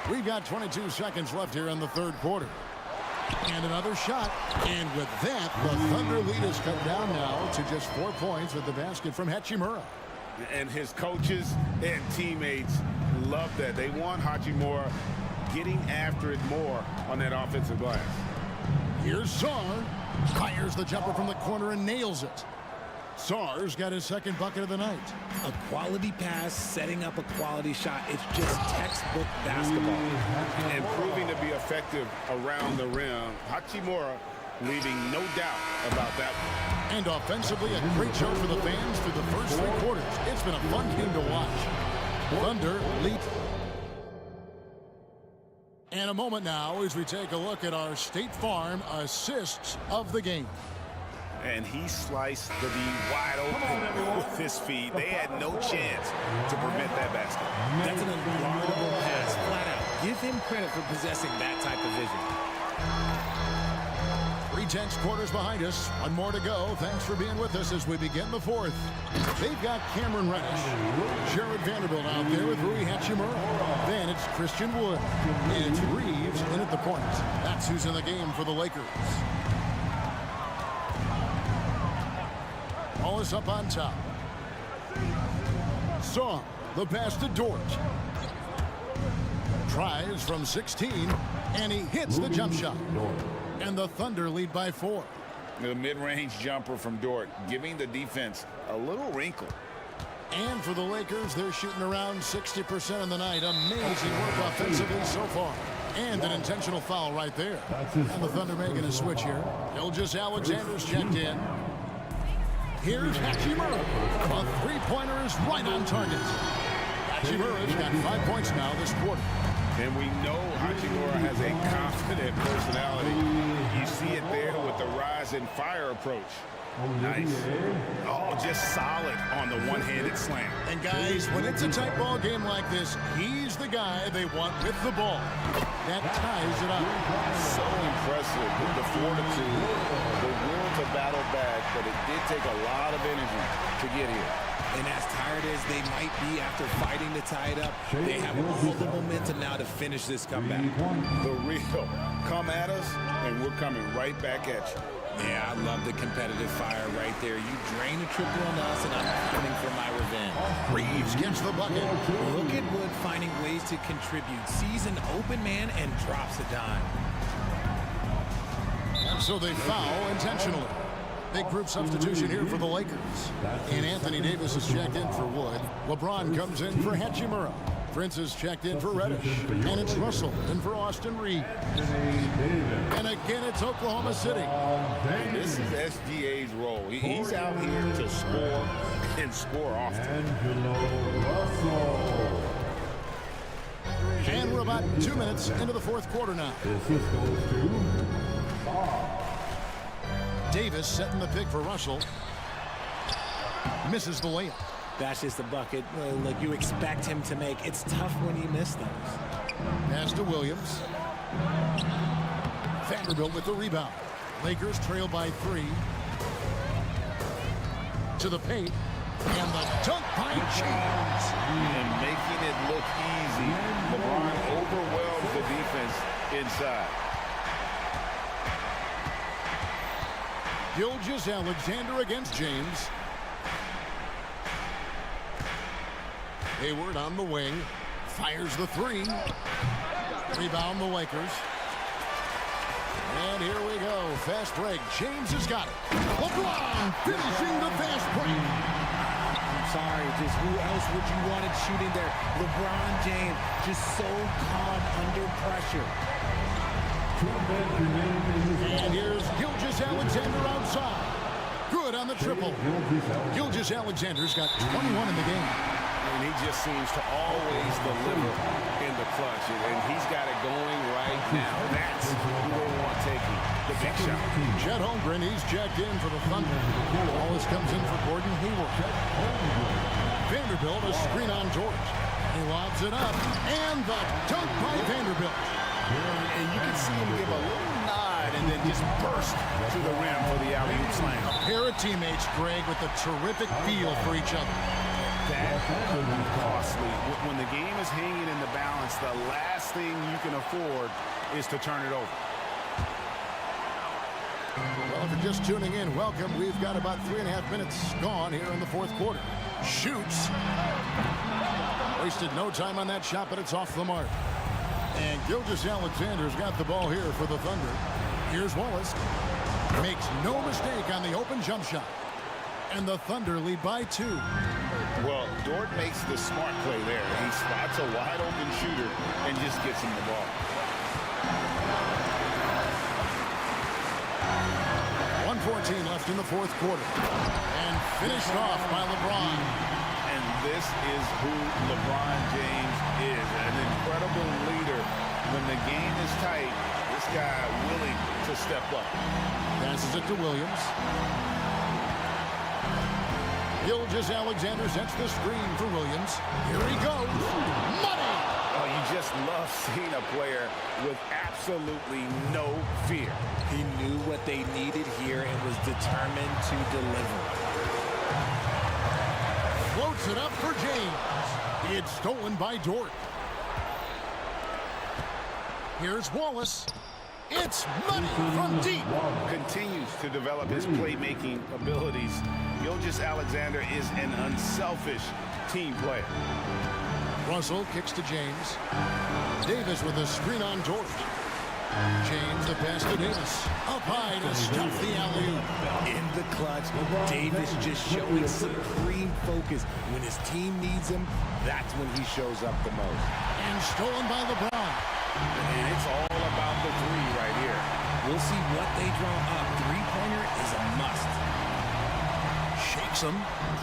We've got 22 seconds left here in the third quarter. And another shot. And with that, the Thunder lead is cut down now to just 4 points with the basket from Hachimura. And his coaches and teammates love that. They want Hachimura getting after it more on that offensive glass. Here's Sarr. Fires the jumper from the corner and nails it. Sarr's got his second bucket of the night. A quality pass, setting up a quality shot. It's just textbook basketball. And proving to be effective around the rim. Hachimura leaving no doubt about that one. And offensively, a great show for the fans through the first 3 quarters. It's been a fun game to watch. Thunder lead. And a moment now as we take a look at our State Farm assists of the game. And he sliced the D wide open with his feet. They had no chance to prevent that basket. That's an unguardable pass, flat out. Give him credit for possessing that type of vision. 3 tense quarters behind us. 1 more to go. Thanks for being with us as we begin the 4th. They've got Cameron Reddish, Jared Vanderbilt out there with Rui Hachimura. Then it's Christian Wood. And it's Reeves in at the point. That's who's in the game for the Lakers. Ball is up on top. Song, the pass to Dort. Tries from 16, and he hits the jump shot. And the Thunder lead by 4. The mid-range jumper from Dort, giving the defense a little wrinkle. And for the Lakers, they're shooting around 60% on the night. Amazing work offensively so far. And an intentional foul right there. And the Thunder making a switch here. Gilgeous-Alexander's checked in. Here's Hachimura. A 3-pointer is right on target. Hachimura's got 5 points now this quarter. And we know Hachimura has a confident personality. You see it there with the rise and fire approach. Nice. Oh, just solid on the one-handed slam. And guys, when it's a tight ball game like this, he's the guy they want with the ball. That ties it up. So impressive with the fortitude, the will to battle back, but it did take a lot of energy to get here. And as tired as they might be after fighting to tie it up, they have all the momentum now to finish this comeback. The real come at us, and we're coming right back at you. Yeah, I love the competitive fire right there. You drain a triple on us, and I'm coming for my revenge. Reeves gets the bucket. Look at Wood finding ways to contribute. Sees an open man and drops a dime. And so they foul intentionally. Big group substitution here for the Lakers. And Anthony Davis is checked in for Wood. LeBron comes in for Hachimura. Prince is checked in for Reddish. And it's Russell in for Austin Reed. And again, it's Oklahoma City. And this is SGA's role. He's out here to score and score often. And we're about 2 minutes into the 4th quarter now. Davis setting the pick for Russell. Misses the layup. That's just a bucket. Look, you expect him to make. It's tough when you miss those. Pass to Williams. Vanderbilt with the rebound. Lakers trail by 3. To the paint. And the dunk by James. And making it look easy. LeBron overwhelms the defense inside. Gilgeous-Alexander against James. Hayward on the wing. Fires the 3. Rebound the Lakers. And here we go. Fast break. James has got it. LeBron finishing the fast break. I'm sorry, just who else would you want it shooting there? LeBron James, just so calm under pressure. And here's Gilgeous-Alexander outside. Good on the triple. Gilgeous-Alexander's got 21 in the game. And he just seems to always deliver in the clutch. And he's got it going right now. That's who they want taking the big shot. Chet Holmgren, he's checked in for the Thunder. Wallace comes in for Gordon Hayward. Vanderbilt, a screen on George. He lobs it up. And the dunk by Vanderbilt. And you can see him give a little nod and then just burst to the rim for the alley-oop slam. A pair of teammates, Greg, with a terrific feel for each other. That could be costly. When the game is hanging in the balance, the last thing you can afford is to turn it over. Well, if you're just tuning in, welcome. We've got about 3.5 minutes gone here in the 4th quarter. Shoots. Wasted no time on that shot, but it's off the mark. And Gilgeous-Alexander's got the ball here for the Thunder. Here's Wallace. Makes no mistake on the open jump shot. And the Thunder lead by 2. Well, Dort makes the smart play there. He spots a wide-open shooter and just gets him the ball. 2:14 left in the fourth quarter. And finished off by LeBron. And this is who LeBron James is, an incredible leader. When the game is tight, this guy willing to step up. Passes it to Williams. Gilgeous-Alexander sets the screen for Williams. Here he goes. Money! Oh, you just love seeing a player with absolutely no fear. He knew what they needed here and was determined to deliver. Floats it up for James. It's stolen by Dort. Here's Wallace. It's money from deep. Continues to develop his playmaking abilities. Gilgeous-Alexander is an unselfish team player. Russell kicks to James. Davis with a screen on Dort. James, the pass to Davis. Up high to stuff the alley-oop. In the clutch, Davis just showing supreme focus. When his team needs him, that's when he shows up the most. And stolen by LeBron. And it's all about the three right here. We'll see what they draw up. Three-pointer is a must. Shakes him.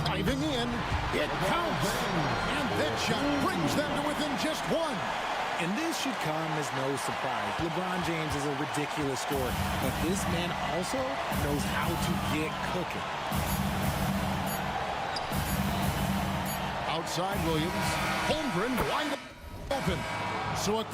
Diving in. It counts. And that shot brings them to within just one. And this should come as no surprise. LeBron James is a ridiculous scorer, but this man also knows how to get cooking. Outside Williams. Holmgren wide open. So a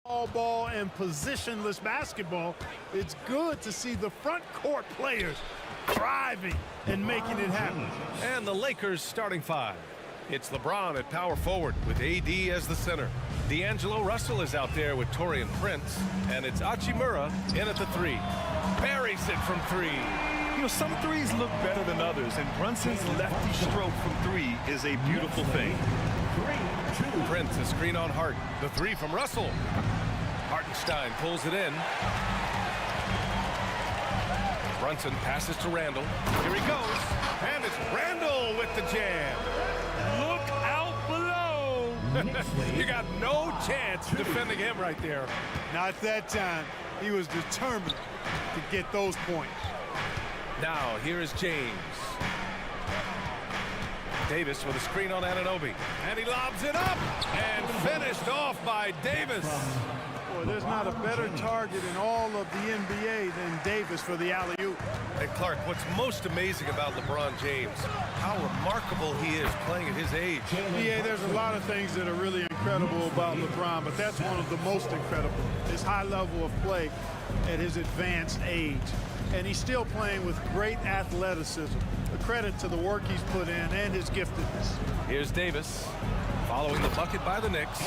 All ball and positionless basketball, it's good to see the front court players thriving and making it happen. And the Lakers starting five. It's LeBron at power forward with AD as the center. D'Angelo Russell is out there with Taurean Prince. And it's Hachimura in at the three. Buries it from three. You know, some threes look better than others, and Brunson's lefty stroke from three is a beautiful thing. Prince, a screen on Hart. The three from Russell. Hartenstein pulls it in. Brunson passes to Randall. Here he goes. And it's Randall with the jam. Look out below. You got no chance defending him right there. Not that time. He was determined to get those points. Now, here is James. Davis with a screen on Anunoby. And he lobs it up. And finished off by Davis. Boy, there's not a better target in all of the NBA than Davis for the alley-oop. And Clark, what's most amazing about LeBron James, how remarkable he is playing at his age. Yeah, there's a lot of things that are really incredible about LeBron, but that's one of the most incredible. His high level of play at his advanced age. And he's still playing with great athleticism. A credit to the work he's put in and his giftedness. Here's Davis, following the bucket by the Knicks.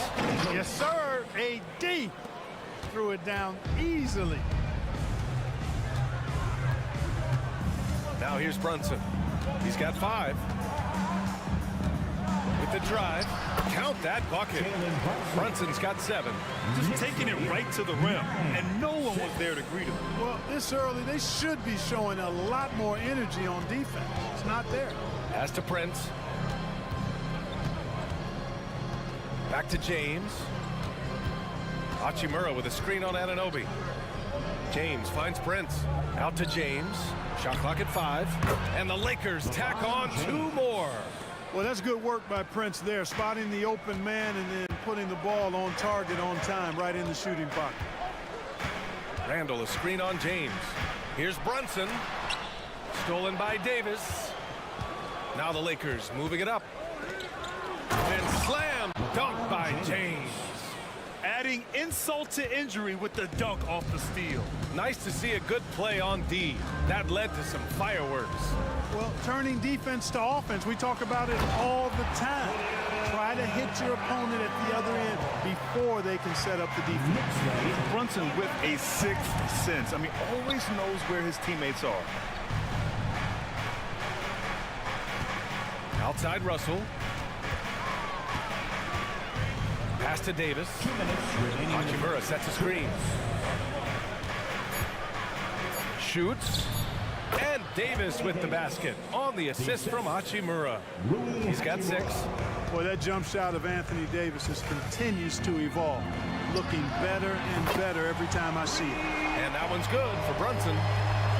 Yes, sir. AD threw it down easily. Now here's Brunson. He's got five. With the drive. Count that bucket. Brunson's got seven. Just taking it right to the rim, and no one was there to greet him. Well, this early, they should be showing a lot more energy on defense. It's not there. Pass to Prince. Back to James. Hachimura with a screen on Anunoby. James finds Prince. Out to James. Shot clock at 5. And the Lakers tack on 2 more. Well, that's good work by Prince there, spotting the open man and then putting the ball on target on time right in the shooting pocket. Randall, a screen on James. Here's Brunson. Stolen by Davis. Now the Lakers moving it up. And slam dunk by James. Adding insult to injury with the dunk off the steal. Nice to see a good play on D. That led to some fireworks. Well, turning defense to offense, we talk about it all the time. Try to hit your opponent at the other end before they can set up the defense. Brunson with a sixth sense. I mean, always knows where his teammates are. Outside Russell. Pass to Davis. Hachimura sets a screen. Shoots. And Davis with the basket on the assist from Hachimura. He's got 6. Boy, that jump shot of Anthony Davis continues to evolve. Looking better and better every time I see it. And that one's good for Brunson.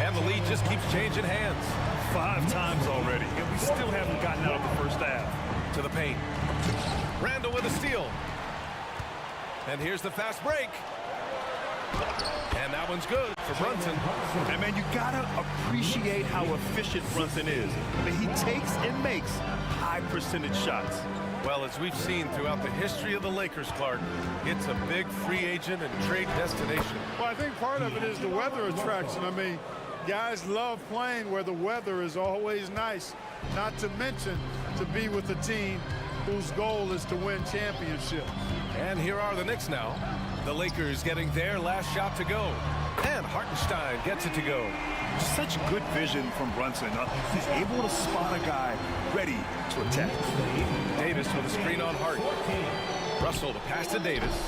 And the lead just keeps changing hands. 5 times already, and we still haven't gotten out of the first half. To the paint. Randall with a steal. And here's the fast break. And that one's good for Brunson. And man, you gotta appreciate how efficient Brunson is. I mean, he takes and makes high percentage shots. Well, as we've seen throughout the history of the Lakers, Clark, it's a big free agent and trade destination. Well, I think part of it is the weather attraction. I mean, guys love playing where the weather is always nice. Not to mention to be with a team whose goal is to win championships. And here are the Knicks now. The Lakers getting their last shot to go. And Hartenstein gets it to go. Such good vision from Brunson. He's able to spot a guy ready to attack. Davis with a screen on Hart. Russell the pass to Davis.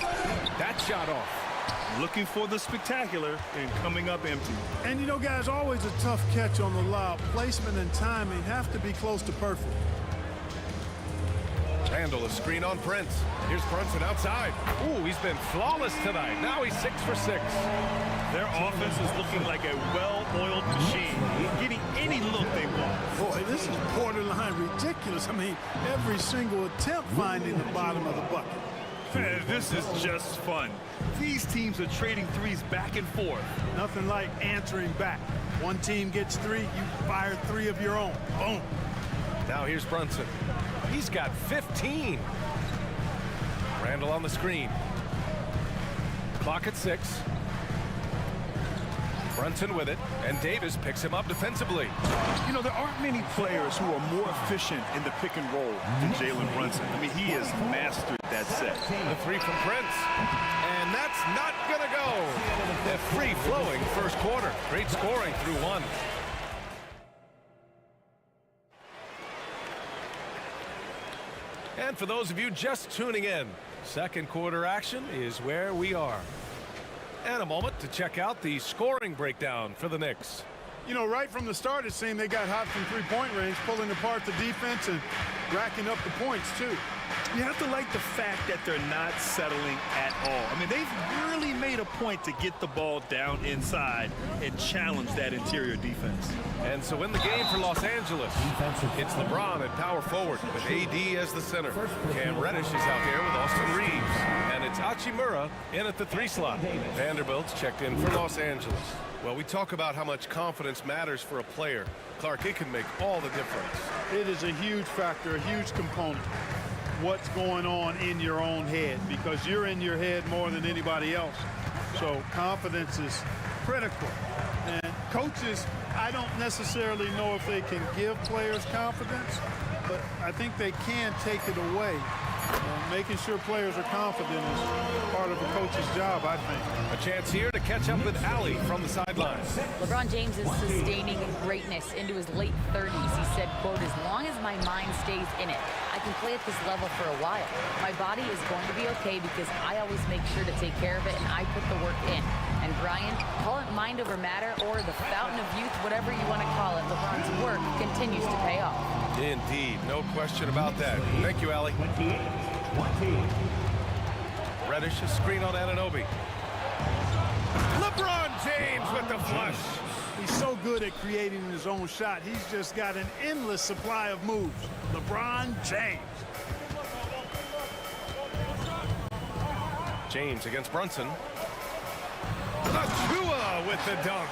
That shot off. Looking for the spectacular and coming up empty. And you know, guys, always a tough catch on the lob. Placement and timing have to be close to perfect. Randall, a screen on Prince. Here's Brunson outside. Ooh, he's been flawless tonight. Now he's 6 for 6. Their offense is looking like a well-oiled machine, getting any look they want. Boy, this is borderline ridiculous. I mean, every single attempt finding the bottom of the bucket. Man, this is just fun. These teams are trading threes back and forth. Nothing like answering back. One team gets 3, you fire 3 of your own. Boom. Now here's Brunson. He's got 15. Randall on the screen. Clock at 6. Brunson with it, and Davis picks him up defensively. You know, there aren't many players who are more efficient in the pick and roll than Jalen Brunson. I mean, he has mastered that set. The three from Prince, and that's not gonna go. The free-flowing first quarter. Great scoring through one. And for those of you just tuning in, second quarter action is where we are. And a moment to check out the scoring breakdown for the Knicks. You know, right from the start, it seemed they got hot from three-point range, pulling apart the defense and racking up the points, too. You have to like the fact that they're not settling at all. I mean, they've really made a point to get the ball down inside and challenge that interior defense. And so in the game for Los Angeles, it's LeBron at power forward with AD as the center. Cam Reddish is out there with Austin Reeves. And it's Hachimura in at the 3 slot. Vanderbilt's checked in for Los Angeles. Well, we talk about how much confidence matters for a player. Clark, it can make all the difference. It is a huge factor, a huge component. What's going on in your own head, because you're in your head more than anybody else. So confidence is critical. And coaches, I don't necessarily know if they can give players confidence, but I think they can take it away. Making sure players are confident is part of a coach's job, I think. A chance here to catch up with Allie from the sidelines. LeBron James is sustaining greatness into his late 30s. He said, quote, "As long as my mind stays in it, I can play at this level for a while. My body is going to be okay because I always make sure to take care of it and I put the work in." And Brian, call it mind over matter or the fountain of youth, whatever you want to call it, LeBron's work continues to pay off. Indeed, no question about that. Thank you, Allie. 20. Reddish, a screen on Anunoby. LeBron James with the flush. He's so good at creating his own shot. He's just got an endless supply of moves. LeBron James. James against Brunson. Achua with the dunk.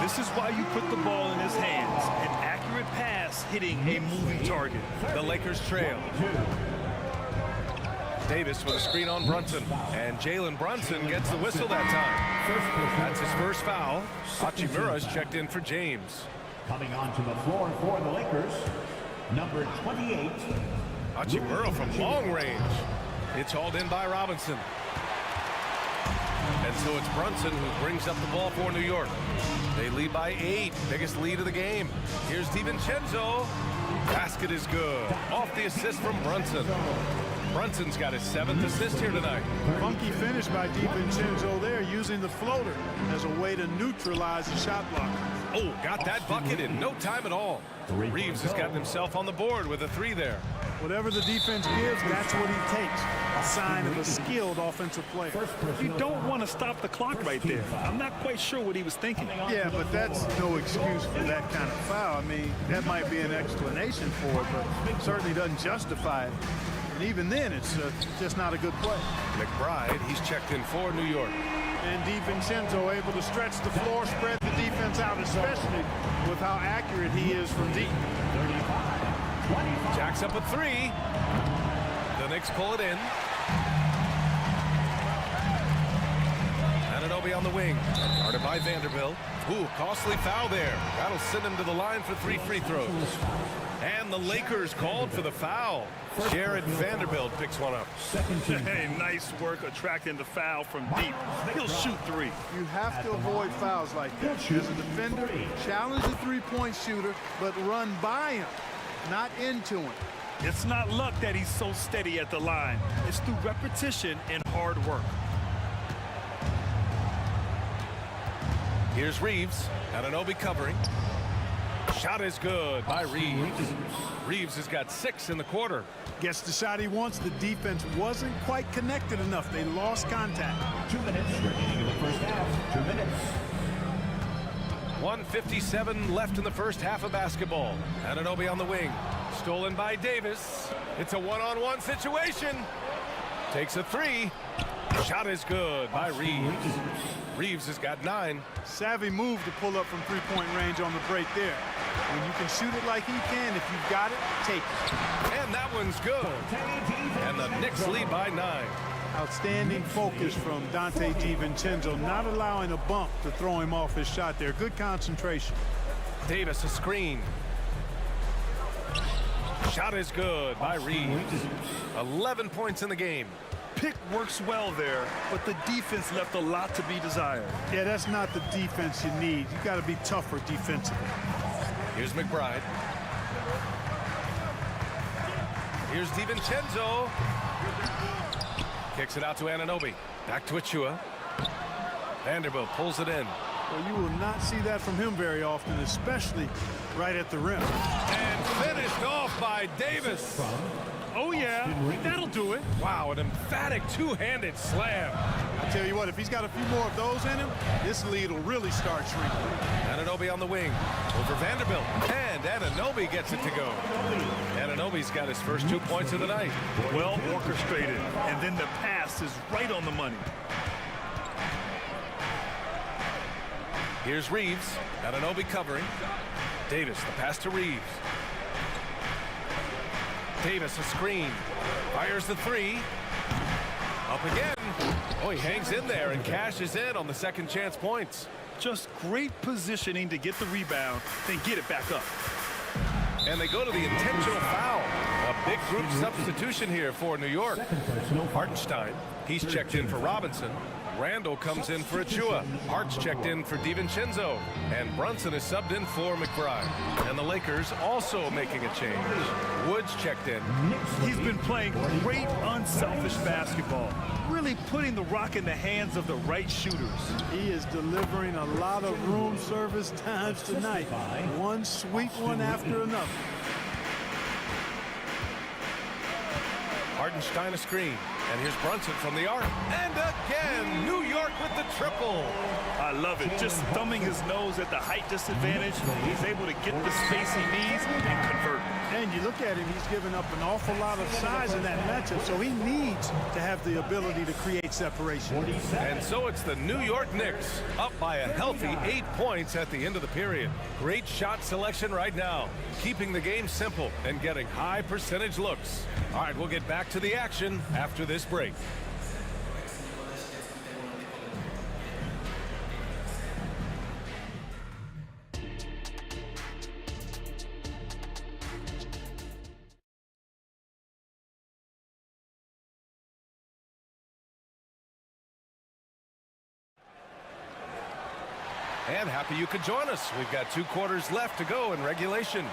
This is why you put the ball in his hands. An accurate pass hitting a moving target. The Lakers trail. Davis with a screen on Brunson. And Jalen Brunson gets the whistle that time. That's his first foul. Hachimura's checked in for James. Coming onto the floor for the Lakers, number 28. Hachimura from long range. It's hauled in by Robinson. And so it's Brunson who brings up the ball for New York. They lead by 8, biggest lead of the game. Here's DiVincenzo. Basket is good. Off the assist from Brunson. Brunson's got his 7th assist here tonight. Funky finish by DiVincenzo there, using the floater as a way to neutralize the shot blocker. Oh, got that bucket in no time at all. Reeves has gotten himself on the board with a 3 there. Whatever the defense gives, that's what he takes. A sign of a skilled offensive player. You don't want to stop the clock right there. I'm not quite sure what he was thinking. Yeah, but that's no excuse for that kind of foul. I mean, that might be an explanation for it, but certainly doesn't justify it. And even then, it's just not a good play. McBride, he's checked in for New York. And DiVincenzo able to stretch the floor, spread the defense out, especially with how accurate he is from deep. Jacks up a 3. The Knicks pull it in. Anunoby on the wing. Guarded by Vanderbilt. Ooh, costly foul there. That'll send him to the line for 3 free throws. And the Lakers called for the foul. Jared Vanderbilt picks one up. Hey, nice work attracting the foul from deep. He'll shoot 3. You have to avoid fouls like that. As a defender, challenge the three-point shooter, but run by him, not into him. It's not luck that he's so steady at the line. It's through repetition and hard work. Here's Reeves. Anunoby covering. Shot is good by Reeves. Reeves has got 6 in the quarter. Gets the shot he wants. The defense wasn't quite connected enough. They lost contact. 2 minutes remaining in the first half. 2 minutes. 1:57 left in the first half of basketball. Anunoby on the wing. Stolen by Davis. It's a one-on-one situation. Takes a 3. Shot is good by Reeves. Reeves has got 9. Savvy move to pull up from three-point range on the break there. When you can shoot it like he can, if you've got it, take it. And that one's good. And the Knicks lead by 9. Outstanding focus from Dante DiVincenzo, not allowing a bump to throw him off his shot there. Good concentration. Davis, a screen. Shot is good by Reeves. 11 points in the game. Pick works well there, but the defense left a lot to be desired. Yeah, that's not the defense you need. You got to be tougher defensively. Here's McBride. Here's DiVincenzo. Kicks it out to Anunoby. Back to Achua. Vanderbilt pulls it in. Well, you will not see that from him very often, especially right at the rim. And finished off by Davis. Oh, yeah, that'll do it. Wow, an emphatic two-handed slam. I tell you what, if he's got a few more of those in him, this lead will really start shrinking. Anunoby on the wing. Over Vanderbilt. And Anunoby gets it to go. Anunoby's got his first 2 points of the night. Well orchestrated, and then the pass is right on the money. Here's Reeves. Anunoby covering. Davis, the pass to Reeves. Davis, a screen. Fires the three. Up again. Oh, he hangs in there and cashes in on the second chance points. Just great positioning to get the rebound, then get it back up. And they go to the intentional foul. A big group substitution here for New York. Hartenstein, he's checked in for Robinson. Randall comes in for Achua. Hart's checked in for DiVincenzo. And Brunson is subbed in for McBride. And the Lakers also making a change. Woods checked in. He's been playing great unselfish basketball, really putting the rock in the hands of the right shooters. He is delivering a lot of room service times tonight. One sweet one after another. Hartenstein a screen. And here's Brunson from the arc. And again, New York with the triple. I love it. Just thumbing his nose at the height disadvantage. He's able to get the space he needs and convert. And you look at him, he's given up an awful lot of size in that matchup, so he needs to have the ability to create separation. And so it's the New York Knicks up by a healthy 8 points at the end of the period. Great shot selection right now, keeping the game simple and getting high percentage looks. All right, we'll get back to the action after this break. And happy you could join us. We've got 2 quarters left to go in regulation.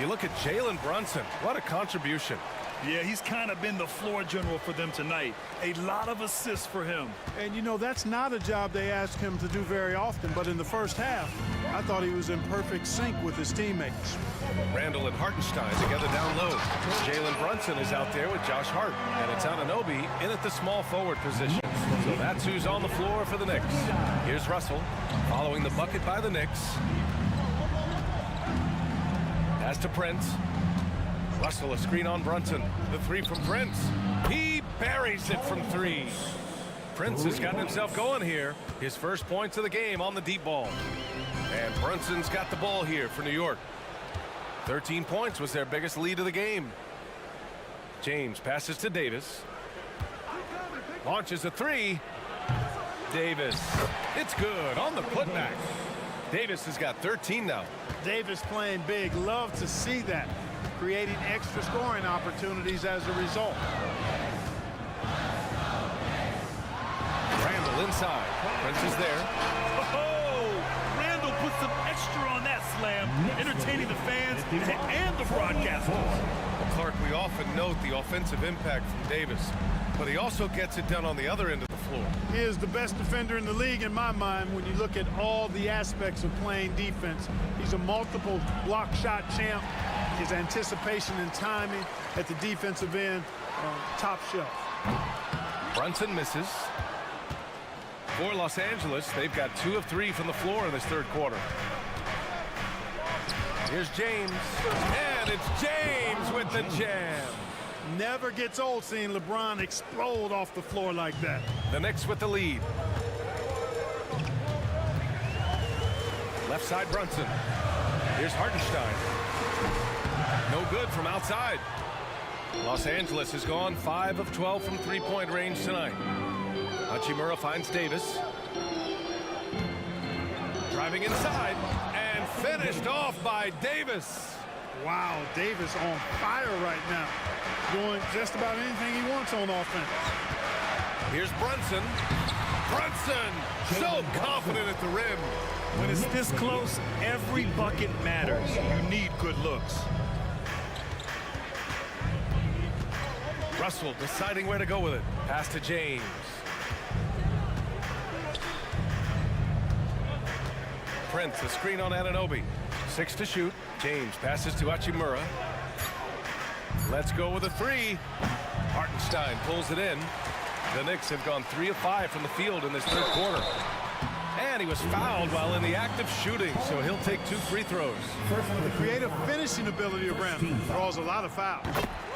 You look at Jalen Brunson. What a contribution. Yeah, he's kind of been the floor general for them tonight. A lot of assists for him. And, you know, that's not a job they ask him to do very often, but in the first half, I thought he was in perfect sync with his teammates. Randall and Hartenstein together down low. Jalen Brunson is out there with Josh Hart. And it's Anunoby in at the small forward position. So that's who's on the floor for the Knicks. Here's Russell following the bucket by the Knicks. Pass to Prince. Russell a screen on Brunson. The three from Prince. He buries it from 3. Prince has gotten himself going here. His first points of the game on the deep ball. And Brunson's got the ball here for New York. 13 points was their biggest lead of the game. James passes to Davis. Launches a 3. Davis. It's good on the putback. Davis has got 13 now. Davis playing big. Love to see that. Creating extra scoring opportunities as a result. Randall inside. Prince is there. Oh, Randall put some extra on that slam, entertaining the fans and the broadcasters. Well, Clark, we often note the offensive impact from Davis, but he also gets it done on the other end of the floor. He is the best defender in the league in my mind when you look at all the aspects of playing defense. He's a multiple block shot champ. His anticipation and timing at the defensive end, top shelf. Brunson misses. For Los Angeles, they've got 2 of 3 from the floor in this third quarter. Here's James. And it's James with the jam. Never gets old seeing LeBron explode off the floor like that. The Knicks with the lead. Left side Brunson. Here's Hartenstein. No good from outside. Los Angeles has gone 5 of 12 from three-point range tonight. Hachimura finds Davis. Driving inside and finished off by Davis. Wow, Davis on fire right now. Doing just about anything he wants on offense. Here's Brunson. Brunson, so confident at the rim. When it's this close, every bucket matters. You need good looks. Russell deciding where to go with it. Pass to James. Prince, a screen on Anunoby. 6 to shoot. James passes to Hachimura. Let's go with a three. Hartenstein pulls it in. The Knicks have gone 3 of 5 from the field in this third quarter. And he was fouled while in the act of shooting, so he'll take 2 free throws. The creative finishing ability of Randall draws a lot of fouls.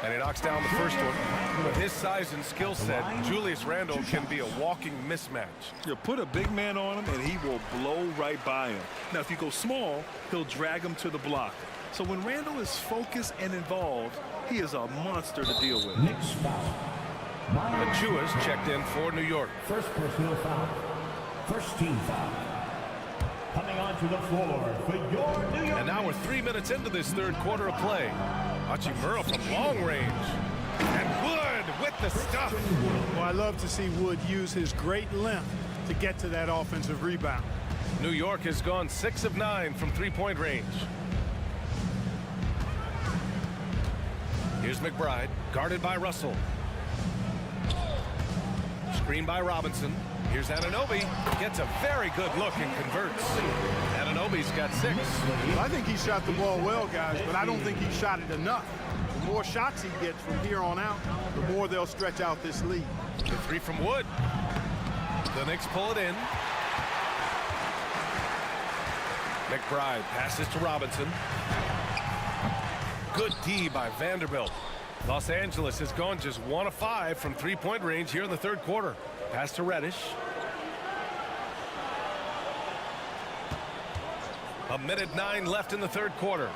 And he knocks down the first one. With his size and skill set, Julius Randle can be a walking mismatch. You put a big man on him, and he will blow right by him. Now, if you go small, he'll drag him to the block. So when Randle is focused and involved, he is a monster to deal with. Achua's checked in for New York. First personal foul. First team foul. Coming onto the floor for your New York. And now we're 3 minutes into this third quarter of play. Hachimura from long range. And Wood with the stuff. Well, I love to see Wood use his great length to get to that offensive rebound. New York has gone 6 of 9 from three-point range. Here's McBride, guarded by Russell. Screen by Robinson. Here's Anunoby. Gets a very good look and converts. Anunoby's got 6. Well, I think he shot the ball well, guys, but I don't think he shot it enough. The more shots he gets from here on out, the more they'll stretch out this lead. The 3 from Wood. The Knicks pull it in. McBride passes to Robinson. Good D by Vanderbilt. Los Angeles has gone just 1 of 5 from three-point range here in the third quarter. Pass to Reddish. A minute 9 left in the third quarter.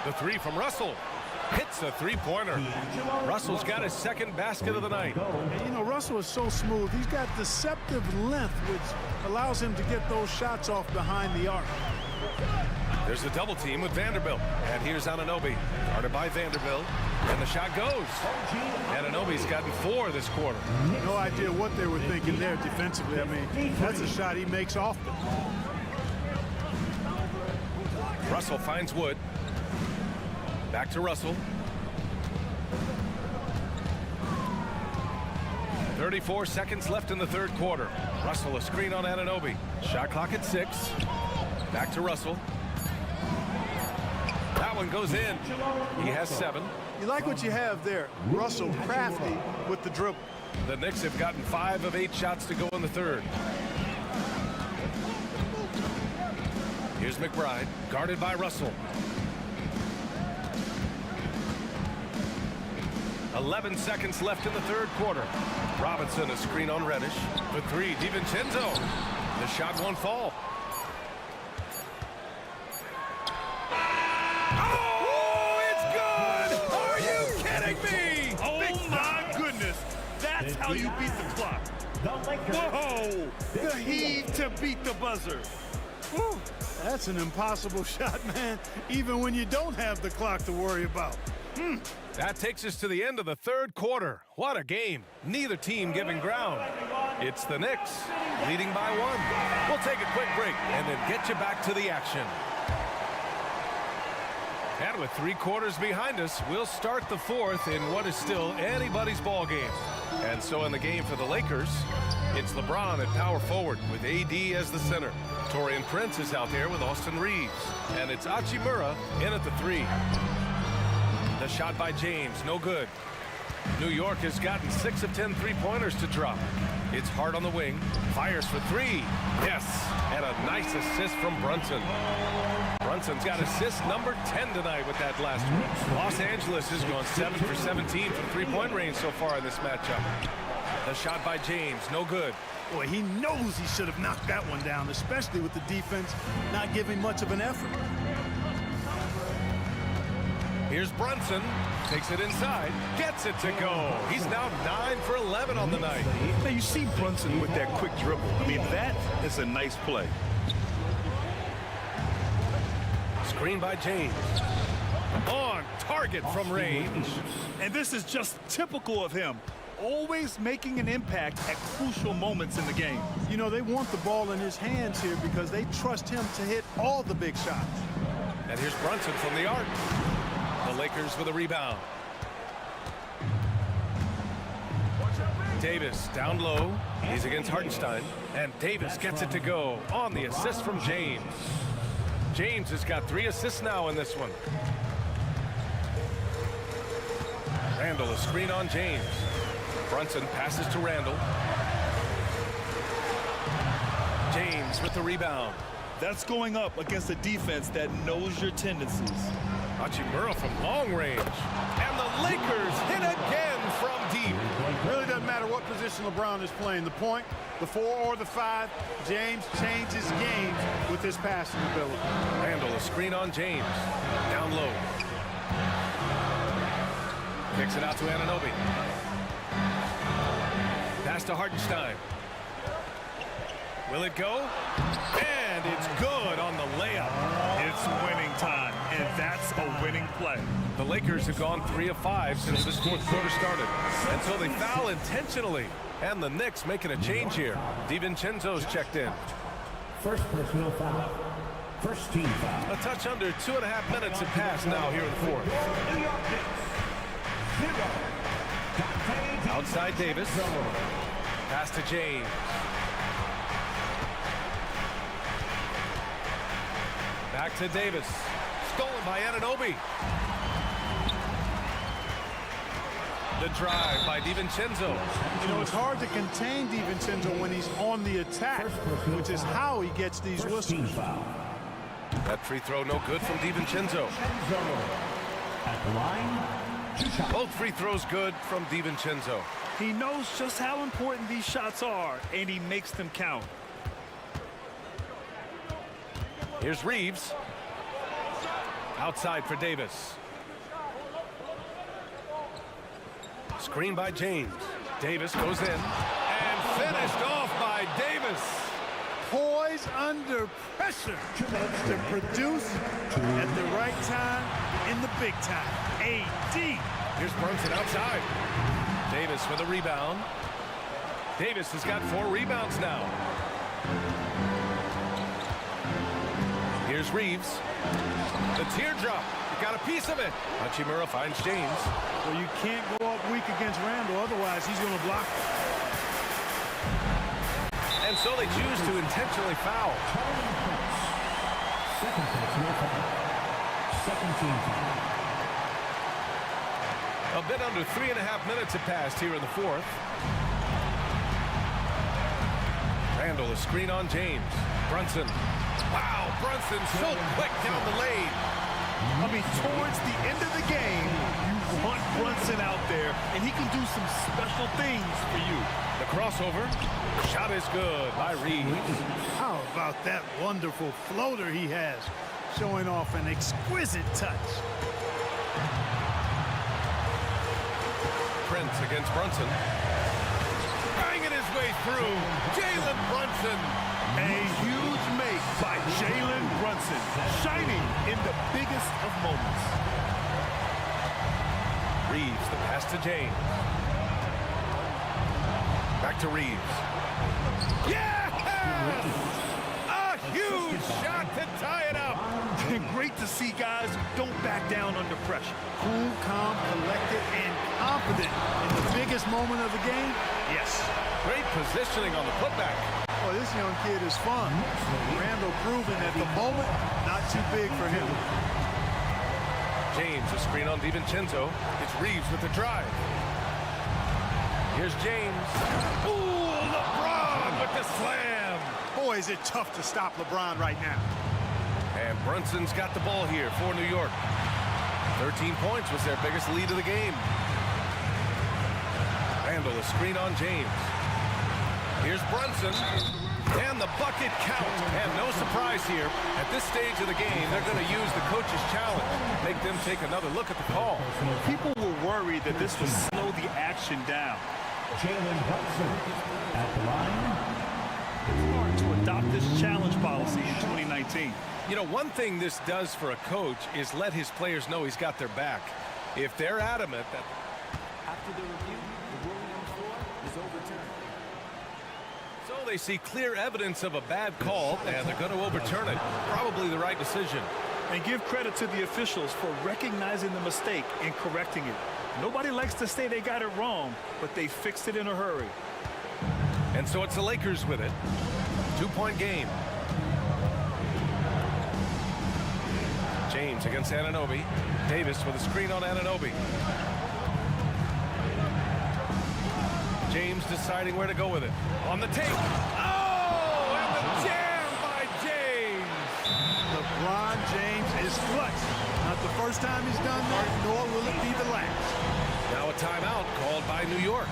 The 3 from Russell. Hits a three-pointer. Russell's got his second basket of the night. And you know, Russell is so smooth. He's got deceptive length, which allows him to get those shots off behind the arc. There's a double team with Vanderbilt. And here's Anunoby. Guarded by Vanderbilt. And the shot goes. Anunoby's gotten 4 this quarter. No idea what they were thinking there defensively. I mean, that's a shot he makes often. Russell finds Wood. Back to Russell. 34 seconds left in the third quarter. Russell a screen on Anunoby. Shot clock at 6. Back to Russell. That one goes in. He has 7. You like what you have there. Russell crafty with the dribble. The Knicks have gotten 5 of 8 shots to go in the third. Here's McBride, guarded by Russell. 11 seconds left in the third quarter. Robinson a screen on Reddish. For 3, DiVincenzo. The shot won't fall. That's how you beat the clock. Whoa! The heave to beat the buzzer. Whew. That's an impossible shot, man, even when you don't have the clock to worry about. That takes us to the end of the third quarter. What a game. Neither team giving ground. It's the Knicks leading by 1. We'll take a quick break and then get you back to the action. And with 3 quarters behind us, we'll start the fourth in what is still anybody's ball game. And so in the game for the Lakers, it's LeBron at power forward with AD as the center. Taurean Prince is out there with Austin Reeves. And it's Hachimura in at the 3. The shot by James, no good. New York has gotten 6 of 10 three-pointers to drop. It's Hart on the wing, fires for 3. Yes, and a nice assist from Brunson. Brunson's got assist number 10 tonight with that last one. Los Angeles has gone 7 for 17 from three-point range so far in this matchup. The shot by James, no good. Boy, he knows he should have knocked that one down, especially with the defense not giving much of an effort. Here's Brunson. Takes it inside, gets it to go. He's now 9 for 11 on the night. Now you see Brunson with that quick dribble. I mean, that is a nice play. Screen by James. On target from range. And this is just typical of him. Always making an impact at crucial moments in the game. You know, they want the ball in his hands here because they trust him to hit all the big shots. And here's Brunson from the arc. The Lakers with a rebound. Davis down low. He's against Hartenstein. And Davis gets it to go on the assist from James. James has got 3 assists now in this one. Randall, a screen on James. Brunson passes to Randall. James with the rebound. That's going up against a defense that knows your tendencies. Hachimura from long range. And the Lakers hit again from deep. Really doesn't matter what position LeBron is playing. The point, the 4 or the 5, James changes games with his passing ability. Randall, a screen on James. Down low. Kicks it out to Anunoby. Pass to Hartenstein. Will it go? And it's good on the layup. It's winning time, and that's a winning play. The Lakers have gone 3 of 5 since this fourth quarter started. And so they foul intentionally. And the Knicks making a change here. DiVincenzo's checked in. First personal foul. First team foul. A touch under 2.5 minutes have passed now here in the fourth. Outside Davis. Pass to James. Back to Davis. Stolen by Anunoby. The drive by DiVincenzo. You know, it's hard to contain DiVincenzo when he's on the attack, which is how he gets these whistles. That free throw no good from DiVincenzo. At the line, both free throws good from DiVincenzo. He knows just how important these shots are, and he makes them count. Here's Reeves. Outside for Davis. Screen by James. Davis goes in. And finished off by Davis. Poise under pressure to produce at the right time in the big time. AD. Here's Brunson outside. Davis with a rebound. Davis has got 4 rebounds now. Here's Reeves. The teardrop. Got a piece of it. Hachimura finds James. Well, you can't go up weak against Randall, otherwise he's going to block it. And so they choose to intentionally foul. second personal foul. Second team foul. A bit under 3.5 minutes have passed here in the fourth. Randall, a screen on James. Brunson. Wow, Brunson so quick down the lane. I mean, towards the end of the game, you want Brunson out there, and he can do some special things for you. The crossover. Shot is good by Reeves. How about that wonderful floater he has, showing off an exquisite touch. Prince against Brunson. Banging his way through. Jalen Brunson. A huge make by Jalen Brunson, shining in the biggest of moments. Reeves, the pass to James. Back to Reeves. Yes! A huge shot to tie it up. Great to see guys who don't back down under pressure. Cool, calm, collected, and confident in the biggest moment of the game. Yes. Great positioning on the putback. Well, this young kid is fun. Randall proving at the moment, not too big for him. James, a screen on DiVincenzo. It's Reeves with the drive. Here's James. Ooh, LeBron with the slam. Boy, is it tough to stop LeBron right now. And Brunson's got the ball here for New York. 13 points was their biggest lead of the game. Randall, a screen on James. Here's Brunson. And the bucket count. And no surprise. surprise here. At this stage of the game, they're going to use the coach's challenge, make them take another look at the call. People were worried that this would slow the action down. Jalen Brunson at the line. Hard to adopt this challenge policy in 2019. You know, one thing this does for a coach is let his players know he's got their back. If they're adamant that... After the review, the ruling on the floor is overturned. So they see clear evidence of a bad call, and they're going to overturn it. Probably the right decision. And give credit to the officials for recognizing the mistake and correcting it. Nobody likes to say they got it wrong, but they fixed it in a hurry. And so it's the Lakers with it. 2-point game. James against Anunoby. Davis with a screen on Anunoby. James deciding where to go with it. On the take. Oh, and the jam by James. LeBron James is clutch. Not the first time he's done that, nor will it be the last. Now a timeout called by New York.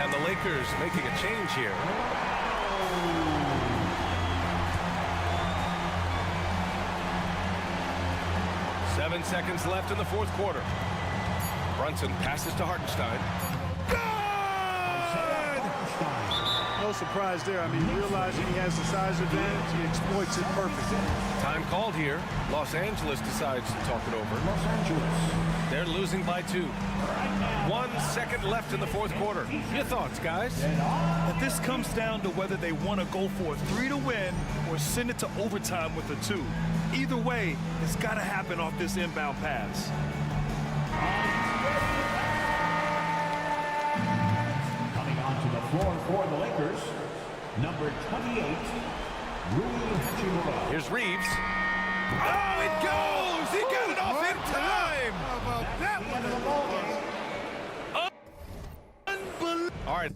And the Lakers making a change here. Seven seconds left in the fourth quarter. Brunson passes to Hartenstein. No surprise there. I mean, realizing he has the size advantage, he exploits it perfectly. Time called here. Los Angeles decides to talk it over. Los Angeles. They're losing by 2. 1 second left in the fourth quarter. Your thoughts, guys? And this comes down to whether they want to go for a 3 to win or send it to overtime with a 2. Either way, it's got to happen off this inbound pass. Coming onto the floor for the Lakers, number 28, Rui Hachimura. Here's Reeves. Oh, it goes! He got it off in time! How about that one? Unbelievable. All right.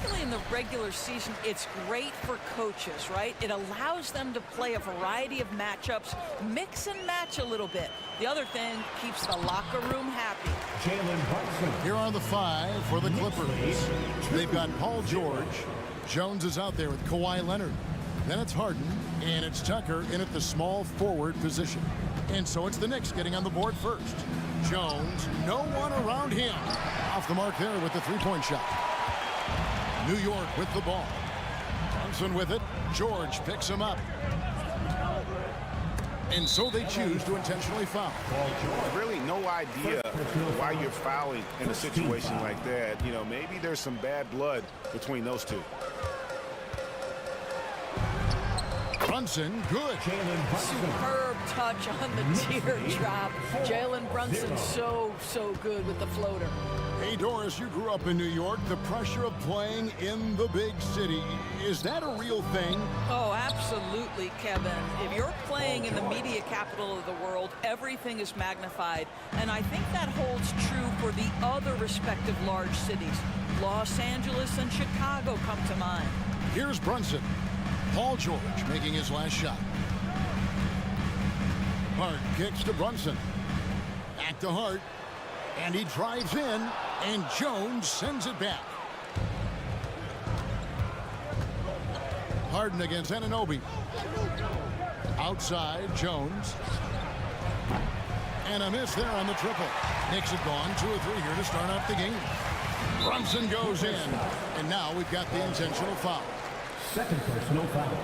particularly in the regular season, it's great for coaches, right? It allows them to play a variety of matchups, mix and match a little bit. The other thing keeps the locker room happy. Here are the 5 for the Clippers. They've got Paul George. Jones is out there with Kawhi Leonard. Then it's Harden, and it's Tucker in at the small forward position. And so it's the Knicks getting on the board first. Jones, no one around him. Off the mark there with the three-point shot. New York with the ball. Brunson with it. George picks him up. And so they choose to intentionally foul. Really no idea why you're fouling in a situation like that. You know, maybe there's some bad blood between those two. Brunson, good. Superb touch on the teardrop. Jalen Brunson so good with the floater. Hey, Doris, you grew up in New York. The pressure of playing in the big city, is that a real thing? Oh, absolutely, Kevin. If you're playing in the media capital of the world, everything is magnified. And I think that holds true for the other respective large cities. Los Angeles and Chicago come to mind. Here's Brunson. Paul George making his last shot. Hart kicks to Brunson. Back to Hart. And he drives in, and Jones sends it back. Harden against Anunoby. Outside, Jones. And a miss there on the triple. Knicks have gone 2 or 3 here to start off the game. Brunson goes in, and now we've got the intentional foul. Second personal foul.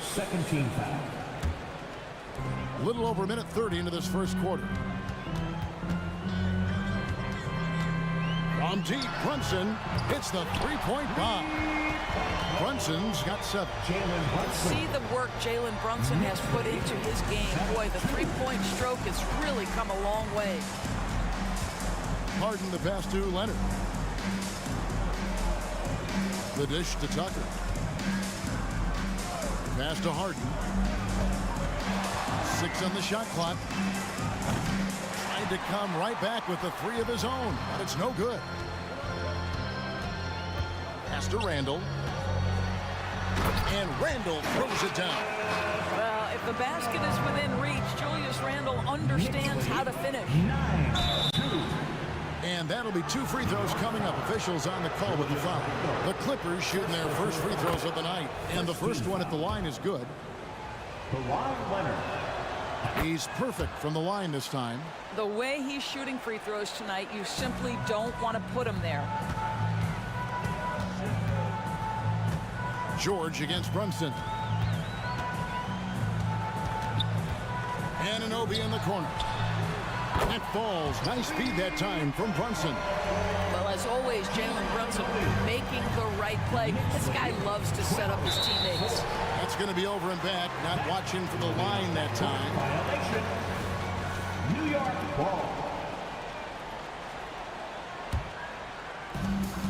Second team foul. A little over a minute 30 into this first quarter. From deep, Brunson hits the three-point bomb. Brunson's got 7. See the work Jalen Brunson has put into his game. Boy, the three-point stroke has really come a long way. Harden the pass to Leonard. The dish to Tucker. Pass to Harden. 6 on the shot clock. Tried to come right back with the 3 of his own, but it's no good. Pass to Randall. And Randall throws it down. Well, if the basket is within reach, Julius Randle understands how to finish. And that'll be 2 free throws coming up. Officials on the call with the foul. The Clippers shooting their first free throws of the night. And the first one at the line is good. He's perfect from the line this time. The way he's shooting free throws tonight, you simply don't want to put him there. George against Brunson. Anunoby in the corner. That falls. Nice speed that time from Brunson. Well, as always, Jalen Brunson making the right play. This guy loves to set up his teammates. That's going to be over and back. Not watching for the line that time. New York ball.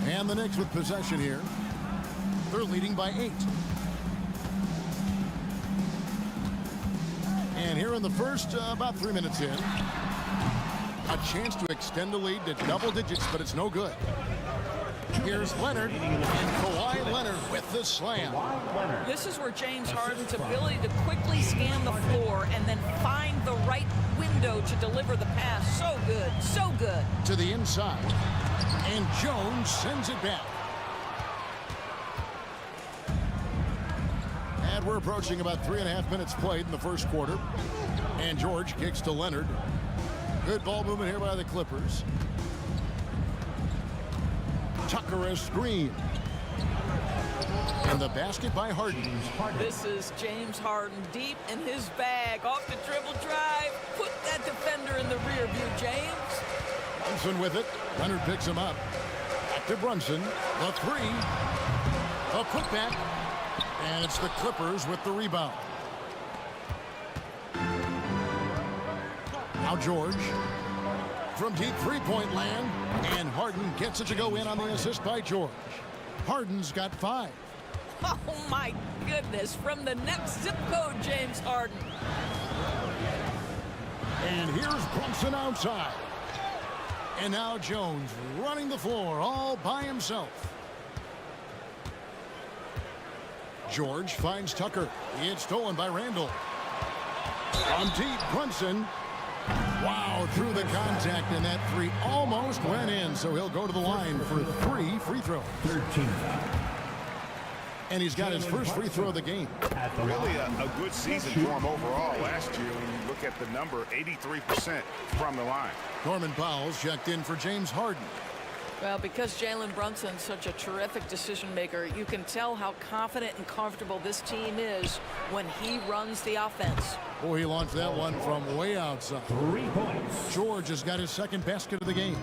And the Knicks with possession here. They're leading by 8. And here in the first, about 3 minutes in, a chance to extend the lead to double digits, but it's no good. Here's Leonard, and Kawhi Leonard with the slam. This is where James Harden's ability to quickly scan the floor and then find the right window to deliver the pass. So good, so good. To the inside, and Jones sends it back. And we're approaching about 3.5 minutes played in the first quarter. And George kicks to Leonard. Good ball movement here by the Clippers. Tucker a screen. And the basket by Harden. This is James Harden deep in his bag. Off the dribble drive. Put that defender in the rear view, James. Brunson with it. Leonard picks him up. Back to Brunson. The 3. A putback. And it's the Clippers with the rebound. Now George from deep three-point land, and Harden gets it to go in on the assist by George. Harden's got 5. Oh my goodness, from the next zip code, James Harden. And here's Brunson outside. And now Jones running the floor all by himself. George finds Tucker. It's stolen by Randall. From deep, Brunson. Wow, through the contact, and that three almost went in, so he'll go to the line for 3 free throws. 13. And he's got his first free throw of the game. Really a good season for him overall last year. When you look at the number, 83% from the line. Norman Powell's checked in for James Harden. Well, because Jalen Brunson's such a terrific decision maker, you can tell how confident and comfortable this team is when he runs the offense. Oh, he launched that one from way outside. 3 points. George has got his second basket of the game.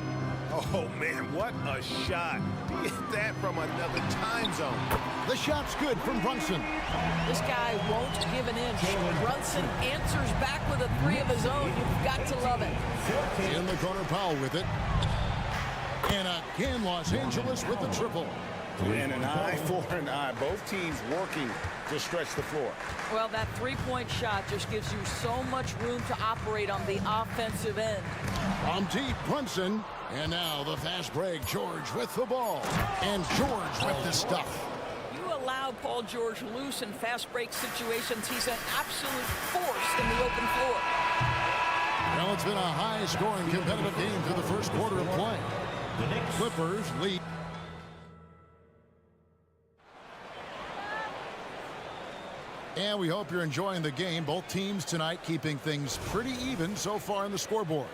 Oh, man, what a shot. He hit that from another time zone. The shot's good from Brunson. This guy won't give an inch. Brunson answers back with a three of his own. You've got to love it. In the corner, Powell with it. And again, Los Angeles with the triple. And an eye for an eye. Both teams working to stretch the floor. Well, that three-point shot just gives you so much room to operate on the offensive end. From deep, Brunson. And now the fast break. George with the ball. And George with the stuff. You allow Paul George loose in fast break situations. He's an absolute force in the open floor. Well, it's been a high-scoring competitive game through the first quarter of play. Clippers lead. And we hope you're enjoying the game. Both teams tonight keeping things pretty even so far on the scoreboard.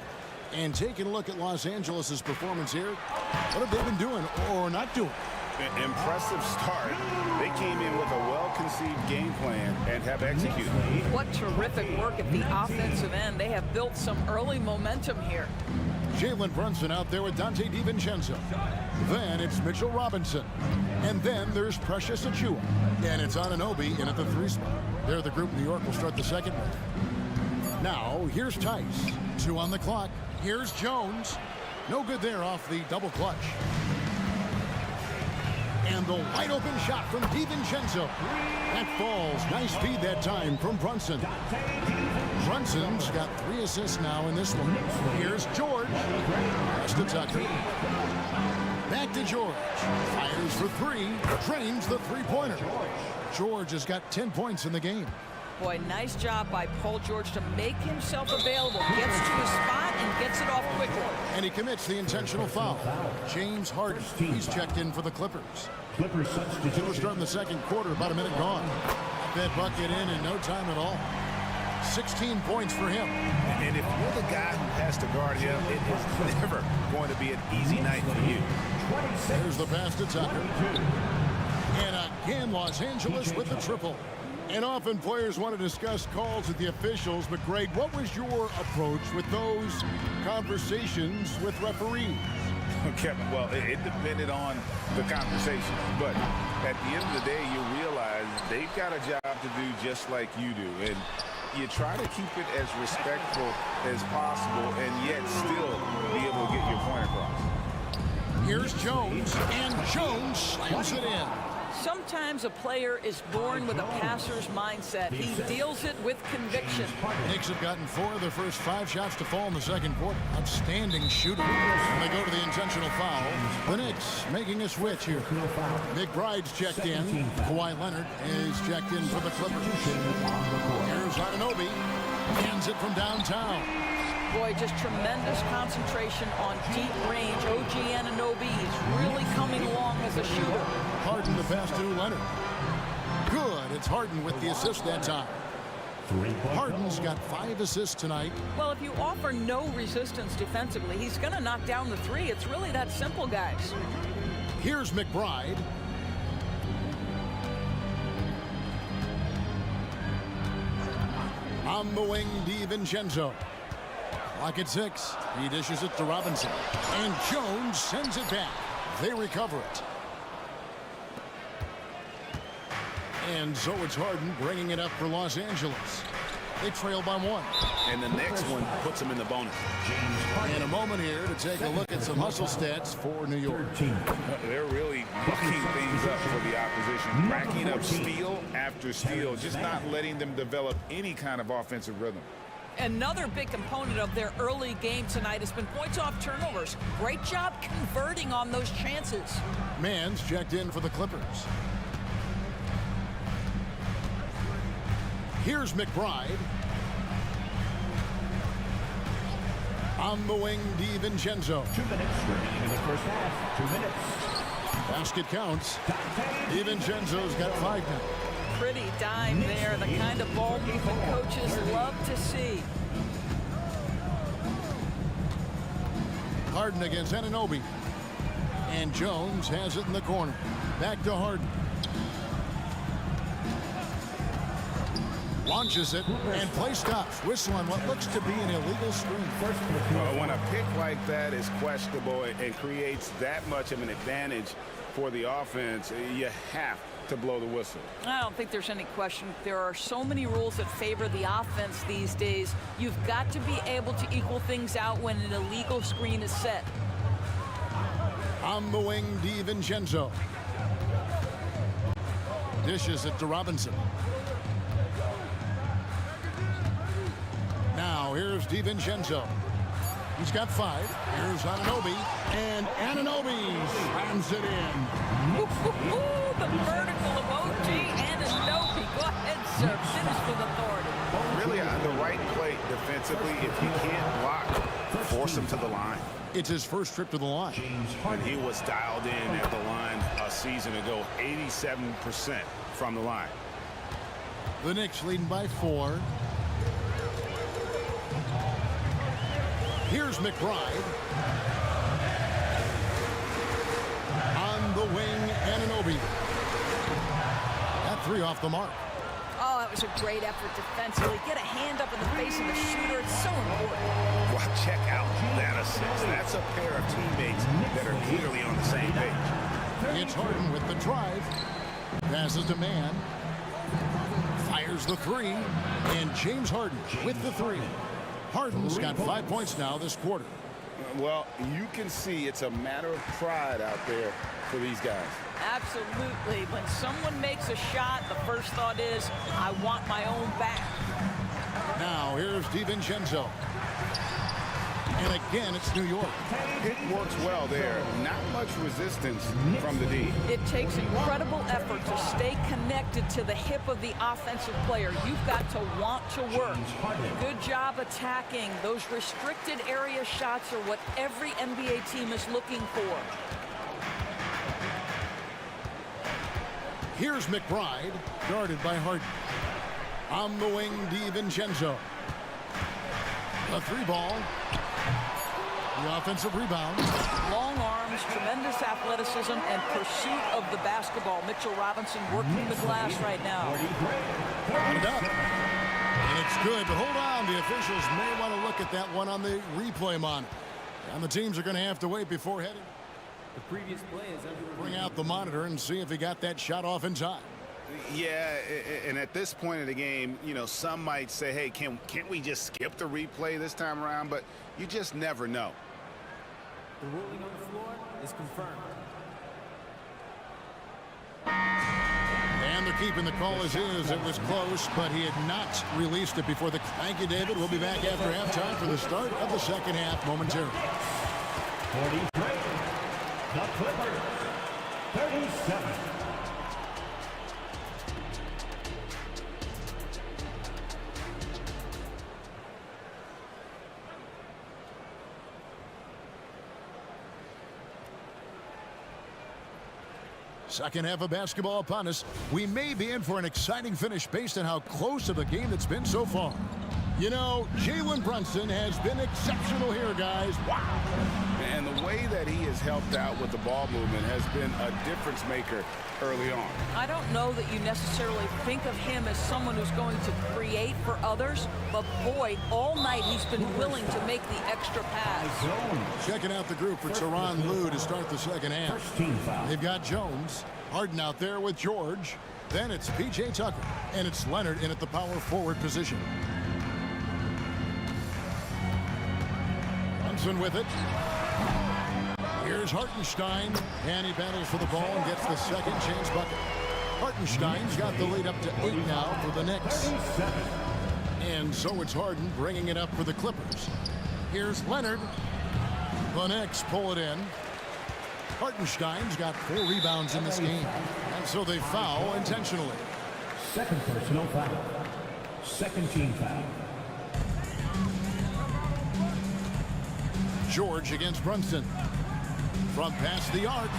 And taking a look at Los Angeles' performance here, what have they been doing or not doing? An impressive start. They came in with a well-conceived game plan and have executed. What terrific work at the offensive end. They have built some early momentum here. Jalen Brunson out there with Dante DiVincenzo. Then it's Mitchell Robinson. And then there's Precious Achiuwa. And it's Anunoby in at the 3 spot. There, the group New York will start the second one. Now, here's Tice. 2 on the clock. Here's Jones. No good there off the double clutch. And the wide open shot from DiVincenzo. That falls. Nice feed that time from Brunson. Brunson's got 3 assists now in this one. Here's George. Pass to Tucker. Back to George. Fires for 3. Drains the three-pointer. George has got 10 points in the game. Boy, nice job by Paul George to make himself available. Gets to his spot and gets it off quickly. And he commits the intentional foul. James Harden. He's checked in for the Clippers. Clippers substitution. We're starting the second quarter, about a minute gone. That bucket in no time at all. 16 points for him. And if you're the guy who has to guard him, it is never going to be an easy night for you. There's the pass to Tucker. And again, Los Angeles with the triple. And often players want to discuss calls with the officials, but Greg, what was your approach with those conversations with referees? Kevin, well, it depended on the conversation, but at the end of the day, you realize they've got a job to do just like you do, and you try to keep it as respectful as possible and yet still be able to get your point across. Here's Jones, and Jones slams it in. Sometimes a player is born with a passer's mindset. He deals it with conviction. Knicks have gotten 4 of their first 5 shots to fall in the second quarter. Outstanding shooting. And they go to the intentional foul. The Knicks making a switch here. McBride's checked in. Kawhi Leonard is checked in for the Clippers. Here's Anunoby. Hands it from downtown. Boy, just tremendous concentration on deep range. OG Anunoby is really coming along as a shooter. Harden the pass to Leonard. Good. It's Harden with the assist that time. Harden's got 5 assists tonight. Well, if you offer no resistance defensively, he's going to knock down the 3. It's really that simple, guys. Here's McBride. On the wing, DiVincenzo. Clock at 6. He dishes it to Robinson. And Jones sends it back. They recover it. And so it's Harden bringing it up for Los Angeles. They trail by 1. And the next one puts them in the bonus. In a moment here to take a look at some hustle stats for New York. They're really mucking things up for the opposition. Racking up steal after steal. Just not letting them develop any kind of offensive rhythm. Another big component of their early game tonight has been points off turnovers. Great job converting on those chances. Mann's checked in for the Clippers. Here's McBride. On the wing, DiVincenzo. 2 minutes remaining in the first half. 2 minutes. Basket counts. DiVincenzo's got 5 now. Pretty dime there, the kind of ball movement coaches love to see. Harden against Anunoby. And Jones has it in the corner. Back to Harden. Launches it, and play stops. Whistle on what looks to be an illegal screen. Well, when a pick like that is questionable and creates that much of an advantage for the offense, you have to blow the whistle. I don't think there's any question. There are so many rules that favor the offense these days. You've got to be able to equal things out when an illegal screen is set. On the wing, DiVincenzo. Dishes it to Robinson. Now here's DiVincenzo. He's got 5. Here's Anunoby. And Anunoby slams it in. The vertical of OG Anunoby. Go ahead, sir. Finish with authority. Really on the right play defensively. If you can't block, force him to the line. It's his first trip to the line. And he was dialed in at the line a season ago. 87% from the line. The Knicks leading by 4. Here's McBride. On the wing, Anunoby. That 3 off the mark. Oh, that was a great effort defensively. Get a hand up in the face of the shooter. It's so important. Well, check out that assist. That's a pair of teammates that are clearly on the same page. It's Harden with the drive. Passes to man. Fires the 3. And James Harden with the 3. Harden's got 5 points now this quarter. Well, you can see it's a matter of pride out there for these guys. Absolutely. When someone makes a shot, the first thought is, I want my own back. Now, here's DiVincenzo. And again, it's New York. It works well there. Not much resistance from the D. It takes incredible effort to stay connected to the hip of the offensive player. You've got to want to work. Good job attacking. Those restricted area shots are what every NBA team is looking for. Here's McBride, guarded by Harden. On the wing, DiVincenzo. The 3 ball. The offensive rebound. Long arms, tremendous athleticism, and pursuit of the basketball. Mitchell Robinson working the glass right now. Got it up. And it's good. But hold on. The officials may want to look at that one on the replay monitor. And the teams are going to have to wait before heading. The previous play is under Bring out the monitor and see if he got that shot off in time. Yeah, and at this point of the game, you know, some might say, hey, can't we just skip the replay this time around? But you just never know. The ruling on the floor is confirmed. And they're keeping the call as is. It was close, but he had not released it before the... Thank you, David. We'll be back after halftime for the start of the second half momentarily. 43. The Clippers. 37. Second half of basketball upon us. We may be in for an exciting finish based on how close of a game it's been so far. You know, Jalen Brunson has been exceptional here, guys. Wow. And the way that he has helped out with the ball movement has been a difference maker early on. I don't know that you necessarily think of him as someone who's going to create for others, but boy, all night he's been willing to make the extra pass. Checking out the group for Tyronn Lue to start the second half. They've got Jones, Harden out there with George. Then it's P.J. Tucker, and it's Leonard in at the power forward position. Brunson with it. Here's Hartenstein, and he battles for the ball and gets the second chance bucket. Hartenstein's got the lead up to 8 now for the Knicks. And so it's Harden bringing it up for the Clippers. Here's Leonard. The Knicks pull it in. Hartenstein's got 4 rebounds in this game. And so they foul intentionally. Second personal foul. Second team foul. George against Brunson. From past the arc.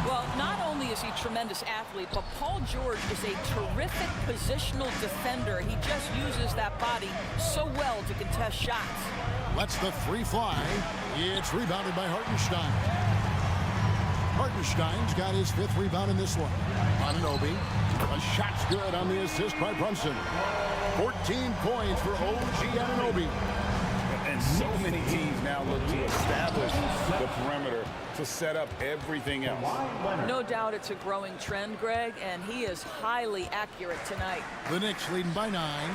Well, not only is he a tremendous athlete, but Paul George is a terrific positional defender. He just uses that body so well to contest shots. Lets the three fly. It's rebounded by Hartenstein. Hartenstein's got his 5th rebound in this one. Anunoby. A shot's good on the assist by Brunson. 14 points for OG Anunoby. And so many teams now look to establish the perimeter to set up everything else. No doubt it's a growing trend, Greg, and he is highly accurate tonight. The Knicks leading by 9.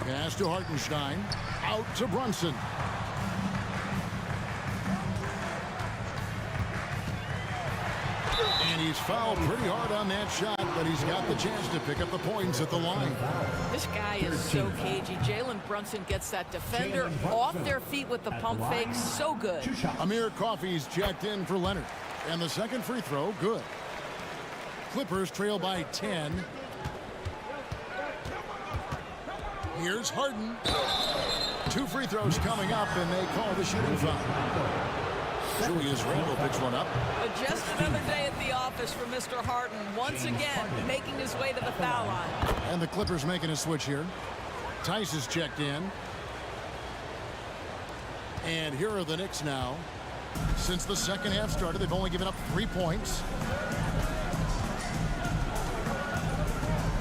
Pass to Hartenstein. Out to Brunson. And he's fouled pretty hard on that shot, but he's got the chance to pick up the points at the line. This guy is so cagey. Jalen Brunson gets that defender off their feet with the pump fake. So good. Amir Coffey's checked in for Leonard. And the second free throw, good. Clippers trail by 10. Here's Harden. 2 free throws coming up, and they call the shooting foul. Julius Randle picks one up. But just another day at the office for Mr. Harden. Once again, making his way to the foul line. And the Clippers making a switch here. Tice is checked in. And here are the Knicks now. Since the second half started, they've only given up 3 points.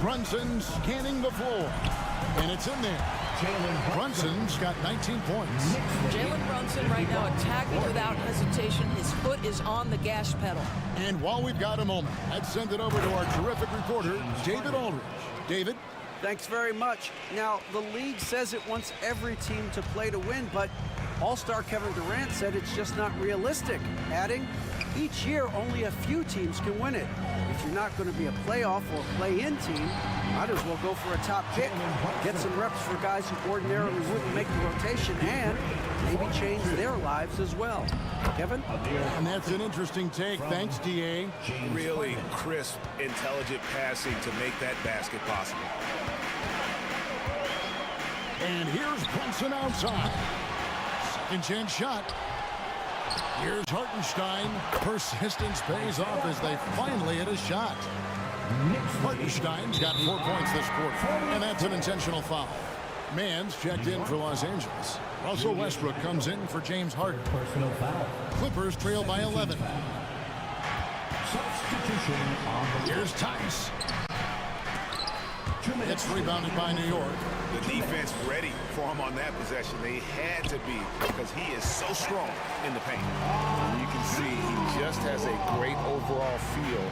Brunson scanning the floor. And it's in there. Brunson's got 19 points. Jalen Brunson right now attacking without hesitation. His foot is on the gas pedal. And while we've got a moment, I'd send it over to our terrific reporter, David Aldridge. David? Thanks very much. Now, the league says it wants every team to play to win, but All-Star Kevin Durant said it's just not realistic, adding, each year only a few teams can win it. If you're not going to be a playoff or play-in team, might as well go for a top pick, get some reps for guys who ordinarily wouldn't make the rotation, and maybe change their lives as well. Kevin? And that's an interesting take. Thanks, DA. Really crisp, intelligent passing to make that basket possible. And here's Brunson outside. Second chance shot. Here's Hartenstein. Persistence pays off as they finally hit a shot. Hartenstein's got 4 points this quarter, and that's an intentional foul. Mann's checked in for Los Angeles. Russell Westbrook comes in for James Harden. Clippers trail by 11. Here's Tice. It's rebounded by New York. The defense ready for him on that possession. They had to be because he is so strong in the paint. And you can see he just has a great overall feel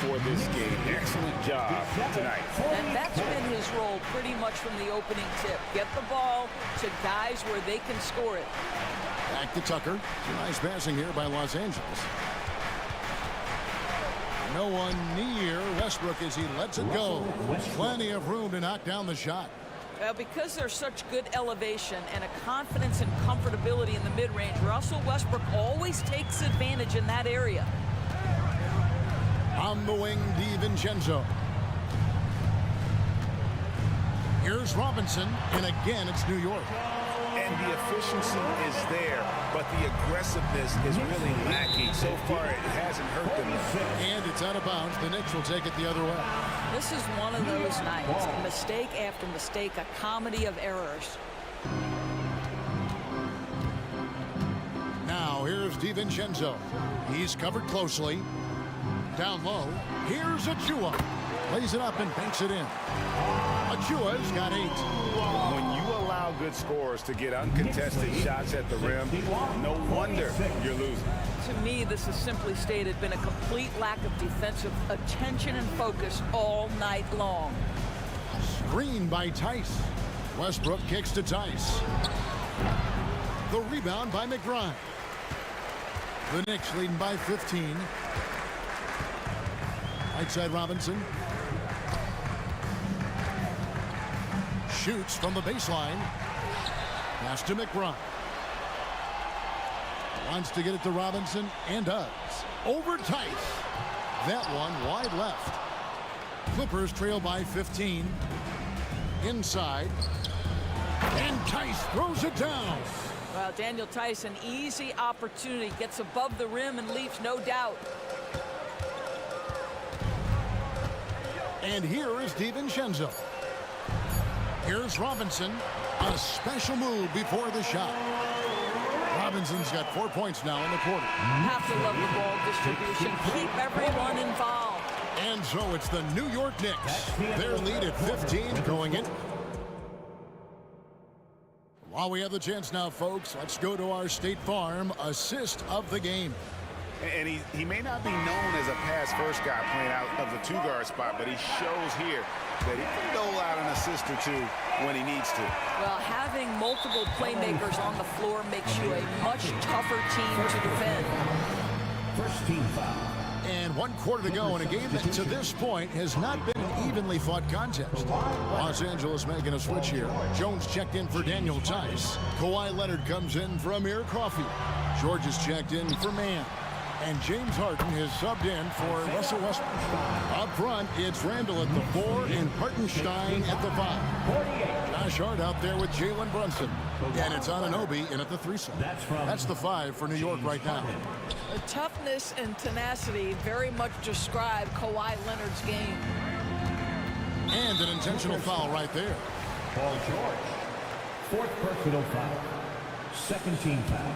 for this game. Excellent job tonight. And that's been his role pretty much from the opening tip. Get the ball to guys where they can score it. Back to Tucker. Nice passing here by Los Angeles. No one near Westbrook as he lets it go. Plenty of room to knock down the shot. Well, because there's such good elevation and a confidence and comfortability in the mid-range, Russell Westbrook always takes advantage in that area. On the wing, DiVincenzo. Here's Robinson, and again, it's New York. And the efficiency is there, but the aggressiveness is really lacking. So far, it hasn't hurt them. And it's out of bounds. The Knicks will take it the other way. This is one of those nights. Mistake after mistake, a comedy of errors. Now, here's DiVincenzo. He's covered closely. Down low. Here's Achua. Lays it up and banks it in. Achua's got 8. When you allow good scorers to get uncontested shots at the rim, no wonder you're losing. To me, this is simply stated been a complete lack of defensive attention and focus all night long. Screen by Tice. Westbrook kicks to Tice. The rebound by McBride. The Knicks leading by 15. Right side Robinson. Shoots from the baseline. Pass to McBride. Wants to get it to Robinson and does. Over Tice. That one wide left. Clippers trail by 15. inside. And Tice throws it down. Well, Daniel Tice, an easy opportunity, gets above the rim and leaves no doubt. And here is DiVincenzo. Here's Robinson. A special move before the shot. Robinson's got 4 points now in the quarter. Have to love the ball distribution. Keep everyone involved. And so it's the New York Knicks. Their lead at 15 going in. While we have the chance now, folks, let's go to our State Farm assist of the game. And he may not be known as a pass-first guy playing out of the two-guard spot, but he shows here that he can dole out an assist or two when he needs to. Well, having multiple playmakers on the floor makes you a much tougher team to defend. First team foul. And 1 quarter to go in a game that to this point has not been an evenly fought contest. Los Angeles making a switch here. Jones checked in for Daniel Tice. Kawhi Leonard comes in for Amir Coffey. George is checked in for Mann. And James Harden has subbed in for Russell Westbrook. Up front, it's Randall at the 4 and Hartenstein at the 5. Josh Hart out there with Jalen Brunson. And it's Anunoby in at the 3 slot. That's the 5 for New York right now. The toughness and tenacity very much describe Kawhi Leonard's game. And an intentional foul right there. Paul George. 4th personal foul. 2nd team foul.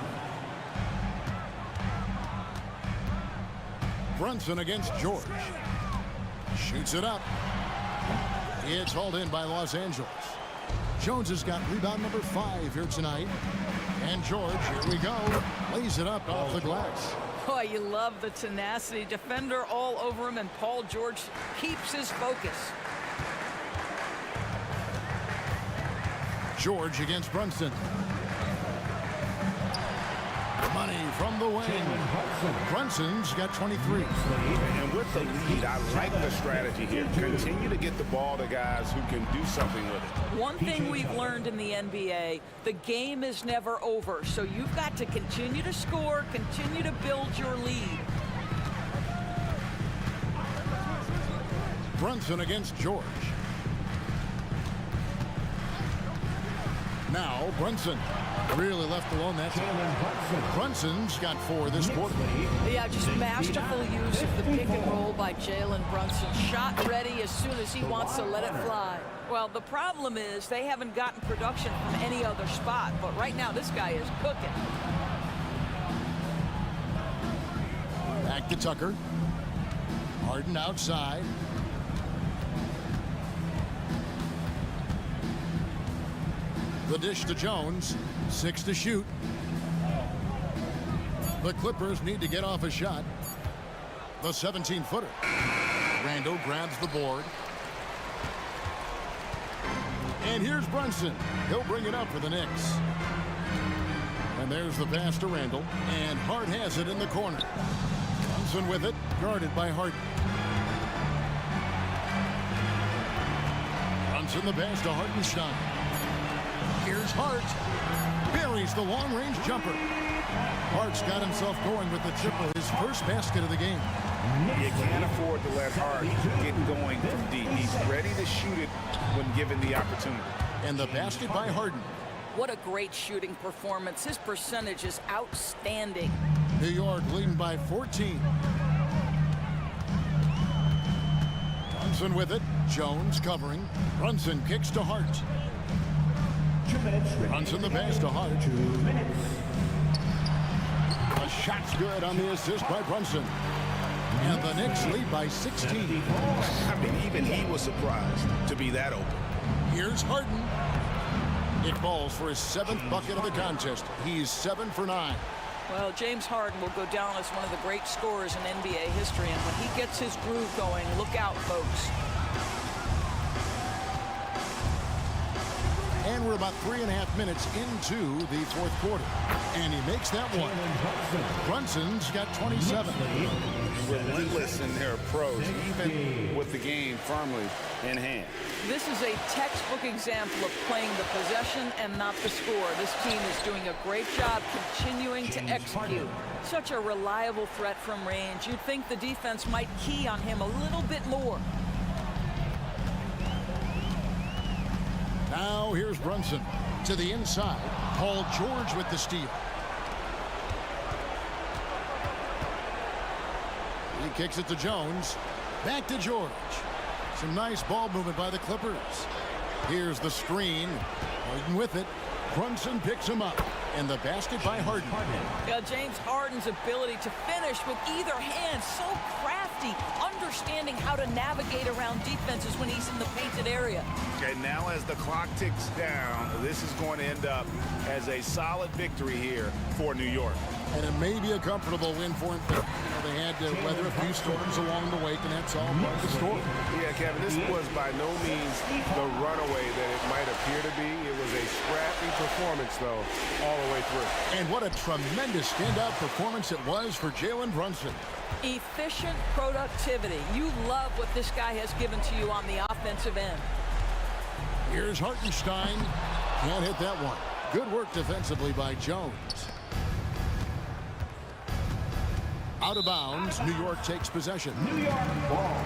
Brunson against George. Shoots it up. It's hauled in by Los Angeles. Jones has got rebound number 5 here tonight. And George, here we go, lays it up off the glass. Boy, you love the tenacity. Defender all over him, and Paul George keeps his focus. George against Brunson. Money from the wing. Brunson's got 23. And with the lead, I like the strategy here. Continue to get the ball to guys who can do something with it. One thing we've learned in the NBA, the game is never over. So you've got to continue to score, continue to build your lead. Brunson against George. Now Brunson. Really left alone that time. Brunson's got 4 this quarter. Yeah, just masterful use of the pick and roll by Jalen Brunson. Shot ready as soon as he wants to let it fly. Well, the problem is they haven't gotten production from any other spot, but right now this guy is cooking. Back to Tucker. Harden outside. The dish to Jones. 6 to shoot. The Clippers need to get off a shot. The 17-footer. Randall grabs the board. And here's Brunson. He'll bring it up for the Knicks. And there's the pass to Randall. And Hart has it in the corner. Brunson with it, guarded by Harden. Brunson the pass to Hartenstein. Here's Hart. Buries the long-range jumper. Hart's got himself going with the triple, his first basket of the game. You can't afford to let Hart get going from deep. He's ready to shoot it when given the opportunity. And the basket by Harden. What a great shooting performance. His percentage is outstanding. New York leading by 14. Brunson with it. Jones covering. Brunson kicks to Hart. Brunson the pass to Hart. 2 minutes. The shot's good on the assist by Brunson. And the Knicks lead by 16. I mean, even he was surprised to be that open. Here's Harden. It falls for his 7th bucket of the contest. He's 7 for 9. Well, James Harden will go down as one of the great scorers in NBA history, and when he gets his groove going, look out, folks. And we're about 3.5 minutes into the 4th quarter. And he makes that one. Brunson's got 27. Relentless in their approach, even with the game firmly in hand. This is a textbook example of playing the possession and not the score. This team is doing a great job continuing to execute. Such a reliable threat from range. You'd think the defense might key on him a little bit more. Now here's Brunson to the inside. Paul George with the steal. He kicks it to Jones. Back to George. Some nice ball movement by the Clippers. Here's the screen. Harden with it. Brunson picks him up. And the basket by Harden. Yeah, James Harden's ability to finish with either hand, so crafty, understanding how to navigate around defenses when he's in the painted area. Okay, now as the clock ticks down, this is going to end up as a solid victory here for New York. And it may be a comfortable win for him. They had to weather a few storms along the way, and that's all part of the story. Yeah, Kevin, this was by no means the runaway that it might appear to be. It was a scrappy performance, though, all the way through. And what a tremendous standout performance it was for Jalen Brunson. Efficient productivity. You love what this guy has given to you on the offensive end. Here's Hartenstein. Can't hit that one. Good work defensively by Jones. Out of bounds, New York takes possession. New York ball.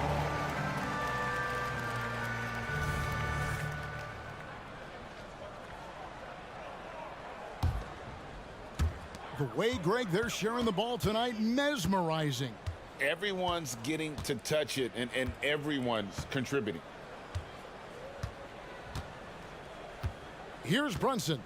The way, Greg, they're sharing the ball tonight, mesmerizing. Everyone's getting to touch it, and everyone's contributing. Here's Brunson.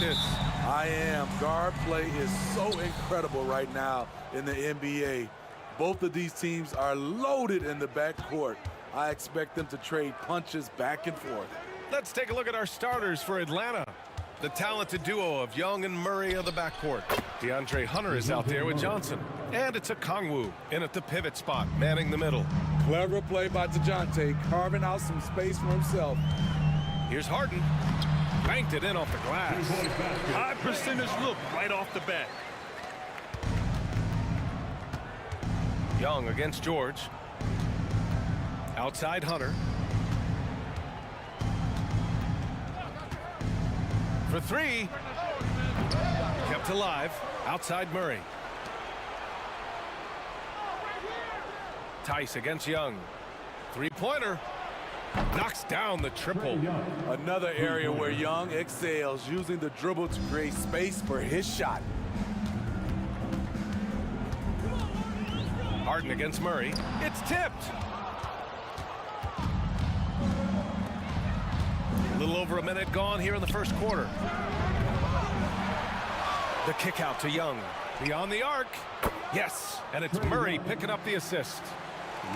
this. I am. Guard play is so incredible right now in the NBA. Both of these teams are loaded in the backcourt. I expect them to trade punches back and forth. Let's take a look at our starters for Atlanta. The talented duo of Young and Murray of the backcourt. DeAndre Hunter is out there with Johnson. And it's a Kongwu in at the pivot spot, manning the middle. Clever play by DeJounte, carving out some space for himself. Here's Harden. Banked it in off the glass. High percentage look right off the bat. Young against George. Outside Hunter. For three. Kept alive. Outside Murray. Tice against Young. Three-pointer. Knocks down the triple. Another area where Young excels, using the dribble to create space for his shot. Harden against Murray. It's tipped. A little over a minute gone here in the first quarter. The kick out to Young. Beyond the arc. Yes, and it's Murray picking up the assist.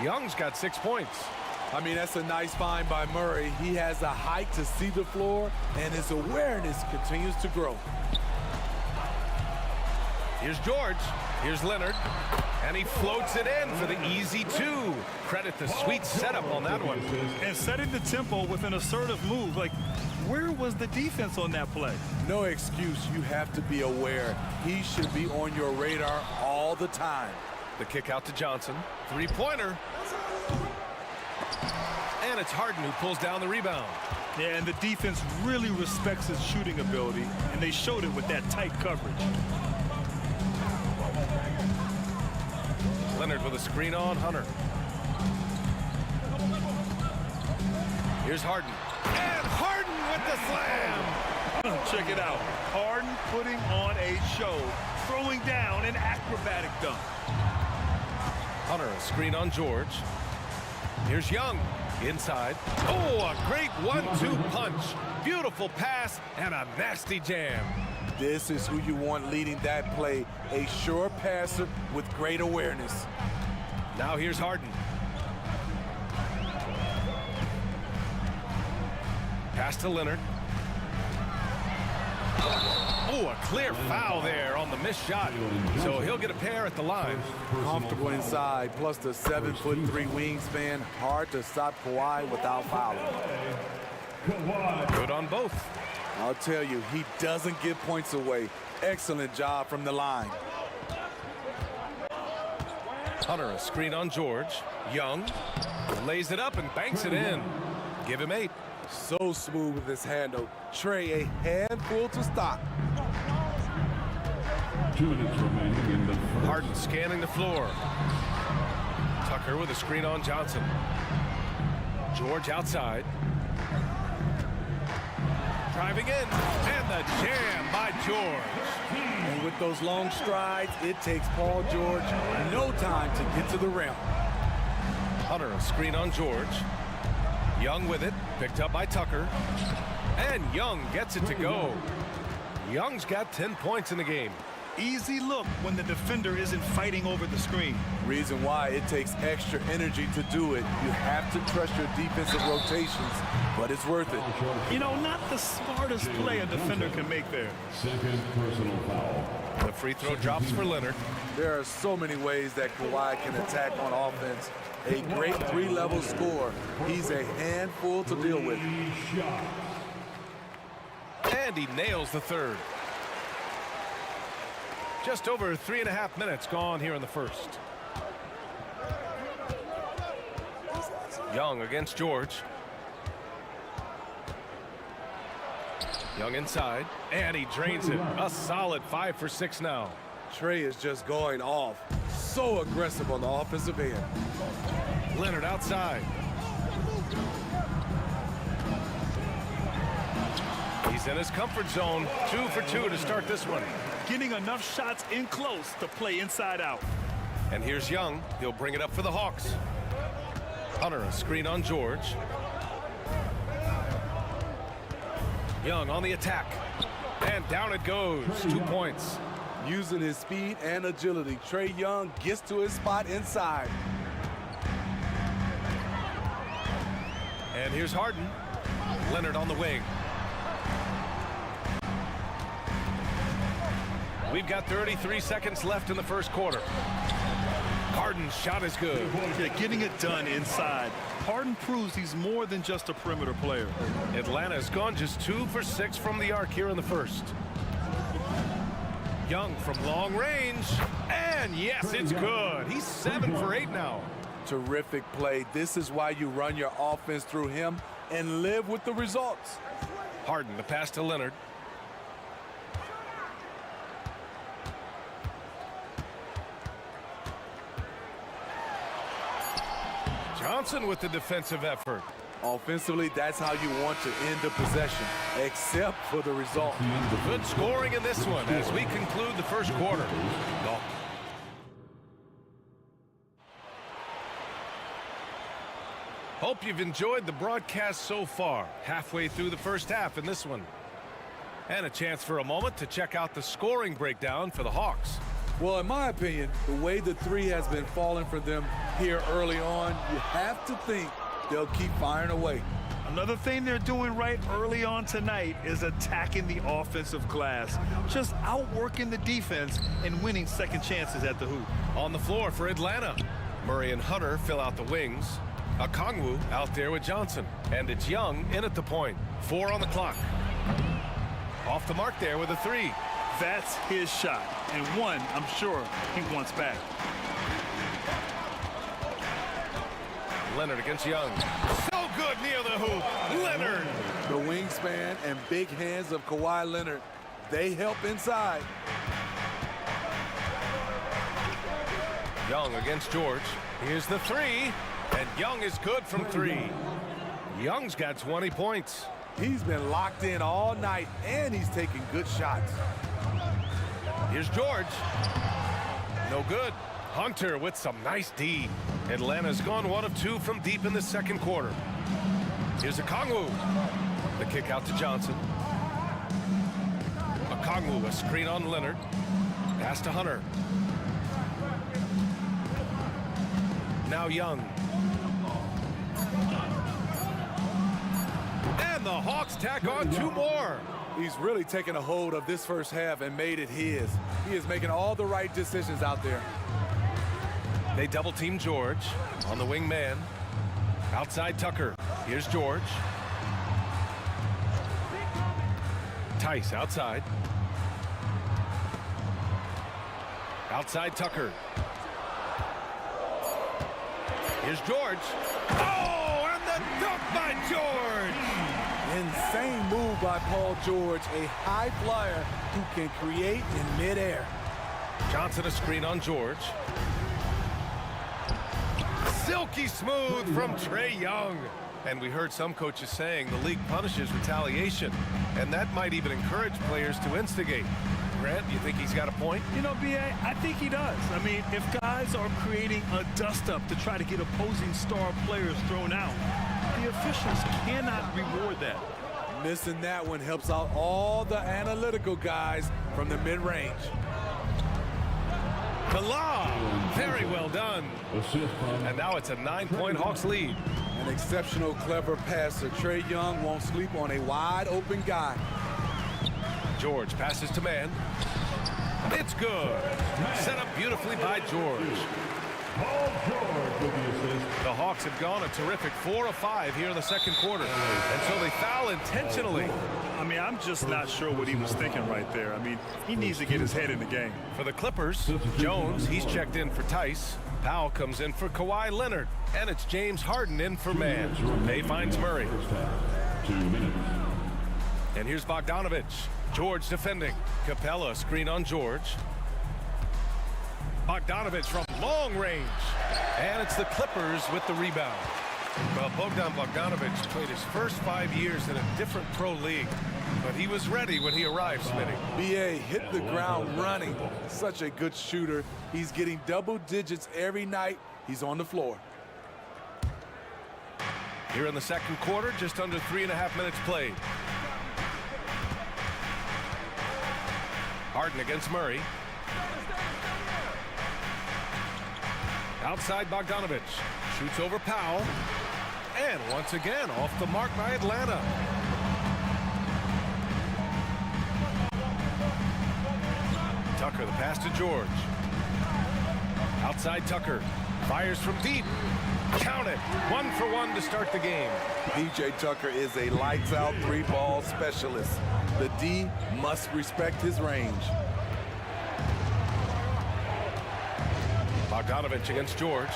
Young's got 6 points. I mean, that's a nice find by Murray. He has the height to see the floor, and his awareness continues to grow. Here's George. Here's Leonard. And he floats it in for the easy two. Credit the sweet setup on that one. And setting the tempo with an assertive move. Like, where was the defense on that play? No excuse. You have to be aware. He should be on your radar all the time. The kick out to Johnson. Three-pointer. And it's Harden who pulls down the rebound. Yeah, and the defense really respects his shooting ability, and they showed it with that tight coverage. Leonard with a screen on Hunter. Here's Harden. And Harden with the slam! Check it out. Harden putting on a show, throwing down an acrobatic dunk. Hunter, a screen on George. Here's Young. Inside. Oh, a great 1-2 punch. Beautiful pass and a nasty jam. This is who you want leading that play. A sure passer with great awareness. Now here's Harden. Pass to Leonard. Oh, a clear foul there on the missed shot. So he'll get a pair at the line. Comfortable inside, plus the 7'3" wingspan. Hard to stop Kawhi without fouling. Good on both. I'll tell you, he doesn't give points away. Excellent job from the line. Hunter, a screen on George. Young lays it up and banks it in. Give him 8. So smooth with his handle. Trey, a handful to stop. 2 minutes remaining in the first. Harden scanning the floor. Tucker with a screen on Johnson. George outside. Driving in. And the jam by George. And with those long strides, it takes Paul George no time to get to the rim. Hunter, a screen on George. Young with it, picked up by Tucker. And Young gets it to go. Young's got 10 points in the game. Easy look when the defender isn't fighting over the screen. Reason why it takes extra energy to do it. You have to trust your defensive rotations, but it's worth it. You know, not the smartest play a defender can make there. Second personal foul. The free throw drops for Leonard. There are so many ways that Kawhi can attack on offense. A great 3-level score. He's a handful to deal with. And he nails the third. Just over 3.5 minutes gone here in the first. Young against George. Young inside, and he drains it. A solid 5 for 6 now. Trey is just going off. So aggressive on the offensive end. Leonard outside. He's in his comfort zone. 2 for 2 to start this one. Getting enough shots in close to play inside out. And here's Young. He'll bring it up for the Hawks. Hunter, a screen on George. Young on the attack. And down it goes. 2 points. Using his speed and agility, Trae Young gets to his spot inside. And here's Harden. Leonard on the wing. We've got 33 seconds left in the first quarter. Harden's shot is good. Yeah, getting it done inside. Harden proves he's more than just a perimeter player. Atlanta's gone just 2 for 6 from the arc here in the first. Young from long range. And yes, it's good. He's 7 for 8 now. Terrific play. This is why you run your offense through him and live with the results. Harden, the pass to Leonard. Johnson with the defensive effort. Offensively, that's how you want to end the possession, except for the result. Good scoring in this one as we conclude the first quarter. Hope you've enjoyed the broadcast so far. Halfway through the first half in this one. And a chance for a moment to check out the scoring breakdown for the Hawks. Well, in my opinion, the way the three has been falling for them here early on, you have to think they'll keep firing away. Another thing they're doing right early on tonight is attacking the offensive glass. Just outworking the defense and winning second chances at the hoop. On the floor for Atlanta, Murray and Hunter fill out the wings. Okongwu out there with Johnson. And it's Young in at the point. 4 on the clock. Off the mark there with a 3. That's his shot, and one I'm sure he wants back. Leonard against Young. So good near the hoop. Leonard. The wingspan and big hands of Kawhi Leonard, they help inside. Young against George. Here's the 3, and Young is good from 3. Young's got 20 points. He's been locked in all night, and he's taking good shots. Here's George. No good. Hunter with some nice D. Atlanta's gone 1 of 2 from deep in the second quarter. Here's Okongwu. The kick out to Johnson. Okongwu, a screen on Leonard. Pass to Hunter. Now Young. And the Hawks tack on 2 more. He's really taken a hold of this first half and made it his. He is making all the right decisions out there. They double team George on the wing man. Outside Tucker. Here's George. Tice outside. Outside Tucker. Here's George. Oh, and the dunk by George. Insane move by Paul George, a high flyer who can create in midair. Johnson a screen on George. Silky smooth from Trae Young. And we heard some coaches saying the league punishes retaliation, and that might even encourage players to instigate. Grant, you think he's got a point? You know, B.A., I think he does. I mean, if guys are creating a dust-up to try to get opposing star players thrown out, the officials cannot reward that. Missing that one helps out all the analytical guys from the mid-range. The lob. Very well done. And now it's a 9-point Hawks lead. An exceptional, clever passer. Trae Young won't sleep on a wide-open guy. George passes to man. It's good. Set up beautifully by George. The Hawks have gone a terrific 4 of 5 here in the second quarter. And so they foul intentionally. I mean, I'm just not sure what he was thinking right there. I mean, he needs to get his head in the game. For the Clippers, Jones, he's checked in for Tice. Powell comes in for Kawhi Leonard. And it's James Harden in for man. May finds Murray. 2 minutes. And here's Bogdanovich. George defending. Capella screen on George. Bogdanovich from long range. And it's the Clippers with the rebound. Well, Bogdanovich played his first 5 years in a different pro league, but he was ready when he arrived, Smitty. B.A. hit the ground running. Such a good shooter. He's getting double digits every night he's on the floor. Here in the second quarter, just under 3.5 minutes played. Harden against Murray. Outside Bogdanovich. Shoots over Powell. And once again, off the mark by Atlanta. Tucker, the pass to George. Outside Tucker. Fires from deep. Count it. 1 for 1 to start the game. PJ Tucker is a lights-out three-ball specialist. The D must respect his range. Bogdanovich against George.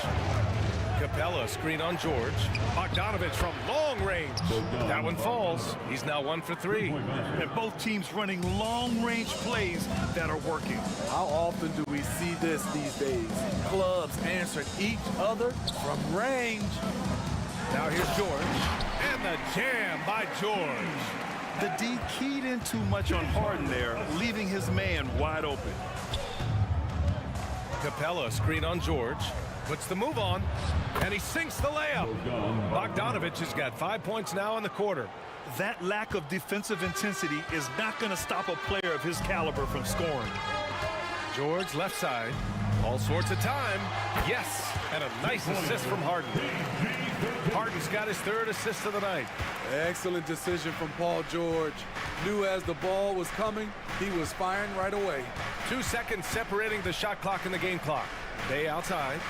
Capella, screen on George. Bogdanovich from long range. That one falls. He's now 1 for 3. And both teams running long-range plays that are working. How often do we see this these days? Clubs answering each other from range. Now here's George. And the jam by George. The D keyed in too much on Harden there, leaving his man wide open. Capella, screen on George. Puts the move on, and he sinks the layup. Bogdanovich has got 5 points now in the quarter. That lack of defensive intensity is not going to stop a player of his caliber from scoring. George, left side. All sorts of time. Yes, and a nice assist from Harden. Harden's got his 3rd assist of the night. Excellent decision from Paul George. Knew as the ball was coming, he was firing right away. 2 seconds separating the shot clock and the game clock. Bay outside.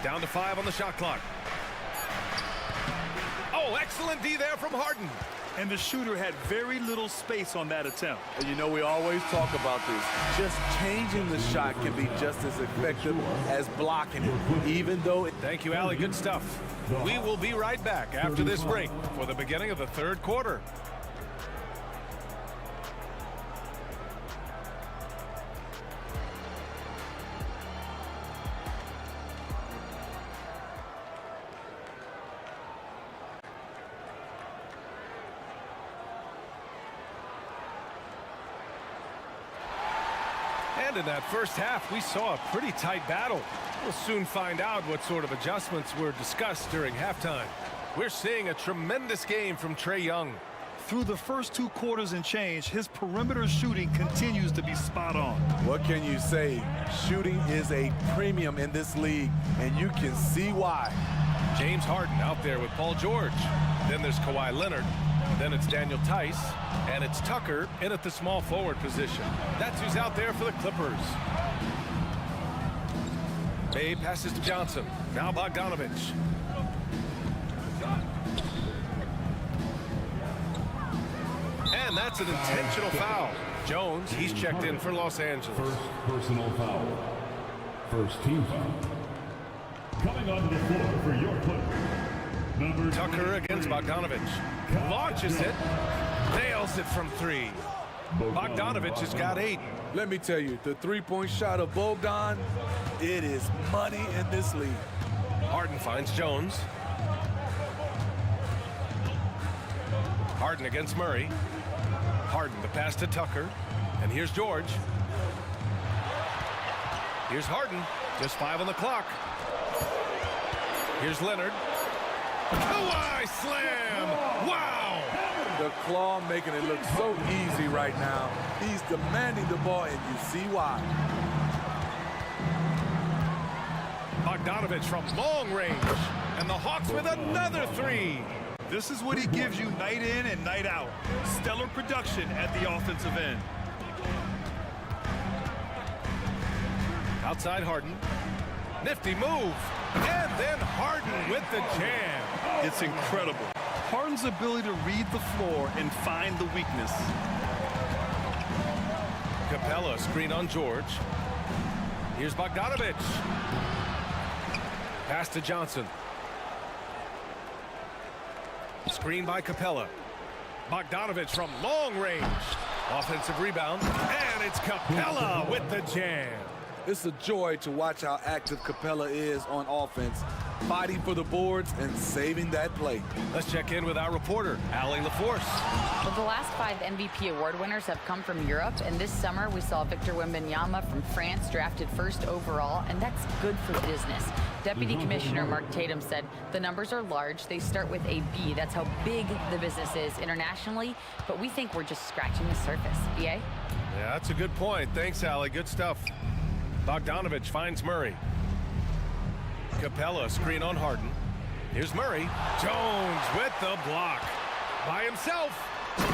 Down to 5 on the shot clock. Oh, excellent D there from Harden. And the shooter had very little space on that attempt. And you know, we always talk about this. Just changing the shot can be just as effective as blocking it, even though it... Thank you, Allie. Good stuff. We will be right back after this break for the beginning of the 3rd quarter. And in that first half, we saw a pretty tight battle. We'll soon find out what sort of adjustments were discussed during halftime. We're seeing a tremendous game from Trae Young. Through the first 2 quarters and change, his perimeter shooting continues to be spot on. What can you say? Shooting is a premium in this league, and you can see why. James Harden out there with Paul George. Then there's Kawhi Leonard. Then it's Daniel Tice. And it's Tucker in at the small forward position. That's who's out there for the Clippers. Bay passes to Johnson. Now Bogdanovich. And that's an intentional foul. Jones, he's checked in for Los Angeles. First personal foul. First team foul. Coming onto the floor for your Clippers. Tucker against Bogdanovich. Launches it. Nails it from 3. Bogdanovich has got 8. Let me tell you, the three-point shot of Bogdan, it is money in this league. Harden finds Jones. Harden against Murray. Harden, the pass to Tucker. And here's George. Here's Harden. Just 5 on the clock. Here's Leonard. Kawhi slam! Wow! The claw making it look so easy right now. He's demanding the ball, and you see why. Bogdanovich from long range. And the Hawks with another 3. This is what he gives you night in and night out. Stellar production at the offensive end. Outside Harden. Nifty move. And then Harden with the jam. It's incredible. Harden's ability to read the floor and find the weakness. Capella, screen on George. Here's Bogdanovich. Pass to Johnson. Screen by Capella. Bogdanovich from long range. Offensive rebound. And it's Capella with the jam. It's a joy to watch how active Capella is on offense, fighting for the boards and saving that play. Let's check in with our reporter, Allie LaForce. Well, the last 5 MVP award winners have come from Europe, and this summer we saw Victor Wembanyama from France drafted 1st overall, and that's good for business. Deputy Commissioner Mark Tatum said the numbers are large. They start with a B. That's how big the business is internationally. But we think we're just scratching the surface. BA? Yeah, that's a good point. Thanks, Allie. Good stuff. Bogdanovich finds Murray. Capella screen on Harden. Here's Murray. Jones with the block. By himself.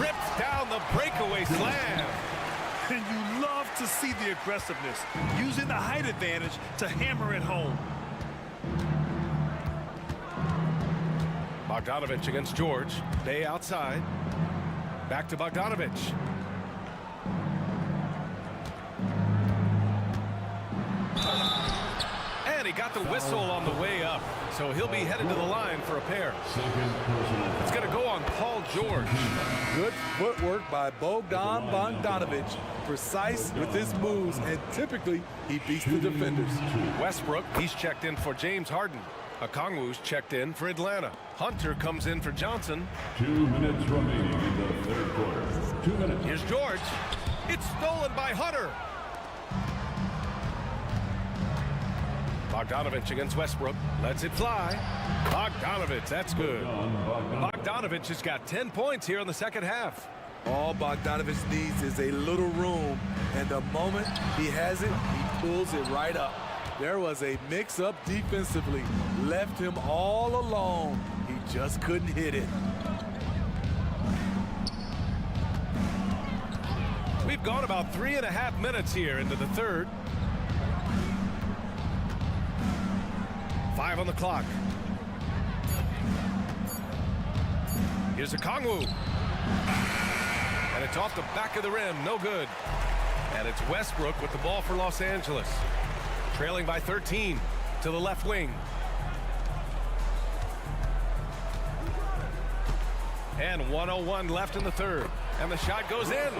Rips down the breakaway slam. And you love to see the aggressiveness, using the height advantage to hammer it home. Bogdanovich against George. Bay outside. Back to Bogdanovich. And he got the whistle on the way up. So he'll be headed to the line for a pair. It's going to go on Paul George. Good footwork by Bogdan Bogdanovich. Precise with his moves, and typically he beats the defenders. Westbrook, he's checked in for James Harden. Okongwu's checked in for Atlanta. Hunter comes in for Johnson. 2 minutes remaining in the third quarter. 2 minutes. Here's George. It's stolen by Hunter. Bogdanovich against Westbrook. Lets it fly. Bogdanovich, that's good. Bogdanovich has got 10 points here in the second half. All Bogdanovich needs is a little room, and the moment he has it, he pulls it right up. There was a mix-up defensively. Left him all alone. He just couldn't hit it. We've gone about 3.5 minutes here into the third. 5 on the clock. Here's Okongwu. And it's off the back of the rim. No good. And it's Westbrook with the ball for Los Angeles. Trailing by 13 to the left wing. And 1:01 left in the third. And the shot goes in.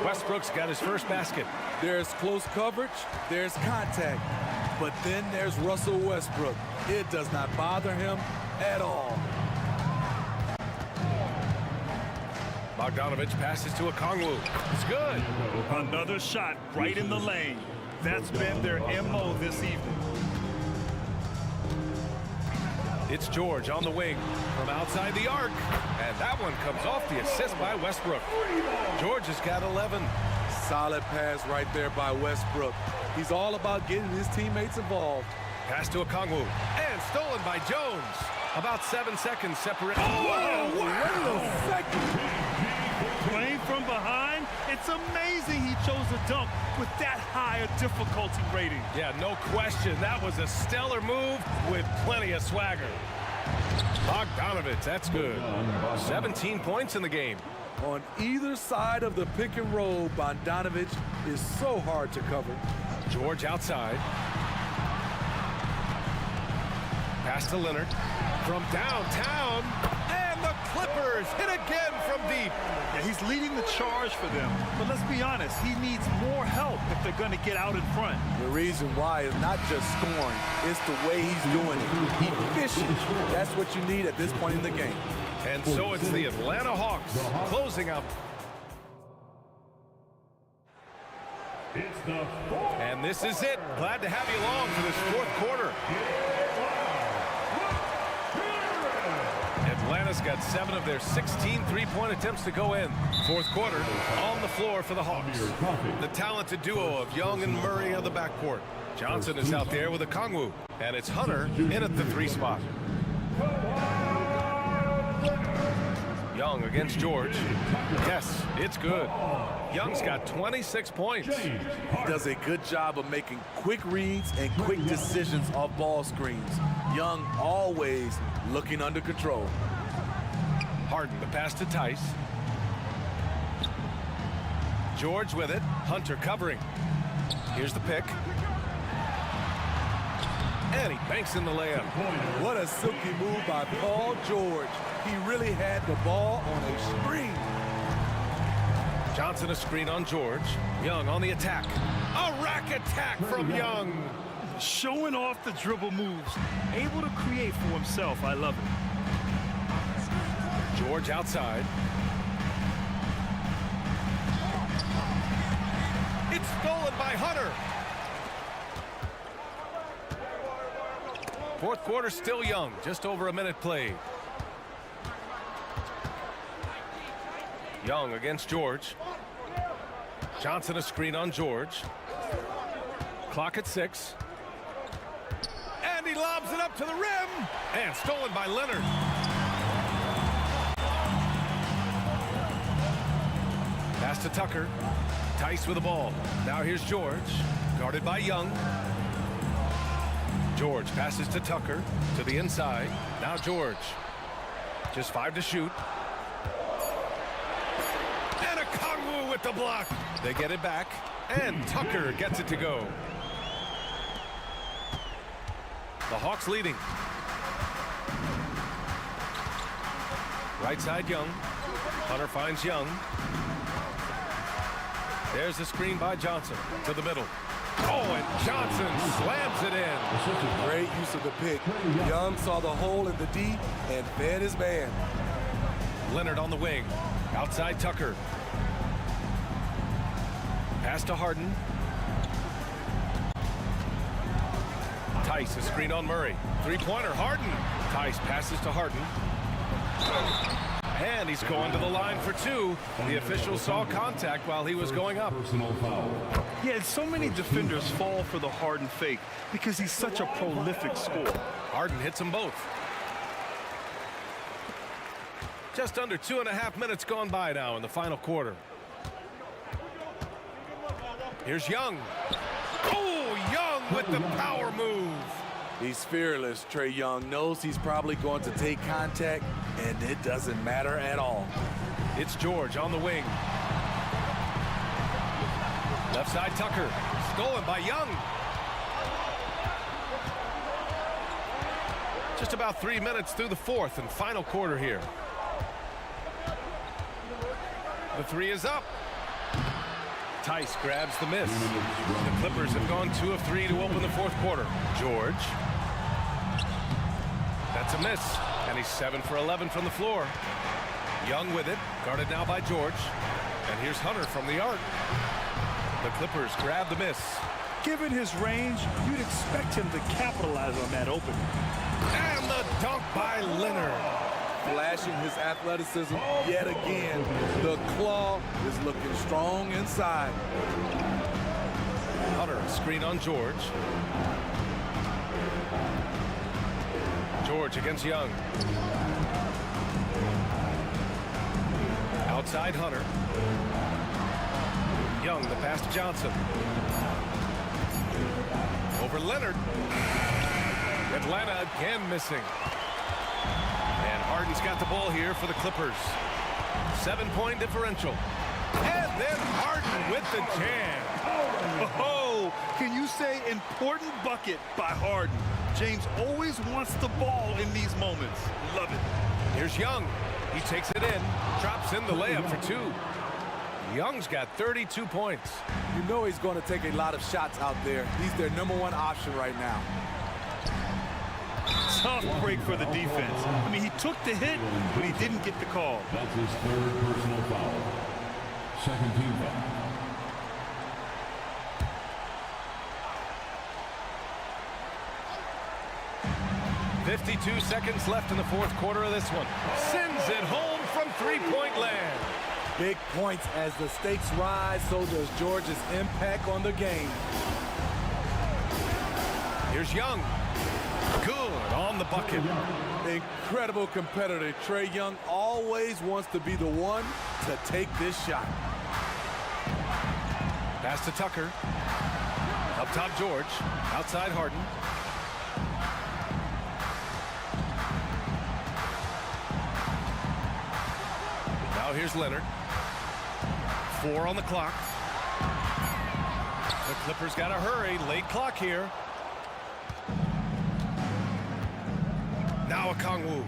Westbrook's got his first basket. There's close coverage. There's contact. But then there's Russell Westbrook. It does not bother him at all. Bogdanovich passes to Okongwu. It's good. Another shot right in the lane. That's been their MO this evening. It's George on the wing from outside the arc. And that one comes off the assist by Westbrook. George has got 11. Solid pass right there by Westbrook. He's all about getting his teammates involved. Pass to Okongwu. And stolen by Jones. About 7 seconds separate. Oh, wait a second. Playing from behind, it's amazing he chose a dunk with that high a difficulty rating. Yeah, no question. That was a stellar move with plenty of swagger. Bogdanovich, that's good. 17 points in the game. On either side of the pick and roll, Bogdanovich is so hard to cover. George outside. Pass to Leonard from downtown. And the Clippers hit again from deep. Yeah, he's leading the charge for them. But let's be honest, he needs more help if they're going to get out in front. The reason why is not just scoring, it's the way he's doing it. Efficient. That's what you need at this point in the game. And so it's the Atlanta Hawks closing out. And this is it. Glad to have you along for this fourth quarter. Atlanta's got 7 of their 16 three-point attempts to go in. Fourth quarter on the floor for the Hawks. The talented duo of Young and Murray on the backcourt. Johnson is out there with Okongwu. And it's Hunter in at the 3 spot. Young against George. Yes, it's good. Young's got 26 points. He does a good job of making quick reads and quick decisions off ball screens. Young always looking under control. Harden, the pass to Tice. George with it. Hunter covering. Here's the pick. And he banks in the layup. What a silky move by Paul George. He really had the ball on a string. Johnson a screen on George. Young on the attack. A rack attack from Young. Showing off the dribble moves. Able to create for himself. I love it. George outside. It's stolen by Hunter. Fourth quarter still young, just over a minute played. Young against George. Johnson a screen on George. Clock at 6. And he lobs it up to the rim. And stolen by Leonard. Pass to Tucker. Tice with the ball. Now here's George. Guarded by Young. George passes to Tucker. To the inside. Now George. Just 5 to shoot. And a Kongwu with the block. They get it back. And Tucker gets it to go. The Hawks leading. Right side Young. Hunter finds Young. There's a screen by Johnson to the middle. Oh, and Johnson slams it in. Great use of the pick. Young saw the hole in the D and fed his man. Leonard on the wing. Outside Tucker. Pass to Harden. Tice, a screen on Murray. Three-pointer, Harden. Tice passes to Harden. And he's going to the line for 2. The official saw contact while he was going up. Yeah, and so many defenders fall for the Harden fake because he's such a prolific scorer. Harden hits them both. Just under 2.5 minutes gone by now in the final quarter. Here's Young. Oh, Young with the power move. He's fearless. Trae Young knows he's probably going to take contact, and it doesn't matter at all. It's George on the wing. Left side Tucker. Stolen by Young. Just about 3 minutes through the fourth and final quarter here. The 3 is up. Tice grabs the miss. The Clippers have gone 2 of 3 to open the fourth quarter. George. That's a miss. And he's 7 for 11 from the floor. Young with it. Guarded now by George. And here's Hunter from the arc. The Clippers grab the miss. Given his range, you'd expect him to capitalize on that opening. And the dunk by Leonard. Flashing his athleticism yet again. The claw is looking strong inside. Hunter, screen on George. George against Young. Outside Hunter. Young, the pass to Johnson. Over Leonard. Atlanta again missing. And Harden's got the ball here for the Clippers. 7-point differential. And then Harden with the jam. Oh, can you say important bucket by Harden? James always wants the ball in these moments. Love it. Here's Young. He takes it in. Drops in the layup for 2. Young's got 32 points. You know he's going to take a lot of shots out there. He's their #1 option right now. Tough break for the defense. I mean, he took the hit, but he didn't get the call. That's his 3rd personal foul. Second team foul. .52 seconds left in the fourth quarter of this one. Sends it home from 3-point land. Big points as the stakes rise, so does George's impact on the game. Here's Young. Good on the bucket. Incredible competitor. Trae Young always wants to be the one to take this shot. Pass to Tucker. Up top George. Outside Harden. Now here's Leonard. 4 on the clock. The Clippers got to hurry. Late clock here. Now a Kongwu.